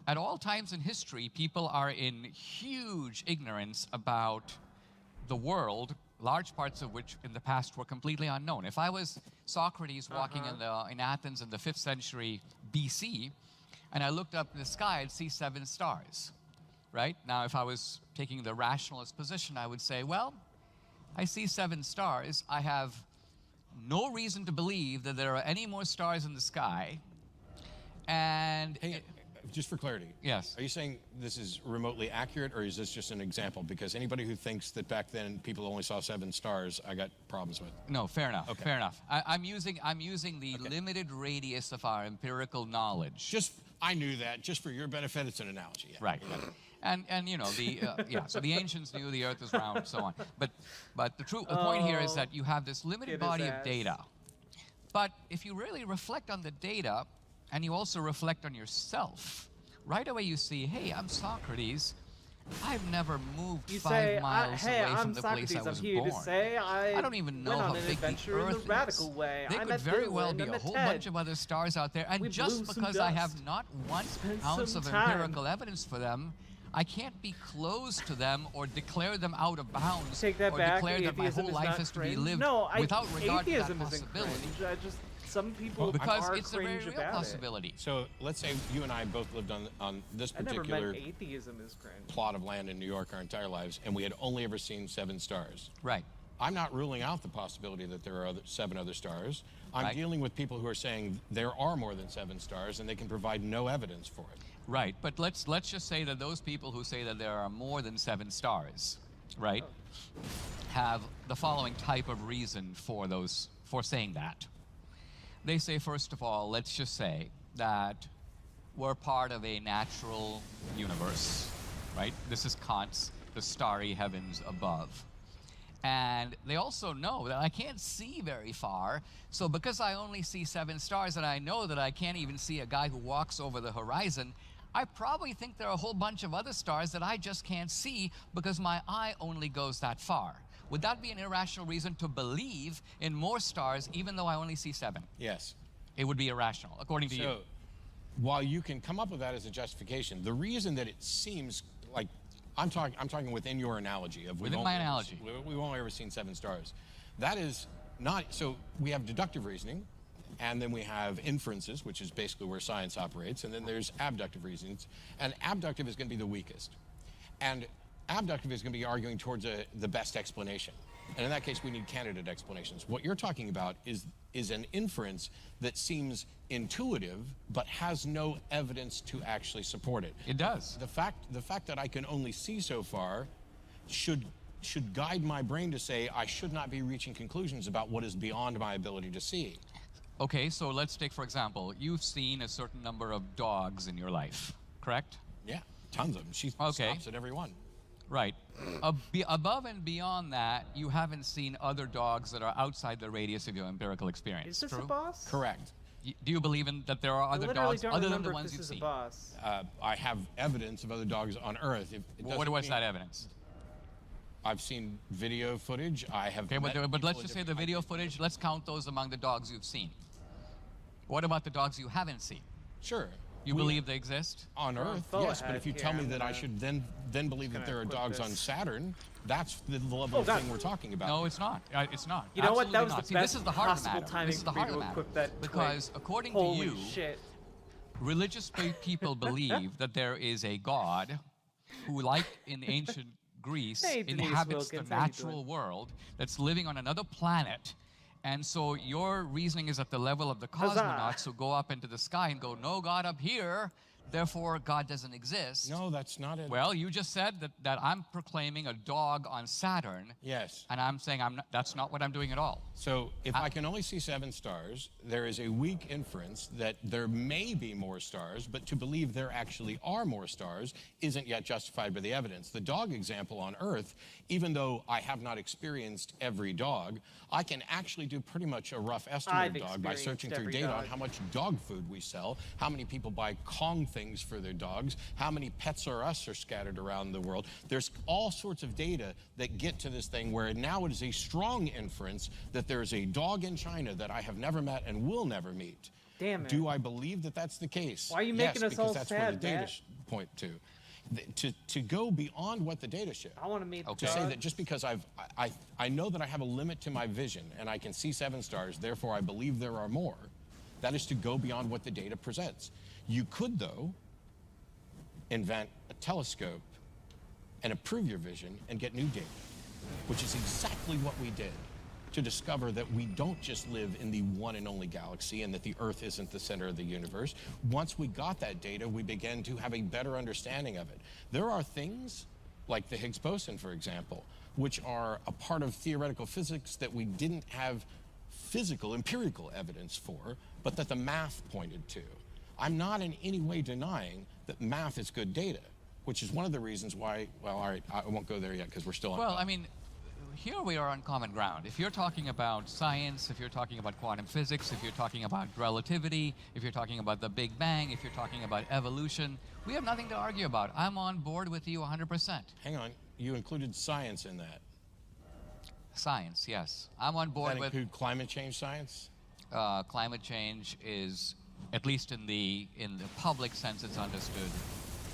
at all times in history, people are in huge ignorance about the world, large parts of which in the past were completely unknown. If I was Socrates walking in Athens in the 5th century BC, and I looked up in the sky, I'd see 7 stars, right? Now, if I was taking the rationalist position, I would say, well, I see 7 stars. I have no reason to believe that there are any more stars in the sky. And... just for clarity. Yes. Are you saying this is remotely accurate, or is this just an example? Because anybody who thinks that back then people only saw 7 stars, I got problems with. No, fair enough. Okay. Fair enough. I'm using the limited radius of our empirical knowledge. I knew that. Just for your benefit, it's an analogy. Yeah. Right. And you know so the ancients knew the Earth was round and so on. But the point here is that you have this limited body of data. But if you really reflect on the data, and you also reflect on yourself, right away you see, hey, I'm Socrates. I've never moved 5 miles away from the place I was born. I don't even know how big the Earth is. Radical way. There could very well be a whole bunch of other stars out there, and just because I have not one ounce of empirical evidence for them, I can't be close to them or declare them out of bounds or declare that my whole life is to be lived without regard to that possibility. Some people because are it's a very cringe real about possibility. So let's say you and I both lived on this I never particular meant atheism is cringe. plot of land in New York our entire lives, and we had only ever seen 7 stars. Right. I'm not ruling out the possibility that there are 7 other stars. I'm dealing with people who are saying there are more than 7 stars, and they can provide no evidence for it. Right, but let's just say that those people who say that there are more than 7 stars, right, have the following type of reason for saying that. They say, first of all, let's just say that we're part of a natural universe, right? This is Kant's the starry heavens above. And they also know that I can't see very far, so because I only see 7 stars and I know that I can't even see a guy who walks over the horizon, I probably think there are a whole bunch of other stars that I just can't see because my eye only goes that far. Would that be an irrational reason to believe in more stars even though I only see 7? Yes. It would be irrational, according to you. So, while you can come up with that as a justification, the reason that it seems like I'm talking within your analogy of within my analogy, we've only ever seen 7 stars. That is not so. We have deductive reasoning, and then we have inferences, which is basically where science operates, and then there's abductive reasons, and abductive is going to be the weakest, and abductive is going to be arguing towards the best explanation. And in that case, we need candidate explanations. What you're talking about is an inference that seems intuitive, but has no evidence to actually support it. It does. The fact that I can only see so far should guide my brain to say I should not be reaching conclusions about what is beyond my ability to see. Okay, so let's take, for example, you've seen a certain number of dogs in your life, correct? Yeah, tons of them. She stops at every one. Right. Above and beyond that, you haven't seen other dogs that are outside the radius of your empirical experience. Is this True? a boss? Correct. Do you believe that there are other dogs other than the ones you've seen? Boss. I have evidence of other dogs on Earth. What's that evidence? I've seen video footage. I have. Okay, but let's just say the video footage. Let's count those among the dogs you've seen. What about the dogs you haven't seen? Sure. You believe they exist? On Earth, yes, but if you tell me that I should then believe that there are dogs on Saturn, that's the level of thing we're talking about. No, it's not. It's not. You know what? That was not. the best this is the heart of the possible matter. timing This is the for heart me of to the matter. equip that Because twig. according Holy to you, shit. religious people believe that there is a God who, like in ancient Greece, inhabits the natural world that's living on another planet. And so your reasoning is at the level of the cosmonauts who go up into the sky and go, no God up here, therefore God doesn't exist. No, that's not it. Well, you just said that I'm proclaiming a dog on Saturn. Yes. And I'm saying that's not what I'm doing at all. So if I can only see 7 stars, there is a weak inference that there may be more stars, but to believe there actually are more stars isn't yet justified by the evidence. The dog example on Earth, even though I have not experienced every dog, I can actually do pretty much a rough estimate of dog by searching through data on how much dog food we sell, how many people buy Kong things for their dogs, how many Pets R Us are scattered around the world. There's all sorts of data that get to this thing where now it is a strong inference that there is a dog in China that I have never met and will never meet. Damn it. Do I believe that that's the case? Why are you making us all that's sad, where the data Matt? point to. To go beyond what the data show. I want to meet To say that just because I know that I have a limit to my vision and I can see 7 stars, therefore I believe there are more. That is to go beyond what the data presents. You could, though, invent a telescope and improve your vision and get new data, which is exactly what we did to discover that we don't just live in the one and only galaxy and that the Earth isn't the center of the universe. Once we got that data, we began to have a better understanding of it. There are things, like the Higgs boson, for example, which are a part of theoretical physics that we didn't have physical, empirical evidence for, but that the math pointed to. I'm not in any way denying that math is good data, which is one of the reasons why, well, all right, I won't go there yet because we're still on. Well, I mean, here we are on common ground. If you're talking about science, if you're talking about quantum physics, if you're talking about relativity, if you're talking about the Big Bang, if you're talking about evolution, we have nothing to argue about. I'm on board with you 100%. Hang on, you included science in that. Science, yes. I'm on board Does that with... include climate change science? Climate change is, at least in the public sense it's understood,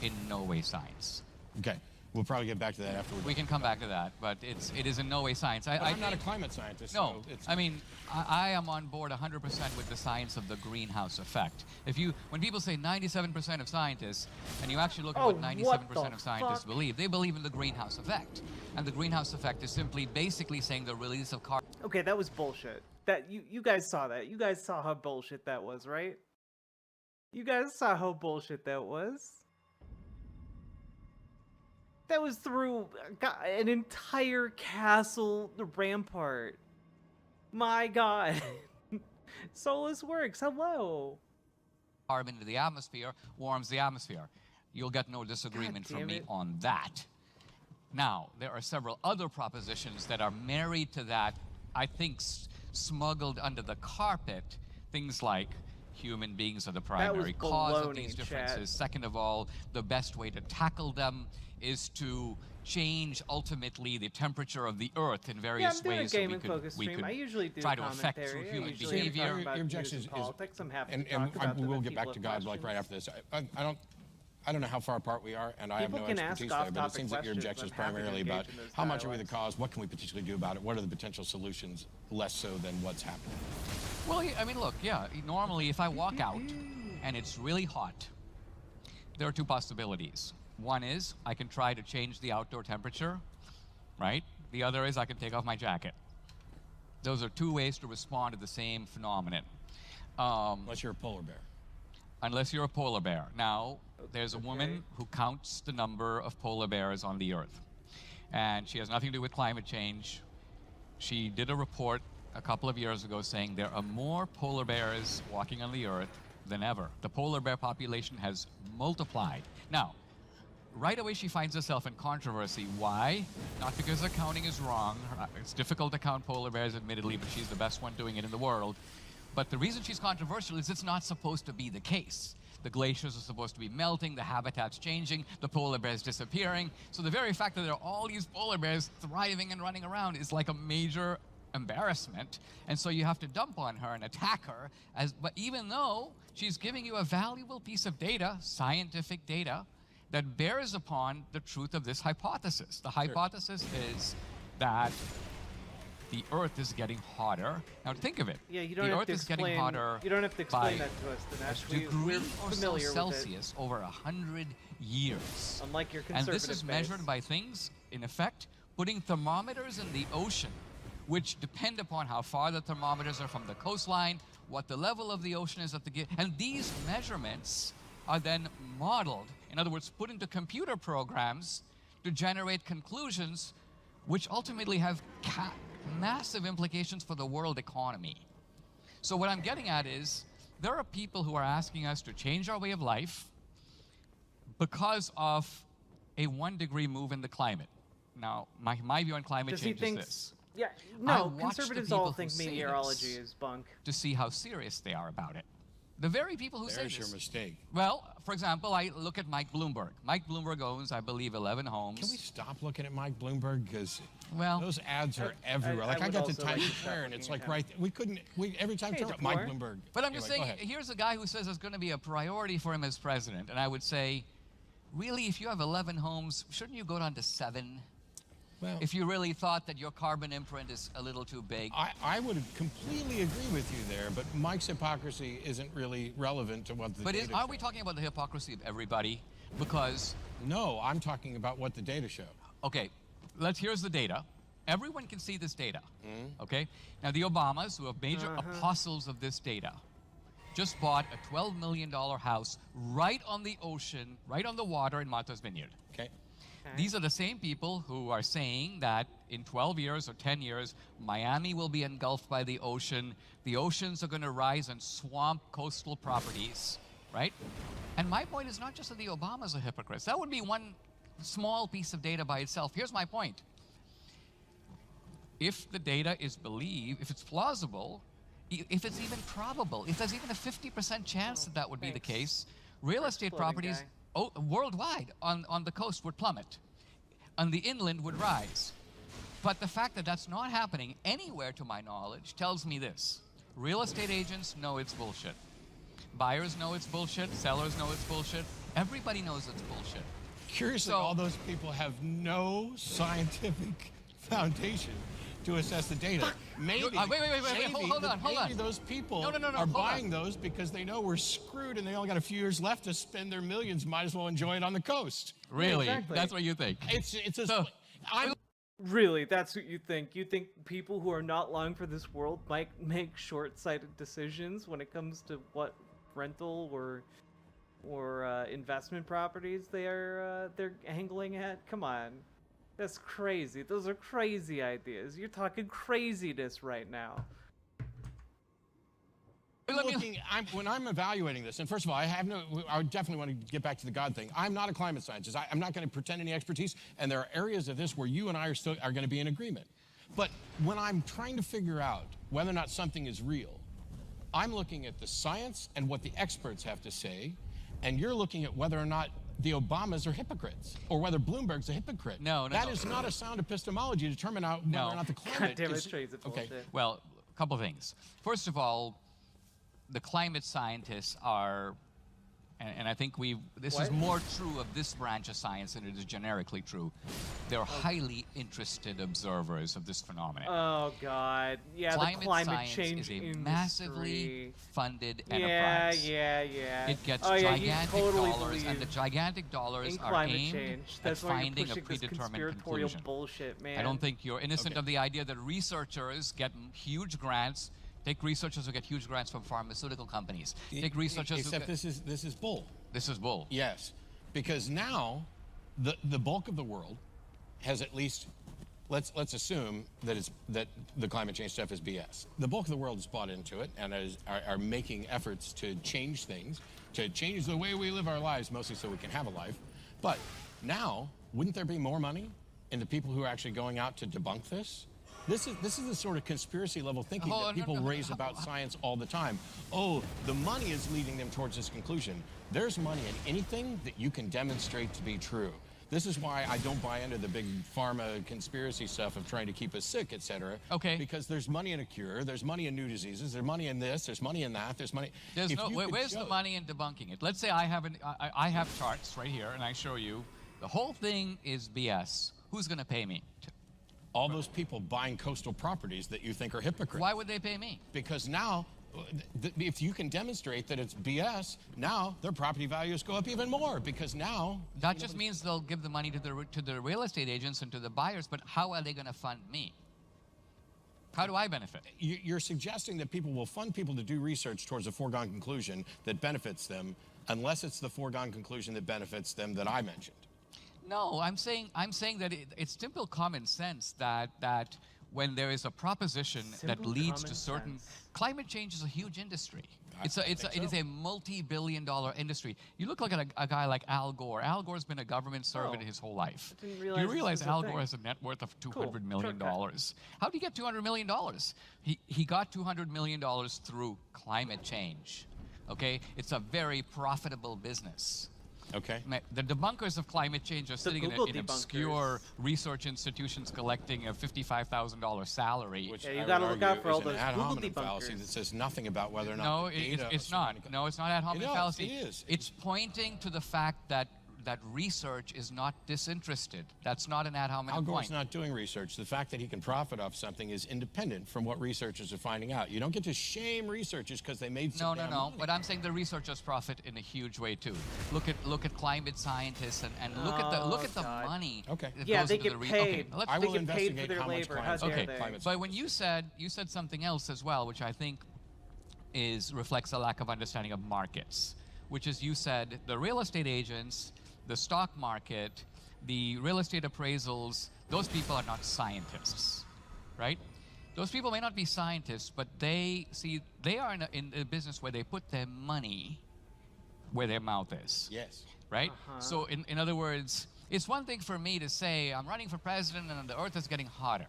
in no way science. Okay. We'll probably get back to that afterwards. We can come back to that, but it is in no way science. I'm not a climate scientist. No, so I mean, I am on board 100% with the science of the greenhouse effect. When people say 97% of scientists, and you actually look at what 97% of scientists believe, they believe in the greenhouse effect. And the greenhouse effect is simply basically saying the release of carbon. Okay, that was bullshit. That you guys saw that. You guys saw how bullshit that was, right? You guys saw how bullshit that was. That was through an entire castle rampart. My God. Solus works. Hello. Carbon into the atmosphere warms the atmosphere. You'll get no disagreement from me on that. Now, there are several other propositions that are married to that, I think, smuggled under the carpet. Things like human beings are the primary cause of these differences. Second of all, the best way to tackle them is to change ultimately the temperature of the Earth in various ways so we could try to affect through human behavior. Your objection is, we will get back to God like right after this. I don't know how far apart we are, and I have no expertise there, but it seems that your objection is primarily about how much are we the cause, what can we potentially do about it, what are the potential solutions, less so than what's happening. Well, I mean, look, yeah, normally if I walk out and it's really hot, there are two possibilities. One is I can try to change the outdoor temperature, right? The other is I can take off my jacket. Those are two ways to respond to the same phenomenon. Unless you're a polar bear. Unless you're a polar bear. Now, there's a woman who counts the number of polar bears on the Earth. And she has nothing to do with climate change. She did a report a couple of years ago saying there are more polar bears walking on the Earth than ever. The polar bear population has multiplied. Now, right away she finds herself in controversy. Why? Not because her counting is wrong. It's difficult to count polar bears, admittedly, but she's the best one doing it in the world. But the reason she's controversial is it's not supposed to be the case. The glaciers are supposed to be melting, the habitat's changing, the polar bears disappearing. So the very fact that there are all these polar bears thriving and running around is like a major embarrassment. And so you have to dump on her and attack her. But even though she's giving you a valuable piece of data, scientific data, that bears upon the truth of this hypothesis. The hypothesis is that the Earth is getting hotter. Now think of it. Yeah, you don't the have Earth to is explain. getting hotter. You don't have to explain that to us, Dinesh. A degree We're or so familiar Celsius over 100 years. Unlike your And conservative this is base. measured by things, in effect, putting thermometers in the ocean, which depend upon how far the thermometers are from the coastline, what the level of the ocean is at the and these measurements are then modeled. In other words, put into computer programs to generate conclusions which ultimately have massive implications for the world economy. So what I'm getting at is there are people who are asking us to change our way of life because of a 1-degree move in the climate. Now, my view on climate change is this. Yeah, no, conservatives all think meteorology is bunk. To see how serious they are about it. The very people who say this. There's your mistake. Well, for example, I look at Mike Bloomberg. Mike Bloomberg owns, I believe, 11 homes. Can we stop looking at Mike Bloomberg? Because those ads are I everywhere. I got to Times stop Square and it's like looking right. Every time Hey, Mike Bloomberg. But I'm just saying, here's a guy who says it's going to be a priority for him as president. And I would say, really, if you have 11 homes, shouldn't you go down to 7? Well, if you really thought that your carbon imprint is a little too big. I would completely agree with you there, but Mike's hypocrisy isn't really relevant to what the data But are we talking about the hypocrisy of everybody? Because... No, I'm talking about what the data show. Okay, here's the data. everyone can see this data. Okay? Now, the Obamas, who are major apostles of this data, just bought a $12 million house right on the ocean, right on the water in Martha's Vineyard. Okay. These are the same people who are saying that in 12 years or 10 years, Miami will be engulfed by the ocean. The oceans are going to rise and swamp coastal properties, right? And my point is not just that the Obamas are hypocrites. That would be one small piece of data by itself. Here's my point. If the data is believed, if it's plausible, if it's even probable, if there's even a 50% chance that would be the case, real estate properties worldwide on the coast would plummet. On the inland would rise. But the fact that that's not happening anywhere to my knowledge tells me this. Real estate agents know it's bullshit. Buyers know it's bullshit. Sellers know it's bullshit. Everybody knows it's bullshit. Curiously, all those people have no scientific foundation to assess the data. Maybe, wait, hold on. Maybe those people are buying those because they know we're screwed and they only got a few years left to spend their millions. Might as well enjoy it on the coast. Really? Yeah, exactly. That's what you think? Really, that's what you think? You think people who are not long for this world might make short-sighted decisions when it comes to what rental or investment properties they're angling at? Come on. That's crazy. Those are crazy ideas. You're talking craziness right now. When I'm evaluating this, and first of all, I definitely want to get back to the God thing. I'm not a climate scientist. I'm not going to pretend any expertise, and there are areas of this where you and I are going to be in agreement. But when I'm trying to figure out whether or not something is real, I'm looking at the science and what the experts have to say, and you're looking at whether or not the Obamas are hypocrites, or whether Bloomberg's a hypocrite. That is not a sound epistemology to determine out whether or not the climate is... Okay. Well, a couple of things. First of all, the climate scientists are, and I think this is more true of this branch of science than it is generically true. They're highly interested observers of this phenomenon. Oh God, yeah, the climate change is a industry. Massively funded enterprise. Yeah. It gets gigantic dollars, and the gigantic dollars are aimed at finding a predetermined conclusion. Bullshit, man. I don't think you're innocent of the idea that researchers get huge grants. Take researchers who get huge grants from pharmaceutical companies. Take researchers Except this is bull. This is bull. Yes, because now the bulk of the world has at least, let's assume that the climate change stuff is BS. The bulk of the world has bought into it and are making efforts to change things, to change the way we live our lives, mostly so we can have a life. But now, wouldn't there be more money in the people who are actually going out to debunk this? This is the sort of conspiracy level thinking that people raise about science all the time. Oh, the money is leading them towards this conclusion. There's money in anything that you can demonstrate to be true. This is why I don't buy into the big pharma conspiracy stuff of trying to keep us sick, etc. Okay. Because there's money in a cure, there's money in new diseases, there's money in this, there's money in that, there's money. Where's the money in debunking it? Let's say I have charts right here, and I show you the whole thing is BS. Who's going to pay me? All those people buying coastal properties that you think are hypocrites. Why would they pay me? Because now, if you can demonstrate that it's BS, now their property values go up even more, because now... That just means they'll give the money to the real estate agents and to the buyers, but how are they going to fund me? How do I benefit? You're suggesting that people will fund people to do research towards a foregone conclusion that benefits them, unless it's the foregone conclusion that benefits them that I mentioned. No, I'm saying that it's simple common sense that when there is a proposition that leads to certain climate change is a huge industry. It is a multi-billion-dollar industry. You look like a guy like Al Gore. Al Gore's been a government servant his whole life. Do you realize Al Gore has a net worth of $200 million? How did he get $200 million? He got $200 million through climate change. Okay, it's a very profitable business. Okay. The debunkers of climate change are sitting in obscure research institutions collecting a $55,000 salary. Which you got to look out for all those ad hominem fallacy that says nothing about whether or not. No, it's not. No, it's not ad hominem fallacy. It is. It's pointing to the fact that that research is not disinterested. That's not an ad hominem Al Gore's point. not doing research. The fact that he can profit off something is independent from what researchers are finding out. You don't get to shame researchers because they made some damn money. But I'm saying the researchers profit in a huge way too. Look at climate scientists and look at the money. Okay. that Yeah, goes they into get the paid. I They will get paid for investigate their how much labor. How climate, dare they? But when you said something else as well, which I think reflects a lack of understanding of markets, which is you said the real estate agents, the stock market, the real estate appraisals, those people are not scientists, right? Those people may not be scientists, but they are in a business where they put their money where their mouth is. Yes. Right? So in other words, it's one thing for me to say I'm running for president and the earth is getting hotter.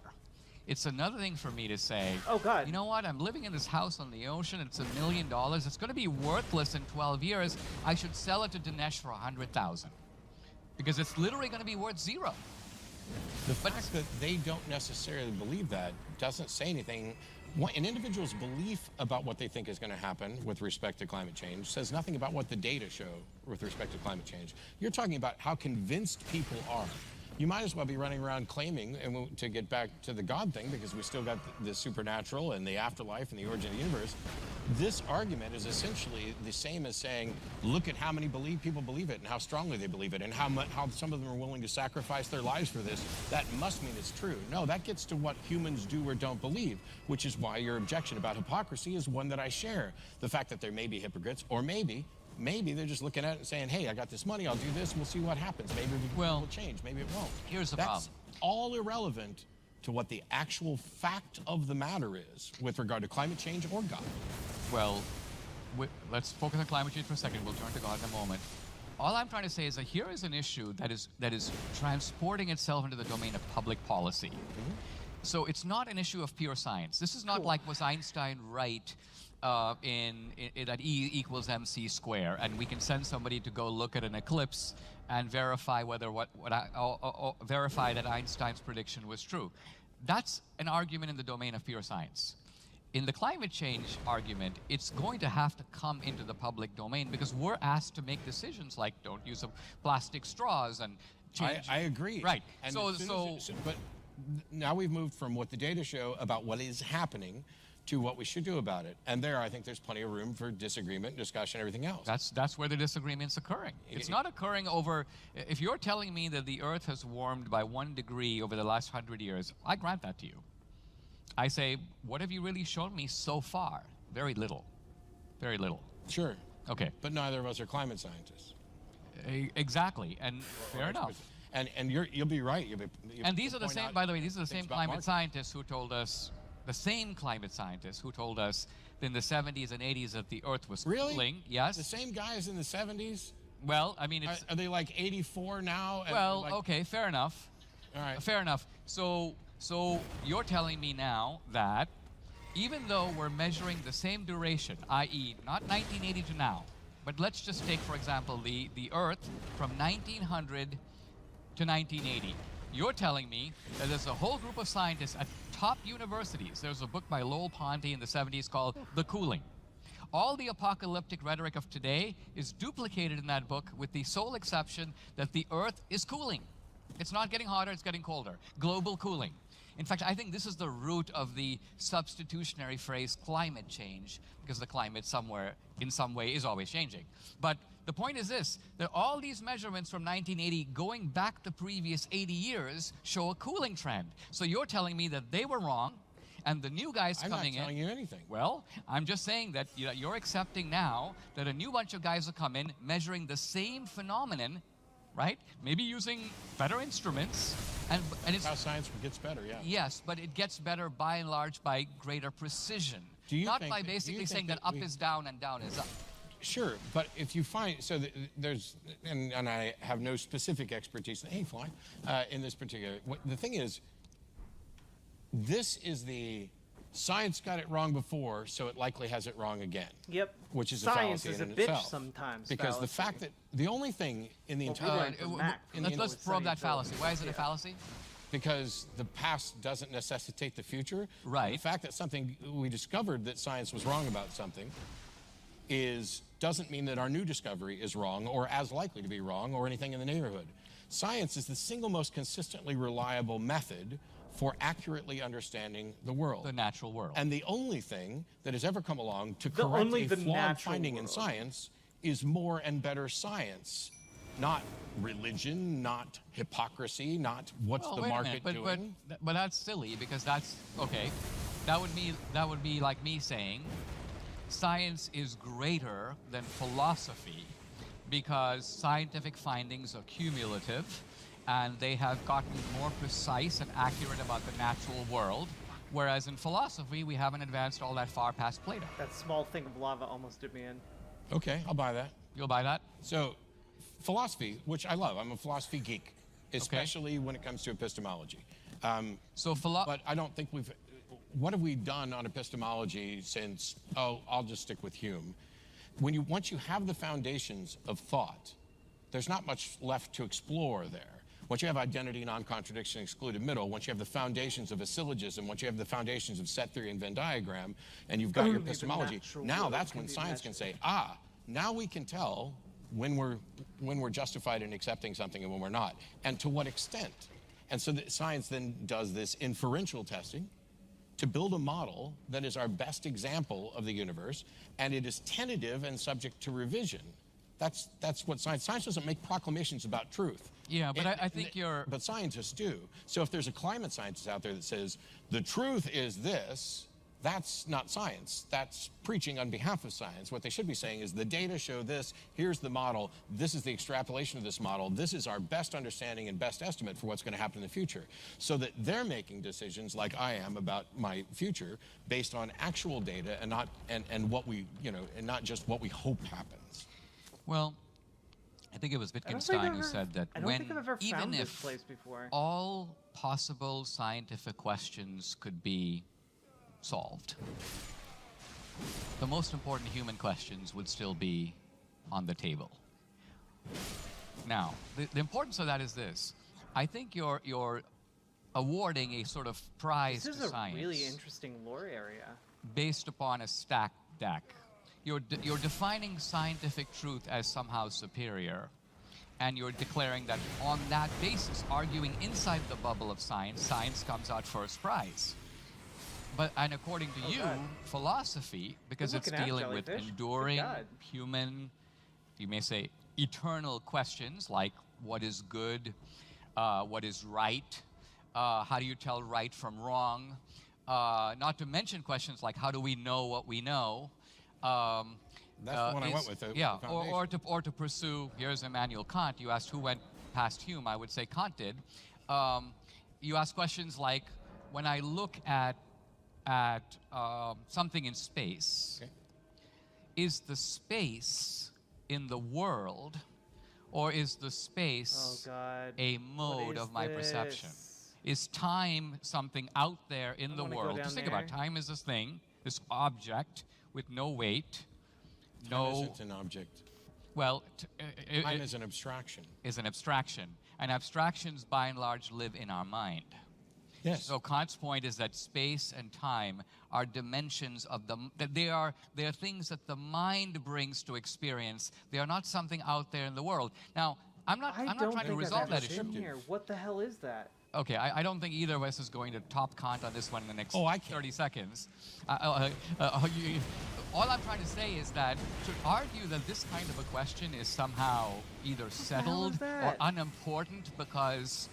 It's another thing for me to say, oh God, you know what? I'm living in this house on the ocean. It's $1 million. It's going to be worthless in 12 years. I should sell it to Dinesh for $100,000 because it's literally going to be worth zero. The fact that they don't necessarily believe that doesn't say anything. An individual's belief about what they think is going to happen with respect to climate change says nothing about what the data show with respect to climate change. You're talking about how convinced people are. You might as well be running around claiming, and to get back to the God thing, because we still got the supernatural and the afterlife and the origin of the universe. This argument is essentially the same as saying, look at how many people believe it and how strongly they believe it and how some of them are willing to sacrifice their lives for this. That must mean it's true. No, that gets to what humans do or don't believe, which is why your objection about hypocrisy is one that I share. The fact that there may be hypocrites, or maybe they're just looking at it and saying, hey, I got this money, I'll do this, we'll see what happens. Maybe it will change, maybe it won't. Here's the That's problem. all irrelevant to what the actual fact of the matter is with regard to climate change or God. Well, let's focus on climate change for a second. We'll turn to God in a moment. All I'm trying to say is that here is an issue that is transporting itself into the domain of public policy. So it's not an issue of pure science. This is not like, was Einstein right in that E equals mc square, and we can send somebody to go look at an eclipse and verify verify that Einstein's prediction was true. That's an argument in the domain of pure science. In the climate change argument, it's going to have to come into the public domain because we're asked to make decisions like don't use plastic straws and change. I agree. Right. And So but now we've moved from what the data show about what is happening to what we should do about it. And I think there's plenty of room for disagreement, discussion, everything else. That's where the disagreement's occurring. It's not occurring over, if you're telling me that the Earth has warmed by 1 degree over the last 100 years, I grant that to you. I say, what have you really shown me so far? Very little. Very little. Sure. Okay. But neither of us are climate scientists. Exactly, and fair enough. And you'll be right. And these are the same, by the way, these are the same climate scientists who told us, the same climate scientists who told us in the 70s and 80s that the Earth was cooling. Yes. The same guys in the 70s? Well, I mean, it's... Are they like 84 now? Well, okay, fair enough. All right. Fair enough. So you're telling me now that even though we're measuring the same duration, i.e. not 1980 to now, but let's just take, for example, the Earth from 1900 to 1980. You're telling me that there's a whole group of scientists at top universities. There's a book by Lowell Ponty in the 70s called The Cooling. All the apocalyptic rhetoric of today is duplicated in that book with the sole exception that the Earth is cooling. It's not getting hotter, it's getting colder. Global cooling. In fact, I think this is the root of the substitutionary phrase climate change, because the climate somewhere, in some way, is always changing. But the point is this, that all these measurements from 1980 going back the previous 80 years show a cooling trend. So you're telling me that they were wrong, and the new guys coming in... I'm not telling you anything. Well, I'm just saying that you're accepting now that a new bunch of guys will come in measuring the same phenomenon, right? Maybe using better instruments, and it's how science gets better, yeah. Yes, but it gets better by and large by greater precision. Not by basically saying that up is down and down is up. Sure, but if you find, so there's, and I have no specific expertise, hey, Fly, in this particular, the thing is, this is the science got it wrong before, so it likely has it wrong again. Yep. Which is science a fallacy is a in bitch itself. Sometimes. Because fallacy. the fact that the only thing in the entire... Let's probe that fallacy. Why is it a fallacy? Because the past doesn't necessitate the future. Right. The fact that we discovered that science was wrong about something doesn't mean that our new discovery is wrong or as likely to be wrong or anything in the neighborhood. Science is the single most consistently reliable method for accurately understanding the world. The natural world. And the only thing that has ever come along to correct a flawed finding in science is more and better science. Not religion, not hypocrisy, not what's the market doing. But that's silly, because that's, okay, that would be like me saying science is greater than philosophy because scientific findings are cumulative and they have gotten more precise and accurate about the natural world, whereas in philosophy we haven't advanced all that far past Plato. That small thing of lava almost did me in. Okay, I'll buy that. You'll buy that? So, philosophy, which I love, I'm a philosophy geek, especially when it comes to epistemology. But I don't think what have we done on epistemology since, I'll just stick with Hume. Once you have the foundations of thought, there's not much left to explore there. Once you have identity, non-contradiction, excluded middle, once you have the foundations of a syllogism, once you have the foundations of set theory and Venn diagram, and you've got your epistemology, now that's when science can say, now we can tell when we're justified in accepting something and when we're not, and to what extent. And so science then does this inferential testing to build a model that is our best example of the universe, and it is tentative and subject to revision. That's what science doesn't make proclamations about truth. Yeah, but I think But scientists do. So if there's a climate scientist out there that says, the truth is this, that's not science. That's preaching on behalf of science. What they should be saying is the data show this, here's the model, this is the extrapolation of this model, this is our best understanding and best estimate for what's going to happen in the future. So that they're making decisions like I am about my future based on actual data and not and what we, and not just what we hope happens. Well, I think it was Wittgenstein who said that even if all possible scientific questions could be solved, the most important human questions would still be on the table. Now, the importance of that is this. I think you're awarding a sort of prize to science. This is a really interesting lore area. Based upon a stacked deck. You're defining scientific truth as somehow superior, and you're declaring that on that basis, arguing inside the bubble of science comes out first prize. And according to you, philosophy, because it's dealing with enduring human, you may say, eternal questions like what is good, what is right, how do you tell right from wrong, not to mention questions like how do we know what we know. That's the one I went with. Yeah, or to pursue, here's Immanuel Kant. You asked who went past Hume. I would say Kant did. You ask questions like, when I look at something in space, is the space in the world, or is the space a mode of my perception? Is time something out there in the world? Just think about it. Time is this thing, this object with no weight. Time isn't an object. Well, time is an abstraction. Is an abstraction. And abstractions, by and large, live in our mind. Yes. So Kant's point is that space and time are dimensions of that they are things that the mind brings to experience. They are not something out there in the world. Now, I'm not trying to resolve that issue. What the hell is that? Okay, I don't think either of us is going to top Kant on this one in the next 30 seconds. All I'm trying to say is that to argue that this kind of a question is somehow either settled or unimportant because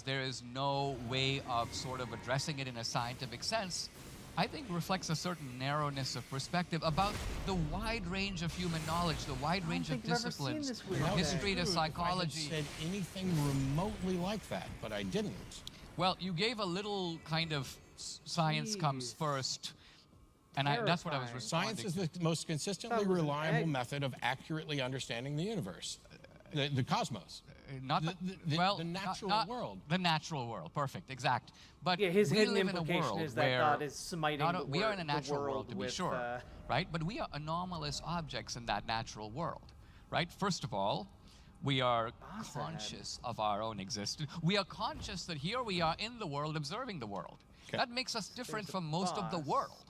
there is no way of sort of addressing it in a scientific sense, I think reflects a certain narrowness of perspective about the wide range of human knowledge, the wide range of disciplines, from history to psychology. If I had said anything remotely like that, but I didn't. Well, you gave a little kind of science comes first, and that's what I was responding to. Science is the most consistently reliable method of accurately understanding the universe, the cosmos. Not the natural world. The natural world, perfect, exact. But his we hidden live in a implication world is that God is smiting the we are in a natural world, to be with, sure, right? But we are anomalous objects in that natural world, right? First of all, we are conscious of our own existence. We are conscious that here we are in the world, observing the world. That makes us different from most of the world.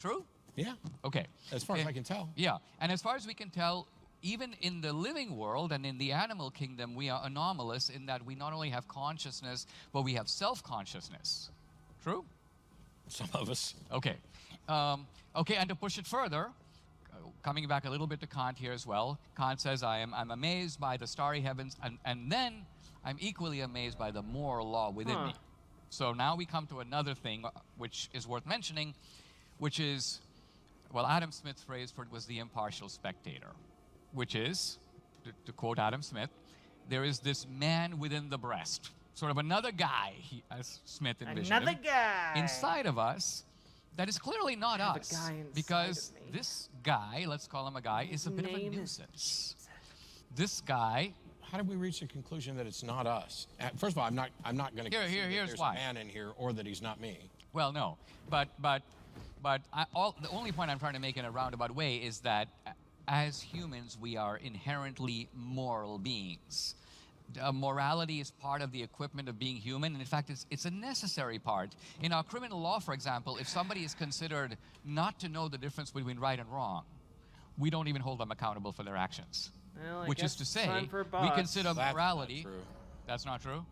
True? Yeah. Okay. As far as I can tell. Yeah. And as far as we can tell, even in the living world and in the animal kingdom, we are anomalous in that we not only have consciousness, but we have self-consciousness. True? Some of us. Okay. Okay, and to push it further, coming back a little bit to Kant here as well, Kant says, I'm amazed by the starry heavens, and then I'm equally amazed by the moral law within me. So now we come to another thing which is worth mentioning, which is, well, Adam Smith's phrase for it was the impartial spectator, which is, to quote Adam Smith, there is this man within the breast, sort of another guy, as Smith envisioned him, inside of us that is clearly not us, because this guy, let's call him a guy, is a bit of a nuisance. This guy. How did we reach the conclusion that it's not us? First of all, I'm not going to concede that there's a man in here or that he's not me. Well, no, but the only point I'm trying to make in a roundabout way is that as humans, we are inherently moral beings. Morality is part of the equipment of being human, and in fact, it's a necessary part. In our criminal law, for example, if somebody is considered not to know the difference between right and wrong, we don't even hold them accountable for their actions. Well, which is to say, we consider morality. That's not true.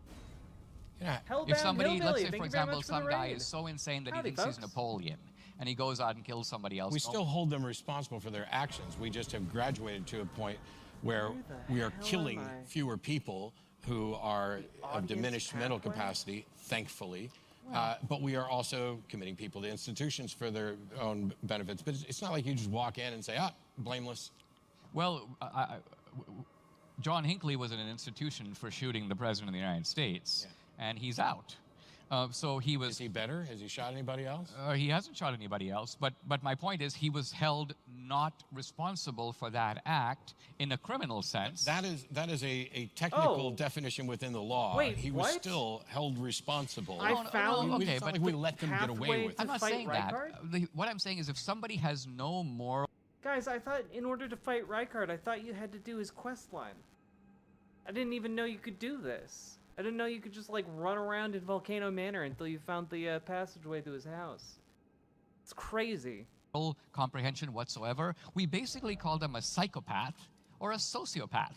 Yeah. If somebody, let's say, for example, some guy is so insane that he thinks he's Napoleon, and he goes out and kills somebody else. We still hold them responsible for their actions. We just have graduated to a point where we are killing fewer people who are of diminished mental capacity, thankfully. But we are also committing people to institutions for their own benefits. But it's not like you just walk in and say, blameless. Well, John Hinckley was in an institution for shooting the President of the United States, and he's out. So he was. Is he better? Has he shot anybody else? He hasn't shot anybody else. But my point is, he was held not responsible for that act in a criminal sense. That is a technical definition within the law. Wait, he was still held responsible. I found. Okay, but we let them get away with it. I'm not saying that. What I'm saying is, if somebody has no moral. Guys, I thought in order to fight Rykard, I thought you had to do his quest line. I didn't even know you could do this. I didn't know you could just like run around in Volcano Manor until you found the passageway to his house. It's crazy. Comprehension whatsoever. We basically call them a psychopath or a sociopath.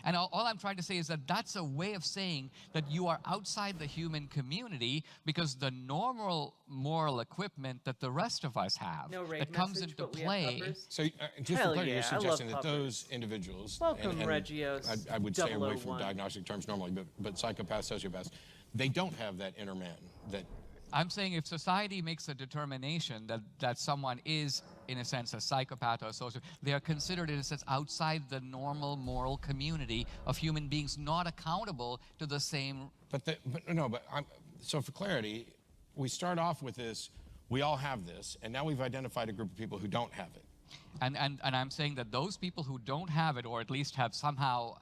And all I'm trying to say is that that's a way of saying that you are outside the human community because the normal moral equipment that the rest of us have that comes into play. So just for clarity, you're suggesting that those individuals, welcome, Regios, I would stay away from 001. diagnostic terms normally, but psychopaths, sociopaths, they don't have that inner man that. I'm saying if society makes a determination that someone is, in a sense, a psychopath or a sociopath, they are considered, in a sense, outside the normal moral community of human beings, not accountable to the same. So for clarity, we start off with this, we all have this, and now we've identified a group of people who don't have it. And I'm saying that those people who don't have it, or at least have somehow,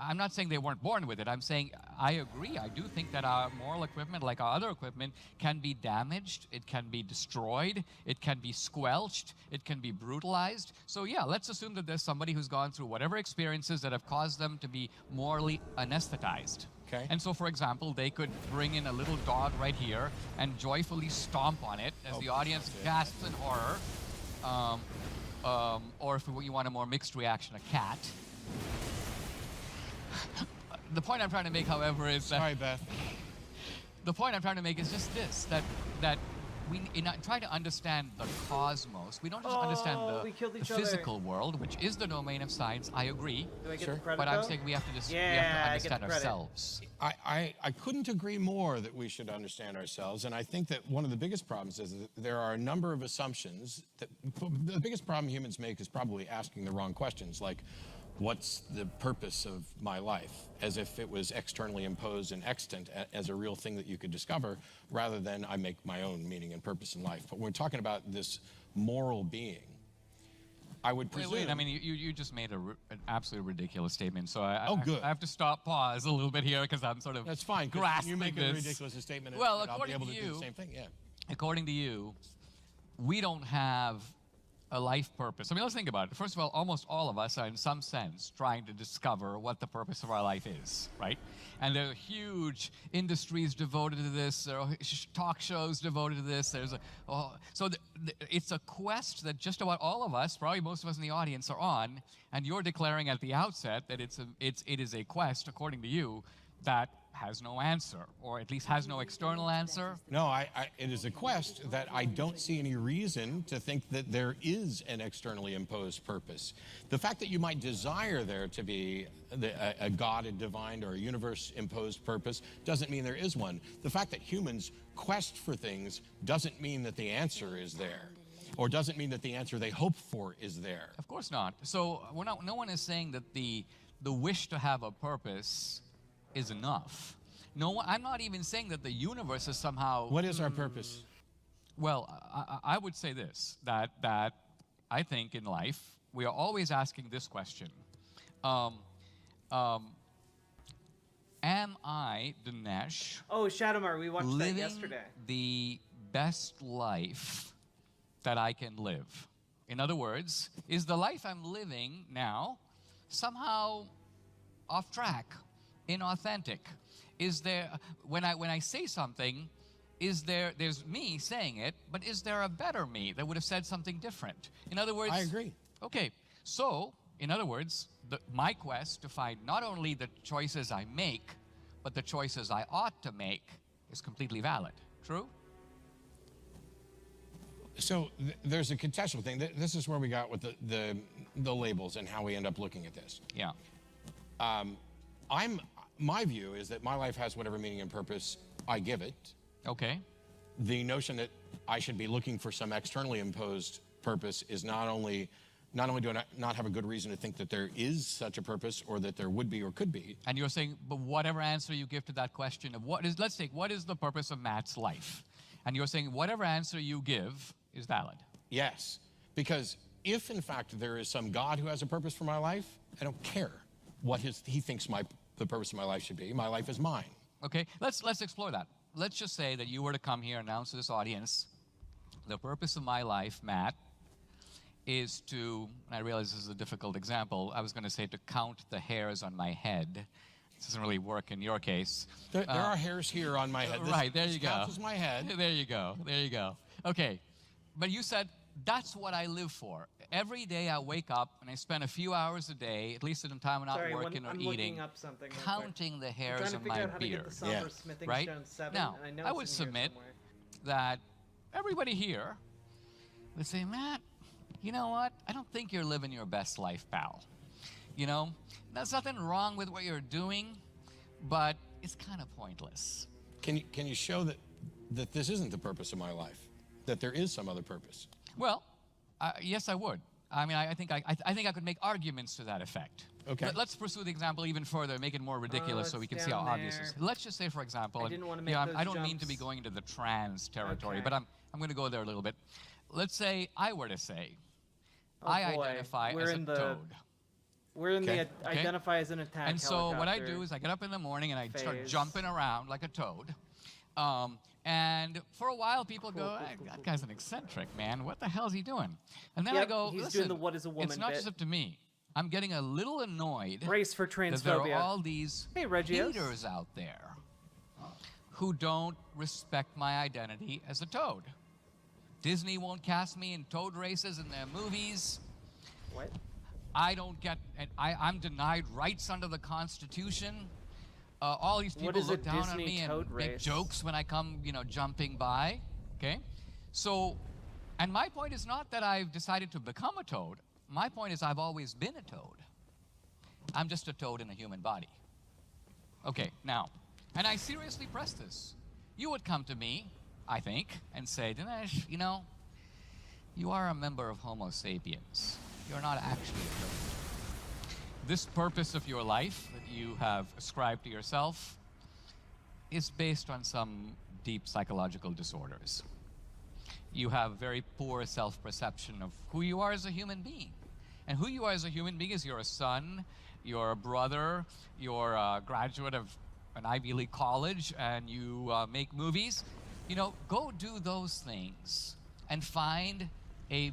I'm not saying they weren't born with it. I'm saying I agree. I do think that our moral equipment, like our other equipment, can be damaged. It can be destroyed. It can be squelched. It can be brutalized. So yeah, let's assume that there's somebody who's gone through whatever experiences that have caused them to be morally anesthetized. Okay. And so, for example, they could bring in a little dog right here and joyfully stomp on it as the audience gasps in horror. Or if you want a more mixed reaction, a cat. The point I'm trying to make, however, is that... Sorry, Beth. The point I'm trying to make is just this, that we try to understand the cosmos. We don't just understand the physical world, which is the domain of science. I agree. Do I get the credit, but I'm though? saying we have to just Yeah, understand ourselves. I couldn't agree more that we should understand ourselves, and I think that one of the biggest problems is that there are a number of assumptions that the biggest problem humans make is probably asking the wrong questions, like, what's the purpose of my life, as if it was externally imposed and extant as a real thing that you could discover, rather than I make my own meaning and purpose in life. But when we're talking about this moral being, I would presume... Wait, I mean, you just made an absolutely ridiculous statement, so I good. I have to pause a little bit here because I'm sort of That's fine, grasping you make this. a ridiculous statement, well, and I'll be according able to to you, do the same thing, yeah. According to you, we don't have a life purpose? I mean, let's think about it. First of all, almost all of us are in some sense trying to discover what the purpose of our life is, right? And there are huge industries devoted to this. There are talk shows devoted to this. It's a quest that just about all of us, probably most of us in the audience, are on. And you're declaring at the outset that it is a quest, according to you, that has no answer, or at least has no external answer. No, it is a quest that I don't see any reason to think that there is an externally imposed purpose. The fact that you might desire there to be a God, a divine, or a universe-imposed purpose doesn't mean there is one. The fact that humans quest for things doesn't mean that the answer is there, or doesn't mean that the answer they hope for is there. Of course not. So no one is saying that the wish to have a purpose is enough. No, I'm not even saying that the universe is somehow... What is our purpose? Well, I would say this, that I think in life, we are always asking this question. Am I, Dinesh... Oh, Shadowmar, we watched that living yesterday. The best life that I can live? In other words, is the life I'm living now somehow off track, inauthentic? Is there, when I say something, there's me saying it, but is there a better me that would have said something different? In other words... I agree. Okay, so, in other words, my quest to find not only the choices I make, but the choices I ought to make is completely valid. True? So there's a contextual thing. This is where we got with the labels and how we end up looking at this. Yeah. My view is that my life has whatever meaning and purpose I give it. Okay. The notion that I should be looking for some externally imposed purpose is not only do I not have a good reason to think that there is such a purpose, or that there would be or could be. And you're saying, but whatever answer you give to that question of let's take, what is the purpose of Matt's life? And you're saying whatever answer you give is valid. Yes, because if in fact there is some God who has a purpose for my life, I don't care what he thinks the purpose of my life should be. My life is mine. Okay, let's explore that. Let's just say that you were to come here and announce to this audience, the purpose of my life, Matt, is to, and I realize this is a difficult example, I was going to say to count the hairs on my head. This doesn't really work in your case. There are hairs here on my head. Right, there you go. This is my head. There you go, there you go. Okay, but you said, that's what I live for. Every day I wake up and I spend a few hours a day, at least in the time I'm not working or eating, counting the hairs on my beard. Right? Now, I would submit that everybody here would say, Matt, you know what? I don't think you're living your best life, pal. You know, there's nothing wrong with what you're doing, but it's kind of pointless. Can you show that this isn't the purpose of my life? That there is some other purpose? Well, yes, I would. I mean, I think I could make arguments to that effect. Okay. Let's pursue the example even further, make it more ridiculous so we can see how obvious it is. Let's just say, for example, I don't mean to be going into the trans territory, but I'm going to go there a little bit. Let's say I were to say, I identify as a toad. We're in the identify as an attack And so what I do is I get up in the morning and I start jumping around like a toad. And for a while, people go, that guy's an eccentric, man. What the hell is he doing? And then I go, he's listen, doing the what is a woman it's not just up to me. I'm getting a little annoyed Brace for transphobia. that there are all these haters out there who don't respect my identity as a toad. Disney won't cast me in toad races in their movies. What? I don't get, I'm denied rights under the Constitution. All these people look down on me and make jokes when I come, jumping by. Okay? So, and my point is not that I've decided to become a toad. My point is I've always been a toad. I'm just a toad in a human body. Okay, now, and I seriously press this. You would come to me, I think, and say, Dinesh, you are a member of Homo sapiens. You're not actually a toad. This purpose of your life that you have ascribed to yourself is based on some deep psychological disorders. You have very poor self-perception of who you are as a human being. And who you are as a human being is you're a son, you're a brother, you're a graduate of an Ivy League college, and you make movies. Go do those things and find a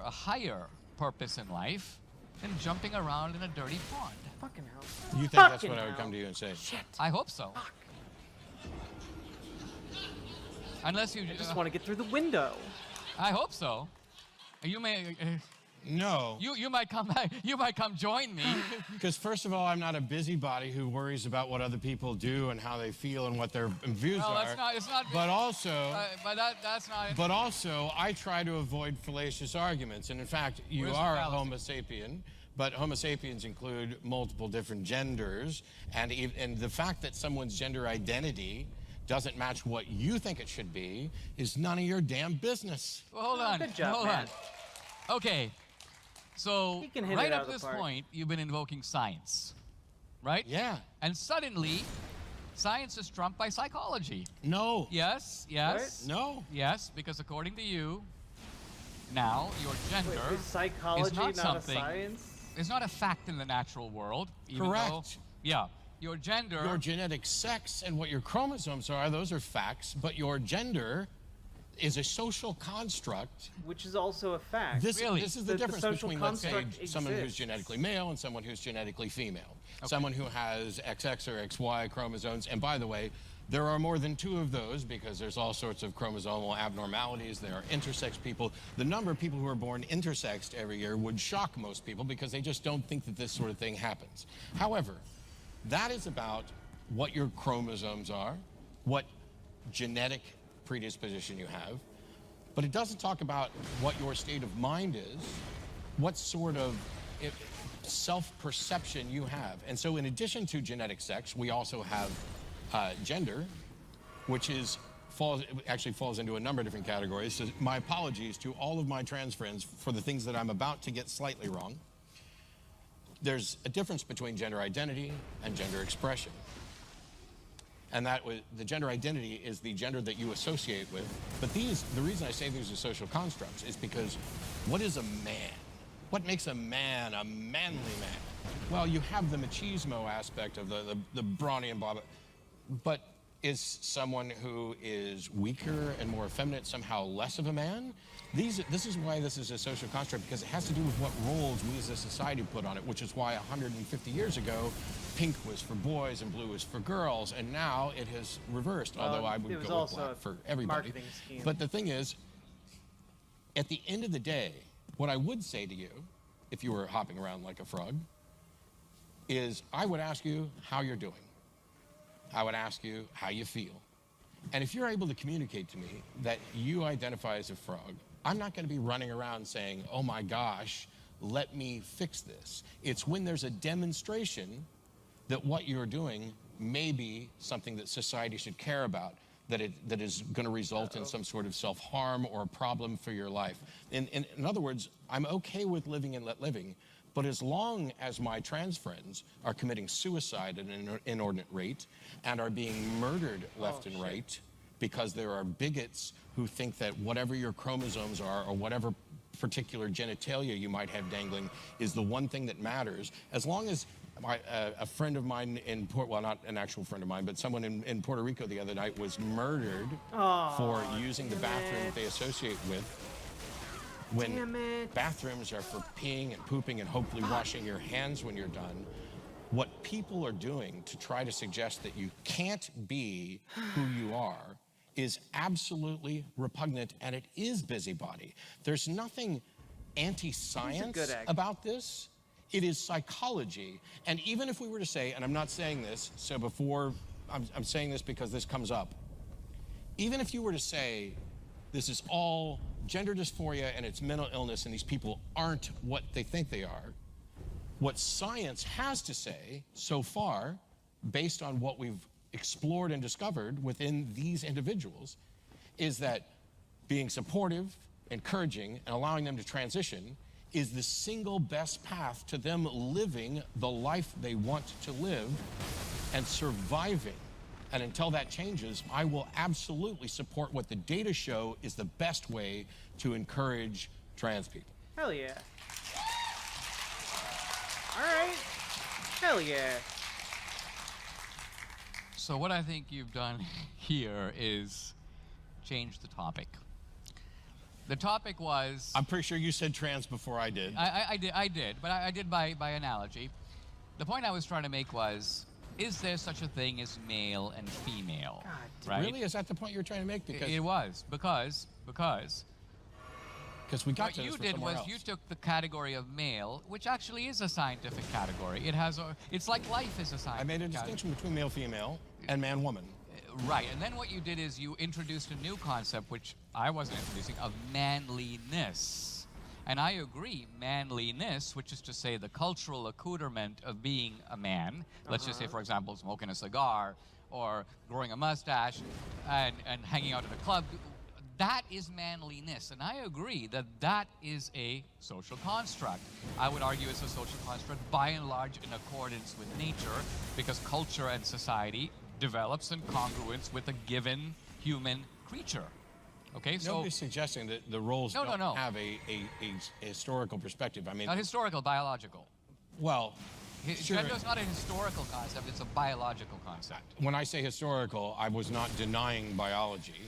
higher purpose in life than jumping around in a dirty pond. Fucking hell. You think that's what I would come to you and say? Shit. I hope so. Fuck. Unless you I just want to get through the window. I hope so. You may. No. You might come. You might come join me. Because first of all, I'm not a busybody who worries about what other people do and how they feel and what their views No, are. that's not. It's not. But also. But that's not. But also, I try to avoid fallacious arguments. And in fact, you Where's are the a fallacy? Homo sapien. But Homo sapiens include multiple different genders, and the fact that someone's gender identity doesn't match what you think it should be is none of your damn business. Well, hold on. Good job, hold man. on. Okay. So He can hit right it out up of the this park. point, you've been invoking science, right? Yeah. And suddenly, science is trumped by psychology. No. Yes. Yes. What? No. Yes, because according to you, now your gender Wait, is psychology is not not a something. science? It's not a fact in the natural world. Even Correct. Though, yeah. Your gender. Your genetic sex and what your chromosomes are, those are facts, but your gender is a social construct. Which is also a fact. This is the difference social between, let's say, construct someone who's exists. genetically male and someone who's genetically female. Someone who has XX or XY chromosomes. And by the way, there are more than 2 of those because there's all sorts of chromosomal abnormalities. There are intersex people. The number of people who are born intersexed every year would shock most people because they just don't think that this sort of thing happens. However, that is about what your chromosomes are, what genetic predisposition you have, but it doesn't talk about what your state of mind is, what sort of self-perception you have. And so in addition to genetic sex, we also have gender, which actually falls into a number of different categories. So my apologies to all of my trans friends for the things that I'm about to get slightly wrong. There's a difference between gender identity and gender expression. And the gender identity is the gender that you associate with. But the reason I say these are social constructs is because what is a man? What makes a man a manly man? Well, you have the machismo aspect of the brawny and blah, but is someone who is weaker and more effeminate somehow less of a man? This is why this is a social construct, because it has to do with what roles we as a society put on it, which is why 150 years ago, pink was for boys and blue was for girls, and now it has reversed, although I would go with black for everybody. But the thing is, at the end of the day, what I would say to you, if you were hopping around like a frog, is I would ask you how you're doing. I would ask you how you feel. And if you're able to communicate to me that you identify as a frog, I'm not going to be running around saying, oh my gosh, let me fix this. It's when there's a demonstration that what you're doing may be something that society should care about, that is going to result in some sort of self-harm or a problem for your life. In other words, I'm okay with living and let living, but as long as my trans friends are committing suicide at an inordinate rate and are being murdered left and right because there are bigots who think that whatever your chromosomes are or whatever particular genitalia you might have dangling is the one thing that matters, as long as a friend of mine well, not an actual friend of mine, but someone in Puerto Rico the other night was murdered for using the bathroom that they associate with. When bathrooms are for peeing and pooping and hopefully washing your hands when you're done, what people are doing to try to suggest that you can't be who you are is absolutely repugnant, and it is busybody. There's nothing anti-science about this. It is psychology. And even if we were to say, and I'm not saying this, so before, I'm saying this because this comes up. Even if you were to say, this is all gender dysphoria and it's mental illness and these people aren't what they think they are, what science has to say so far, based on what we've explored and discovered within these individuals, is that being supportive, encouraging, and allowing them to transition is the single best path to them living the life they want to live and surviving. And until that changes, I will absolutely support what the data show is the best way to encourage trans people. Hell yeah. All right. Hell yeah. So what I think you've done here is change the topic. The topic was... I'm pretty sure you said trans before I did. I did, but I did by analogy. The point I was trying to make was, is there such a thing as male and female? Right? Really? Is that the point you were trying to make? Because It was, because we got what to this you from did somewhere was else. you took the category of male, which actually is a scientific category. It has it's like life is a scientific I made a distinction between male, female, and man, woman. Right, and then what you did is you introduced a new concept, which I wasn't introducing, of manliness. And I agree, manliness, which is to say the cultural accoutrement of being a man, let's just say, for example, smoking a cigar, or growing a mustache, and hanging out at a club, that is manliness. And I agree that that is a social construct. I would argue it's a social construct by and large in accordance with nature, because culture and society develops in congruence with a given human creature. Okay, so... Nobody's suggesting that the roles don't have a historical perspective. I mean... Not historical, biological. Well... Gender is not a historical concept, it's a biological concept. When I say historical, I was not denying biology.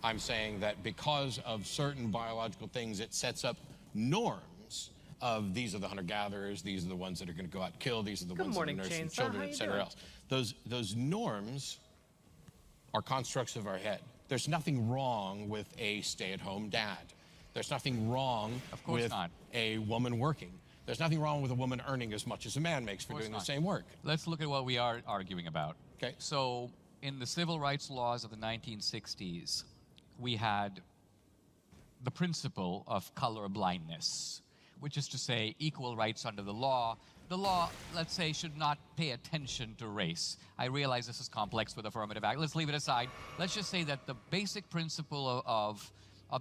I'm saying that because of certain biological things, it sets up norms of these are the hunter-gatherers, these are the ones that are going to go out and kill, these are the ones that are nursing children, etc. else. Those norms are constructs of our head. There's nothing wrong with a stay-at-home dad. There's nothing wrong with a woman working. There's nothing wrong with a woman earning as much as a man makes for doing the same work. Let's look at what we are arguing about. Okay. So, in the civil rights laws of the 1960s, we had the principle of color blindness, which is to say equal rights under the law. The law, let's say, should not pay attention to race. I realize this is complex with affirmative action. Let's leave it aside. Let's just say that the basic principle of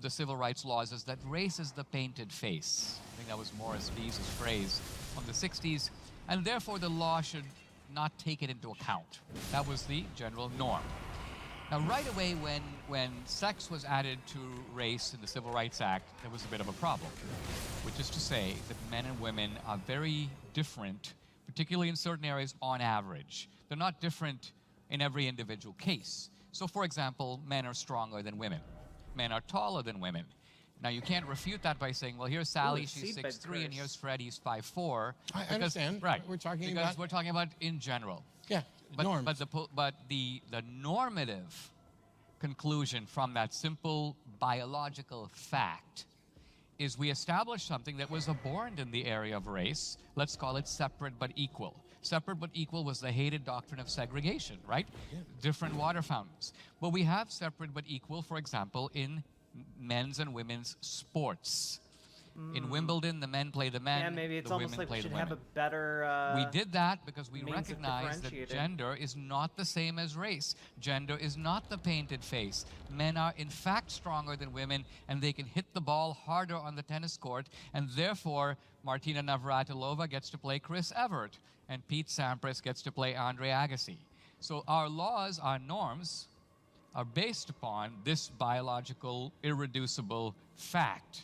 the civil rights laws is that race is the painted face. I think that was Morris Dees' phrase from the 60s. And therefore, the law should not take it into account. That was the general norm. Now, right away, when sex was added to race in the Civil Rights Act, there was a bit of a problem, which is to say that men and women are very different, particularly in certain areas on average. They're not different in every individual case. So, for example, men are stronger than women. Men are taller than women. Now, you can't refute that by saying, well, here's Sally, she's 6'3", and here's Fred, he's 5'4". I understand. Right. We're talking because about... we're talking about in general. Yeah, norms. But the normative conclusion from that simple biological fact is we established something that was abhorrent in the area of race. Let's call it separate but equal. Separate but equal was the hated doctrine of segregation, right? Yeah. Different water fountains. But we have separate but equal, for example, in men's and women's sports. In Wimbledon, the men play the men, yeah, maybe it's the almost women like play we the should women. have a better We did that because we means of recognize that differentiating. gender is not the same as race. Gender is not the painted face. Men are in fact stronger than women, and they can hit the ball harder on the tennis court, and therefore Martina Navratilova gets to play Chris Evert, and Pete Sampras gets to play Andre Agassi. So our laws, our norms, are based upon this biological, irreducible fact.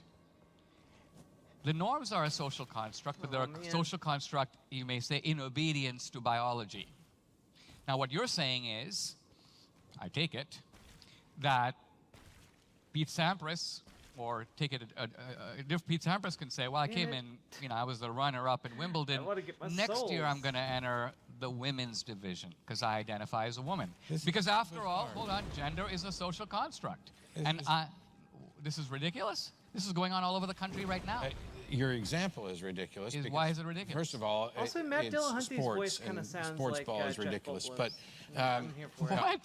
The norms are a social construct, but they're a social construct, you may say, in obedience to biology. Now, what you're saying is, I take it, that Pete Sampras, or take it, Pete Sampras can say, well, I came in, I was the runner-up in Wimbledon. Next year, I'm going to enter the women's division because I identify as a woman. Because after all, hold on, gender is a social construct. This is ridiculous? This is going on all over the country right now. Your example is ridiculous. Why is it ridiculous? First of all, also, Matt it's Dillahunty's sports, voice kind of and sounds sports like ball is Jeff ridiculous. Goldblum's. But I'm here for it. What?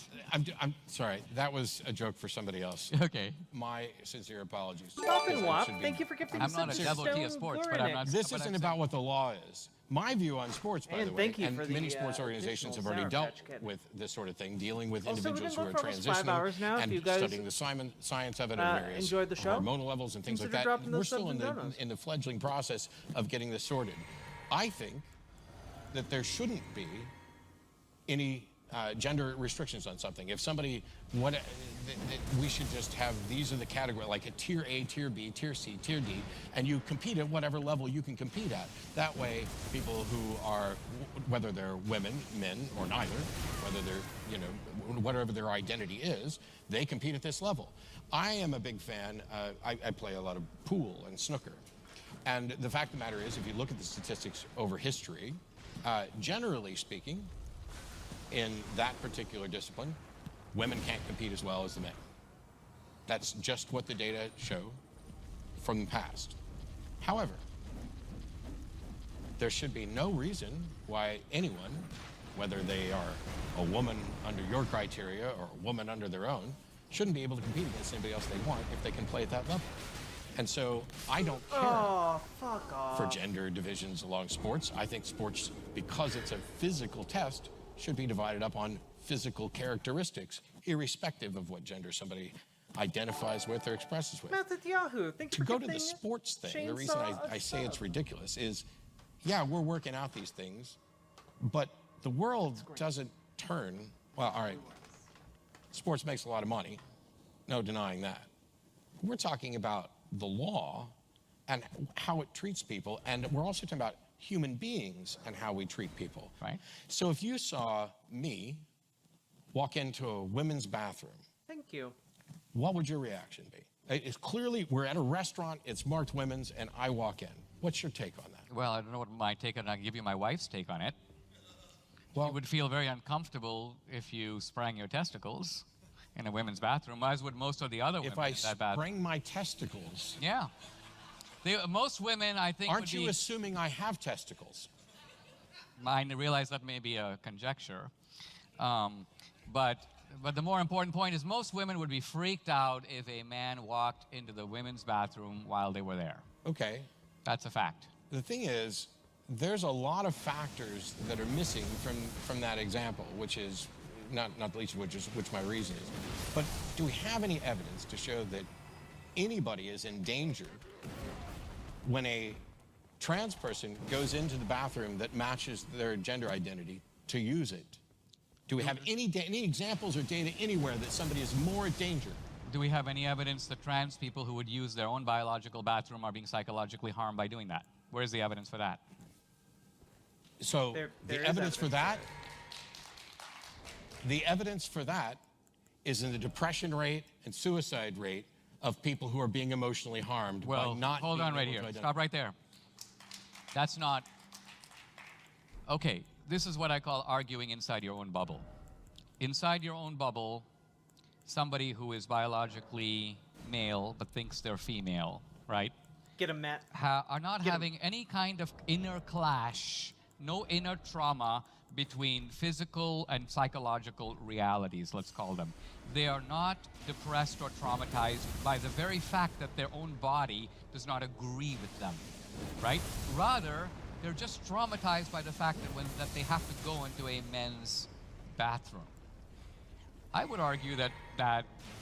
I'm sorry. That was a joke for somebody else. Okay. My sincere apologies. Stop and wop. Thank you for gifting I'm not a devotee of sports, but I'm not. This isn't about what the law is. My view on sports, by the way, and many sports organizations have already dealt with this sort of thing, dealing with individuals who are transitioning and studying the science of it in various enjoyed the show? hormonal levels and things like that. We're still in the fledgling process of getting this sorted. I think that there shouldn't be any gender restrictions on something. If somebody, we should just have, these are the category, like a tier A, tier B, tier C, tier D, and you compete at whatever level you can compete at. That way, people who are, whether they're women, men, or neither, whether they're, whatever their identity is, they compete at this level. I am a big fan, I play a lot of pool and snooker. And the fact of the matter is, if you look at the statistics over history, generally speaking, in that particular discipline, women can't compete as well as the men. That's just what the data show from the past. However, there should be no reason why anyone, whether they are a woman under your criteria or a woman under their own, shouldn't be able to compete against anybody else they want if they can play at that level. And so I don't care for gender divisions along sports. I think sports, because it's a physical test, should be divided up on physical characteristics, irrespective of what gender somebody identifies with or expresses with. Matt at Yahoo. Thanks To for go to giving the sports thing, the reason I say it's ridiculous is, yeah, we're working out these things, but the world doesn't turn, well, all right, sports makes a lot of money, no denying that. We're talking about the law and how it treats people, and we're also talking about human beings and how we treat people. Right. So if you saw me walk into a women's bathroom, Thank you. what would your reaction be? It's clearly, we're at a restaurant, it's marked women's, and I walk in. What's your take on that? Well, I don't know what my take on it. I can give you my wife's take on it. Well, she would feel very uncomfortable if you sprang your testicles in a women's bathroom, as would most of the other women If I in that bathroom. sprang my testicles. Yeah. Most women, I think, Aren't you assuming I have testicles? I realize that may be a conjecture. But the more important point is most women would be freaked out if a man walked into the women's bathroom while they were there. Okay. That's a fact. The thing is, there's a lot of factors that are missing from that example, which is, not the least of which my reason is. But do we have any evidence to show that anybody is in danger when a trans person goes into the bathroom that matches their gender identity to use it? Do we have any examples or data anywhere that somebody is more in danger? Do we have any evidence that trans people who would use their own biological bathroom are being psychologically harmed by doing that? Where's the evidence for that? So the evidence for that, the evidence for that is in the depression rate and suicide rate of people who are being emotionally harmed by not hold on right here. Stop right there. That's not... Okay, this is what I call arguing inside your own bubble. Inside your own bubble, somebody who is biologically male but thinks they're female, right? Get a Matt. Are not having any kind of inner clash, no inner trauma between physical and psychological realities, let's call them. They are not depressed or traumatized by the very fact that their own body does not agree with them, right? Rather, they're just traumatized by the fact that they have to go into a men's bathroom. I would argue that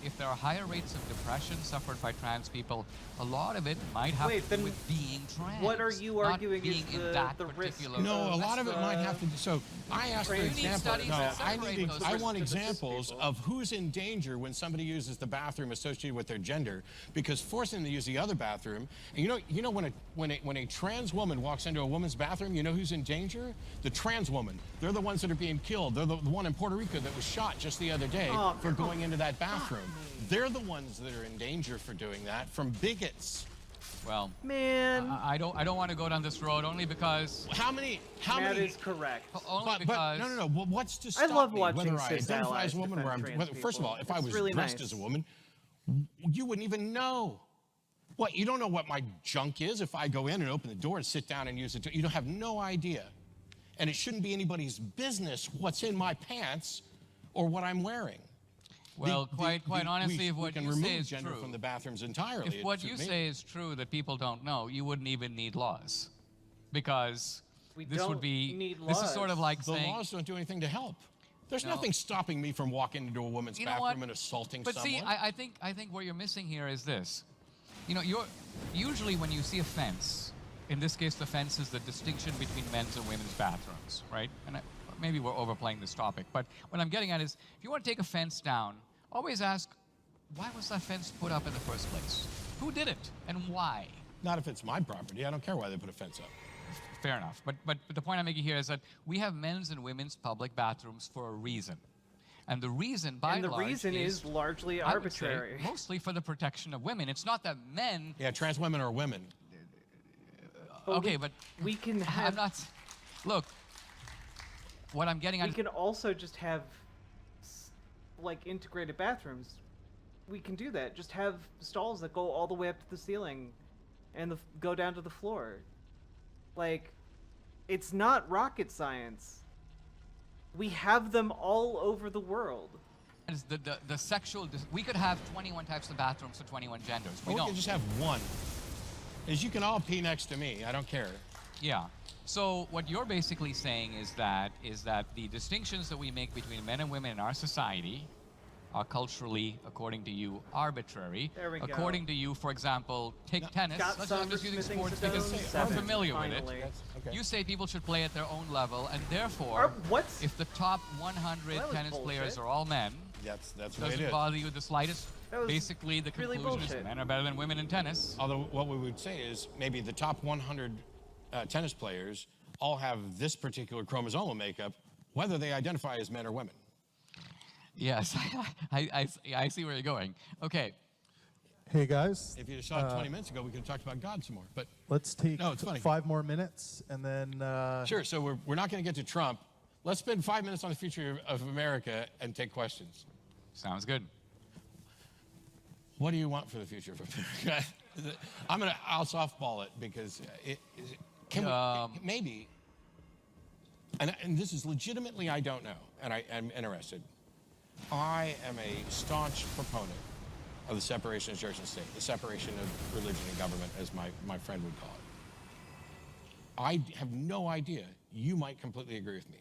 if there are higher rates of depression suffered by trans people, a lot of it might have to do with being trans. What are you arguing is the risk? No, a lot of it might have to do. So I asked for example. No, I want examples of who's in danger when somebody uses the bathroom associated with their gender, because forcing them to use the other bathroom. And you know when a trans woman walks into a woman's bathroom, you know who's in danger? The trans woman. They're the ones that are being killed. They're the one in Puerto Rico that was shot just the other day for going into that bathroom. They're the ones that are in danger for doing that from bigots. Well, man, I don't want to go down this road only because how many that is correct. Only because no. Well, what's to stop I love me watching whether I identify as a woman or first of all, if I was really dressed nice. as a woman, you wouldn't even know. What, you don't know what my junk is if I go in and open the door and sit down and use it. You don't have no idea. And it shouldn't be anybody's business what's in my pants or what I'm wearing. Well, quite honestly, if what you say is gender true, from the bathrooms entirely. if what you say is true that people don't know, you wouldn't even need laws, because this would be this is sort of like the saying laws don't do anything to help. There's nothing stopping me from walking into a woman's bathroom and assaulting but someone. But see, I think what you're missing here is this. You know, usually when you see a fence, in this case, the fence is the distinction between men's and women's bathrooms, right? And maybe we're overplaying this topic, but what I'm getting at is, if you want to take a fence down, always ask, why was that fence put up in the first place? Who did it, and why? Not if it's my property. I don't care why they put a fence up. Fair enough. But the point I'm making here is that we have men's and women's public bathrooms for a reason. And the reason, by and large, reason is largely arbitrary. I would say, mostly for the protection of women. It's not that men... Yeah, trans women are women. Okay, but... We can have... I'm not... Look, what I'm getting at... We can also just have, like, integrated bathrooms. We can do that. Just have stalls that go all the way up to the ceiling and go down to the floor. Like, it's not rocket science. We have them all over the world. The sexual... We could have 21 types of bathrooms for 21 genders. We We don't. can just have one. Is you can all pee next to me. I don't care. Yeah. So what you're basically saying is that the distinctions that we make between men and women in our society are culturally, according to you, arbitrary. There we go. According to you, for example, take tennis. I'm just using Smithing sports because Stone, we're familiar finally. with it. Okay. You say people should play at their own level, and therefore, if the top 100 That was tennis bullshit. players are all men, that's the way it doesn't is. bother you the slightest. That was Basically, the really conclusion is bullshit. men are better than women in tennis. Although what we would say is maybe the top 100 tennis players all have this particular chromosomal makeup, whether they identify as men or women. Yes, I see where you're going. Okay. Hey guys. If you saw it 20 minutes ago, we could have talked about God some more. But let's take no, it's funny. 5 more minutes and then. Sure. So we're not going to get to Trump. Let's spend 5 minutes on the future of America and take questions. Sounds good. What do you want for the future of America? I'll softball it because maybe, and this is legitimately I don't know, and I'm interested. I am a staunch proponent of the separation of church and state, the separation of religion and government, as my friend would call it. I have no idea. You might completely agree with me.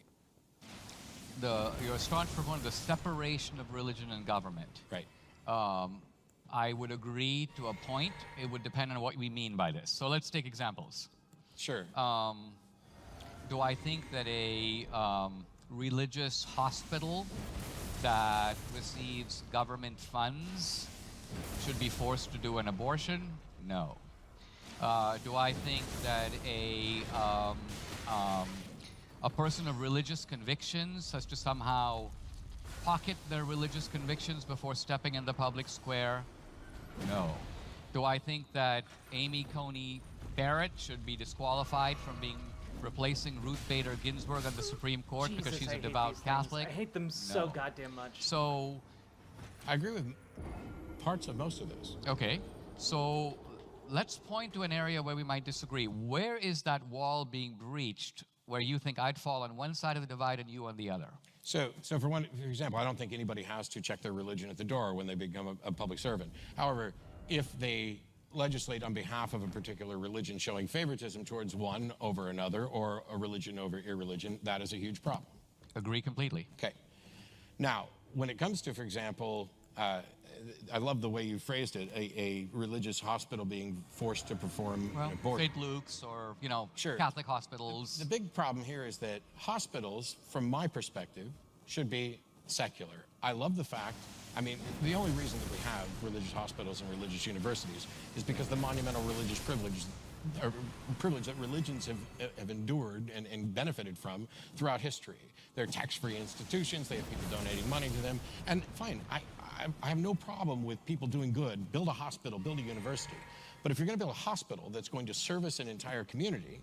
You're a staunch proponent of the separation of religion and government. Right. I would agree to a point. It would depend on what we mean by this. So let's take examples. Sure. Do I think that a religious hospital that receives government funds should be forced to do an abortion? No. Do I think that a person of religious convictions has to somehow pocket their religious convictions before stepping in the public square? No. Do I think that Amy Coney Barrett should be disqualified from replacing Ruth Bader Ginsburg on the Supreme Court because Jesus, she's I a hate devout these things. Catholic? I hate them so goddamn much. So, I agree with parts of most of those. okay. So let's point to an area where we might disagree. Where is that wall being breached where you think I'd fall on one side of the divide and you on the other? So for example, I don't think anybody has to check their religion at the door when they become a public servant. However, if they legislate on behalf of a particular religion showing favoritism towards one over another or a religion over irreligion, that is a huge problem. Agree completely. Okay. Now, when it comes to, for example, I love the way you phrased it, a religious hospital being forced to perform an abortion. St. Luke's or, Sure. Catholic hospitals. The big problem here is that hospitals, from my perspective, should be secular. I love the fact, the only reason that we have religious hospitals and religious universities is because the monumental religious privilege that religions have endured and benefited from throughout history. They're tax-free institutions, they have people donating money to them, and fine, I have no problem with people doing good, build a hospital, build a university. But if you're going to build a hospital that's going to service an entire community,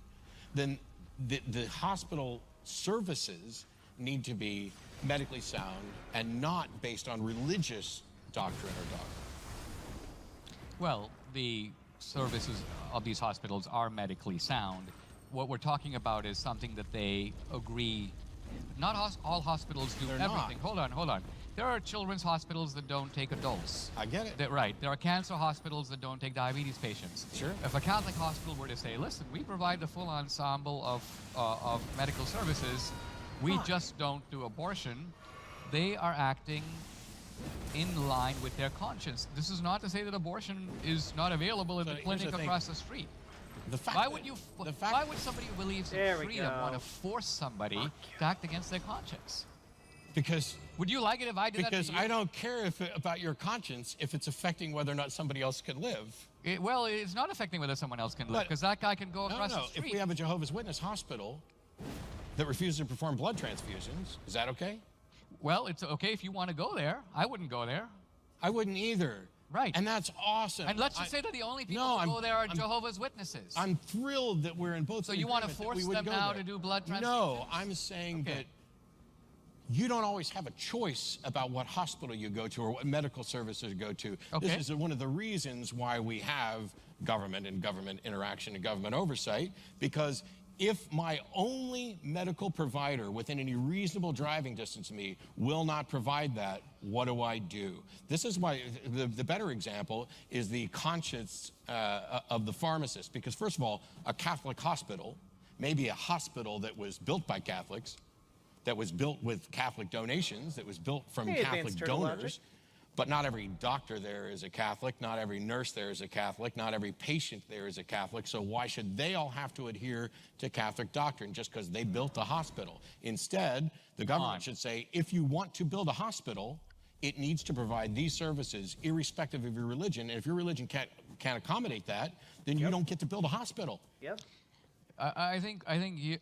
then the hospital services need to be medically sound and not based on religious doctrine or dogma. Well, the services of these hospitals are medically sound. What we're talking about is something that they agree. Not all hospitals do They're everything. not. Hold on. There are children's hospitals that don't take adults. I get it. Right. There are cancer hospitals that don't take diabetes patients. Sure. If a Catholic hospital were to say, listen, we provide the full ensemble of medical services, we just don't do abortion, they are acting in line with their conscience. This is not to say that abortion is not available in the clinic across the street. Why would somebody who believes in freedom want to force somebody to act against their conscience? Because would you like it if I did that to you? Because I don't care about your conscience if it's affecting whether or not somebody else can live. Well, it's not affecting whether someone else can live, because that guy can go across the street. If we have a Jehovah's Witness hospital that refuses to perform blood transfusions, is that okay? Well, it's okay if you want to go there. I wouldn't go there. I wouldn't either. Right. And that's awesome. And let's just say that the only people who go there are Jehovah's Witnesses. I'm thrilled that we're in both. So you want to force them now to do blood transfusions? No, I'm saying that you don't always have a choice about what hospital you go to or what medical services you go to. Okay. This is one of the reasons why we have government and government interaction and government oversight, because if my only medical provider within any reasonable driving distance of me will not provide that, what do I do? This is why the better example is the conscience of the pharmacist. Because first of all, a Catholic hospital, maybe a hospital that was built by Catholics, that was built with Catholic donations, that was built from Catholic donors. But not every doctor there is a Catholic, not every nurse there is a Catholic, not every patient there is a Catholic, so why should they all have to adhere to Catholic doctrine just because they built a hospital? Instead, the government should say, if you want to build a hospital, it needs to provide these services irrespective of your religion, and if your religion can't accommodate that, then you don't get to build a hospital. Yep. I think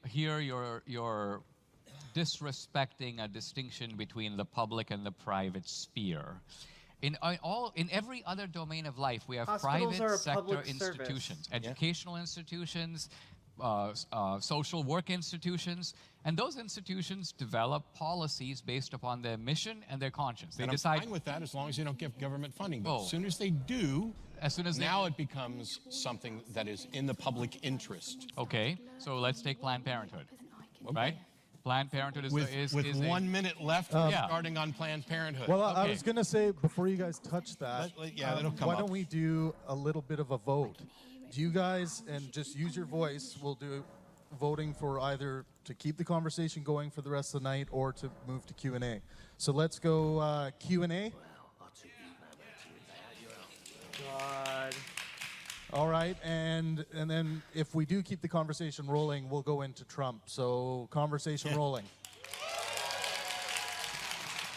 here you're disrespecting a distinction between the public and the private sphere. In every other domain of life, we have private sector institutions, educational institutions, social work institutions, and those institutions develop policies based upon their mission and their conscience. They decide. I'm fine with that as long as you don't give government funding. But as soon as they do, now it becomes something that is in the public interest. Okay, so let's take Planned Parenthood, right? Planned Parenthood is with 1 minute left starting on Planned Parenthood. Well, I was going to say, before you guys touch that, it'll come why up. don't we do a little bit of a vote? Do you guys, and just use your voice, we'll do voting for either to keep the conversation going for the rest of the night or to move to Q&A. So let's go Q&A. God. All right, and then if we do keep the conversation rolling, we'll go into Trump. So conversation rolling.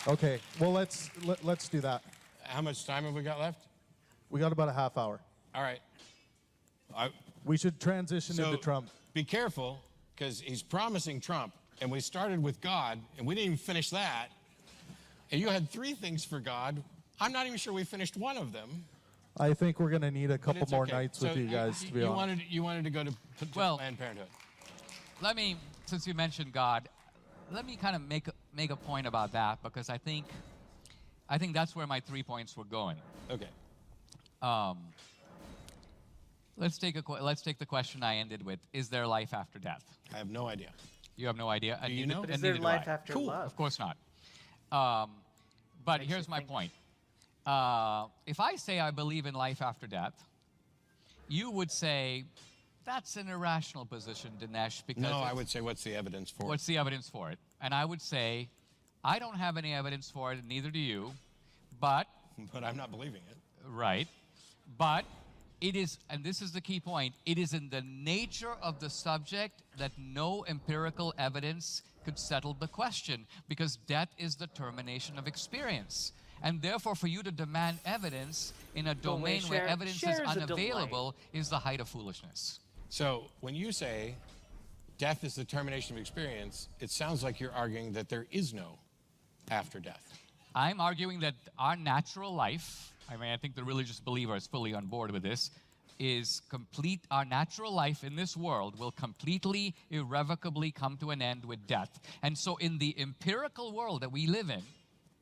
Okay, well let's do that. How much time have we got left? We got about a half hour. All right. We should transition into Trump. Be careful, because he's promising Trump, and we started with God, and we didn't even finish that. And you had 3 things for God. I'm not even sure we finished one of them. I think we're going to need a couple more nights with you guys, to be honest. You wanted to go to Planned Parenthood. Let me, since you mentioned God, let me kind of make a point about that, because I think that's where my 3 points were going. Okay. Let's take the question I ended with: is there life after death? I have no idea. You have no idea. Do you know? But is there life after love? Of course not. But here's my point. If I say I believe in life after death, you would say that's an irrational position, Dinesh. Because no, I would say, what's the evidence for it? What's the evidence for it? And I would say, I don't have any evidence for it, and neither do you. But I'm not believing it. Right. But it is, and this is the key point, it is in the nature of the subject that no empirical evidence could settle the question, because death is the termination of experience. And therefore, for you to demand evidence in a domain where evidence is unavailable is the height of foolishness. So when you say death is the termination of experience, it sounds like you're arguing that there is no after death. I'm arguing that our natural life, I mean, I think the religious believer is fully on board with this, is complete. Our natural life in this world will completely, irrevocably come to an end with death. And so in the empirical world that we live in,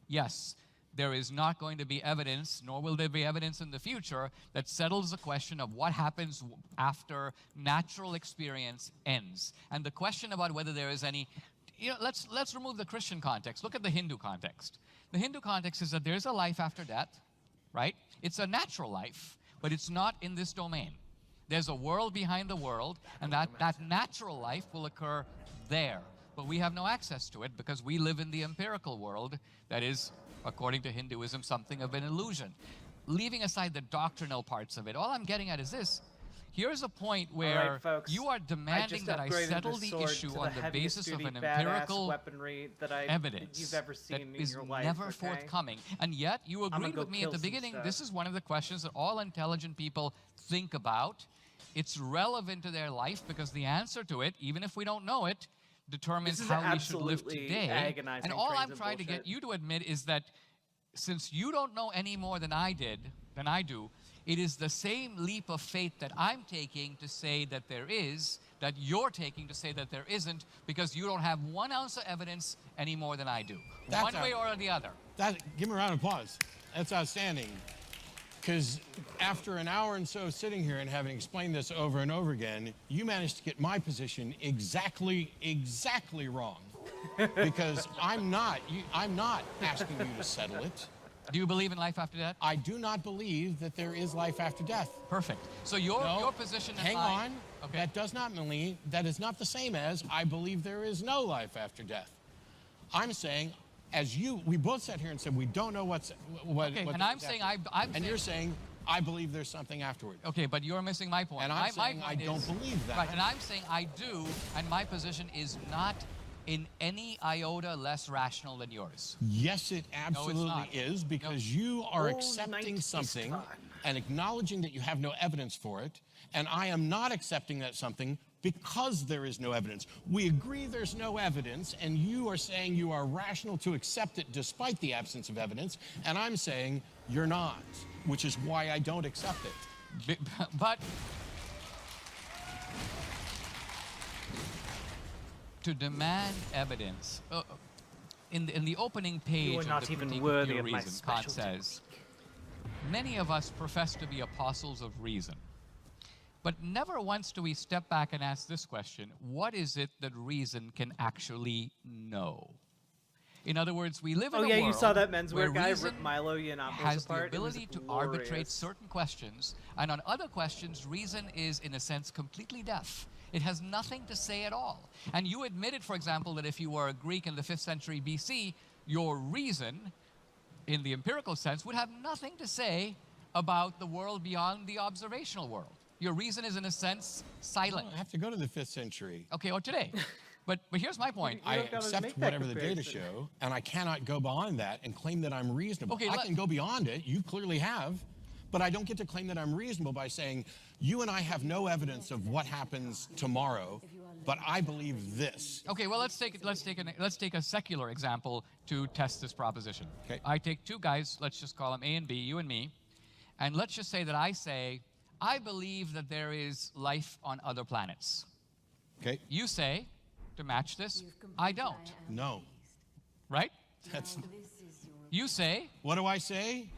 yes, there is not going to be evidence, nor will there be evidence in the future, that settles the question of what happens after natural experience ends. And the question about whether there is any, let's remove the Christian context. Look at the Hindu context. The Hindu context is that there's a life after death, right? It's a natural life, but it's not in this domain. There's a world behind the world, and that natural life will occur there. But we have no access to it because we live in the empirical world that is, according to Hinduism, something of an illusion. Leaving aside the doctrinal parts of it, all I'm getting at is this. here's a point where folks, you are demanding that I settle the issue on the basis of an empirical weaponry that evidence you've ever seen that in is your life, never okay? forthcoming. And yet, you agreed with me at the beginning. This is one of the questions that all intelligent people think about. It's relevant to their life because the answer to it, even if we don't know it, determines how we should live today. And all I'm trying to get you to admit is that since you don't know any more than I do, it is the same leap of faith that I'm taking to say that there is, that you're taking to say that there isn't, because you don't have 1 ounce of evidence any more than I do. One way or the other. Give me a round of applause. That's outstanding. Because after an hour and so sitting here and having explained this over and over again, you managed to get my position exactly wrong. Because I'm not asking you to settle it. Do you believe in life after death? I do not believe that there is life after death. Perfect. So your position hang on. Okay. That does not mean, that is not the same as I believe there is no life after death. I'm saying, we both sat here and said we don't know what. Okay, and I'm saying you're saying I believe there's something afterward. Okay, but you're missing my point. And I'm saying I don't believe that. Right, and I'm saying I do, and my position is not in any iota less rational than yours. Yes, it absolutely is, because you are accepting something and acknowledging that you have no evidence for it, and I am not accepting that something because there is no evidence. We agree there's no evidence, and you are saying you are rational to accept it despite the absence of evidence, and I'm saying you're not, which is why I don't accept it. But to demand evidence, in the opening page of the Critique of Pure Reason, Kant says, many of us profess to be apostles of reason. But never once do we step back and ask this question: what is it that reason can actually know? In other words, we live in a world you saw that menswear guy reason rip Milo Yiannopoulos has apart. the ability to arbitrate certain questions, and on other questions, reason is, in a sense, completely deaf. It has nothing to say at all. And you admitted, for example, that if you were a Greek in the 5th century BC, your reason, in the empirical sense, would have nothing to say about the world beyond the observational world. Your reason is, in a sense, silent. I have to go to the 5th century. Okay, or today. But here's my point. I accept whatever the data show, and I cannot go beyond that and claim that I'm reasonable. Okay, I can go beyond it. You clearly have. But I don't get to claim that I'm reasonable by saying, you and I have no evidence of what happens tomorrow, but I believe this. Okay, well, let's take a secular example to test this proposition. Okay. I take two guys, let's just call them A and B, you and me, and let's just say that I say, I believe that there is life on other planets. Okay. You say, to match this, I don't. No. Right? That's. You say. What do I say?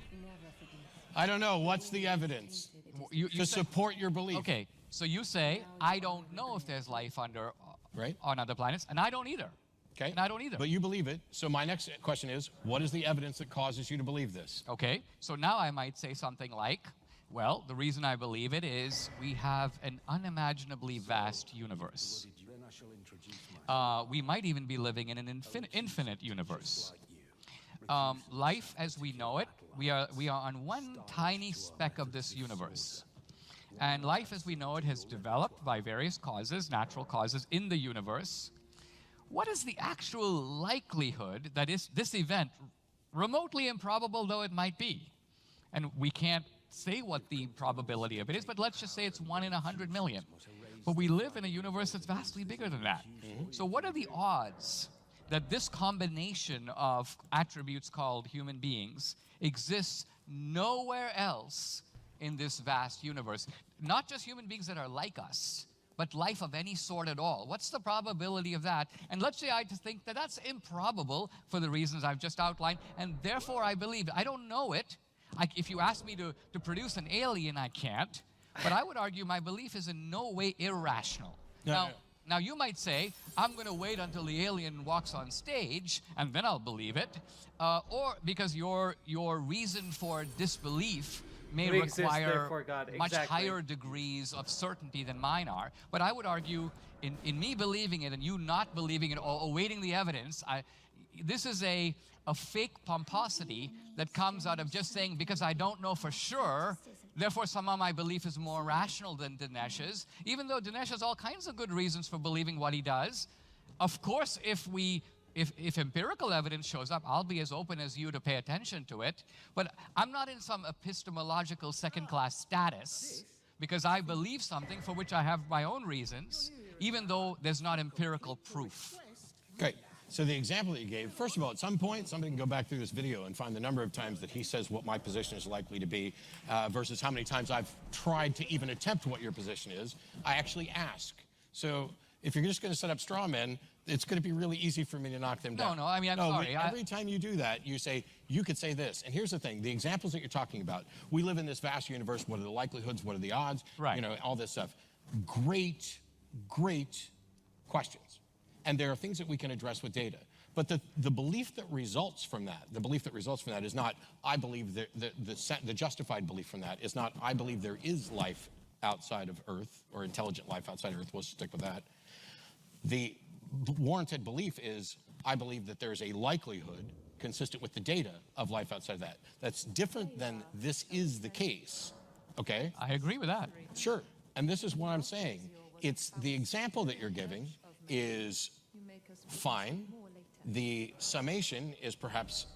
I don't know. What's the evidence to support your belief? Okay, so you say, I don't know if there's life on other planets, and I don't either. Okay. And I don't either. But you believe it. So my next question is, what is the evidence that causes you to believe this? Okay, so now I might say something like, well, the reason I believe it is we have an unimaginably vast universe. We might even be living in an infinite universe. Life as we know it, we are on one tiny speck of this universe. And life as we know it has developed by various causes, natural causes in the universe. What is the actual likelihood that this event, remotely improbable though it might be, and we can't say what the probability of it is, but let's just say it's 1 in 100 million. But we live in a universe that's vastly bigger than that. So what are the odds that this combination of attributes called human beings exists nowhere else in this vast universe? Not just human beings that are like us, but life of any sort at all. What's the probability of that? And let's say I think that that's improbable for the reasons I've just outlined, and therefore I believe it. I don't know it. If you ask me to produce an alien, I can't. But I would argue my belief is in no way irrational. Now, you might say, I'm going to wait until the alien walks on stage, and then I'll believe it. Or because your reason for disbelief may require much higher degrees of certainty than mine are. But I would argue, in me believing it and you not believing it or awaiting the evidence, this is a fake pomposity that comes out of just saying, because I don't know for sure, Therefore, somehow my belief is more rational than Dinesh's, even though Dinesh has all kinds of good reasons for believing what he does. Of course, if empirical evidence shows up, I'll be as open as you to pay attention to it. But I'm not in some epistemological second-class status because I believe something for which I have my own reasons, even though there's not empirical proof. Great. So the example that you gave, first of all, at some point, somebody can go back through this video and find the number of times that he says what my position is likely to be versus how many times I've tried to even attempt what your position is. I actually ask. So if you're just going to set up straw men, it's going to be really easy for me to knock them down. No, I mean, I'm sorry. Every time you do that, you say, you could say this. And here's the thing, the examples that you're talking about, we live in this vast universe, what are the likelihoods, what are the odds, right. You know, all this stuff. Great, great questions. And there are things that we can address with data. But the belief that results from that, is not, I believe, the justified belief from that is not, I believe there is life outside of Earth, or intelligent life outside of Earth, we'll stick with that. The warranted belief is, I believe that there's a likelihood, consistent with the data, of life outside of that. That's different than this is the case, okay? I agree with that. Sure, and this is what I'm saying. It's the example that you're giving is fine. The summation is perhaps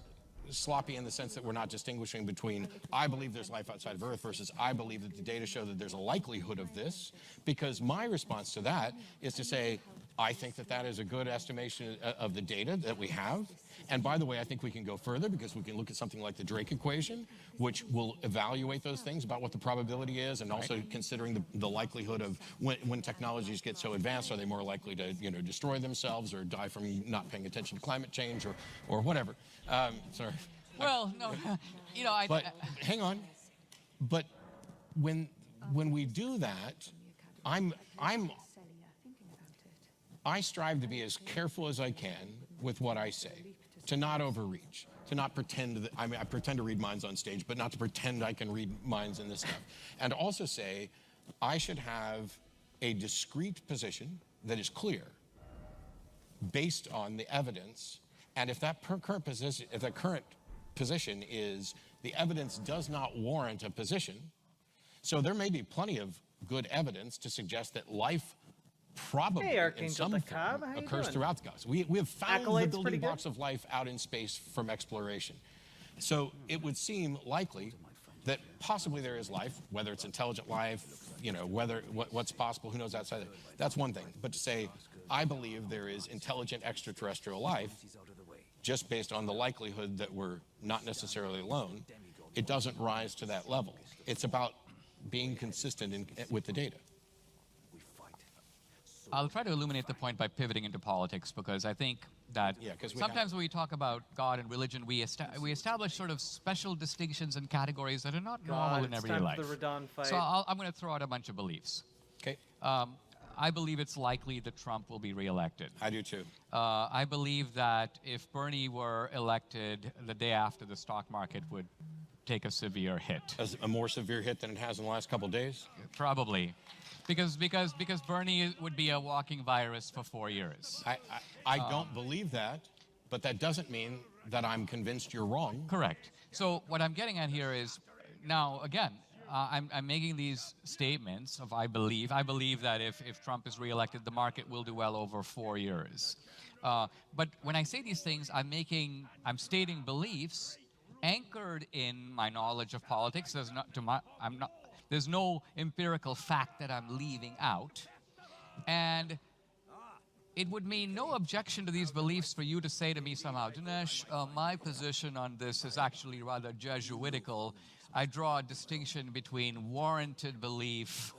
sloppy in the sense that we're not distinguishing between I believe there's life outside of Earth versus I believe that the data show that there's a likelihood of this, because my response to that is to say, I think that that is a good estimation of the data that we have. And by the way, I think we can go further because we can look at something like the Drake equation, which will evaluate those things about what the probability is, and also considering the likelihood of when technologies get so advanced, are they more likely to destroy themselves or die from not paying attention to climate change or whatever. Sorry. Well, no, But hang on. But when we do that, I strive to be as careful as I can with what I say, to not overreach, to not pretend that, I pretend to read minds on stage, but not to pretend I can read minds in this stuff. And also say, I should have a discrete position that is clear, based on the evidence, and if that current position is the evidence does not warrant a position, so there may be plenty of good evidence to suggest that life probably in some form occurs throughout the galaxy. We have found the building blocks of life out in space from exploration. So it would seem likely that possibly there is life, whether it's intelligent life, what's possible, who knows outside of it. That's one thing. But to say, I believe there is intelligent extraterrestrial life, just based on the likelihood that we're not necessarily alone, it doesn't rise to that level. It's about being consistent with the data. I'll try to illuminate the point by pivoting into politics, because I think that sometimes when we talk about God and religion, we establish sort of special distinctions and categories that are not normal in everyday life. So I'm going to throw out a bunch of beliefs. Okay. I believe it's likely that Trump will be reelected. I do too. I believe that if Bernie were elected, the day after, the stock market would take a severe hit. A more severe hit than it has in the last couple of days? Probably. Because Bernie would be a walking virus for 4 years. I don't believe that, but that doesn't mean that I'm convinced you're wrong. Correct. So what I'm getting at here is, now again, I'm making these statements of I believe that if Trump is reelected, the market will do well over 4 years. But when I say these things, I'm stating beliefs anchored in my knowledge of politics. There's no empirical fact that I'm leaving out. And it would mean no objection to these beliefs for you to say to me somehow, Dinesh, my position on this is actually rather Jesuitical. I draw a distinction between warranted belief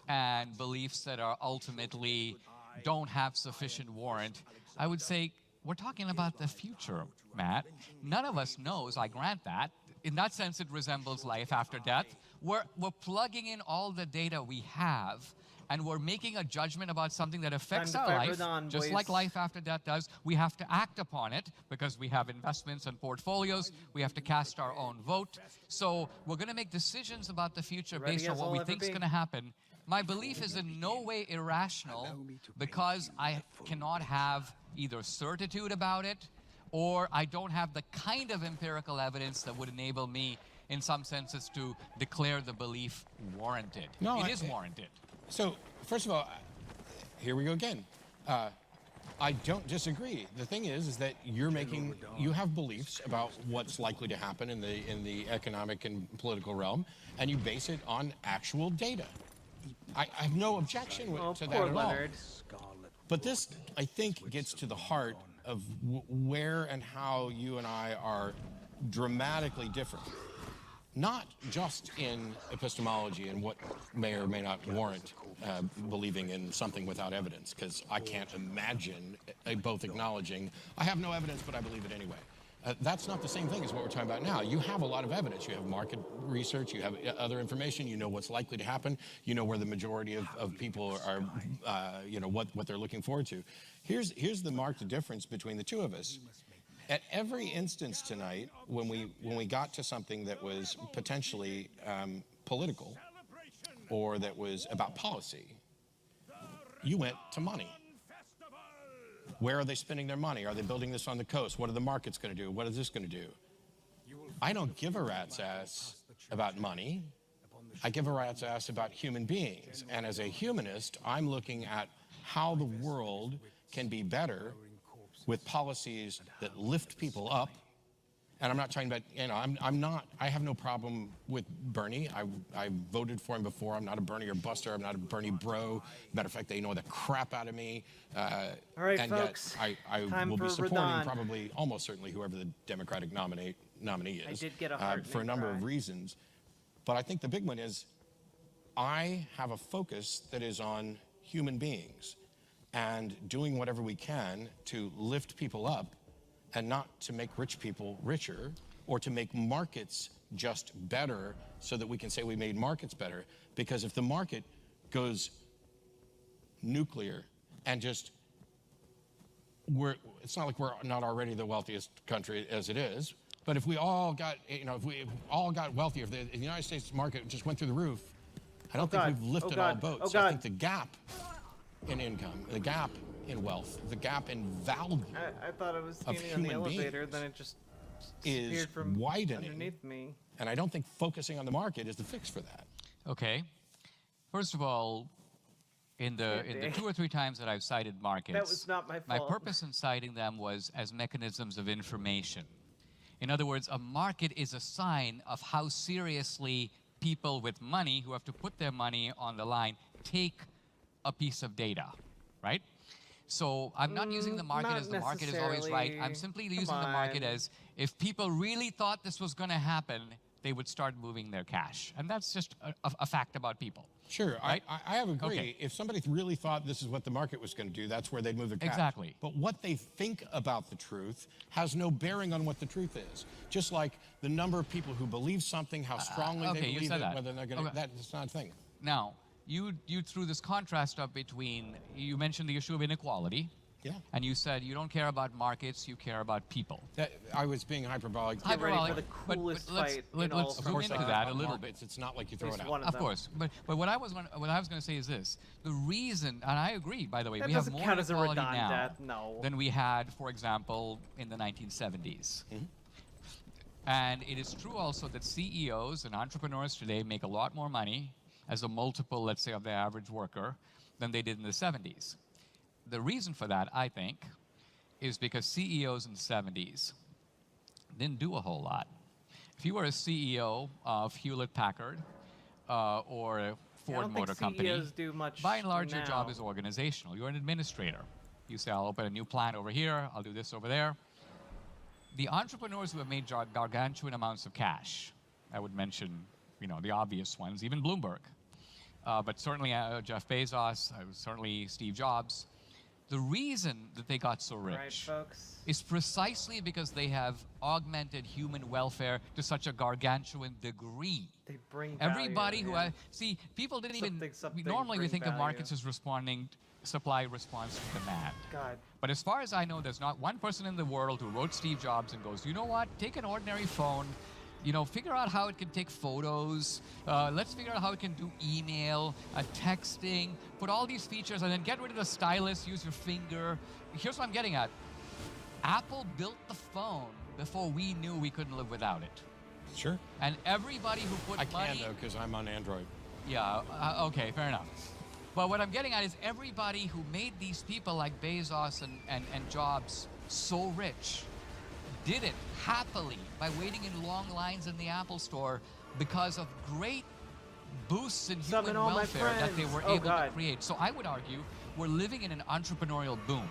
and beliefs that are ultimately don't have sufficient warrant. I would say, we're talking about the future, Matt. None of us knows, I grant that. In that sense, it resembles life after death. We're plugging in all the data we have, and we're making a judgment about something that affects our life, just like life after death does. We have to act upon it because we have investments and portfolios. We have to cast our own vote. So we're going to make decisions about the future based on what we think is going to happen. My belief is in no way irrational because I cannot have either certitude about it, or I don't have the kind of empirical evidence that would enable me in some senses to declare the belief warranted. No, it is warranted. So, first of all, here we go again. I don't disagree. The thing is that you have beliefs about what's likely to happen in the economic and political realm, and you base it on actual data. I have no objection to that at Leonard. all. But this, I think, gets to the heart of where and how you and I are dramatically different. Not just in epistemology and what may or may not warrant believing in something without evidence, because I can't imagine both acknowledging, I have no evidence, but I believe it anyway. That's not the same thing as what we're talking about now. You have a lot of evidence. You have market research. You have other information. You know what's likely to happen. You know where the majority of people are, what they're looking forward to. Here's the marked difference between the two of us. At every instance tonight, when we got to something that was potentially political or that was about policy, you went to money. Where are they spending their money? Are they building this on the coast? What are the markets going to do? What is this going to do? I don't give a rat's ass about money. I give a rat's ass about human beings. And as a humanist, I'm looking at how the world can be better with policies that lift people up. And I'm not talking about, I have no problem with Bernie. I voted for him before. I'm not a Bernie or buster. I'm not a Bernie bro. Matter of fact, they know the crap out of me. All right, and folks. Yet I will be supporting probably, almost certainly, whoever the Democratic nominee is. I did get a heartening for a number cry. of reasons. But I think the big one is I have a focus that is on human beings and doing whatever we can to lift people up and not to make rich people richer or to make markets just better so that we can say we made markets better. Because if the market goes nuclear and just, it's not like we're not already the wealthiest country as it is, but if we all got, if we all got wealthier, if the United States market just went through the roof, I don't think we've lifted all boats. I think the gap in income, the gap in wealth, the gap in value I thought I was of standing on the human elevator, beings then it just is disappeared from widening. underneath me. And I don't think focusing on the market is the fix for that. Okay. First of all, in the 2 or 3 times that I've cited markets, That was not my fault. my purpose in citing them was as mechanisms of information. In other words, a market is a sign of how seriously people with money who have to put their money on the line take a piece of data, right? So I'm not using the market not as the market is always right. I'm necessarily. simply Come using the market on. as if people really thought this was going to happen, they would start moving their cash. And that's just a fact about people. Sure, right? I have agreed. Okay. If somebody really thought this is what the market was going to do, that's where they'd move their cash. Exactly. But what they think about the truth has no bearing on what the truth is. Just like the number of people who believe something, how strongly okay, they you believe said it, that. whether they're going to, Okay. that's not a thing. Now, you threw this contrast up between, you mentioned the issue of inequality. Yeah. And you said you don't care about markets, you care about people. I was being hyperbolic. Get ready for the but coolest let's, fight let, in let's all zoom of into time. that a little bit. It's not like you throw At it least out. one Of course, but what I was going to say is this: the reason, and I agree, by the way, That we have doesn't more count as a inequality redundant now death, no. than we had, for example, in the 1970s. And it is true also that CEOs and entrepreneurs today make a lot more money as a multiple, let's say, of the average worker than they did in the 70s. The reason for that, I think, is because CEOs in the 70s didn't do a whole lot. If you were a CEO of Hewlett-Packard or a Ford Motor Company, CEOs do much by and large, your job now. is organizational. You're an administrator. You say, I'll open a new plant over here, I'll do this over there. The entrepreneurs who have made gargantuan amounts of cash, I would mention, the obvious ones, even Bloomberg, but certainly Jeff Bezos, certainly Steve Jobs. The reason that they got so rich is precisely because they have augmented human welfare to such a gargantuan degree. They bring Everybody value, who yeah. See, people didn't Something normally we bring think of value. markets as responding, supply response to demand. God. But as far as I know, there's not one person in the world who wrote Steve Jobs and goes, you know what, take an ordinary phone, figure out how it can take photos, let's figure out how it can do email, texting, put all these features, and then get rid of the stylus, use your finger. Here's what I'm getting at. Apple built the phone before we knew we couldn't live without it. Sure. And everybody who put I money... can, though, because I'm on Android. Yeah, okay, fair enough. But what I'm getting at is everybody who made these people like Bezos and Jobs so rich did it happily by waiting in long lines in the Apple Store because of great boosts in human welfare that they were able to create. So I would argue we're living in an entrepreneurial boom.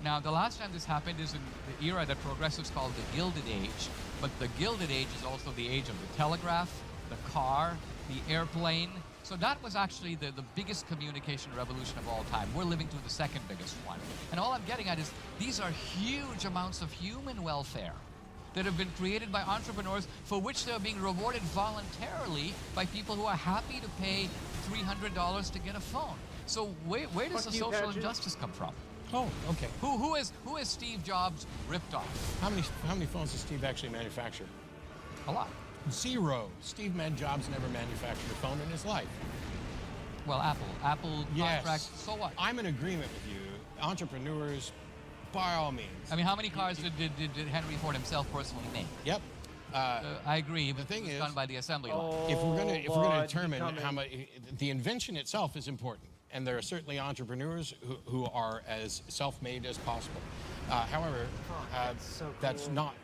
Now, the last time this happened is in the era that progressives called the Gilded Age, but the Gilded Age is also the age of the telegraph, the car, the airplane. So that was actually the biggest communication revolution of all time. We're living through the second biggest one. And all I'm getting at is these are huge amounts of human welfare that have been created by entrepreneurs for which they're being rewarded voluntarily by people who are happy to pay $300 to get a phone. So where does the social injustice come from? Oh, okay. Who is Steve Jobs ripped off? How many phones does Steve actually manufacture? A lot. 0. Steve Jobs never manufactured a phone in his life. Well, Apple contract, so what? I'm in agreement with you. Entrepreneurs, by all means. I mean, how many cars did Henry Ford himself personally make? Yep. I agree. The thing is, done by the assembly line. If we're going to determine how much, the invention itself is important, and there are certainly entrepreneurs who are as self-made as possible. However, that's not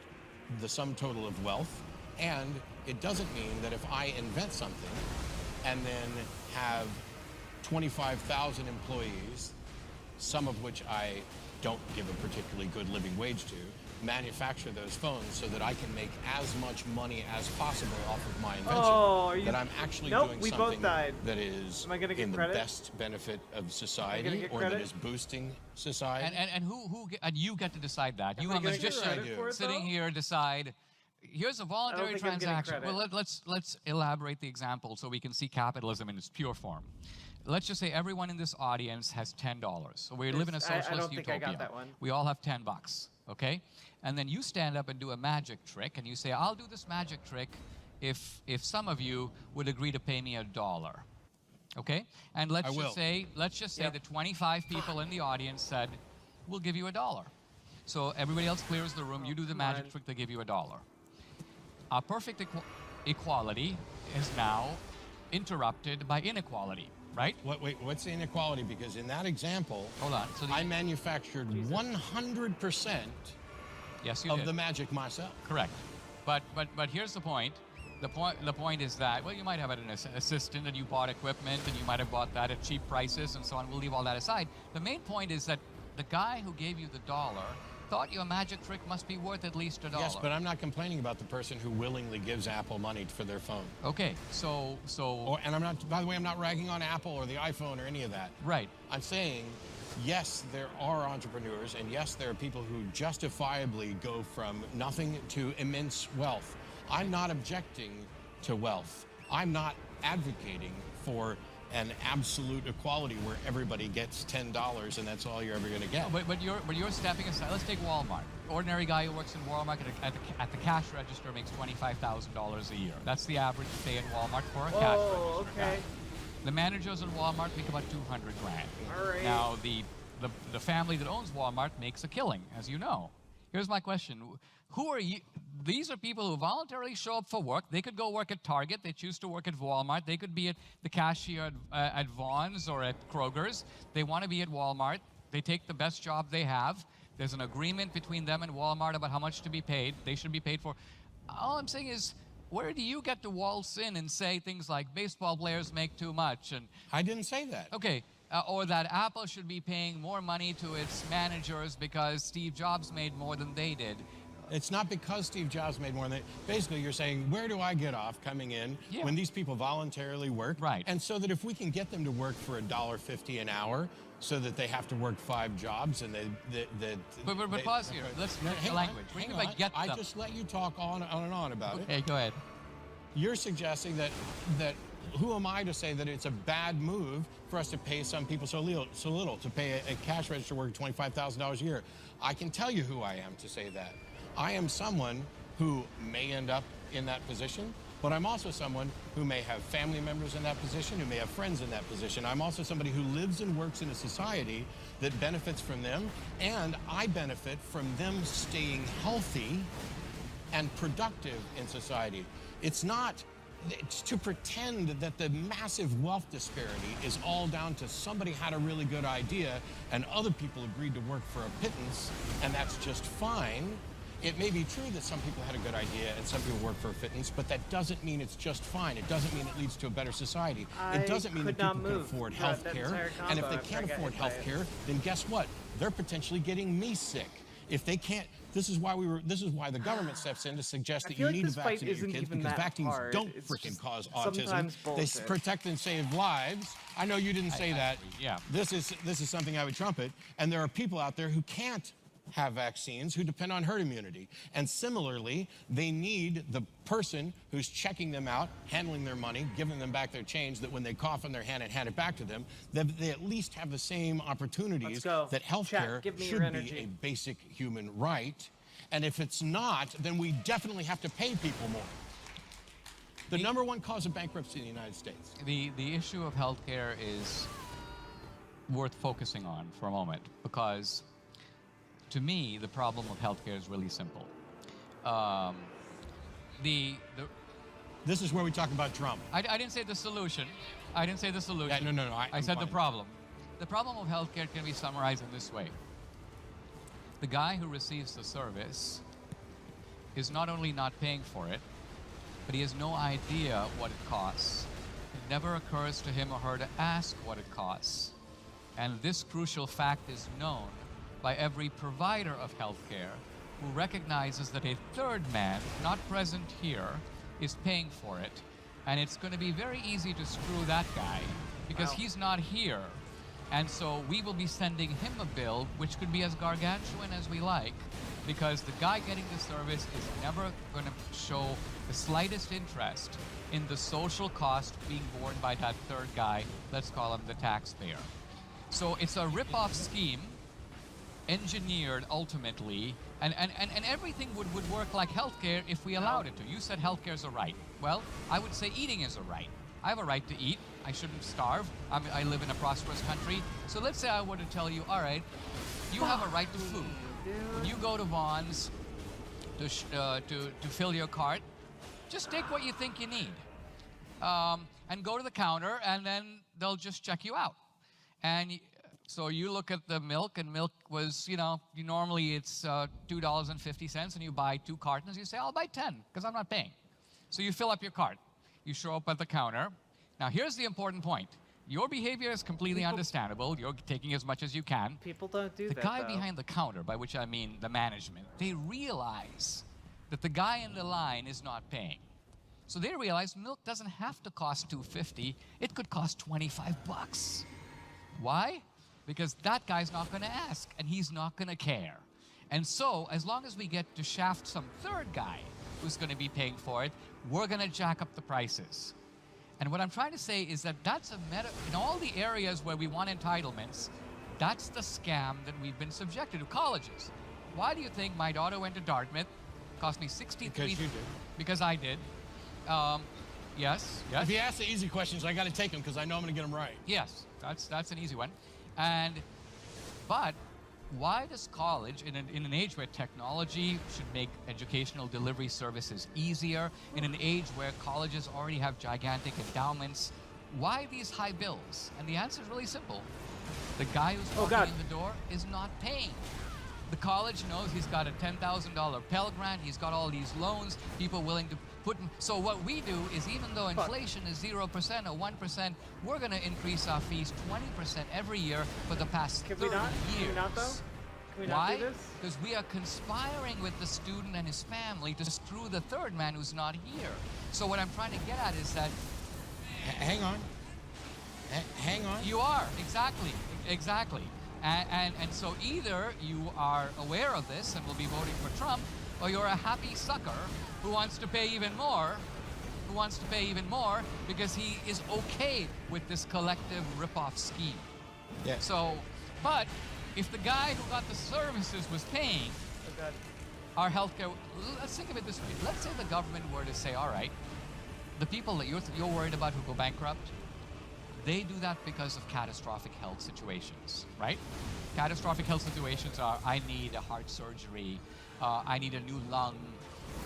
the sum total of wealth, and it doesn't mean that if I invent something and then have 25,000 employees, some of which I don't give a particularly good living wage to, manufacture those phones so that I can make as much money as possible off of my invention, that I'm actually doing something that is in the best benefit of society or that is boosting society. And you get to decide that. You, a magician, sitting here, decide. Here's a voluntary transaction. Well, let's elaborate the example so we can see capitalism in its pure form. Let's just say everyone in this audience has $10. So we live in a socialist I don't think utopia. I got that one. We all have $10, okay? And then you stand up and do a magic trick, and you say, I'll do this magic trick if some of you would agree to pay me $1. Okay? And let's just say that 25 people in the audience said, we'll give you $1. So everybody else clears the room, you do the magic trick, they give you $1. Our perfect equality is now interrupted by inequality, right? Wait, what's the inequality? Because in that example, hold on. So I manufactured 100% of the magic myself. Correct. But here's the point. The point is that, well, you might have an assistant and you bought equipment and you might have bought that at cheap prices and so on. We'll leave all that aside. The main point is that the guy who gave you the $1 thought your magic trick must be worth at least $1. Yes, but I'm not complaining about the person who willingly gives Apple money for their phone. Okay, and I'm not, by the way, I'm not ragging on Apple or the iPhone or any of that. Right. I'm saying, yes, there are entrepreneurs, and yes, there are people who justifiably go from nothing to immense wealth. I'm not objecting to wealth. I'm not advocating for an absolute equality where everybody gets $10 and that's all you're ever going to get. But you're stepping aside. Let's take Walmart. Ordinary guy who works in Walmart at the cash register makes $25,000 a year. That's the average pay in Walmart for a cash register guy. The managers in Walmart make about $200,000. All right. Now the family that owns Walmart makes a killing, as you know. Here's my question: who are you? These are people who voluntarily show up for work. They could go work at Target. They choose to work at Walmart. They could be at the cashier at Vaughn's or at Kroger's. They want to be at Walmart. They take the best job they have. There's an agreement between them and Walmart about how much to be paid. They should be paid for. All I'm saying is, where do you get to waltz in and say things like baseball players make too much? And I didn't say that. Okay. Or that Apple should be paying more money to its managers because Steve Jobs made more than they did. It's not because Steve Jobs made more than basically you're saying, where do I get off coming in when these people voluntarily work? Right. And so that if we can get them to work for $1.50 an hour so that they have to work 5 jobs and But pause here. Let's the language. What do you mean by get them? I just let you talk on and on about it. Okay, go ahead. You're suggesting that who am I to say that it's a bad move for us to pay some people so little to pay a cash register worker $25,000 a year? I can tell you who I am to say that. I am someone who may end up in that position, but I'm also someone who may have family members in that position, who may have friends in that position. I'm also somebody who lives and works in a society that benefits from them, and I benefit from them staying healthy and productive in society. It's to pretend that the massive wealth disparity is all down to somebody had a really good idea and other people agreed to work for a pittance, and that's just fine. It may be true that some people had a good idea and some people work for a pittance, but that doesn't mean it's just fine. It doesn't mean it leads to a better society. It doesn't mean that people can afford health care. And if they can't afford health care, then guess what? They're potentially getting me sick. If they can't, this is why the government steps in to suggest that you need to vaccinate your kids, because vaccines don't freaking cause autism. They protect and save lives. I know you didn't say that. Yeah. This is something I would trumpet. And there are people out there who can't have vaccines, who depend on herd immunity. And similarly, they need the person who's checking them out, handling their money, giving them back their change, that when they cough in their hand and hand it back to them, they at least have the same opportunities that healthcare should be a basic human right. And if it's not, then we definitely have to pay people more. The number one cause of bankruptcy in the United States. The issue of healthcare is worth focusing on for a moment, because to me, the problem of healthcare is really simple. This is where we talk about Trump. I didn't say the solution. I didn't say the solution. Yeah, no. I said the problem. The problem of healthcare can be summarized in this way. The guy who receives the service is not only not paying for it, but he has no idea what it costs. It never occurs to him or her to ask what it costs. And this crucial fact is known by every provider of healthcare who recognizes that a third man, not present here, is paying for it. And it's going to be very easy to screw that guy because he's not here. And so we will be sending him a bill which could be as gargantuan as we like, because the guy getting the service is never going to show the slightest interest in the social cost being borne by that third guy. Let's call him the taxpayer. So it's a rip-off scheme, engineered ultimately, and everything would work like healthcare if we allowed it to. You said healthcare is a right. Well, I would say eating is a right. I have a right to eat. I shouldn't starve. I live in a prosperous country. So let's say I were to tell you, all right, you have a right to food. When you go to Vaughn's to fill your cart, just take what you think you need. And go to the counter, and then they'll just check you out. And so you look at the milk, and milk was, normally it's $2.50, and you buy 2 cartons. You say, I'll buy 10, because I'm not paying. So you fill up your cart. You show up at the counter. Now, here's the important point. Your behavior is completely understandable. You're taking as much as you can. People don't do that, though. The guy behind the counter, by which I mean the management, they realize that the guy in the line is not paying. So they realize milk doesn't have to cost $2.50. It could cost 25 bucks. Why? Because that guy's not going to ask, and he's not going to care. And so, as long as we get to shaft some third guy who's going to be paying for it, we're going to jack up the prices. And what I'm trying to say is that that's in all the areas where we want entitlements, that's the scam that we've been subjected to. Colleges. Why do you think my daughter went to Dartmouth? Cost me $63. Because you did. Because I did. Yes. If you ask the easy questions, I got to take them because I know I'm going to get them right. Yes, that's an easy one. But why does college, in an age where technology should make educational delivery services easier, in an age where colleges already have gigantic endowments, why these high bills? And the answer is really simple. The guy who's walking in the door is not paying. The college knows he's got a $10,000 Pell Grant, he's got all these loans, people willing to put in. So what we do is, even though inflation is 0% or 1%, we're going to increase our fees 20% every year for the past 30 years. Can we not, though? Can we not Why? do this? Because we are conspiring with the student and his family to screw the third man who's not here. So what I'm trying to get at is that... Hang on. Hang on. You are, exactly. And so either you are aware of this and will be voting for Trump, or you're a happy sucker who wants to pay even more, because he is okay with this collective rip-off scheme. Yeah. So, but if the guy who got the services was paying our healthcare, let's think of it this way. Let's say the government were to say, all right, the people that you're worried about who go bankrupt, they do that because of catastrophic health situations, right? Catastrophic health situations are, I need a heart surgery, I need a new lung,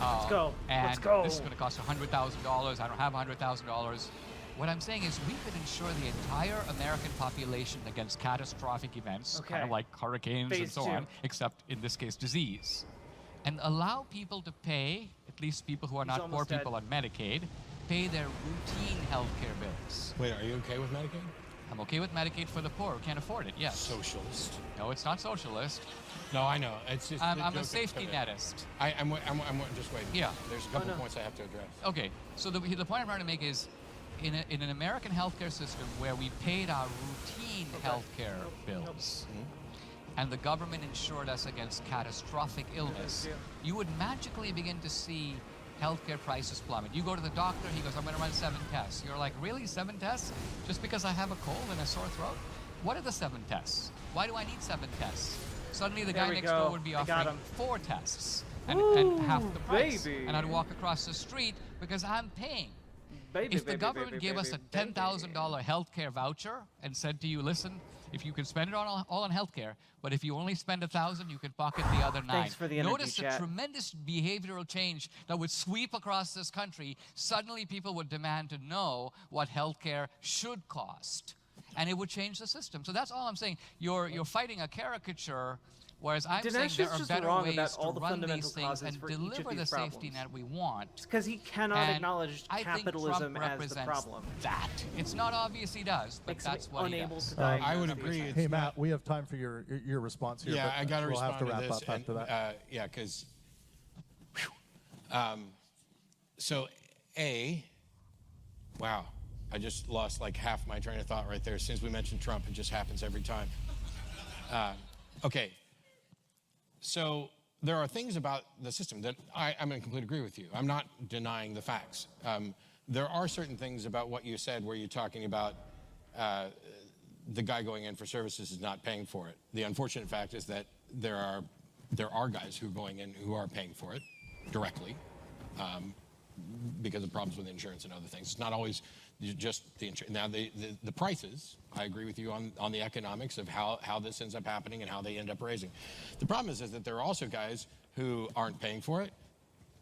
Let's go. And Let's go. this is going to cost $100,000. I don't have $100,000. What I'm saying is we could insure the entire American population against catastrophic events, kind of Okay. like hurricanes and Phase so 2. on, except in this case, disease. And allow people to pay, at least people who are He's not poor almost dead. people on Medicaid, pay their routine healthcare bills. Wait, are you okay with Medicaid? I'm okay with Medicaid for the poor who can't afford it, yes. Socialist. No, it's not socialist. No, I know. It's just. I'm a okay, safety okay. netist. I'm just waiting. Yeah. There's a couple points I have to address. Okay, so the point I'm trying to make is, in an American healthcare system where we paid our routine healthcare bills, and the government insured us against catastrophic illness, you would magically begin to see healthcare prices plummet. You go to the doctor, he goes, I'm going to run 7 tests. You're like, really, 7 tests? Just because I have a cold and a sore throat? What are the 7 tests? Why do I need 7 tests? Suddenly the There guy we next go. door would be I got offering him. 4 tests and Woo, half the price. baby. And I'd walk across the street because I'm paying. Baby, If the baby, government baby, gave us a baby, $10,000 healthcare voucher and said to you, listen, if you can spend it all on healthcare, but if you only spend $1,000, you can pocket the other 9. Thanks for the energy, Notice the chat. tremendous behavioral change that would sweep across this country. Suddenly, people would demand to know what healthcare should cost, and it would change the system. So that's all I'm saying. You're fighting a caricature. Whereas I'm Dinesh saying is there are just better wrong ways about to all the run fundamental these things causes and for each of deliver the these safety problems. net we want. Because he cannot And acknowledge I think capitalism Trump as the represents problem. that. It's not obvious he does, but Makes me that's what he unable does. to diagnose I would the agree. effects. It's Hey, not- Matt, we have time for your response here. Yeah, but I got to we'll respond have to wrap this. up after that. Yeah, because. So, wow, I just lost like half my train of thought right there. As soon as we mentioned Trump, it just happens every time. Okay, so there are things about the system that I'm in complete agree with you. I'm not denying the facts. There are certain things about what you said where you're talking about the guy going in for services is not paying for it. The unfortunate fact is that there are guys who are going in who are paying for it directly because of problems with insurance and other things. It's not always just the insurance. Now, the prices, I agree with you on the economics of how this ends up happening and how they end up raising. The problem is that there are also guys who aren't paying for it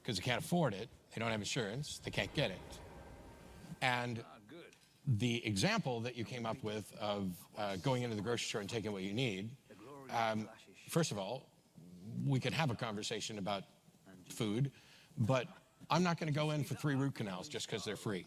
because they can't afford it. They don't have insurance. They can't get it. And the example that you came up with of going into the grocery store and taking what you need, first of all, we could have a conversation about food, but I'm not going to go in for 3 root canals just because they're free.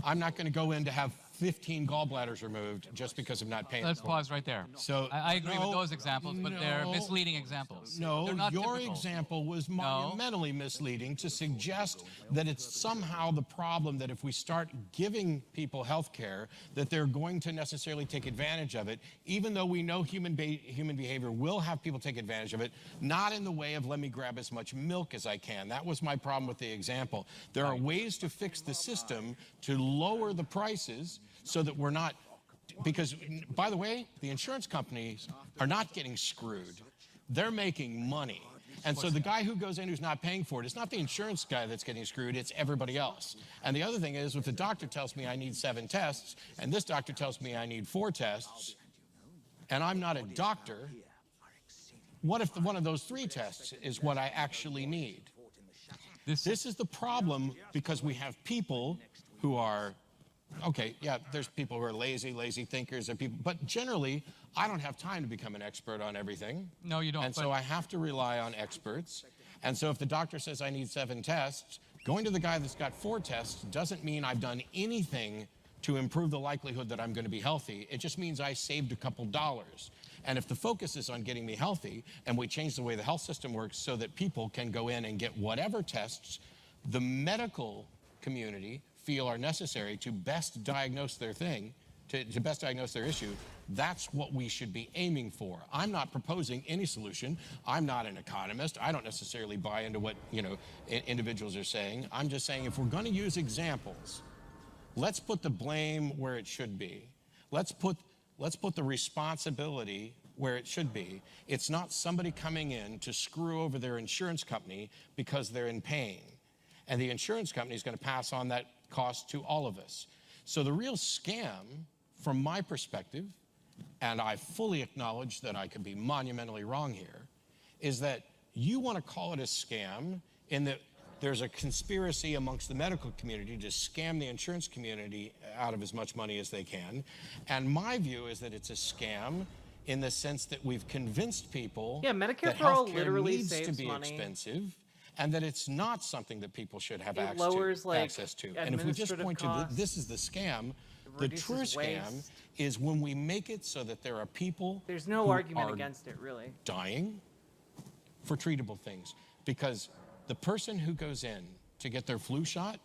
I'm not going to go in to have 15 gallbladders removed just because I'm not paying. Let's pause right there. So I agree with those examples, but they're misleading examples. No, They're not your typical. example was monumentally misleading to suggest that it's somehow the problem that if we start giving people health care, that they're going to necessarily take advantage of it, even though we know human behavior will have people take advantage of it, not in the way of let me grab as much milk as I can. That was my problem with the example. There are ways to fix the system to lower the prices so that we're not, because, by the way, the insurance companies are not getting screwed. They're making money. And so the guy who goes in who's not paying for it, it's not the insurance guy that's getting screwed, it's everybody else. And the other thing is, if the doctor tells me I need 7 tests, and this doctor tells me I need 4 tests, and I'm not a doctor, what if one of those 3 tests is what I actually need? This is the problem because we have people who are, okay, yeah, there's people who are lazy thinkers, and people, but generally, I don't have time to become an expert on everything. No, you don't. And so I have to rely on experts. And so if the doctor says I need 7 tests, going to the guy that's got 4 tests doesn't mean I've done anything to improve the likelihood that I'm going to be healthy. It just means I saved a couple dollars. And if the focus is on getting me healthy, and we change the way the health system works so that people can go in and get whatever tests the medical community feel are necessary to best diagnose their thing, to best diagnose their issue, that's what we should be aiming for. I'm not proposing any solution. I'm not an economist. I don't necessarily buy into what, individuals are saying. I'm just saying if we're going to use examples, let's put the blame where it should be. Let's put the responsibility where it should be. It's not somebody coming in to screw over their insurance company because they're in pain. And the insurance company is going to pass on that cost to all of us. So the real scam, from my perspective, and I fully acknowledge that I could be monumentally wrong here, is that you want to call it a scam in that there's a conspiracy amongst the medical community to scam the insurance community out of as much money as they can. And my view is that it's a scam in the sense that we've convinced people Medicare that for all healthcare literally needs to saves be money. expensive, and that it's not something that people should have It lowers, like, access to. And if we just administrative point to costs. this is the scam, the reduces true scam waste. is when we make it so that there are people There's no who argument are against it, really. dying for treatable things. Because the person who goes in to get their flu shot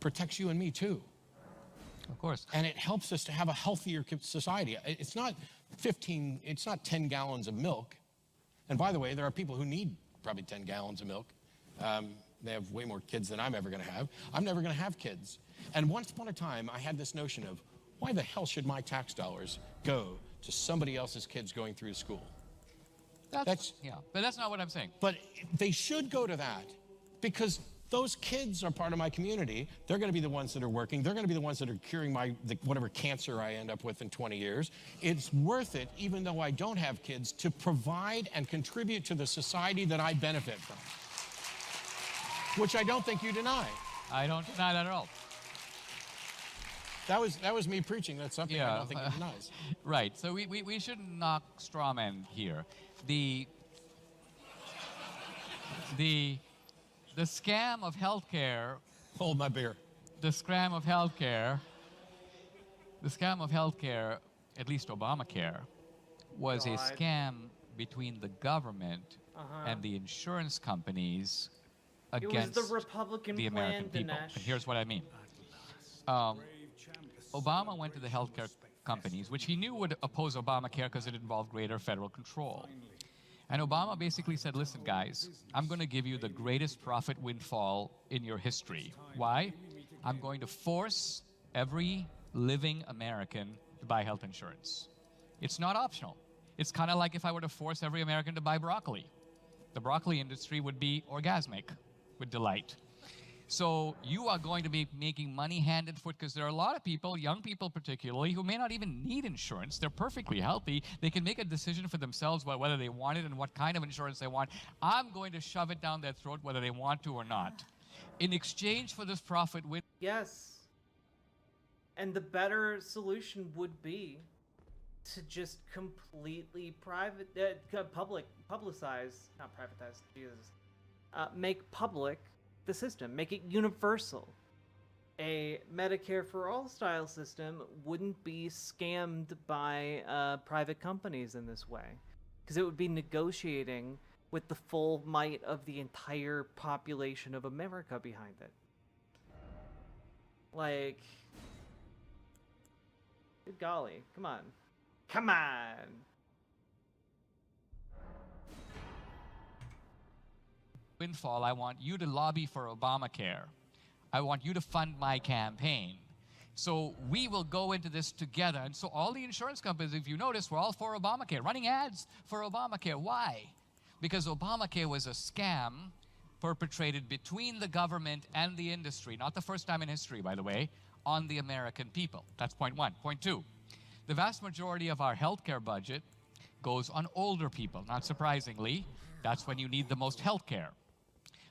protects you and me too. Of course. And it helps us to have a healthier society. It's not 10 gallons of milk. And by the way, there are people who need probably 10 gallons of milk. They have way more kids than I'm ever gonna have. I'm never gonna have kids. And once upon a time, I had this notion of, why the hell should my tax dollars go to somebody else's kids going through school? Yeah, but that's not what I'm saying. But they should go to that, because those kids are part of my community. They're going to be the ones that are working. They're going to be the ones that are curing whatever cancer I end up with in 20 years. It's worth it, even though I don't have kids, to provide and contribute to the society that I benefit from, which I don't think you deny. I don't deny that at all. That was me preaching. That's something I don't think he denies. Right. So we shouldn't knock straw men here. The scam of healthcare. Hold my beer. The scam of healthcare. The scam of healthcare, at least Obamacare, was a scam between the government and the insurance companies against It was the Republican the American plan, people. Dinesh. And here's what I mean. Obama went to the healthcare companies, which he knew would oppose Obamacare because it involved greater federal control. And Obama basically said, listen, guys, I'm going to give you the greatest profit windfall in your history. Why? I'm going to force every living American to buy health insurance. It's not optional. It's kind of like if I were to force every American to buy broccoli. The broccoli industry would be orgasmic with delight. So you are going to be making money hand and foot, because there are a lot of people, young people particularly, who may not even need insurance. They're perfectly healthy. They can make a decision for themselves about whether they want it and what kind of insurance they want. I'm going to shove it down their throat whether they want to or not. In exchange for this profit win. Yes. And the better solution would be to just completely publicize, not privatize, Jesus, make public the system, make it universal. A Medicare for all style system wouldn't be scammed by private companies in this way, because it would be negotiating with the full might of the entire population of America behind it. Like, good golly, come on. Come on! Windfall, I want you to lobby for Obamacare. I want you to fund my campaign. So we will go into this together. And so all the insurance companies, if you notice, were all for Obamacare, running ads for Obamacare. Why? Because Obamacare was a scam perpetrated between the government and the industry, not the first time in history, by the way, on the American people. That's point one. Point two, the vast majority of our healthcare budget goes on older people. Not surprisingly, that's when you need the most healthcare.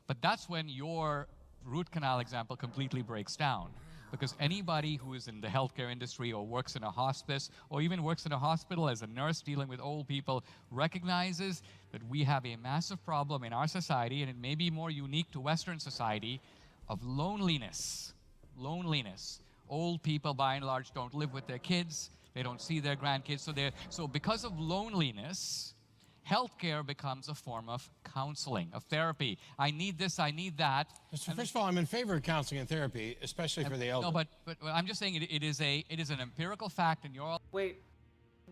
But that's when your root canal example completely breaks down. Because anybody who is in the healthcare industry or works in a hospice or even works in a hospital as a nurse dealing with old people recognizes that we have a massive problem in our society, and it may be more unique to Western society, of loneliness. Loneliness. Old people, by and large, don't live with their kids. They don't see their grandkids. So because of loneliness, healthcare becomes a form of counseling, of therapy. I need this, I need that. First of all, I'm in favor of counseling and therapy, especially for the elderly. No, but I'm just saying it is an empirical fact, and you're all... Wait,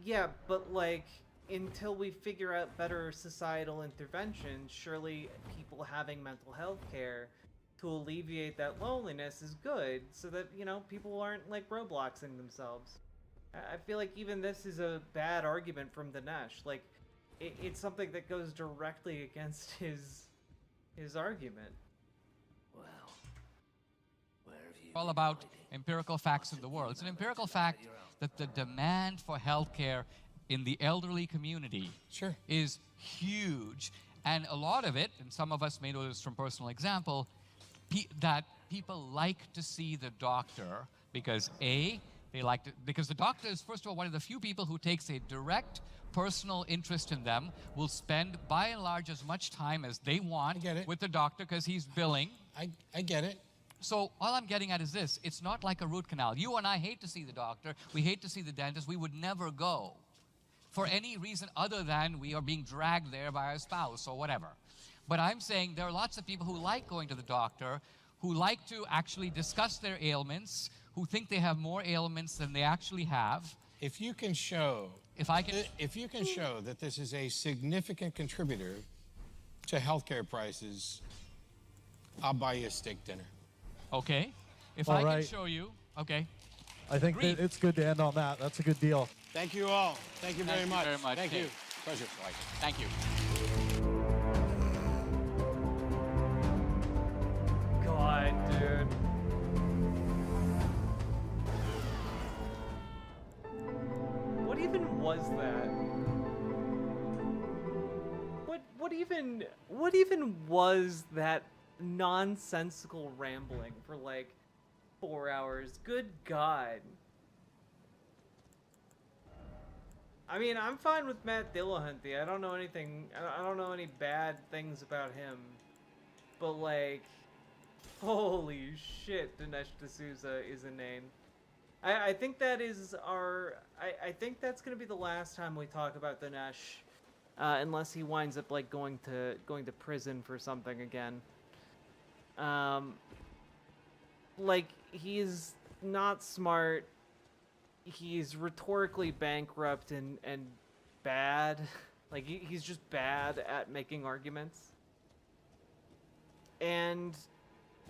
yeah, but like, until we figure out better societal interventions, surely people having mental health care to alleviate that loneliness is good, so that, you know, people aren't like roadblocksing themselves. I feel like even this is a bad argument from Dinesh. Like, it's something that goes directly against his argument. Well, all about empirical facts of the world. It's an empirical fact that the demand for healthcare in the elderly community is huge. And a lot of it, and some of us may know this from personal example, that people like to see the doctor because because the doctor is, first of all, one of the few people who takes a direct personal interest in them, will spend by and large as much time as they want with the doctor because he's billing. I get it. So all I'm getting at is this: it's not like a root canal. You and I hate to see the doctor. We hate to see the dentist. We would never go for any reason other than we are being dragged there by our spouse or whatever. But I'm saying there are lots of people who like going to the doctor, who like to actually discuss their ailments, who think they have more ailments than they actually have. If you can show, if you can show that this is a significant contributor to healthcare prices, I'll buy you a steak dinner. Okay. If All I right. can show you, okay. I think Agreed. that it's good to end on that. That's a good deal. Thank you all. Thank you very much. Thank Okay. you. Pleasure. Thank you. God, dude. What even was that? What even was that nonsensical rambling for like 4 hours? Good God. I mean, I'm fine with Matt Dillahunty. I don't know anything. I don't know any bad things about him. But like, holy shit, Dinesh D'Souza is inane. I think that is our. I think that's gonna be the last time we talk about Dinesh, unless he winds up like going to prison for something again. Like, he's not smart. He's rhetorically bankrupt and bad. Like, he's just bad at making arguments. And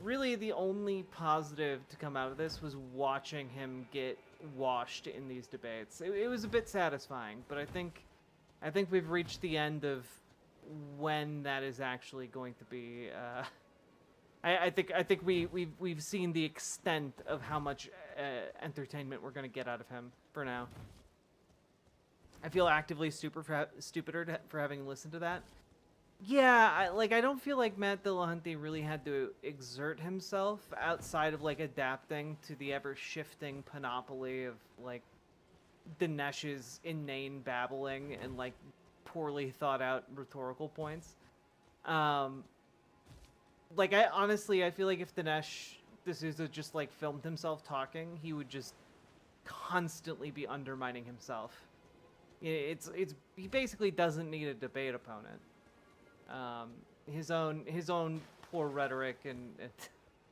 really the only positive to come out of this was watching him get washed in these debates. It was a bit satisfying, but I think we've reached the end of when that is actually going to be. I think we've seen the extent of how much entertainment we're going to get out of him for now. I feel actively stupider for having listened to that. Yeah, I don't feel like Matt Dillahunty really had to exert himself outside of like adapting to the ever-shifting panoply of like Dinesh's inane babbling and like poorly thought out rhetorical points. Like, I feel like if Dinesh D'Souza just like filmed himself talking, he would just constantly be undermining himself. He basically doesn't need a debate opponent. His own poor rhetoric and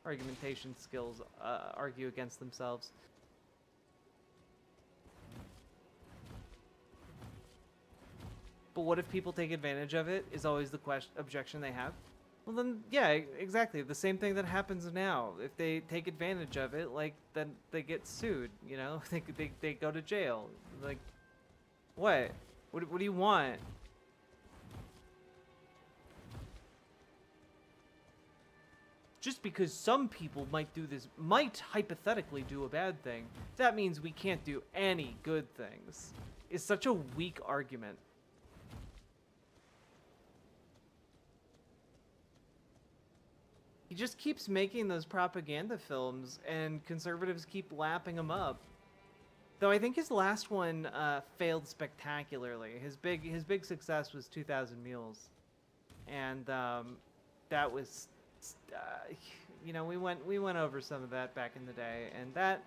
argumentation skills argue against themselves. But what if people take advantage of it? Is always the objection they have. Well then, yeah, exactly. The same thing that happens now. If they take advantage of it, like, then they get sued, you know? They go to jail. Like, what? What do you want? Just because some people might hypothetically do a bad thing, that means we can't do any good things. It's such a weak argument. He just keeps making those propaganda films, and conservatives keep lapping him up. Though I think his last one failed spectacularly. His big success was 2000 Mules, and that was, you know, we went over some of that back in the day, and that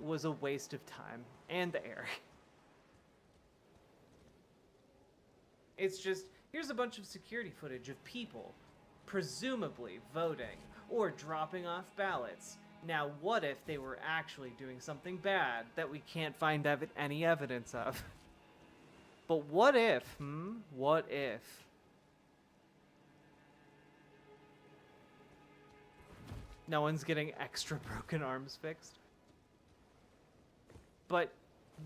was a waste of time and air. It's just, here's a bunch of security footage of people presumably voting or dropping off ballots. Now, what if they were actually doing something bad that we can't find any evidence of? But what if, What if? No one's getting extra broken arms fixed. But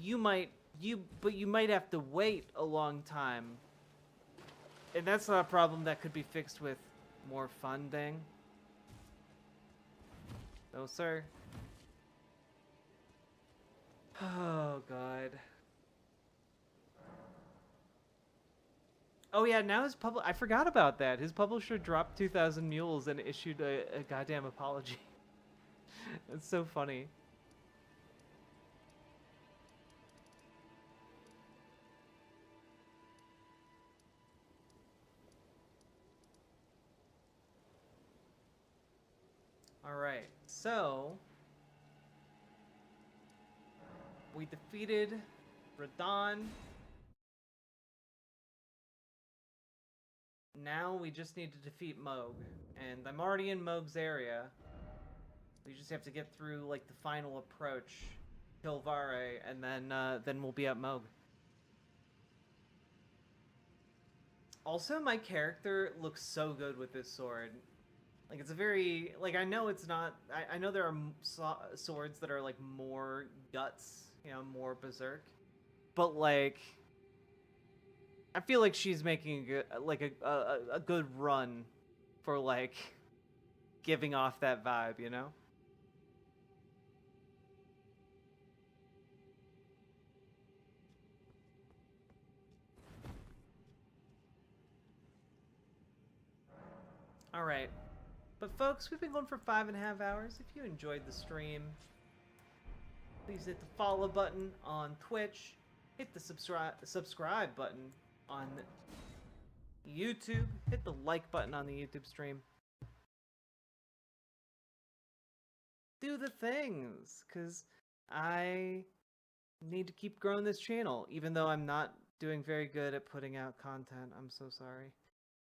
you might have to wait a long time. And that's not a problem that could be fixed with more funding. No, sir. Oh, God. Oh yeah, now his I forgot about that. His publisher dropped 2,000 Mules and issued a goddamn apology. It's so funny. All right, so we defeated Radon. Now we just need to defeat Moog, and I'm already in Moog's area. We just have to get through like the final approach, kill Vare, and then we'll be at Moog. Also, my character looks so good with this sword. Like, it's a very, like, I know it's not, I know there are swords that are, like, more guts, you know, more berserk. But, like, I feel like she's making a good run for, like, giving off that vibe, you know? All right. But folks, we've been going for 5.5 hours. If you enjoyed the stream, please hit the follow button on Twitch. Hit the subscribe button on YouTube. Hit the like button on the YouTube stream. Do the things, because I need to keep growing this channel, even though I'm not doing very good at putting out content. I'm so sorry.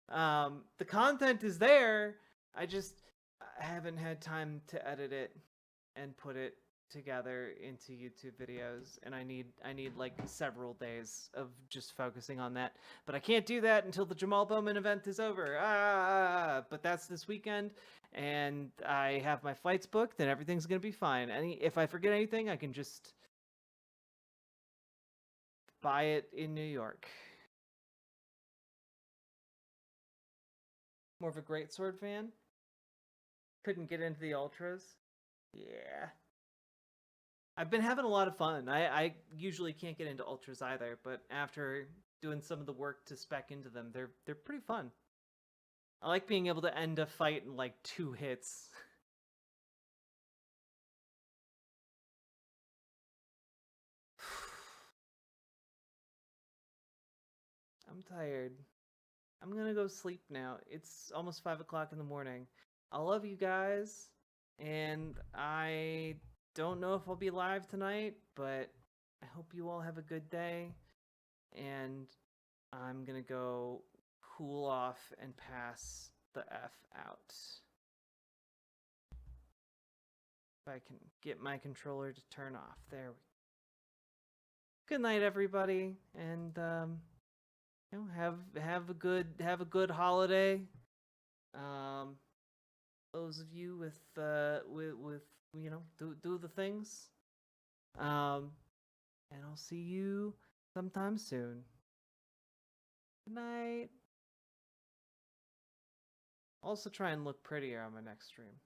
The content is there. I haven't had time to edit it and put it together into YouTube videos, and I need like several days of just focusing on that. But I can't do that until the Jamal Bowman event is over. But that's this weekend, and I have my flights booked, and everything's gonna be fine. If I forget anything, I can just buy it in New York. More of a greatsword fan. Couldn't get into the ultras. Yeah. I've been having a lot of fun. I usually can't get into ultras either, but after doing some of the work to spec into them, they're pretty fun. I like being able to end a fight in like 2 hits. I'm tired. I'm gonna go sleep now. It's almost 5 o'clock in the morning. I love you guys, and I don't know if I'll be live tonight, but I hope you all have a good day, and I'm gonna go cool off and pass the F out. If I can get my controller to turn off. There we go. Good night, everybody, and you know, have a good holiday. Those of you with you know, do the things. And I'll see you sometime soon. Good night. Also try and look prettier on my next stream.